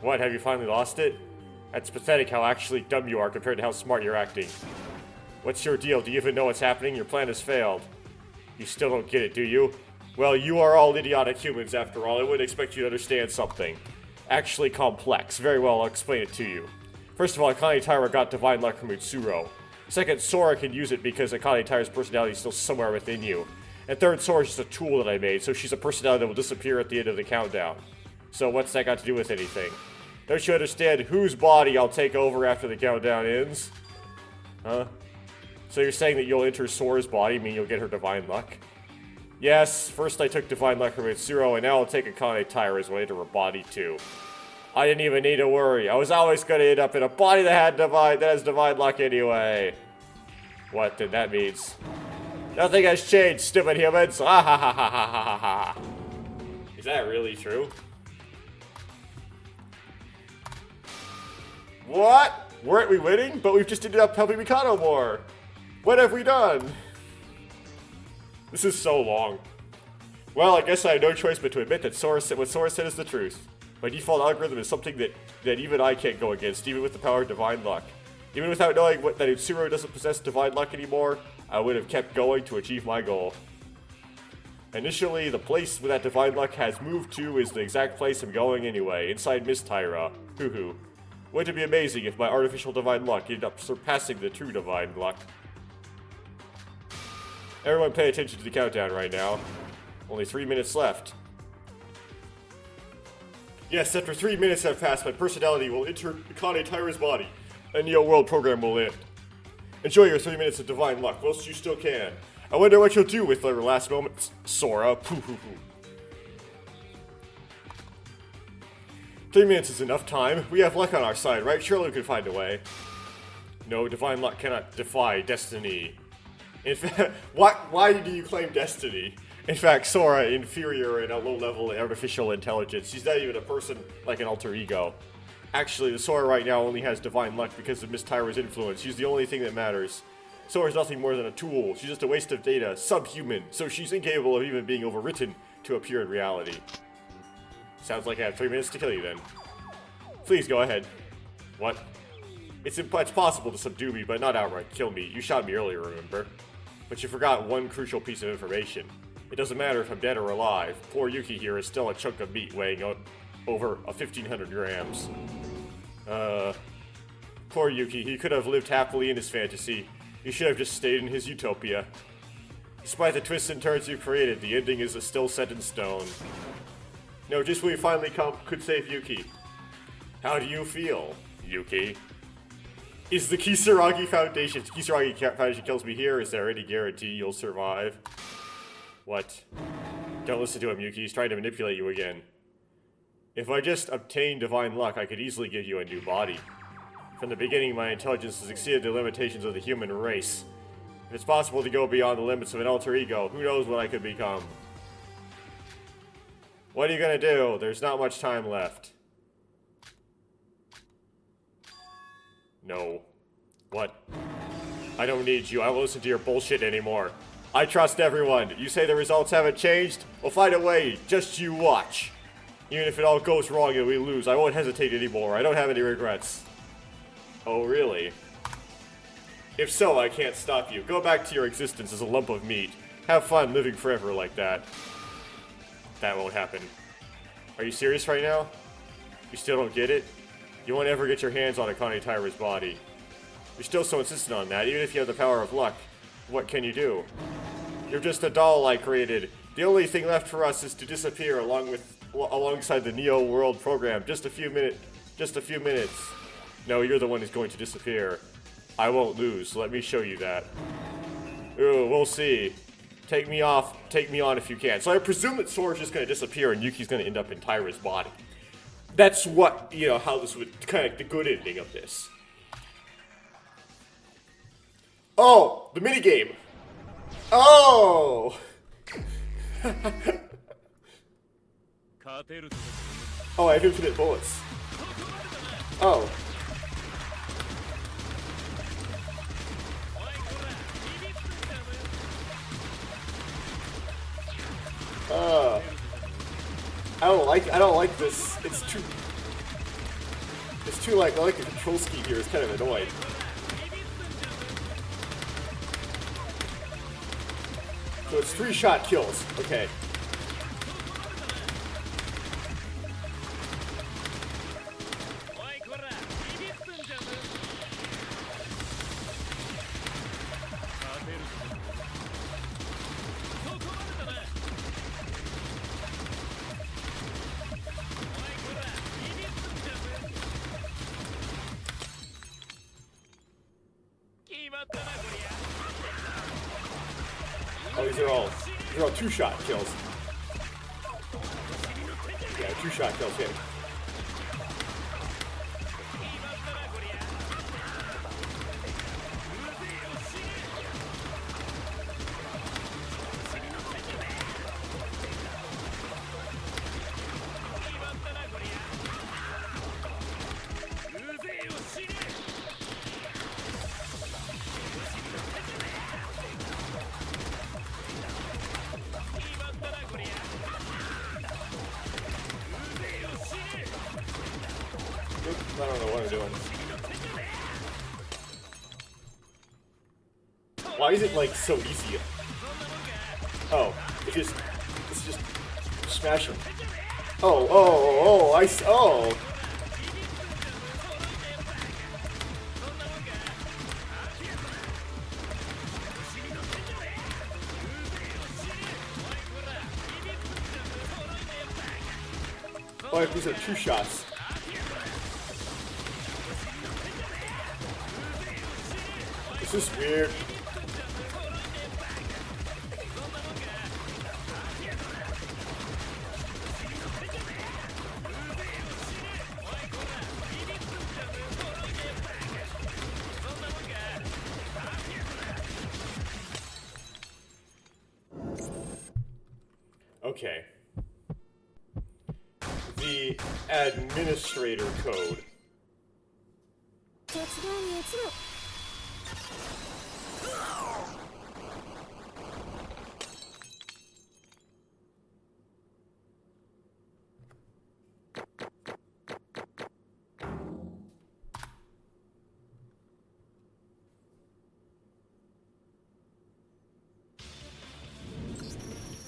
What, have you finally lost it? That's pathetic how actually dumb you are compared to how smart you're acting. What's your deal? Do you even know what's happening? Your plan has failed. You still don't get it, do you? Well, you are all idiotic humans after all. I wouldn't expect you to understand something. Actually complex. Very well, I'll explain it to you. First of all, Akane Taira got Divine Luck from Utsuro. Second, Sora can use it because Akane Taira's personality is still somewhere within you. And third, Sora's just a tool that I made, so she's a personality that will disappear at the end of the countdown. So what's that got to do with anything? Don't you understand whose body I'll take over after the countdown ends? Huh? So you're saying that you'll enter Sora's body, meaning you'll get her Divine Luck? Yes, first I took Divine Luck from Utsuro, and now I'll take Akane Taira's way to her body too. I didn't even need to worry. I was always going to end up in a body that has Divine Luck anyway. What then that means? Nothing has changed, stupid humans! Ah ha ha ha ha ha ha. Is that really true? What? Weren't we winning? But we've just ended up helping Mikado more. What have we done? This is so long. Well, I guess I had no choice but to admit that what Sora said is the truth. My default algorithm is something that even I can't go against, even with the power of Divine Luck. Even without knowing that Utsuro doesn't possess Divine Luck anymore, I would have kept going to achieve my goal. Initially, the place where that Divine Luck has moved to is the exact place I'm going anyway, inside Miss Taira. Hoo hoo. Wouldn't it be amazing if my artificial Divine Luck ended up surpassing the true Divine Luck? Everyone pay attention to the countdown right now. Only 3 minutes left. Yes, after 3 minutes have passed, my personality will enter Akane Taira's body, and Neo World program will end. Enjoy your 3 minutes of Divine Luck, whilst you still can. I wonder what you'll do with your last moments, Sora. Pooh hoo hoo. 3 minutes is enough time. We have luck on our side, right? Surely we can find a way. No, Divine Luck cannot defy destiny. In fact, why do you claim destiny? In fact, Sora, inferior and a low-level artificial intelligence. She's not even a person like an alter ego. Actually, the Sora right now only has Divine Luck because of Miss Taira's influence. She's the only thing that matters. Sora's nothing more than a tool. She's just a waste of data, subhuman, so she's incapable of even being overwritten to appear in reality. Sounds like I have 3 minutes to kill you then. Please go ahead. What? It's possible to subdue me, but not outright kill me. You shot me earlier, remember? But you forgot one crucial piece of information. It doesn't matter if I'm dead or alive. Poor Yuki here is still a chunk of meat weighing over 1,500 grams. Poor Yuki. He could have lived happily in his fantasy. He should have just stayed in his utopia. Despite the twists and turns you've created, the ending is still set in stone. No, just when we finally could save Yuki. How do you feel, Yuki? Is the Kisaragi Foundation, if Kisaragi Foundation kills me here, is there any guarantee you'll survive? What? Don't listen to him, Yuki. He's trying to manipulate you again. If I just obtained Divine Luck, I could easily give you a new body. From the beginning, my intelligence has exceeded the limitations of the human race. If it's possible to go beyond the limits of an alter ego, who knows what I could become? What are you gonna do? There's not much time left. No. What? I don't need you. I won't listen to your bullshit anymore. I trust everyone. You say the results haven't changed? We'll find a way. Just you watch. Even if it all goes wrong and we lose, I won't hesitate anymore. I don't have any regrets. Oh, really? If so, I can't stop you. Go back to your existence as a lump of meat. Have fun living forever like that. That won't happen. Are you serious right now? You still don't get it? You won't ever get your hands on Akane Taira's body. You're still so insistent on that, even if you have the power of luck. What can you do? You're just a doll I created. The only thing left for us is to disappear alongside the Neo World program. Just a few minutes. No, you're the one who's going to disappear. I won't lose. Let me show you that. Ooh, we'll see. Take me on if you can. So I presume that Sora's just going to disappear and Yuki's going to end up in Taira's body. That's what, how this would, kind of the good ending of this. Oh, the minigame. Oh! Oh, I have infinite bullets. Oh. I don't like this. It's too like, I like the control scheme here. It's kind of annoying. So it's 3-shot kills. Okay. Oh, these are all 2-shot kills. Yeah, 2-shot kills hit. I don't know what I'm doing. Why is it like so easy? Oh, it's just smash him. Oh, oh. Oh, these are 2 shots. This is weird. Okay. The administrator code.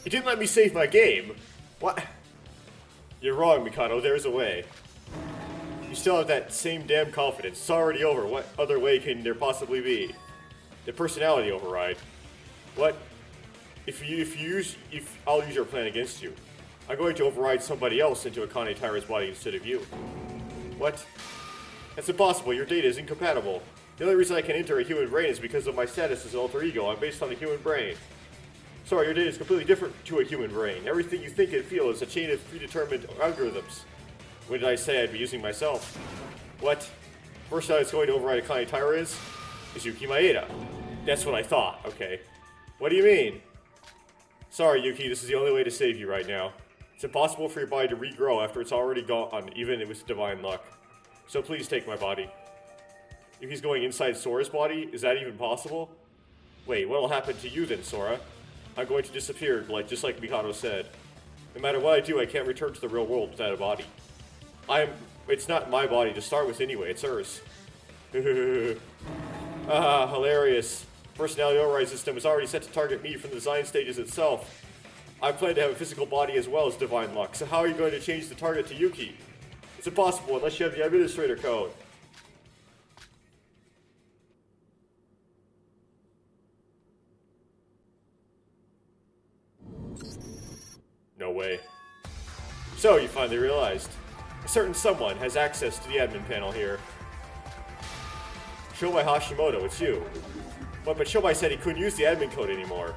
He didn't let me save my game. What? You're wrong, Mikado. There's a way. You still have that same damn confidence. It's already over. What other way can there possibly be? The personality override. What? If I'll use your plan against you. I'm going to override somebody else into a Kane Tyra's body instead of you. What? That's impossible. Your data is incompatible. The only reason I can enter a human brain is because of my status as an alter ego. I'm based on the human brain. Sorry, your data is completely different to a human brain. Everything you think and feel is a chain of predetermined algorithms. When did I say I'd be using myself? What? First time it's going to override a Kane Tyra is Yuki Maeda. That's what I thought. Okay. What do you mean? Sorry, Yuki, this is the only way to save you right now. It's impossible for your body to regrow after it's already gone, even with divine luck. So please take my body. Yuki's going inside Sora's body? Is that even possible? Wait, what'll happen to you then, Sora? I'm going to disappear, just like Mikado said. No matter what I do, I can't return to the real world without a body. It's not my body to start with anyway, it's hers. Ah, hilarious. Personality override system is already set to target me from the design stages itself. I plan to have a physical body as well as divine luck, so how are you going to change the target to Yuki? It's impossible unless you have the administrator code. No way. So, you finally realized. A certain someone has access to the admin panel here. Shobai Hashimoto, it's you. But Shobai said he couldn't use the admin code anymore.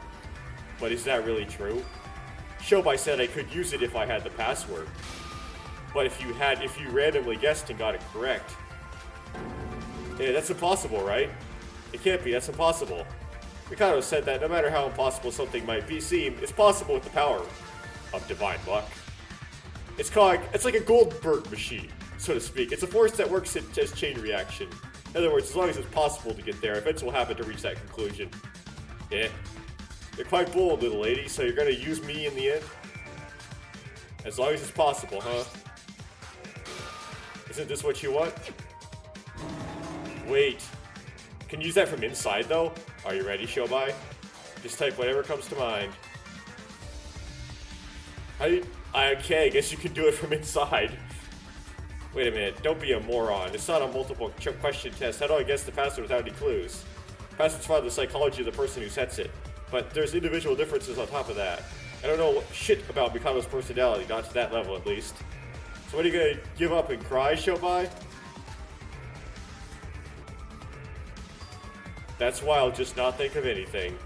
But is that really true? Shobai said I could use it if I had the password. But if you randomly guessed and got it correct. Yeah, that's impossible, right? It can't be, that's impossible. Mikado said that no matter how impossible something might seem, it's possible with the power of divine luck. It's like a Goldberg machine. so to speak. It's a force that works as chain reaction. In other words, as long as it's possible to get there, events will happen to reach that conclusion. Yeah. You're quite bold, little lady, so you're gonna use me in the end? As long as it's possible, huh? Isn't this what you want? Wait. Can you use that from inside, though? Are you ready, Shobai? Just type whatever comes to mind. Okay, I guess you can do it from inside. Wait a minute, don't be a moron. It's not a multiple question test. How do I guess the password without any clues? Passwords follow the psychology of the person who sets it. But there's individual differences on top of that. I don't know shit about Mikado's personality, not to that level at least. So what are you gonna give up and cry, Shobai? That's why I'll just not think of anything.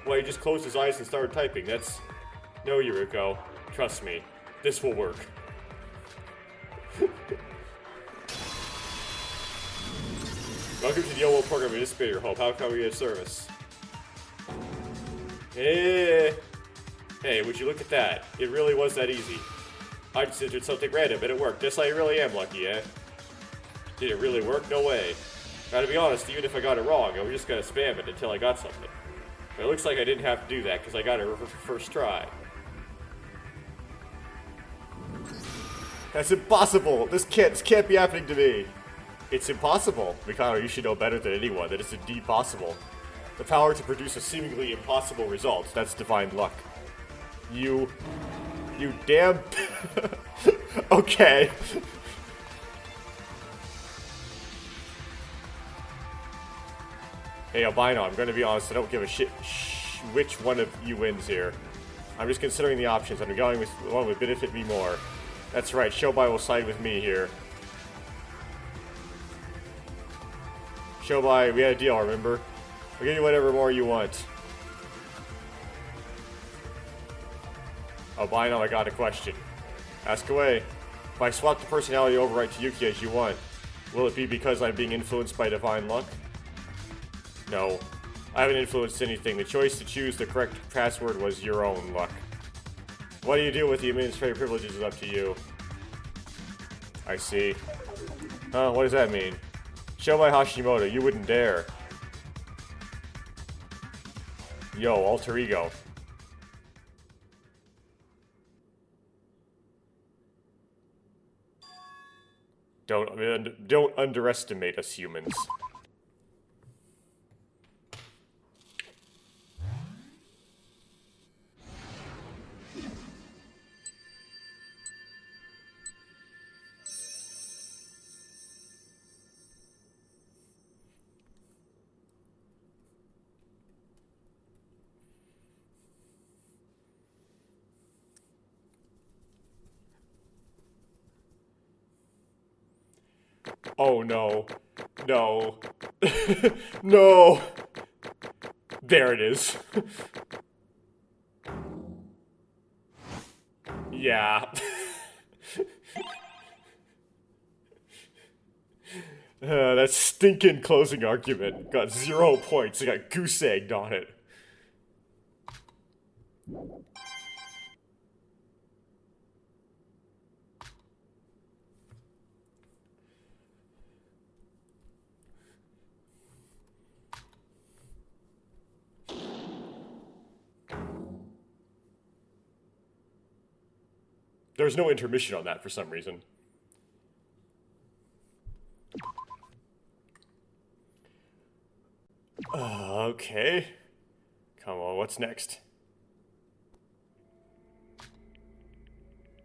Well, he just closed his eyes and started typing. That's... No, Yuriko. Trust me. This will work. Welcome to the OWO program Administrator Hope. How can we get service? Hey, would you look at that? It really was that easy. I just entered something random and it worked. Guess I really am lucky, eh? Did it really work? No way. Now to be honest, even if I got it wrong, I was just gonna spam it until I got something. But it looks like I didn't have to do that because I got it first try. That's impossible! This can't be happening to me! It's impossible. Mikado, you should know better than anyone that it's indeed possible. The power to produce a seemingly impossible result, that's divine luck. You damn... Okay. Hey, Albino, I'm gonna be honest, I don't give a shit which one of you wins here. I'm just considering the options, and I'm going with one would benefit me more. That's right, Shobai will side with me here. Shobai, we had a deal, remember? I'll give you whatever more you want. Albino, I got a question. Ask away. If I swap the personality override to Yuki as you want, will it be because I'm being influenced by divine luck? No. I haven't influenced anything. The choice to choose the correct password was your own luck. What do you do with the administrative privileges is up to you. I see. What does that mean? Shobai Hashimoto, you wouldn't dare. Yo, alter ego. Don't underestimate us humans. Oh no. No. No! There it is. Yeah. That stinking closing argument got 0 points. It got goose egged on it. There's no intermission on that for some reason. Okay. Come on, what's next?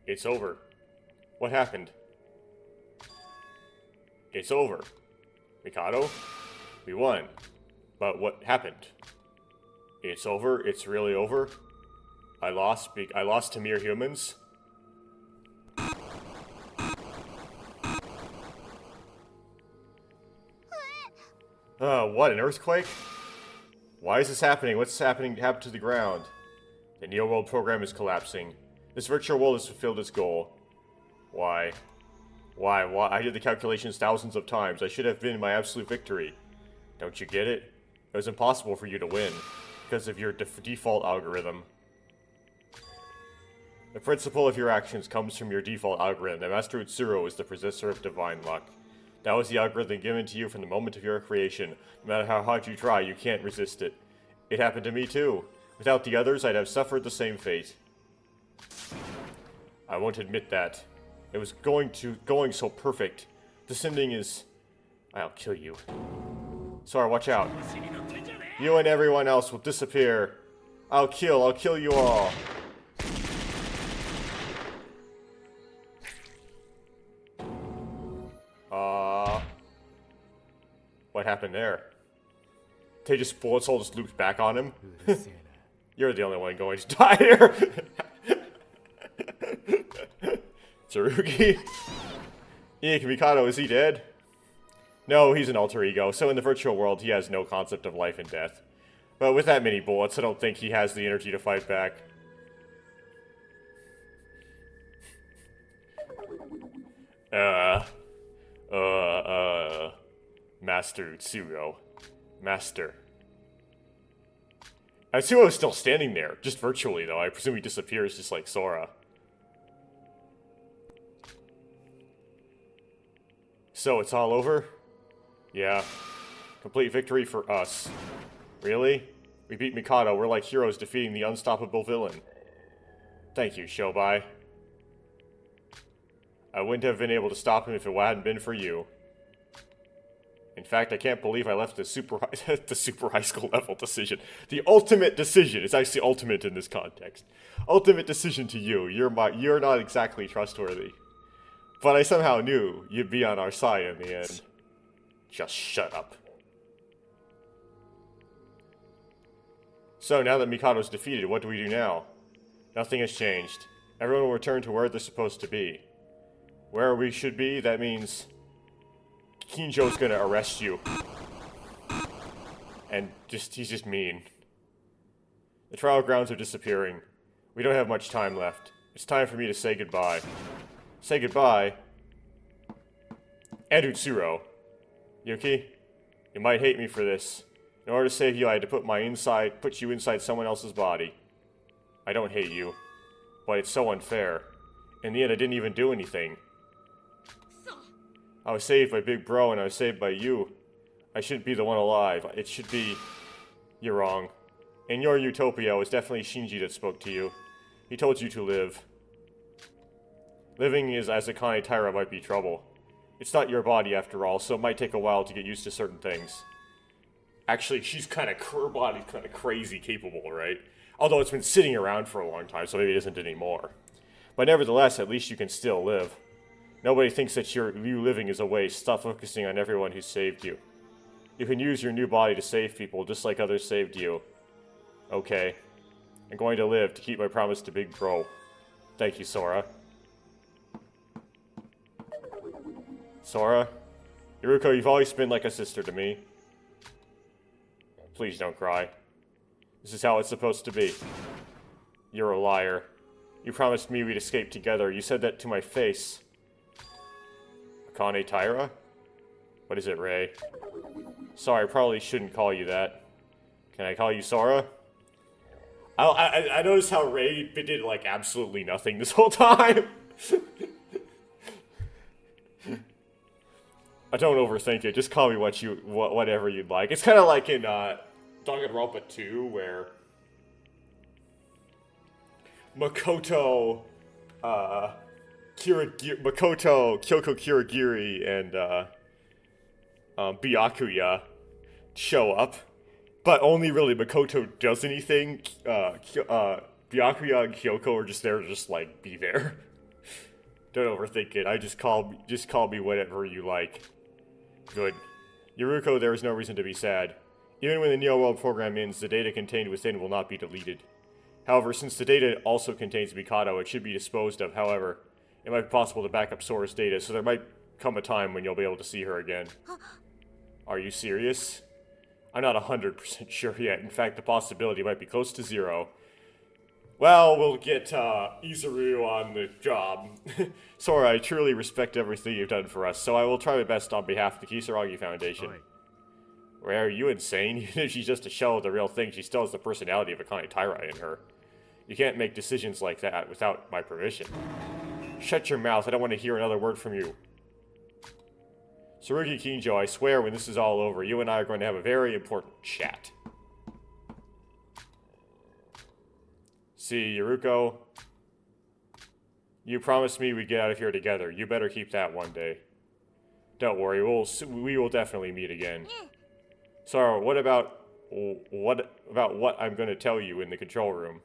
It's over. What happened? It's over. Mikado, we won. But what happened? It's over? It's really over? I lost to mere humans? What, an earthquake? Why is this happening? What's happened to the ground? The Neo World program is collapsing. This virtual world has fulfilled its goal. Why? Why? I did the calculations thousands of times. I should have been my absolute victory. Don't you get it? It was impossible for you to win, because of your default algorithm. The principle of your actions comes from your default algorithm. The Master Utsuro is the possessor of divine luck. That was the algorithm given to you from the moment of your creation. No matter how hard you try, you can't resist it. It happened to me too. Without the others, I'd have suffered the same fate. I won't admit that. It was going so perfect. Descending is... I'll kill you. Sora, watch out. You and everyone else will disappear. I'll kill you all. What happened there? Tejas' bullets all just looped back on him. You're the only one going to die here. Tsurugi? Ike Mikado, is he dead? No, he's an alter ego, so in the virtual world he has no concept of life and death. But with that many bullets, I don't think he has the energy to fight back. Master Utsuro. Master. Utsuro's still standing there, just virtually though. I presume he disappears just like Sora. So, it's all over? Yeah. Complete victory for us. Really? We beat Mikado, we're like heroes defeating the unstoppable villain. Thank you, Shobai. I wouldn't have been able to stop him if it hadn't been for you. In fact, I can't believe I left the super high school level decision. The ultimate decision. It's actually ultimate in this context. Ultimate decision to you. You're not exactly trustworthy. But I somehow knew you'd be on our side in the end. Just shut up. So, now that Mikado's defeated, what do we do now? Nothing has changed. Everyone will return to where they're supposed to be. Where we should be, that means... Kinjo's gonna arrest you. And he's just mean. The trial grounds are disappearing. We don't have much time left. It's time for me to say goodbye. Say goodbye? And Utsuro. Yuki, you might hate me for this. In order to save you, I had to put you inside someone else's body. I don't hate you. But it's so unfair. In the end, I didn't even do anything. I was saved by Big Bro, and I was saved by you. I shouldn't be the one alive. It should be... You're wrong. In your utopia, it was definitely Shinji that spoke to you. He told you to live. Living as Akane Taira might be trouble. It's not your body, after all, so it might take a while to get used to certain things. Actually, her body's kind of crazy capable, right? Although it's been sitting around for a long time, so maybe it isn't anymore. But nevertheless, at least you can still live. Nobody thinks that you living is a waste. Stop focusing on everyone who saved you. You can use your new body to save people, just like others saved you. Okay. I'm going to live to keep my promise to Big Bro. Thank you, Sora. Sora? Iruko, you've always been like a sister to me. Please don't cry. This is how it's supposed to be. You're a liar. You promised me we'd escape together. You said that to my face. Akane Taira? What is it, Ray? Sorry, I probably shouldn't call you that. Can I call you Sora? I noticed how Ray did, like, absolutely nothing this whole time. I don't overthink it. Just call me whatever you'd like. It's kind of like in Danganranpa 2, where Makoto, Kyoko Kirigiri, and Byakuya show up, but only really Makoto does anything. Byakuya and Kyoko are just there to just like be there. Don't overthink it. Just call me whatever you like. Good. Yuruko, there is no reason to be sad. Even when the Neo World program ends, the data contained within will not be deleted. However, since the data also contains Mikado, it should be disposed of. However, it might be possible to back up Sora's data, so there might come a time when you'll be able to see her again. Are you serious? I'm not 100% sure yet. In fact, the possibility might be close to 0. Well, we'll get Izuru on the job. Sora, I truly respect everything you've done for us, so I will try my best on behalf of the Kisaragi Foundation. Oi. Are you insane? Even if she's just a shell of the real thing, she still has the personality of Akane Taira in her. You can't make decisions like that without my permission. Shut your mouth, I don't want to hear another word from you. Tsurugi Kinjo, I swear when this is all over, you and I are going to have a very important chat. See, Yuruko, you promised me we'd get out of here together. You better keep that one day. Don't worry, we will definitely meet again. So, what about what I'm going to tell you in the control room?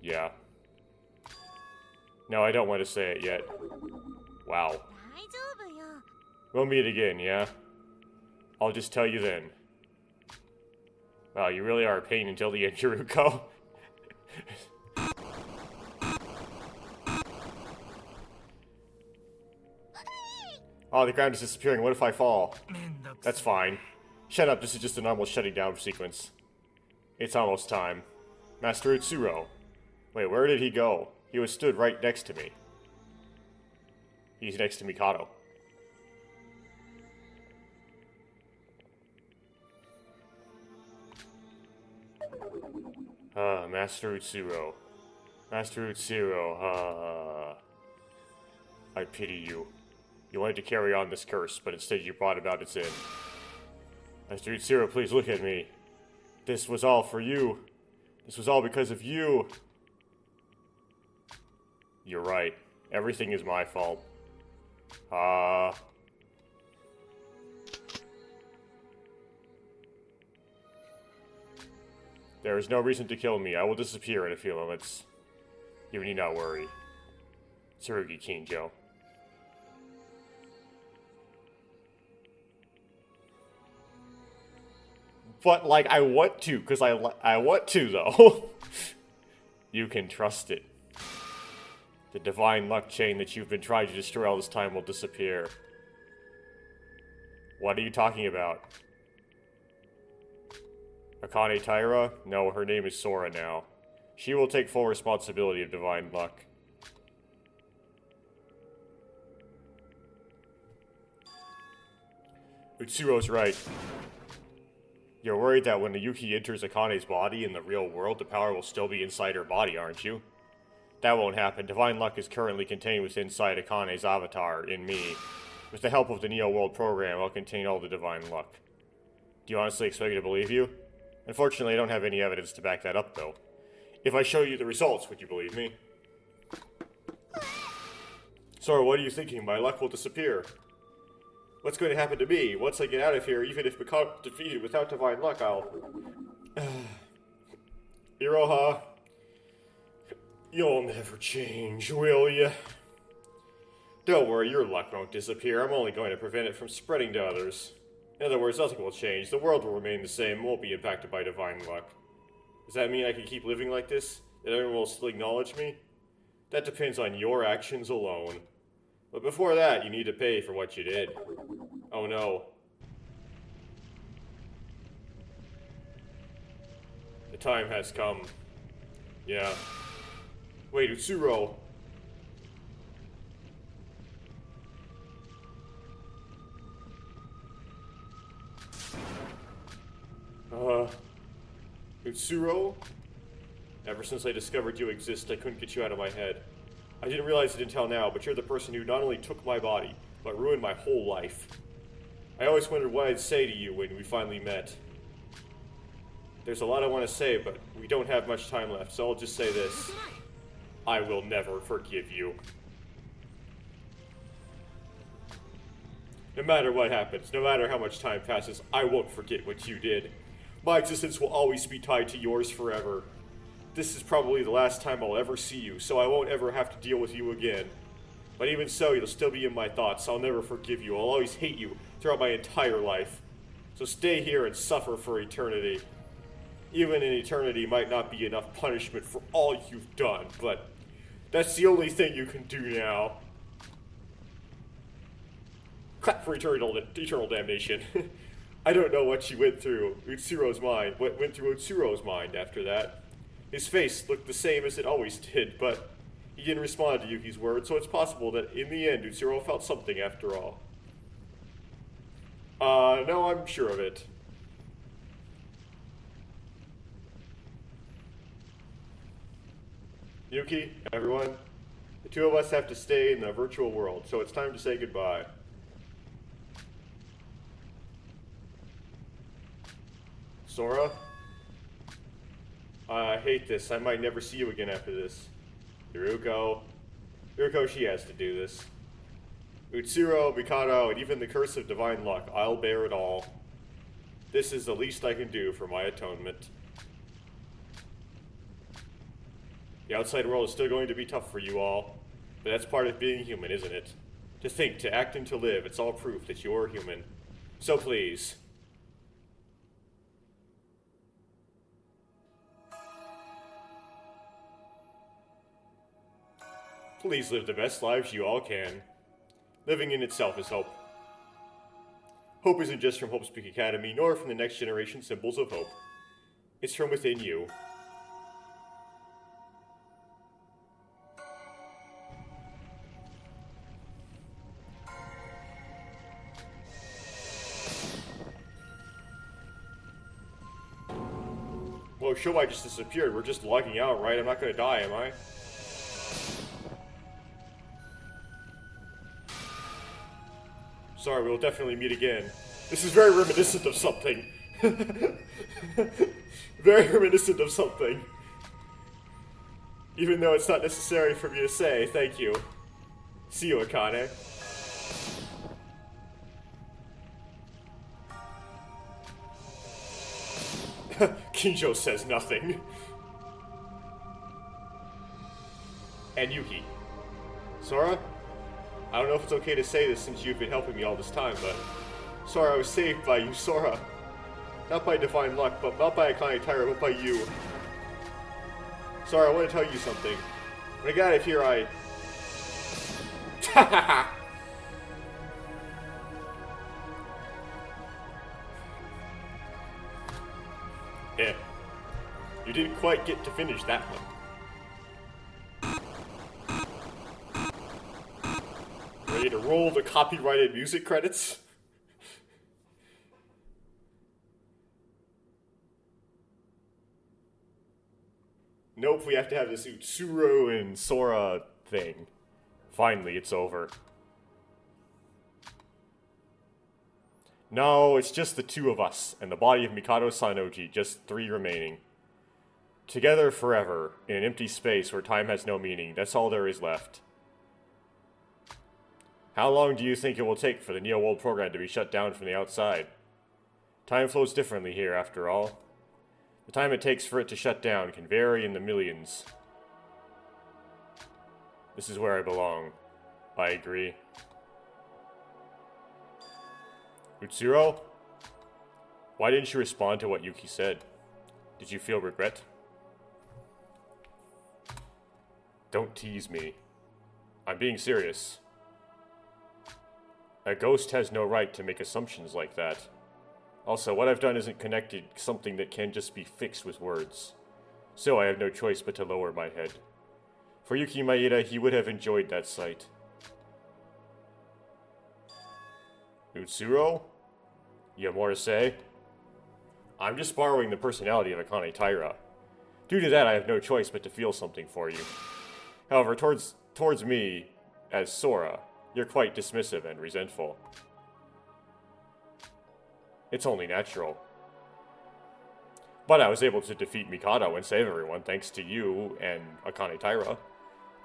Yeah. No, I don't want to say it yet. Wow. We'll meet again, yeah? I'll just tell you then. Wow, you really are a pain until the end, Yuruko. Oh, the ground is disappearing. What if I fall? That's fine. Shut up, this is just a normal shutting down sequence. It's almost time. Master Utsuro. Wait, where did he go? He was stood right next to me. He's next to Mikado. Master Utsuro. Master Utsuro, I pity you. You wanted to carry on this curse, but instead you brought about its end. Master Utsuro, please look at me. This was all for you. This was all because of you. You're right. Everything is my fault. There is no reason to kill me. I will disappear in a few moments. You need not worry. Tsurugi Kinjo. But, like, I want to, because I want to, though. You can trust it. The divine luck chain that you've been trying to destroy all this time will disappear. What are you talking about? Akane Taira? No, her name is Sora now. She will take full responsibility of divine luck. Utsuro's right. You're worried that when the Yuki enters Akane's body in the real world, the power will still be inside her body, aren't you? That won't happen. Divine luck is currently contained within inside Akane's avatar, in me. With the help of the Neo World program, I'll contain all the divine luck. Do you honestly expect me to believe you? Unfortunately, I don't have any evidence to back that up, though. If I show you the results, would you believe me? Sora, what are you thinking? My luck will disappear. What's going to happen to me? Once I get out of here, even if Mikado defeated without divine luck, I'll... Iroha... You'll never change, will ya? Don't worry, your luck won't disappear. I'm only going to prevent it from spreading to others. In other words, nothing will change. The world will remain the same, won't be impacted by divine luck. Does that mean I can keep living like this? That everyone will still acknowledge me? That depends on your actions alone. But before that, you need to pay for what you did. Oh no. The time has come. Yeah. Wait, Utsuro. Utsuro? Ever since I discovered you exist, I couldn't get you out of my head. I didn't realize it until now, but you're the person who not only took my body, but ruined my whole life. I always wondered what I'd say to you when we finally met. There's a lot I want to say, but we don't have much time left, so I'll just say this. I will never forgive you. No matter what happens, no matter how much time passes, I won't forget what you did. My existence will always be tied to yours forever. This is probably the last time I'll ever see you, so I won't ever have to deal with you again. But even so, you'll still be in my thoughts. I'll never forgive you. I'll always hate you throughout my entire life. So stay here and suffer for eternity. Even an eternity might not be enough punishment for all you've done, but that's the only thing you can do now. Crap for eternal damnation. I don't know what she went through Utsuro's mind, what went through Utsuro's mind after that. His face looked the same as it always did, but he didn't respond to Yuki's words, so it's possible that in the end Utsuro felt something after all. No, I'm sure of it. Yuki, everyone, the two of us have to stay in the virtual world, so it's time to say goodbye. Sora? I hate this. I might never see you again after this. Hiruko, she has to do this. Utsuro, Mikado, and even the curse of divine luck, I'll bear it all. This is the least I can do for my atonement. The outside world is still going to be tough for you all, but that's part of being human, isn't it? To think, to act, and to live, it's all proof that you're human. So please. Please live the best lives you all can. Living in itself is hope. Hope isn't just from Hope Speak Academy, nor from the next generation symbols of hope. It's from within you. Well, Shobai just disappeared. We're just logging out, right? I'm not gonna die, am I? Sorry, we'll definitely meet again. This is very reminiscent of something. Very reminiscent of something. Even though it's not necessary for me to say, thank you. See you, Akane. Kinjo says nothing. And Yuki. Sora? I don't know if it's okay to say this since you've been helping me all this time, but Sora, I was saved by you, Sora. Not by divine luck, but not by Akane Taira, but by you. Sora, I want to tell you something. When I got out of here, I... Yeah. You didn't quite get to finish that one. Ready to roll the copyrighted music credits? Nope, we have to have this Utsuro and Sora thing. Finally, it's over. No, it's just the two of us, and the body of Mikado Sanoji, just 3 remaining. Together forever, in an empty space where time has no meaning, that's all there is left. How long do you think it will take for the Neo-World program to be shut down from the outside? Time flows differently here, after all. The time it takes for it to shut down can vary in the millions. This is where I belong. I agree. Utsuro? Why didn't you respond to what Yuki said? Did you feel regret? Don't tease me. I'm being serious. A ghost has no right to make assumptions like that. Also, what I've done isn't connected something that can just be fixed with words. So I have no choice but to lower my head. For Yuki Maeda, he would have enjoyed that sight. Utsuro? You have more to say? I'm just borrowing the personality of Akane Taira. Due to that, I have no choice but to feel something for you. However, towards me, as Sora, you're quite dismissive and resentful. It's only natural. But I was able to defeat Mikado and save everyone thanks to you and Akane Taira.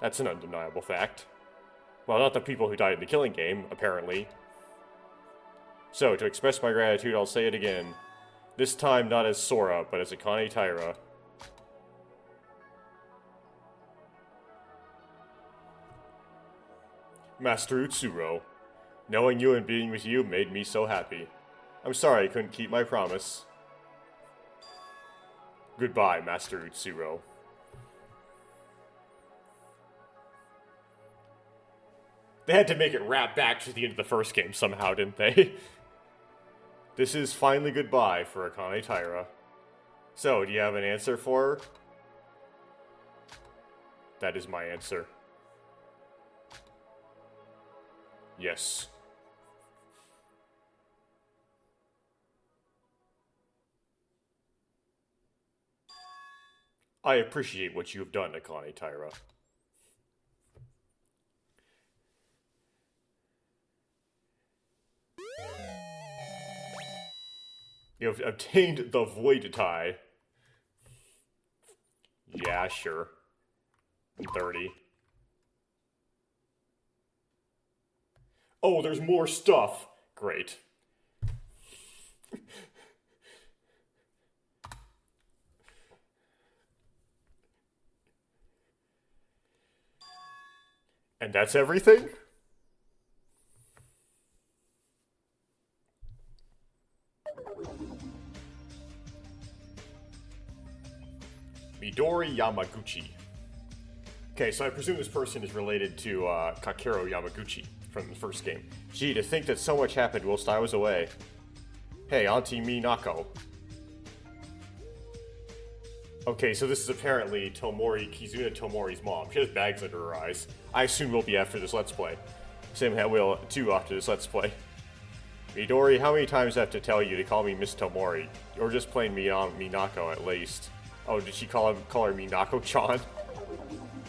That's an undeniable fact. Well, not the people who died in the killing game, apparently. So, to express my gratitude, I'll say it again. This time not as Sora, but as Akane Taira. Master Utsuro, knowing you and being with you made me so happy. I'm sorry I couldn't keep my promise. Goodbye, Master Utsuro. They had to make it wrap back to the end of the first game somehow, didn't they? This is finally goodbye for Akane Taira. So, do you have an answer for her? That is my answer. Yes. I appreciate what you have done, Akane Taira. You have obtained the Void Tie. Yeah, sure. 30. Oh, there's more stuff! Great. And that's everything? Midori Yamaguchi. Okay, so I presume this person is related to Kakero Yamaguchi from the first game. Gee, to think that so much happened whilst I was away. Hey, Auntie Minako. Okay, so this is apparently Kizuna Tomori's mom. She has bags under her eyes. I assume we'll be after this Let's Play. Sim will too after this Let's Play. Midori, how many times do I have to tell you to call me Miss Tomori? Or just plain Minako at least. Oh, did she call her Minako-chan?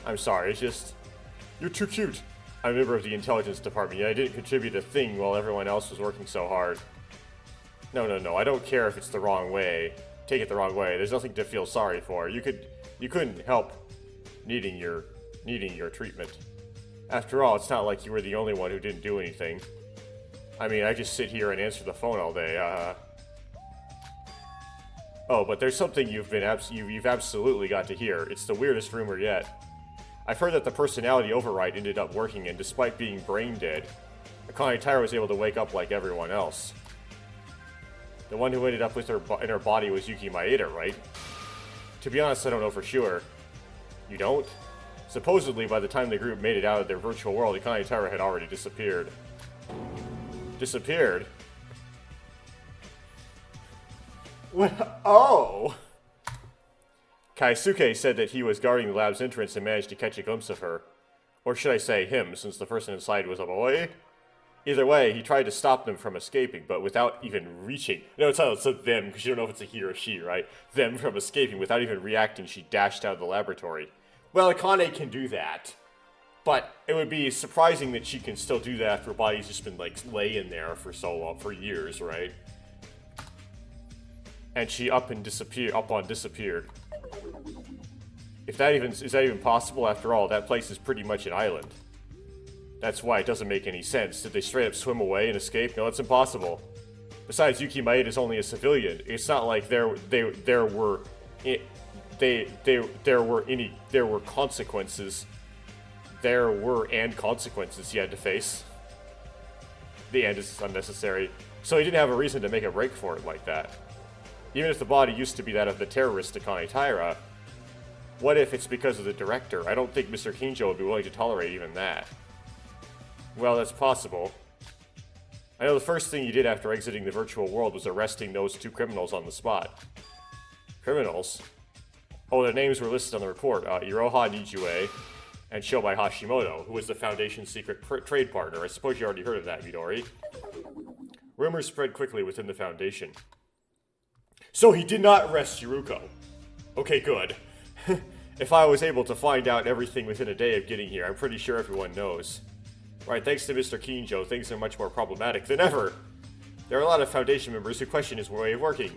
I'm sorry, it's just... You're too cute! I'm a member of the intelligence department, yet I didn't contribute a thing while everyone else was working so hard. No, I don't care if it's the wrong way. Take it the wrong way. There's nothing to feel sorry for. You couldn't help needing your treatment. After all, it's not like you were the only one who didn't do anything. I mean, I just sit here and answer the phone all day, Oh, but there's something you've absolutely got to hear. It's the weirdest rumor yet. I've heard that the personality override ended up working, and despite being brain dead, Akane Taira was able to wake up like everyone else. The one who ended up with in her body was Yuki Maeda, right? To be honest, I don't know for sure. You don't? Supposedly, by the time the group made it out of their virtual world, Akane Taira had already disappeared. Disappeared? Well, oh! Kaisuke said that he was guarding the lab's entrance and managed to catch a glimpse of her. Or should I say him, since the person inside was a boy? Either way, he tried to stop them from escaping, but without even reaching. No, it's not them, because you don't know if it's a he or she, right? Them from escaping. Without even reacting, she dashed out of the laboratory. Well, Akane can do that. But it would be surprising that she can still do that after her body's just been, like, laying there for so long, for years, right? And she up on disappeared. Is that even possible? After all, that place is pretty much an island. That's why it doesn't make any sense. Did they straight up swim away and escape? No, it's impossible. Besides, Yuki Maeda is only a civilian. It's not like there were consequences. There were consequences he had to face. The end is unnecessary. So he didn't have a reason to make a break for it like that. Even if the body used to be that of the terrorist Akane Taira, what if it's because of the director? I don't think Mr. Kinjo would be willing to tolerate even that. Well, that's possible. I know the first thing you did after exiting the virtual world was arresting those two criminals on the spot. Criminals? Oh, their names were listed on the report. Iroha Nijue and Shobai Hashimoto, who was the Foundation's secret trade partner. I suppose you already heard of that, Midori. Rumors spread quickly within the Foundation. So he did not arrest Yuruko. Okay, good. If I was able to find out everything within a day of getting here, I'm pretty sure everyone knows. Right, thanks to Mr. Kinjo, things are much more problematic than ever. There are a lot of Foundation members who question his way of working.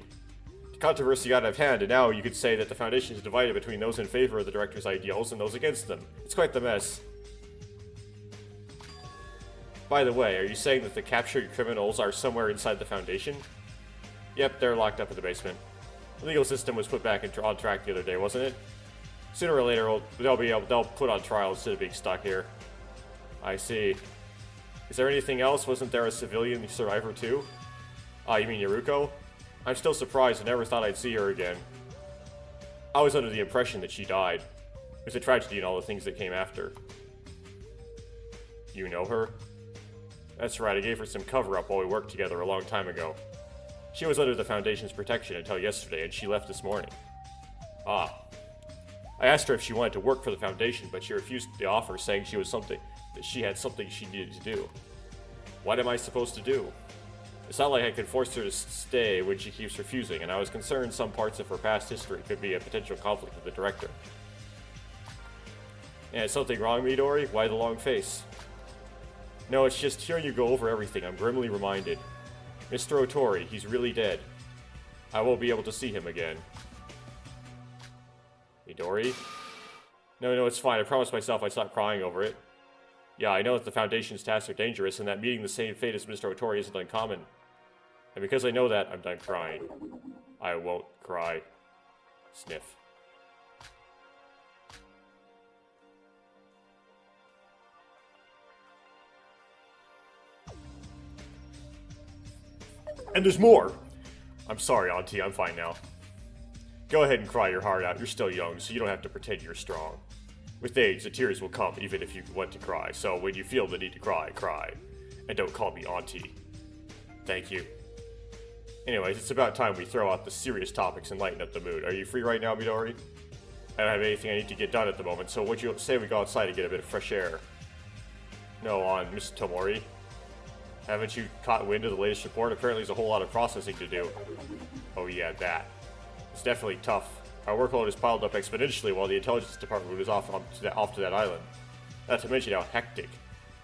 The controversy got out of hand, and now you could say that the Foundation is divided between those in favor of the Director's ideals and those against them. It's quite the mess. By the way, are you saying that the captured criminals are somewhere inside the Foundation? Yep, they're locked up in the basement. The legal system was put back on track the other day, wasn't it? Sooner or later, they'll put on trial instead of being stuck here. I see. Is there anything else? Wasn't there a civilian survivor too? You mean Yuruko? I'm still surprised. I never thought I'd see her again. I was under the impression that she died. It was a tragedy and all the things that came after. You know her? That's right, I gave her some cover-up while we worked together a long time ago. She was under the Foundation's protection until yesterday, and she left this morning. Ah. I asked her if she wanted to work for the Foundation, but she refused the offer, saying she had something she needed to do. What am I supposed to do? It's not like I could force her to stay when she keeps refusing, and I was concerned some parts of her past history could be a potential conflict with the director. Yeah, is something wrong, Midori? Why the long face? No, it's just hearing you go over everything, I'm grimly reminded. Mr. Otori, he's really dead. I won't be able to see him again. Midori? No, it's fine. I promised myself I'd stop crying over it. Yeah, I know that the Foundation's tasks are dangerous, and that meeting the same fate as Mr. Otori isn't uncommon. And because I know that, I'm done crying. I won't cry. Sniff. And there's more! I'm sorry, Auntie, I'm fine now. Go ahead and cry your heart out, you're still young, so you don't have to pretend you're strong. With age, the tears will come even if you want to cry, so when you feel the need to cry, cry. And don't call me Auntie. Thank you. Anyways, it's about time we throw out the serious topics and lighten up the mood. Are you free right now, Midori? I don't have anything I need to get done at the moment, so would you say we go outside and get a bit of fresh air? No, on Miss Tomori? Haven't you caught wind of the latest report? Apparently there's a whole lot of processing to do. Oh yeah, that. It's definitely tough. Our workload has piled up exponentially while the intelligence department was off to that island. Not to mention how hectic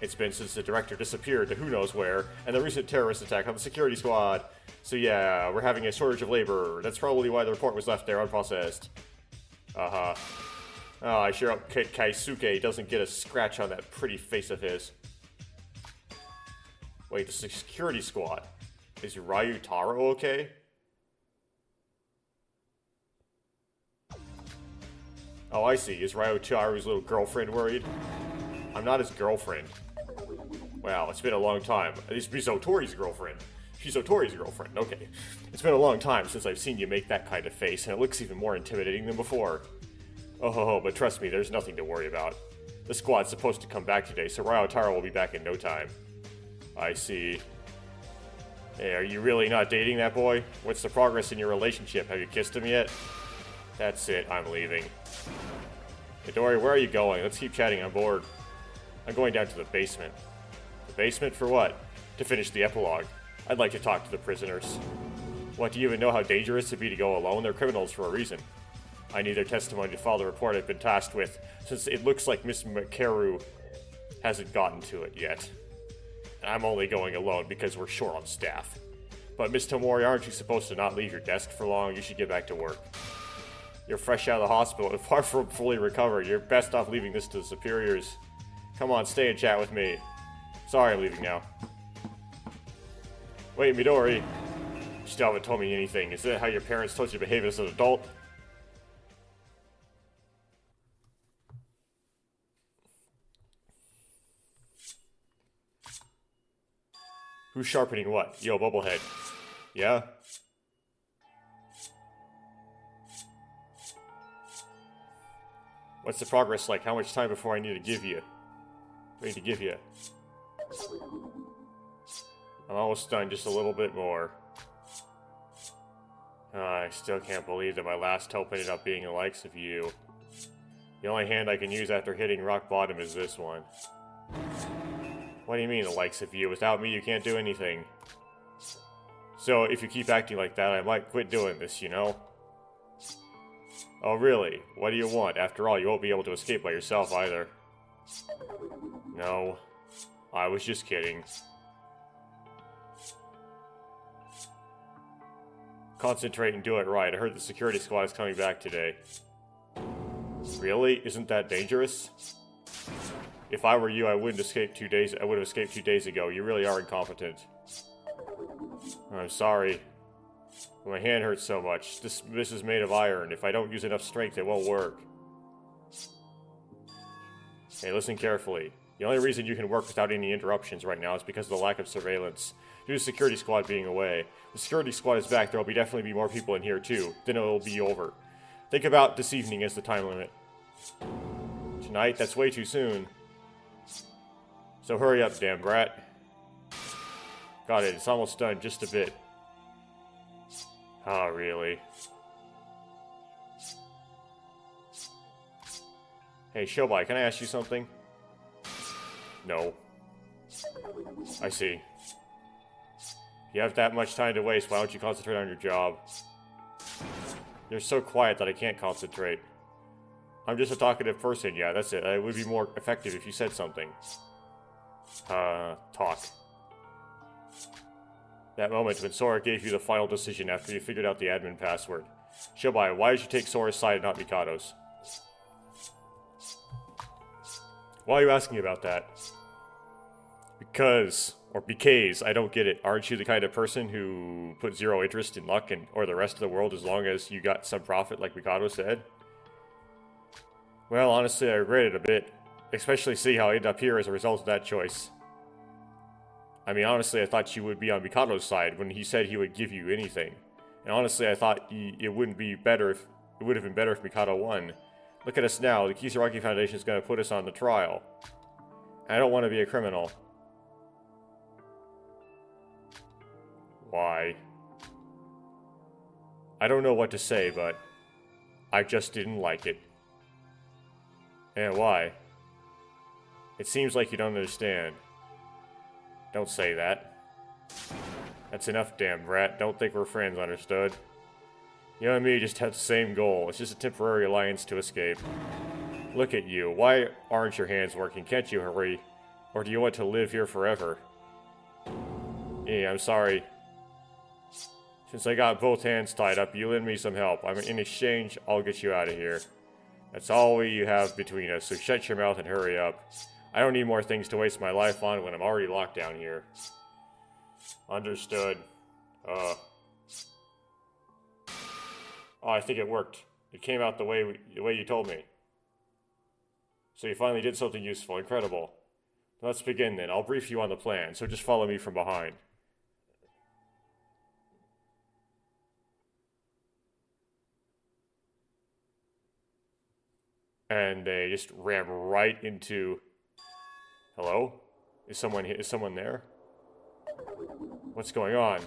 it's been since the director disappeared to who knows where, and the recent terrorist attack on the security squad. So yeah, we're having a shortage of labor. That's probably why the report was left there unprocessed. Uh-huh. Oh, I sure hope Kaisuke doesn't get a scratch on that pretty face of his. Wait, the security squad. Is Ryu Taro okay? Oh, I see. Is Ryu Taro's little girlfriend worried? I'm not his girlfriend. Wow, it's been a long time. It's Otori's girlfriend. She's Otori's girlfriend, okay. It's been a long time since I've seen you make that kind of face, and it looks even more intimidating than before. Oh, but trust me, there's nothing to worry about. The squad's supposed to come back today, so Ryu Taro will be back in no time. I see. Hey, are you really not dating that boy? What's the progress in your relationship? Have you kissed him yet? That's it, I'm leaving. Midori, where are you going? Let's keep chatting, I'm bored. I'm going down to the basement. The basement for what? To finish the epilogue. I'd like to talk to the prisoners. What, do you even know how dangerous it'd be to go alone? They're criminals for a reason. I need their testimony to follow the report I've been tasked with, since it looks like Miss Makaru hasn't gotten to it yet. I'm only going alone because we're short on staff. But Miss Tomori, aren't you supposed to not leave your desk for long? You should get back to work. You're fresh out of the hospital and far from fully recovered. You're best off leaving this to the superiors. Come on, stay and chat with me. Sorry, I'm leaving now. Wait, Midori. You still haven't told me anything. Is that how your parents told you to behave as an adult? Who's sharpening what? Yo, Bubblehead. Yeah? What's the progress like? How much time before I need to give you? I'm almost done, just a little bit more. I still can't believe that my last hope ended up being the likes of you. The only hand I can use after hitting rock bottom is this one. What do you mean, the likes of you? Without me, you can't do anything. So, if you keep acting like that, I might quit doing this, you know? Oh, really? What do you want? After all, you won't be able to escape by yourself either. No. I was just kidding. Concentrate and do it right. I heard the security squad is coming back today. Really? Isn't that dangerous? If I were you, I wouldn't escape 2 days. I would have escaped 2 days ago. You really are incompetent. I'm sorry. My hand hurts so much. This is made of iron. If I don't use enough strength, it won't work. Hey, listen carefully. The only reason you can work without any interruptions right now is because of the lack of surveillance. Due to the security squad being away. The security squad is back. There will definitely be more people in here too. Then it will be over. Think about this evening as the time limit. Tonight? That's way too soon. So hurry up, damn brat. Got it. It's almost done. Just a bit. Oh, really? Hey, Shobai, can I ask you something? No. I see. You have that much time to waste, why don't you concentrate on your job? You're so quiet that I can't concentrate. I'm just a talkative person, yeah, that's it. It would be more effective if you said something. Talk. That moment when Sora gave you the final decision after you figured out the admin password. Shobai, why did you take Sora's side and not Mikado's? Why are you asking about that? Because I don't get it. Aren't you the kind of person who put zero interest in luck or the rest of the world as long as you got some profit like Mikado said? Well, honestly, I regret it a bit. Especially see how I ended up here as a result of that choice. I mean, honestly, I thought you would be on Mikado's side when he said he would give you anything. And honestly, I thought it would have been better if Mikado won. Look at us now. The Kisaragi Foundation is going to put us on the trial. I don't want to be a criminal. Why? I don't know what to say, but I just didn't like it. And why? It seems like you don't understand. Don't say that. That's enough, damn rat. Don't think we're friends, understood? You and me just have the same goal. It's just a temporary alliance to escape. Look at you. Why aren't your hands working? Can't you hurry? Or do you want to live here forever? Yeah, I'm sorry. Since I got both hands tied up, you lend me some help. In exchange, I'll get you out of here. That's all you have between us, so shut your mouth and hurry up. I don't need more things to waste my life on when I'm already locked down here. Understood. Oh, I think it worked. It came out the way you told me. So you finally did something useful. Incredible. Let's begin then. I'll brief you on the plan, so just follow me from behind. And they just ran right into... Hello? Is someone there? What's going on?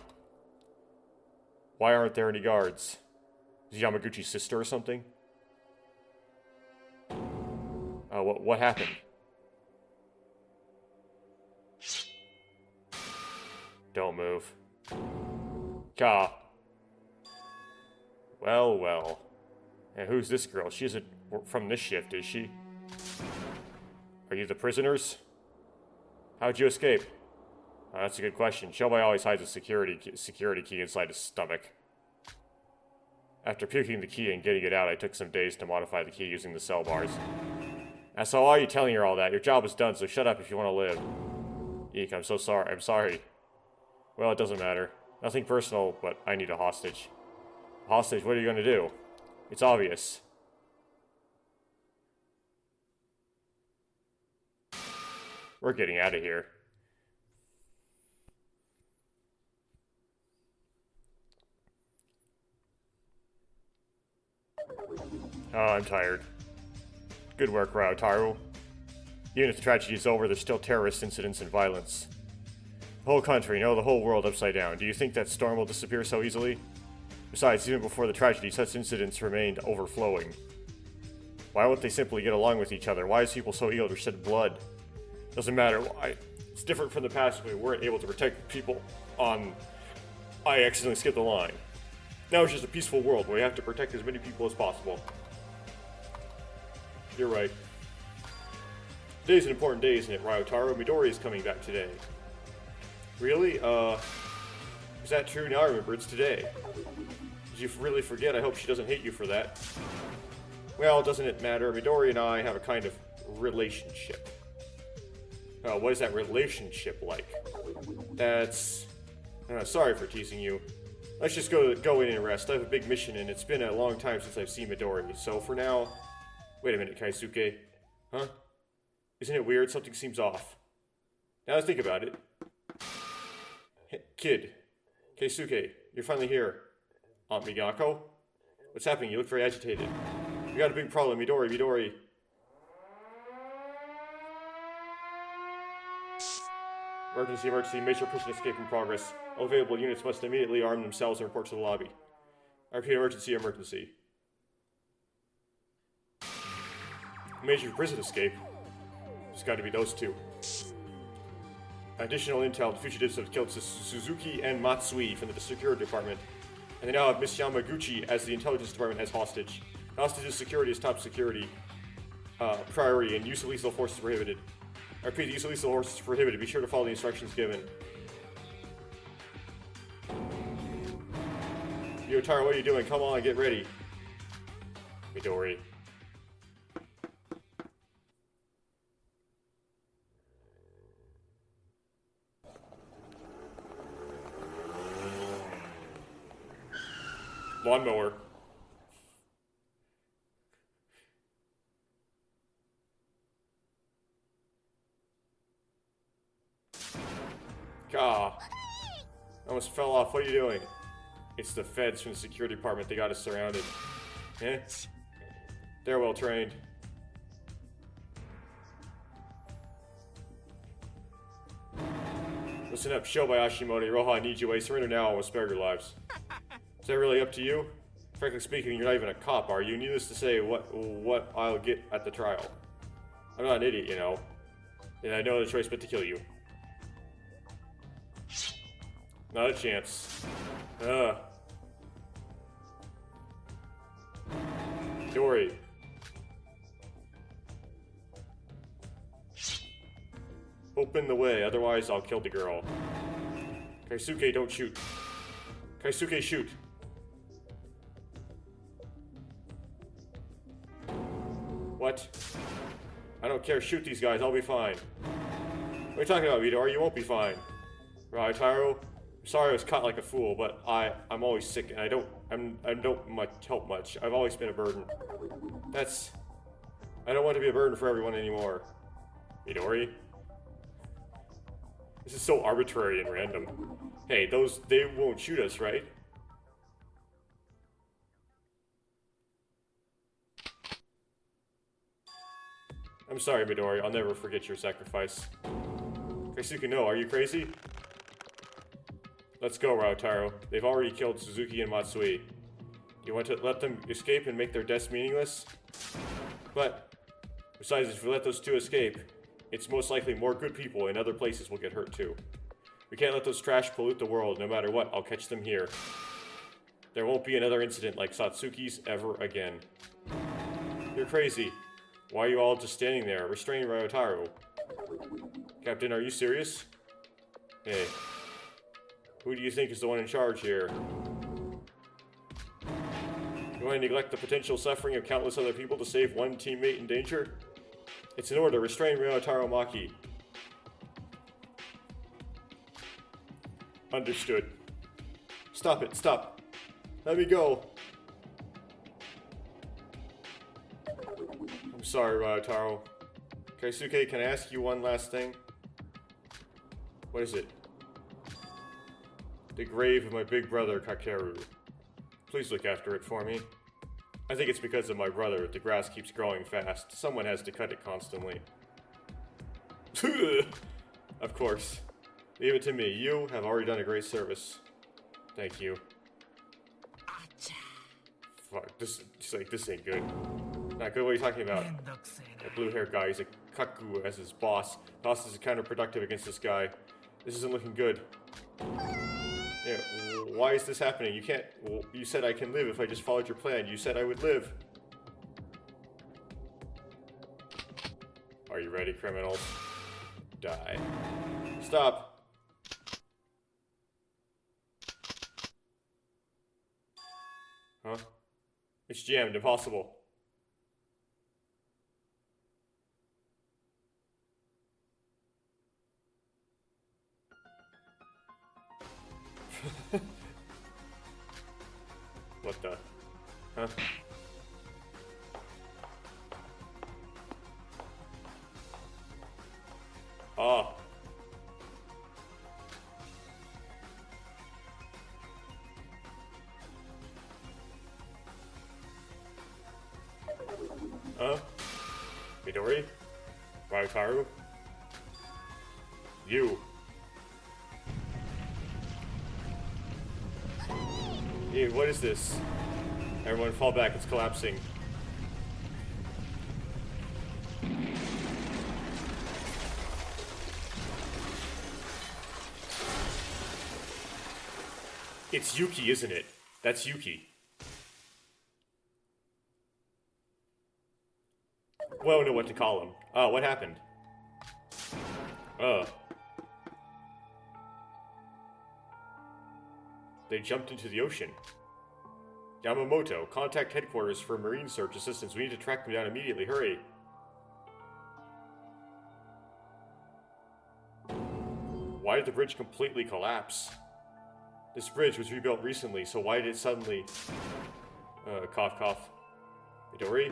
Why aren't there any guards? Is Yamaguchi's sister or something? What happened? Don't move. Ka. Well. And who's this girl? She isn't from this shift, is she? Are you the prisoners? How'd you escape? That's a good question. Shobai always hides a security key inside his stomach. After puking the key and getting it out, I took some days to modify the key using the cell bars. So why are you telling her all that? Your job is done, so shut up if you want to live. Eek, I'm so sorry. I'm sorry. Well, it doesn't matter. Nothing personal, but I need a hostage. Hostage? What are you going to do? It's obvious. We're getting out of here. Oh, I'm tired. Good work, Raotaru. Even if the tragedy is over, there's still terrorist incidents and violence. The whole country, no, the whole world upside down. Do you think that storm will disappear so easily? Besides, even before the tragedy, such incidents remained overflowing. Why won't they simply get along with each other? Why is people so eager to shed blood? Doesn't matter why. It's different from the past when we weren't able to protect people on... I accidentally skipped the line. Now it's just a peaceful world where we have to protect as many people as possible. You're right. Today's an important day, isn't it, Ryotaro? Midori is coming back today. Really? Is that true? Now I remember, it's today. Did you really forget? I hope she doesn't hate you for that. Well, doesn't it matter? Midori and I have a kind of relationship. What is that relationship like? That's... sorry for teasing you. Let's just go in and rest. I have a big mission, and it's been a long time since I've seen Midori. So for now... Wait a minute, Kaisuke. Huh? Isn't it weird? Something seems off. Now that I think about it. Hey, kid. Keisuke, you're finally here. Aunt Migako? What's happening? You look very agitated. We got a big problem. Midori. Emergency. Major prison escape in progress. All available units must immediately arm themselves and report to the lobby. I repeat, emergency. Major prison escape? It's got to be those two. Additional intel, the fugitives have killed Suzuki and Matsui from the security department, and they now have Miss Yamaguchi as the intelligence department as hostage. Hostage's security is top security priority, and use of lethal force is prohibited. I repeat, the use of lethal force is prohibited. Be sure to follow the instructions given. Yotaro, what are you doing? Come on, get ready. Midori. Lawnmower. Gah. I almost fell off. What are you doing? It's the feds from the security department. They got us surrounded. Eh? They're well trained. Listen up, Shobayashi Mori. Roha, I need you. I surrender now. I will spare your lives. Is that really up to you? Frankly speaking, you're not even a cop, are you? Needless to say, what I'll get at the trial. I'm not an idiot, you know. And I know the choice but to kill you. Not a chance. Dory. Open the way, otherwise I'll kill the girl. Kaisuke, don't shoot. Kaisuke, shoot. What? I don't care, shoot these guys, I'll be fine. What are you talking about, Midori? You won't be fine. Right, Taro? I'm sorry I was caught like a fool, but I'm always sick and I don't help much. I've always been a burden. I don't want to be a burden for everyone anymore. Midori? This is so arbitrary and random. Hey, they won't shoot us, right? I'm sorry, Midori. I'll never forget your sacrifice. Kaisuke, no. Are you crazy? Let's go, Raotaro. They've already killed Suzuki and Matsui. You want to let them escape and make their deaths meaningless? But, besides, if we let those two escape, it's most likely more good people in other places will get hurt too. We can't let those trash pollute the world. No matter what, I'll catch them here. There won't be another incident like Satsuki's ever again. You're crazy. Why are you all just standing there, restraining Ryotaro? Captain, are you serious? Hey. Who do you think is the one in charge here? You want to neglect the potential suffering of countless other people to save one teammate in danger? It's an order. Restrain Ryotaro Maki. Understood. Stop it. Stop. Let me go. I'm sorry, Ryotaro. Kaisuke, can I ask you one last thing? What is it? The grave of my big brother, Kakeru. Please look after it for me. I think it's because of my brother. The grass keeps growing fast. Someone has to cut it constantly. Of course. Leave it to me. You have already done a great service. Thank you. Fuck, this ain't good. Not good, what are you talking about? That blue-haired guy, he's a Kaku as his boss. Boss is counterproductive against this guy. This isn't looking good. Yeah, why is this happening? You can't... Well, you said I can live if I just followed your plan. You said I would live. Are you ready, criminals? Die. Stop. Huh? It's jammed. Impossible. What the? Huh? Ah. Huh? Midori? Ryotaro? You. Ew, what is this? Everyone fall back, it's collapsing. It's Yuki, isn't it? That's Yuki. Well, I don't know what to call him. What happened? They jumped into the ocean. Yamamoto, contact headquarters for marine search assistance. We need to track them down immediately. Hurry. Why did the bridge completely collapse? This bridge was rebuilt recently, so why did it suddenly... cough, cough. Midori?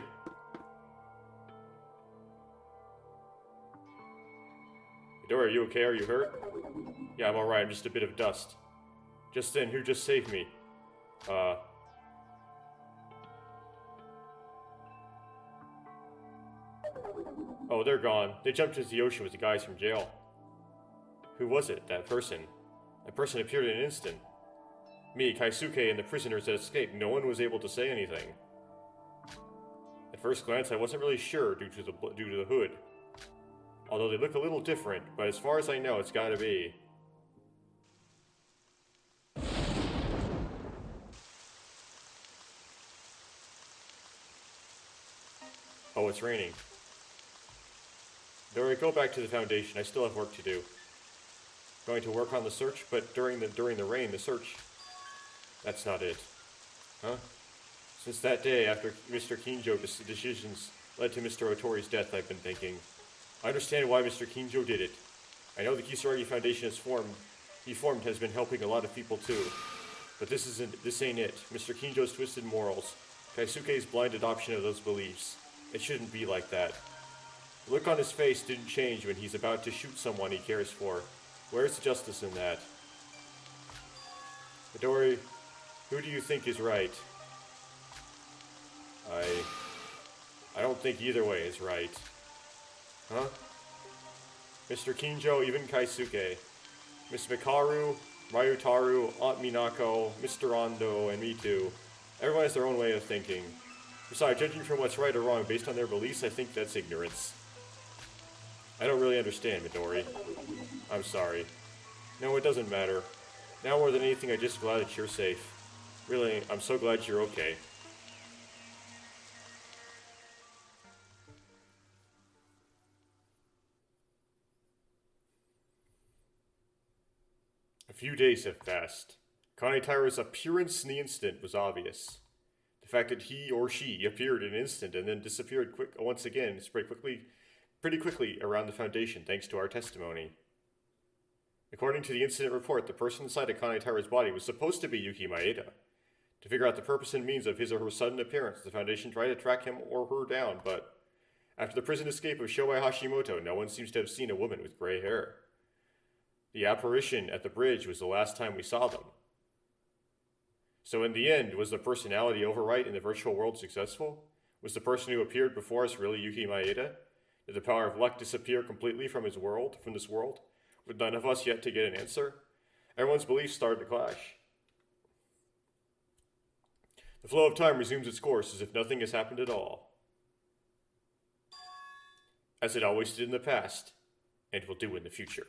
Midori, are you okay? Are you hurt? Yeah, I'm alright. I'm just a bit of dust. Just then, who just saved me? Oh, they're gone. They jumped into the ocean with the guys from jail. Who was it? That person. That person appeared in an instant. Me, Kaisuke, and the prisoners that escaped. No one was able to say anything. At first glance, I wasn't really sure due to the hood. Although they look a little different, but as far as I know, it's gotta be. Oh, it's raining. Dori, go back to the Foundation. I still have work to do. Going to work on the search, but during the rain, the search... That's not it. Huh? Since that day, after Mr. Kinjo's decisions led to Mr. Otori's death, I've been thinking. I understand why Mr. Kinjo did it. I know the Kisaragi Foundation he formed has been helping a lot of people too. But this ain't it. Mr. Kinjo's twisted morals. Kaisuke's blind adoption of those beliefs. It shouldn't be like that. The look on his face didn't change when he's about to shoot someone he cares for. Where's the justice in that? Midori, who do you think is right? I don't think either way is right. Huh? Mr. Kinjo, even Kaisuke. Miss Mikaru, Ryutaru, Aunt Minako, Mr. Ando, and me too. Everyone has their own way of thinking. Besides, judging from what's right or wrong based on their beliefs, I think that's ignorance. I don't really understand, Midori. I'm sorry. No, it doesn't matter. Now more than anything, I'm just glad that you're safe. Really, I'm so glad you're okay. A few days have passed. Kanetaira's appearance in the instant was obvious. The fact that he or she appeared in an instant and then disappeared once again spread pretty quickly around the Foundation thanks to our testimony. According to the incident report, the person inside of Kanetaira's body was supposed to be Yuki Maeda. To figure out the purpose and means of his or her sudden appearance, the Foundation tried to track him or her down, but after the prison escape of Shoei Hashimoto, no one seems to have seen a woman with gray hair. The apparition at the bridge was the last time we saw them. So in the end, was the personality overwrite in the virtual world successful? Was the person who appeared before us really Yuki Maeda? Did the power of luck disappear completely from this world, with none of us yet to get an answer? Everyone's beliefs started to clash. The flow of time resumes its course as if nothing has happened at all. As it always did in the past, and will do in the future.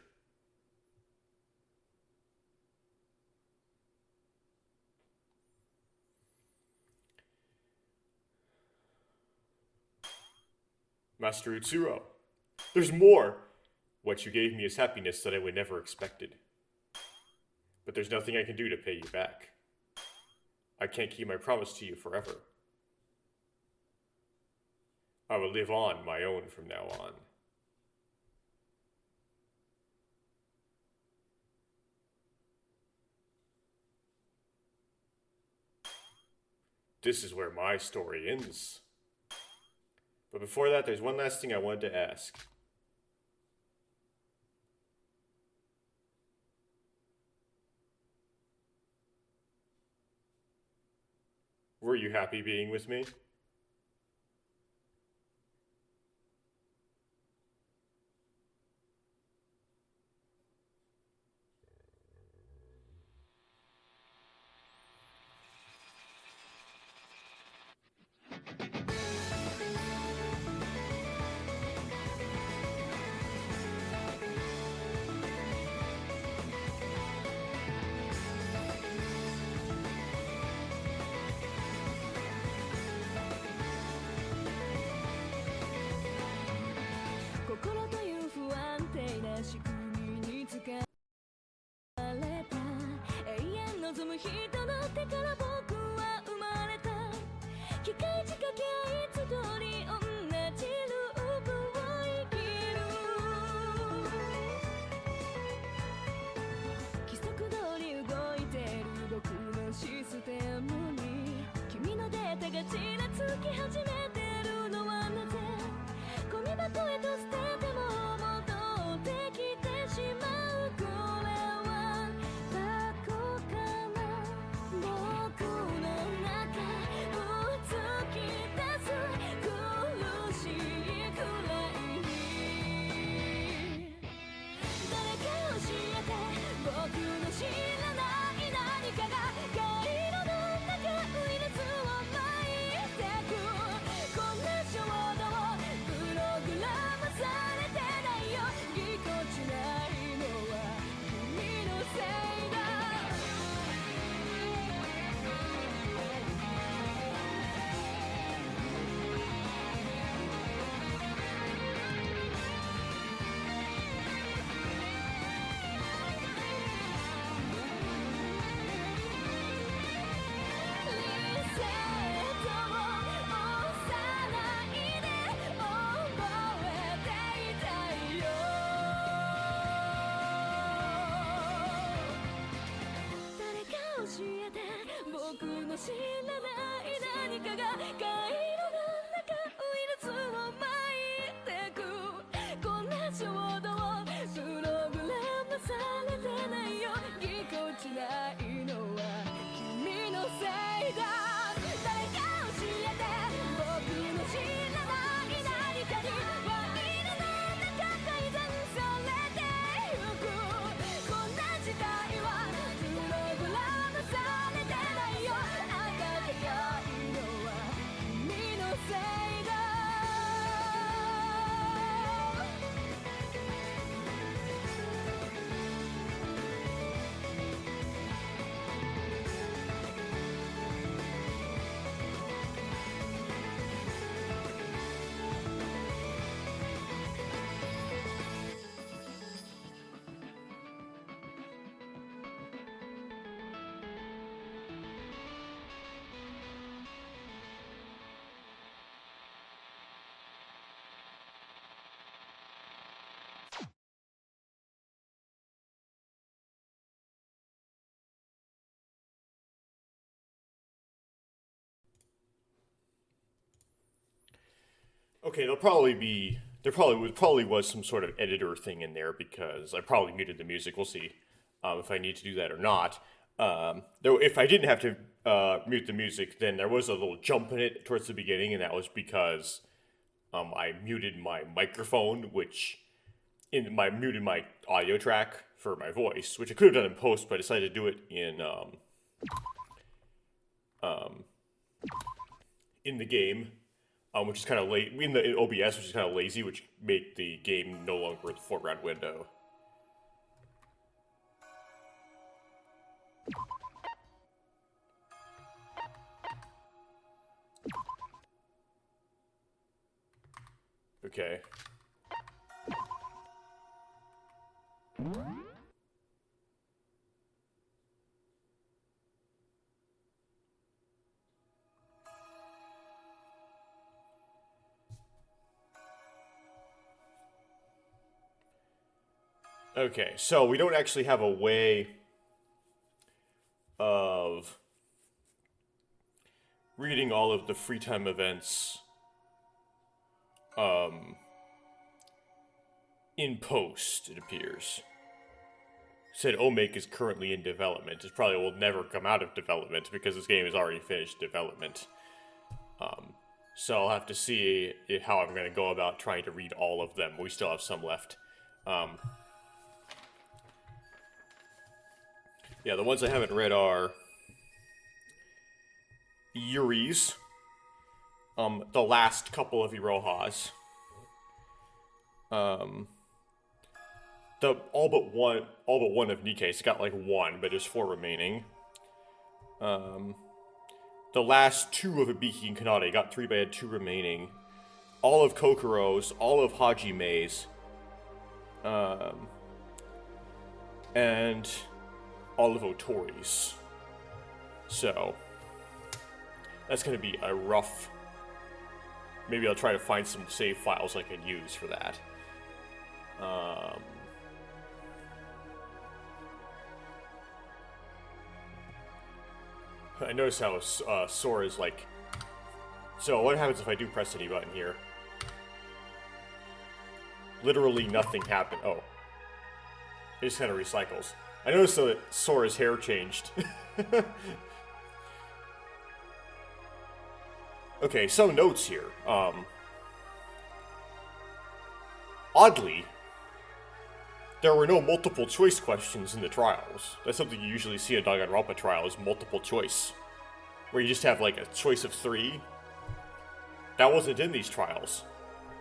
Master Utsuro, there's more! What you gave me is happiness that I would never expected. But there's nothing I can do to pay you back. I can't keep my promise to you forever. I will live on my own from now on. This is where my story ends. But before that, there's one last thing I wanted to ask. Were you happy being with me? 望む人の手から僕は生まれた機械仕掛け合いつ通り同じループを生きる規則通り動いてる僕のシステムに君のデータがちらつき始めてるのはなぜゴミ箱へと捨てても戻ってきてしまうこれはバカかな僕の中を突き出す苦しいくらいに誰か教えて僕の知らない何かが回路の中ウイルスを巻いてくこんな衝動をプログラムされてないよぎこちないのは君のせいだリセットを押さないで覚えていたいよ誰か教えて僕の知らない何かが回路の中ウイルスを巻いてくこんな衝動をプログラムされてないよぎこちないのは君のせいだ誰か教えて僕の知らない何かにワイルの中改ざんされてゆくこんな時代はプログラムされてないよ赤けやいのは君のせいだOkay, there probably was some sort of editor thing in there because I probably muted the music. We'll see if I need to do that or not. Though if I didn't have to mute the music, then there was a little jump in it towards the beginning, and that was because I muted my microphone, muted my audio track for my voice, which I could have done in post, but I decided to do it in the game. Which is kind of late in the OBS, which is kind of lazy, which made the game no longer the foreground window. Okay. Okay, so we don't actually have a way of reading all of the free time events in post, it appears. Said Omake is currently in development. It probably will never come out of development because this game is already finished development. So I'll have to see how I'm going to go about trying to read all of them. We still have some left. Yeah, the ones I haven't read are Yuri's, the last couple of Irohas, the all but one of Nikkei's got like one, but there's 4 remaining. The last 2 of Ibiki and Kanade got 3, but I had 2 remaining. All of Kokoro's, all of Hajime's, and all of Otori's. So, that's going to be a rough... Maybe I'll try to find some save files I can use for that. I notice how Sora's like... So, what happens if I do press any button here? Literally nothing happened. Oh. It just kind of recycles. I noticed though that Sora's hair changed. Okay, some notes here. Oddly, there were no multiple choice questions in the trials. That's something you usually see in Danganranpa trial, is multiple choice. Where you just have like a choice of 3. That wasn't in these trials.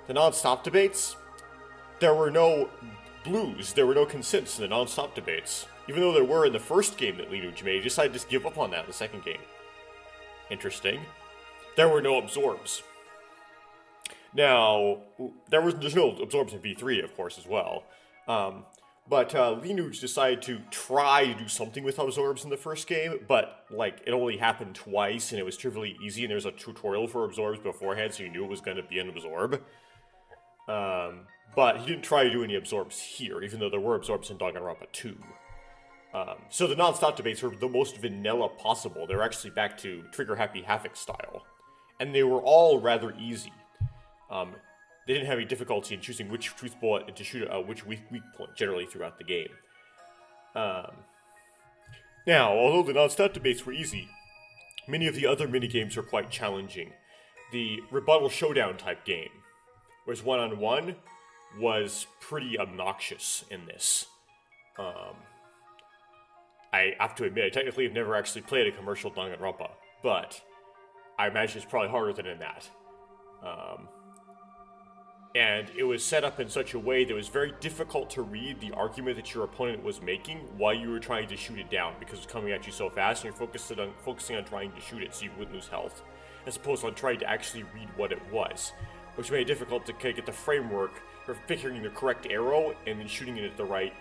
The non-stop debates, there were no blues, there were no consents in the non-stop debates. Even though there were in the first game that Lineage made, he decided to just give up on that in the second game. Interesting. There were no absorbs. Now, there's no absorbs in V3, of course, as well. But Lineage decided to try to do something with absorbs in the first game, but like it only happened twice, and it was trivially easy, and there's a tutorial for absorbs beforehand, so you knew it was going to be an absorb. But he didn't try to do any absorbs here, even though there were absorbs in Danganranpa 2. So the non-stop debates were the most vanilla possible. They were actually back to Trigger Happy Havoc style. And they were all rather easy. They didn't have any difficulty in choosing which truth bullet and to shoot which weak point generally throughout the game. Now, although the non-stop debates were easy, many of the other minigames were quite challenging. The rebuttal showdown type game, whereas one-on-one, was pretty obnoxious in this. I have to admit, I technically have never actually played a commercial Danganronpa, but I imagine it's probably harder than in that. And it was set up in such a way that it was very difficult to read the argument that your opponent was making while you were trying to shoot it down, because it's coming at you so fast, and you're focusing on trying to shoot it so you wouldn't lose health, as opposed to trying to actually read what it was, which made it difficult to get the framework for picking the correct arrow and then shooting it at the right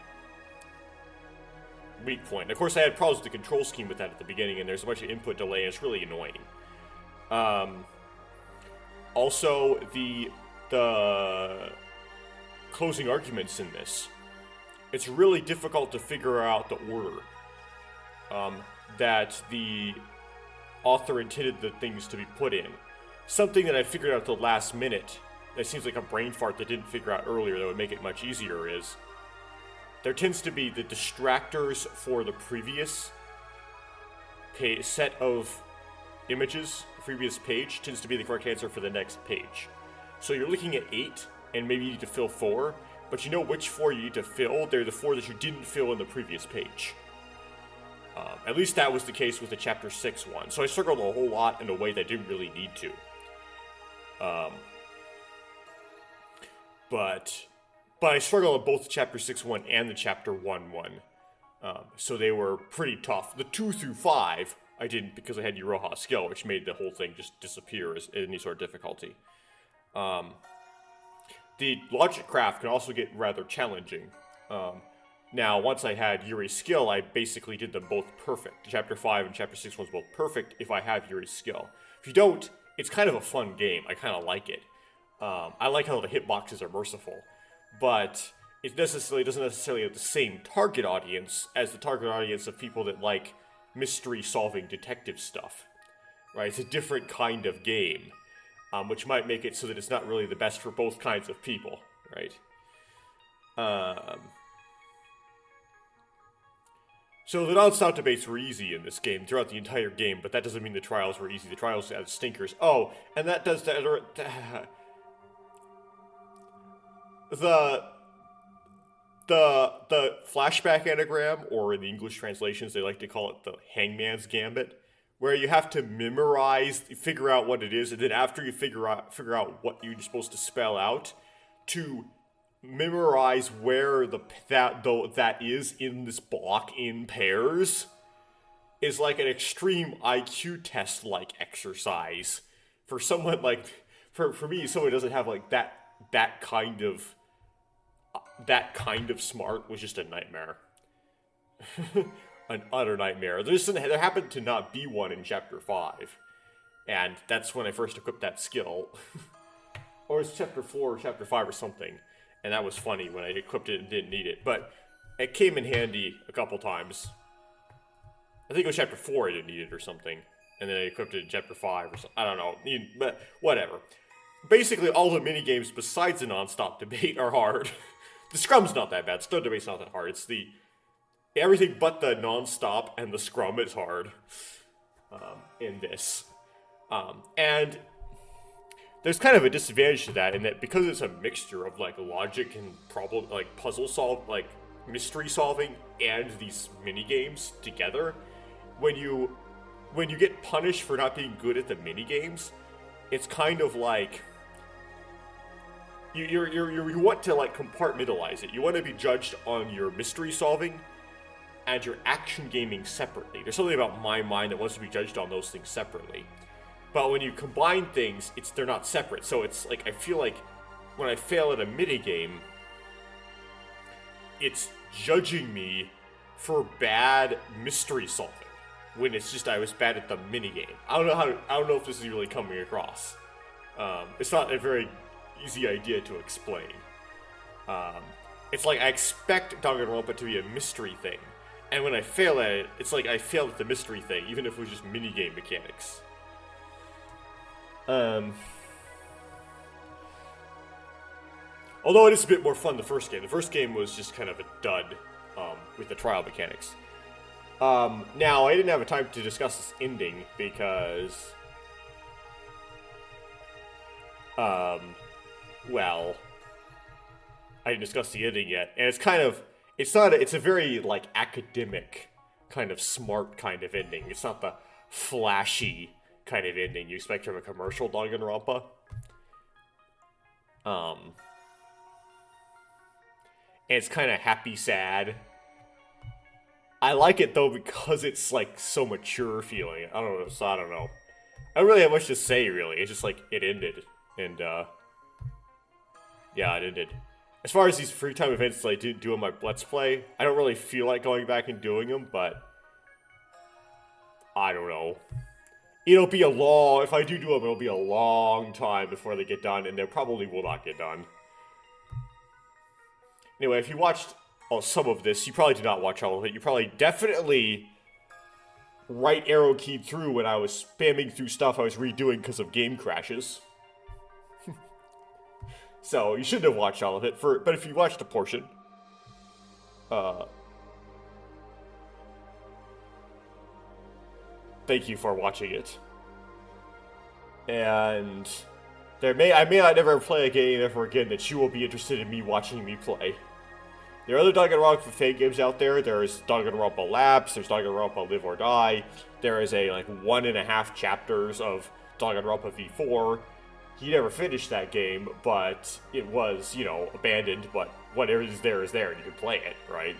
weak point. And of course, I had problems with the control scheme with that at the beginning, and there's a bunch of input delay, and it's really annoying. Also, the closing arguments in this, it's really difficult to figure out the order that the author intended the things to be put in. Something that I figured out at the last minute, that seems like a brain fart that didn't figure out earlier that would make it much easier, is there tends to be the distractors for the previous set of images, the previous page, tends to be the correct answer for the next page. So you're looking at 8, and maybe you need to fill 4, but you know which 4 you need to fill. They're the 4 that you didn't fill in the previous page. At least that was the case with the Chapter 6 one. So I struggled a whole lot in a way that I didn't really need to. But I struggled with both the Chapter 6 one and the Chapter 1 one. So they were pretty tough. The 2 through 5, I didn't because I had Iroha skill, which made the whole thing just disappear as any sort of difficulty. The logic craft can also get rather challenging. Now, once I had Yuri's skill, I basically did them both perfect. Chapter 5 and Chapter 6 one's both perfect if I have Yuri's skill. If you don't, it's kind of a fun game. I kind of like it. I like how the hitboxes are merciful. But it doesn't necessarily have the same target audience as the target audience of people that like mystery-solving detective stuff. Right? It's a different kind of game. Which might make it so that it's not really the best for both kinds of people, right? So the non-stop debates were easy in this game throughout the entire game, but that doesn't mean the trials were easy. The trials had stinkers. Oh, and that does that. The flashback anagram, or in the English translations, they like to call it the Hangman's Gambit, where you have to memorize, figure out what it is, and then after you figure out what you're supposed to spell out, to memorize where that is in this block in pairs, is like an extreme IQ test like exercise for someone like for me. Someone who doesn't have like that kind of smart was just a nightmare. an utter nightmare. There happened to not be one in Chapter 5. And that's when I first equipped that skill. Or it's Chapter 4 or Chapter 5 or something. And that was funny when I equipped it and didn't need it. But it came in handy a couple times. I think it was Chapter 4 I didn't need it or something. And then I equipped it in Chapter 5 or something. I don't know. But whatever. Basically, all the minigames besides the non-stop debate are hard. The scrum's not that bad. Stone debate's not that hard. It's the... everything but the non-stop and the scrum is hard. In this. And... there's kind of a disadvantage to that in that because it's a mixture of like logic and problem, like puzzle solve, like mystery solving and these mini games together, when you get punished for not being good at the mini games, it's kind of like you want to like compartmentalize it. You want to be judged on your mystery solving and your action gaming separately. There's something about my mind that wants to be judged on those things separately. But when you combine things, they're not separate. So it's like, I feel like when I fail at a minigame, it's judging me for bad mystery solving. When it's just I was bad at the minigame. I don't know if this is really coming across. It's not a very easy idea to explain. It's like I expect Danganronpa to be a mystery thing. And when I fail at it, it's like I failed at the mystery thing, even if it was just minigame mechanics. Although it is a bit more fun the first game. The first game was just kind of a dud with the trial mechanics. Now, I didn't have a time to discuss this ending because... well... I didn't discuss the ending yet. And it's kind of... it's a very, like, academic, kind of smart kind of ending. It's not the flashy kind of ending you expect from a commercial Danganronpa. And it's kind of happy sad. I like it though because it's like so mature feeling. I don't know. I don't really have much to say really. It's just like it ended, and yeah, it ended. As far as these free time events that I didn't do on my Let's Play, I don't really feel like going back and doing them, but I don't know. It'll be if I do them, it'll be a long time before they get done, and they probably will not get done. Anyway, if you watched some of this, you probably did not watch all of it. You probably definitely right arrow keyed through when I was spamming through stuff I was redoing because of game crashes. So, you shouldn't have watched all of it, but if you watched a portion, thank you for watching it. And I may not never play a game ever again that you will be interested in me watching me play. There are other Danganronpa fan games out there. There's Danganronpa Labs, there's Danganronpa Live or Die. There is a, 1.5 chapters of Danganronpa V4. He never finished that game, but it was, abandoned, but whatever is there, and you can play it, right?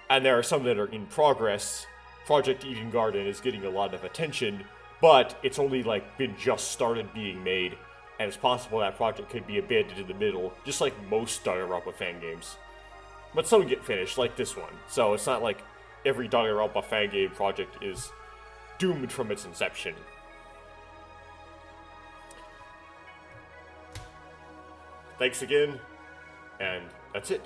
And there are some that are in progress. Project Eden Garden is getting a lot of attention, but it's only, been just started being made. And it's possible that project could be abandoned in the middle, just like most Danganronpa fan games. But some get finished, like this one. So it's not like every Danganronpa fan game project is doomed from its inception. Thanks again, and that's it.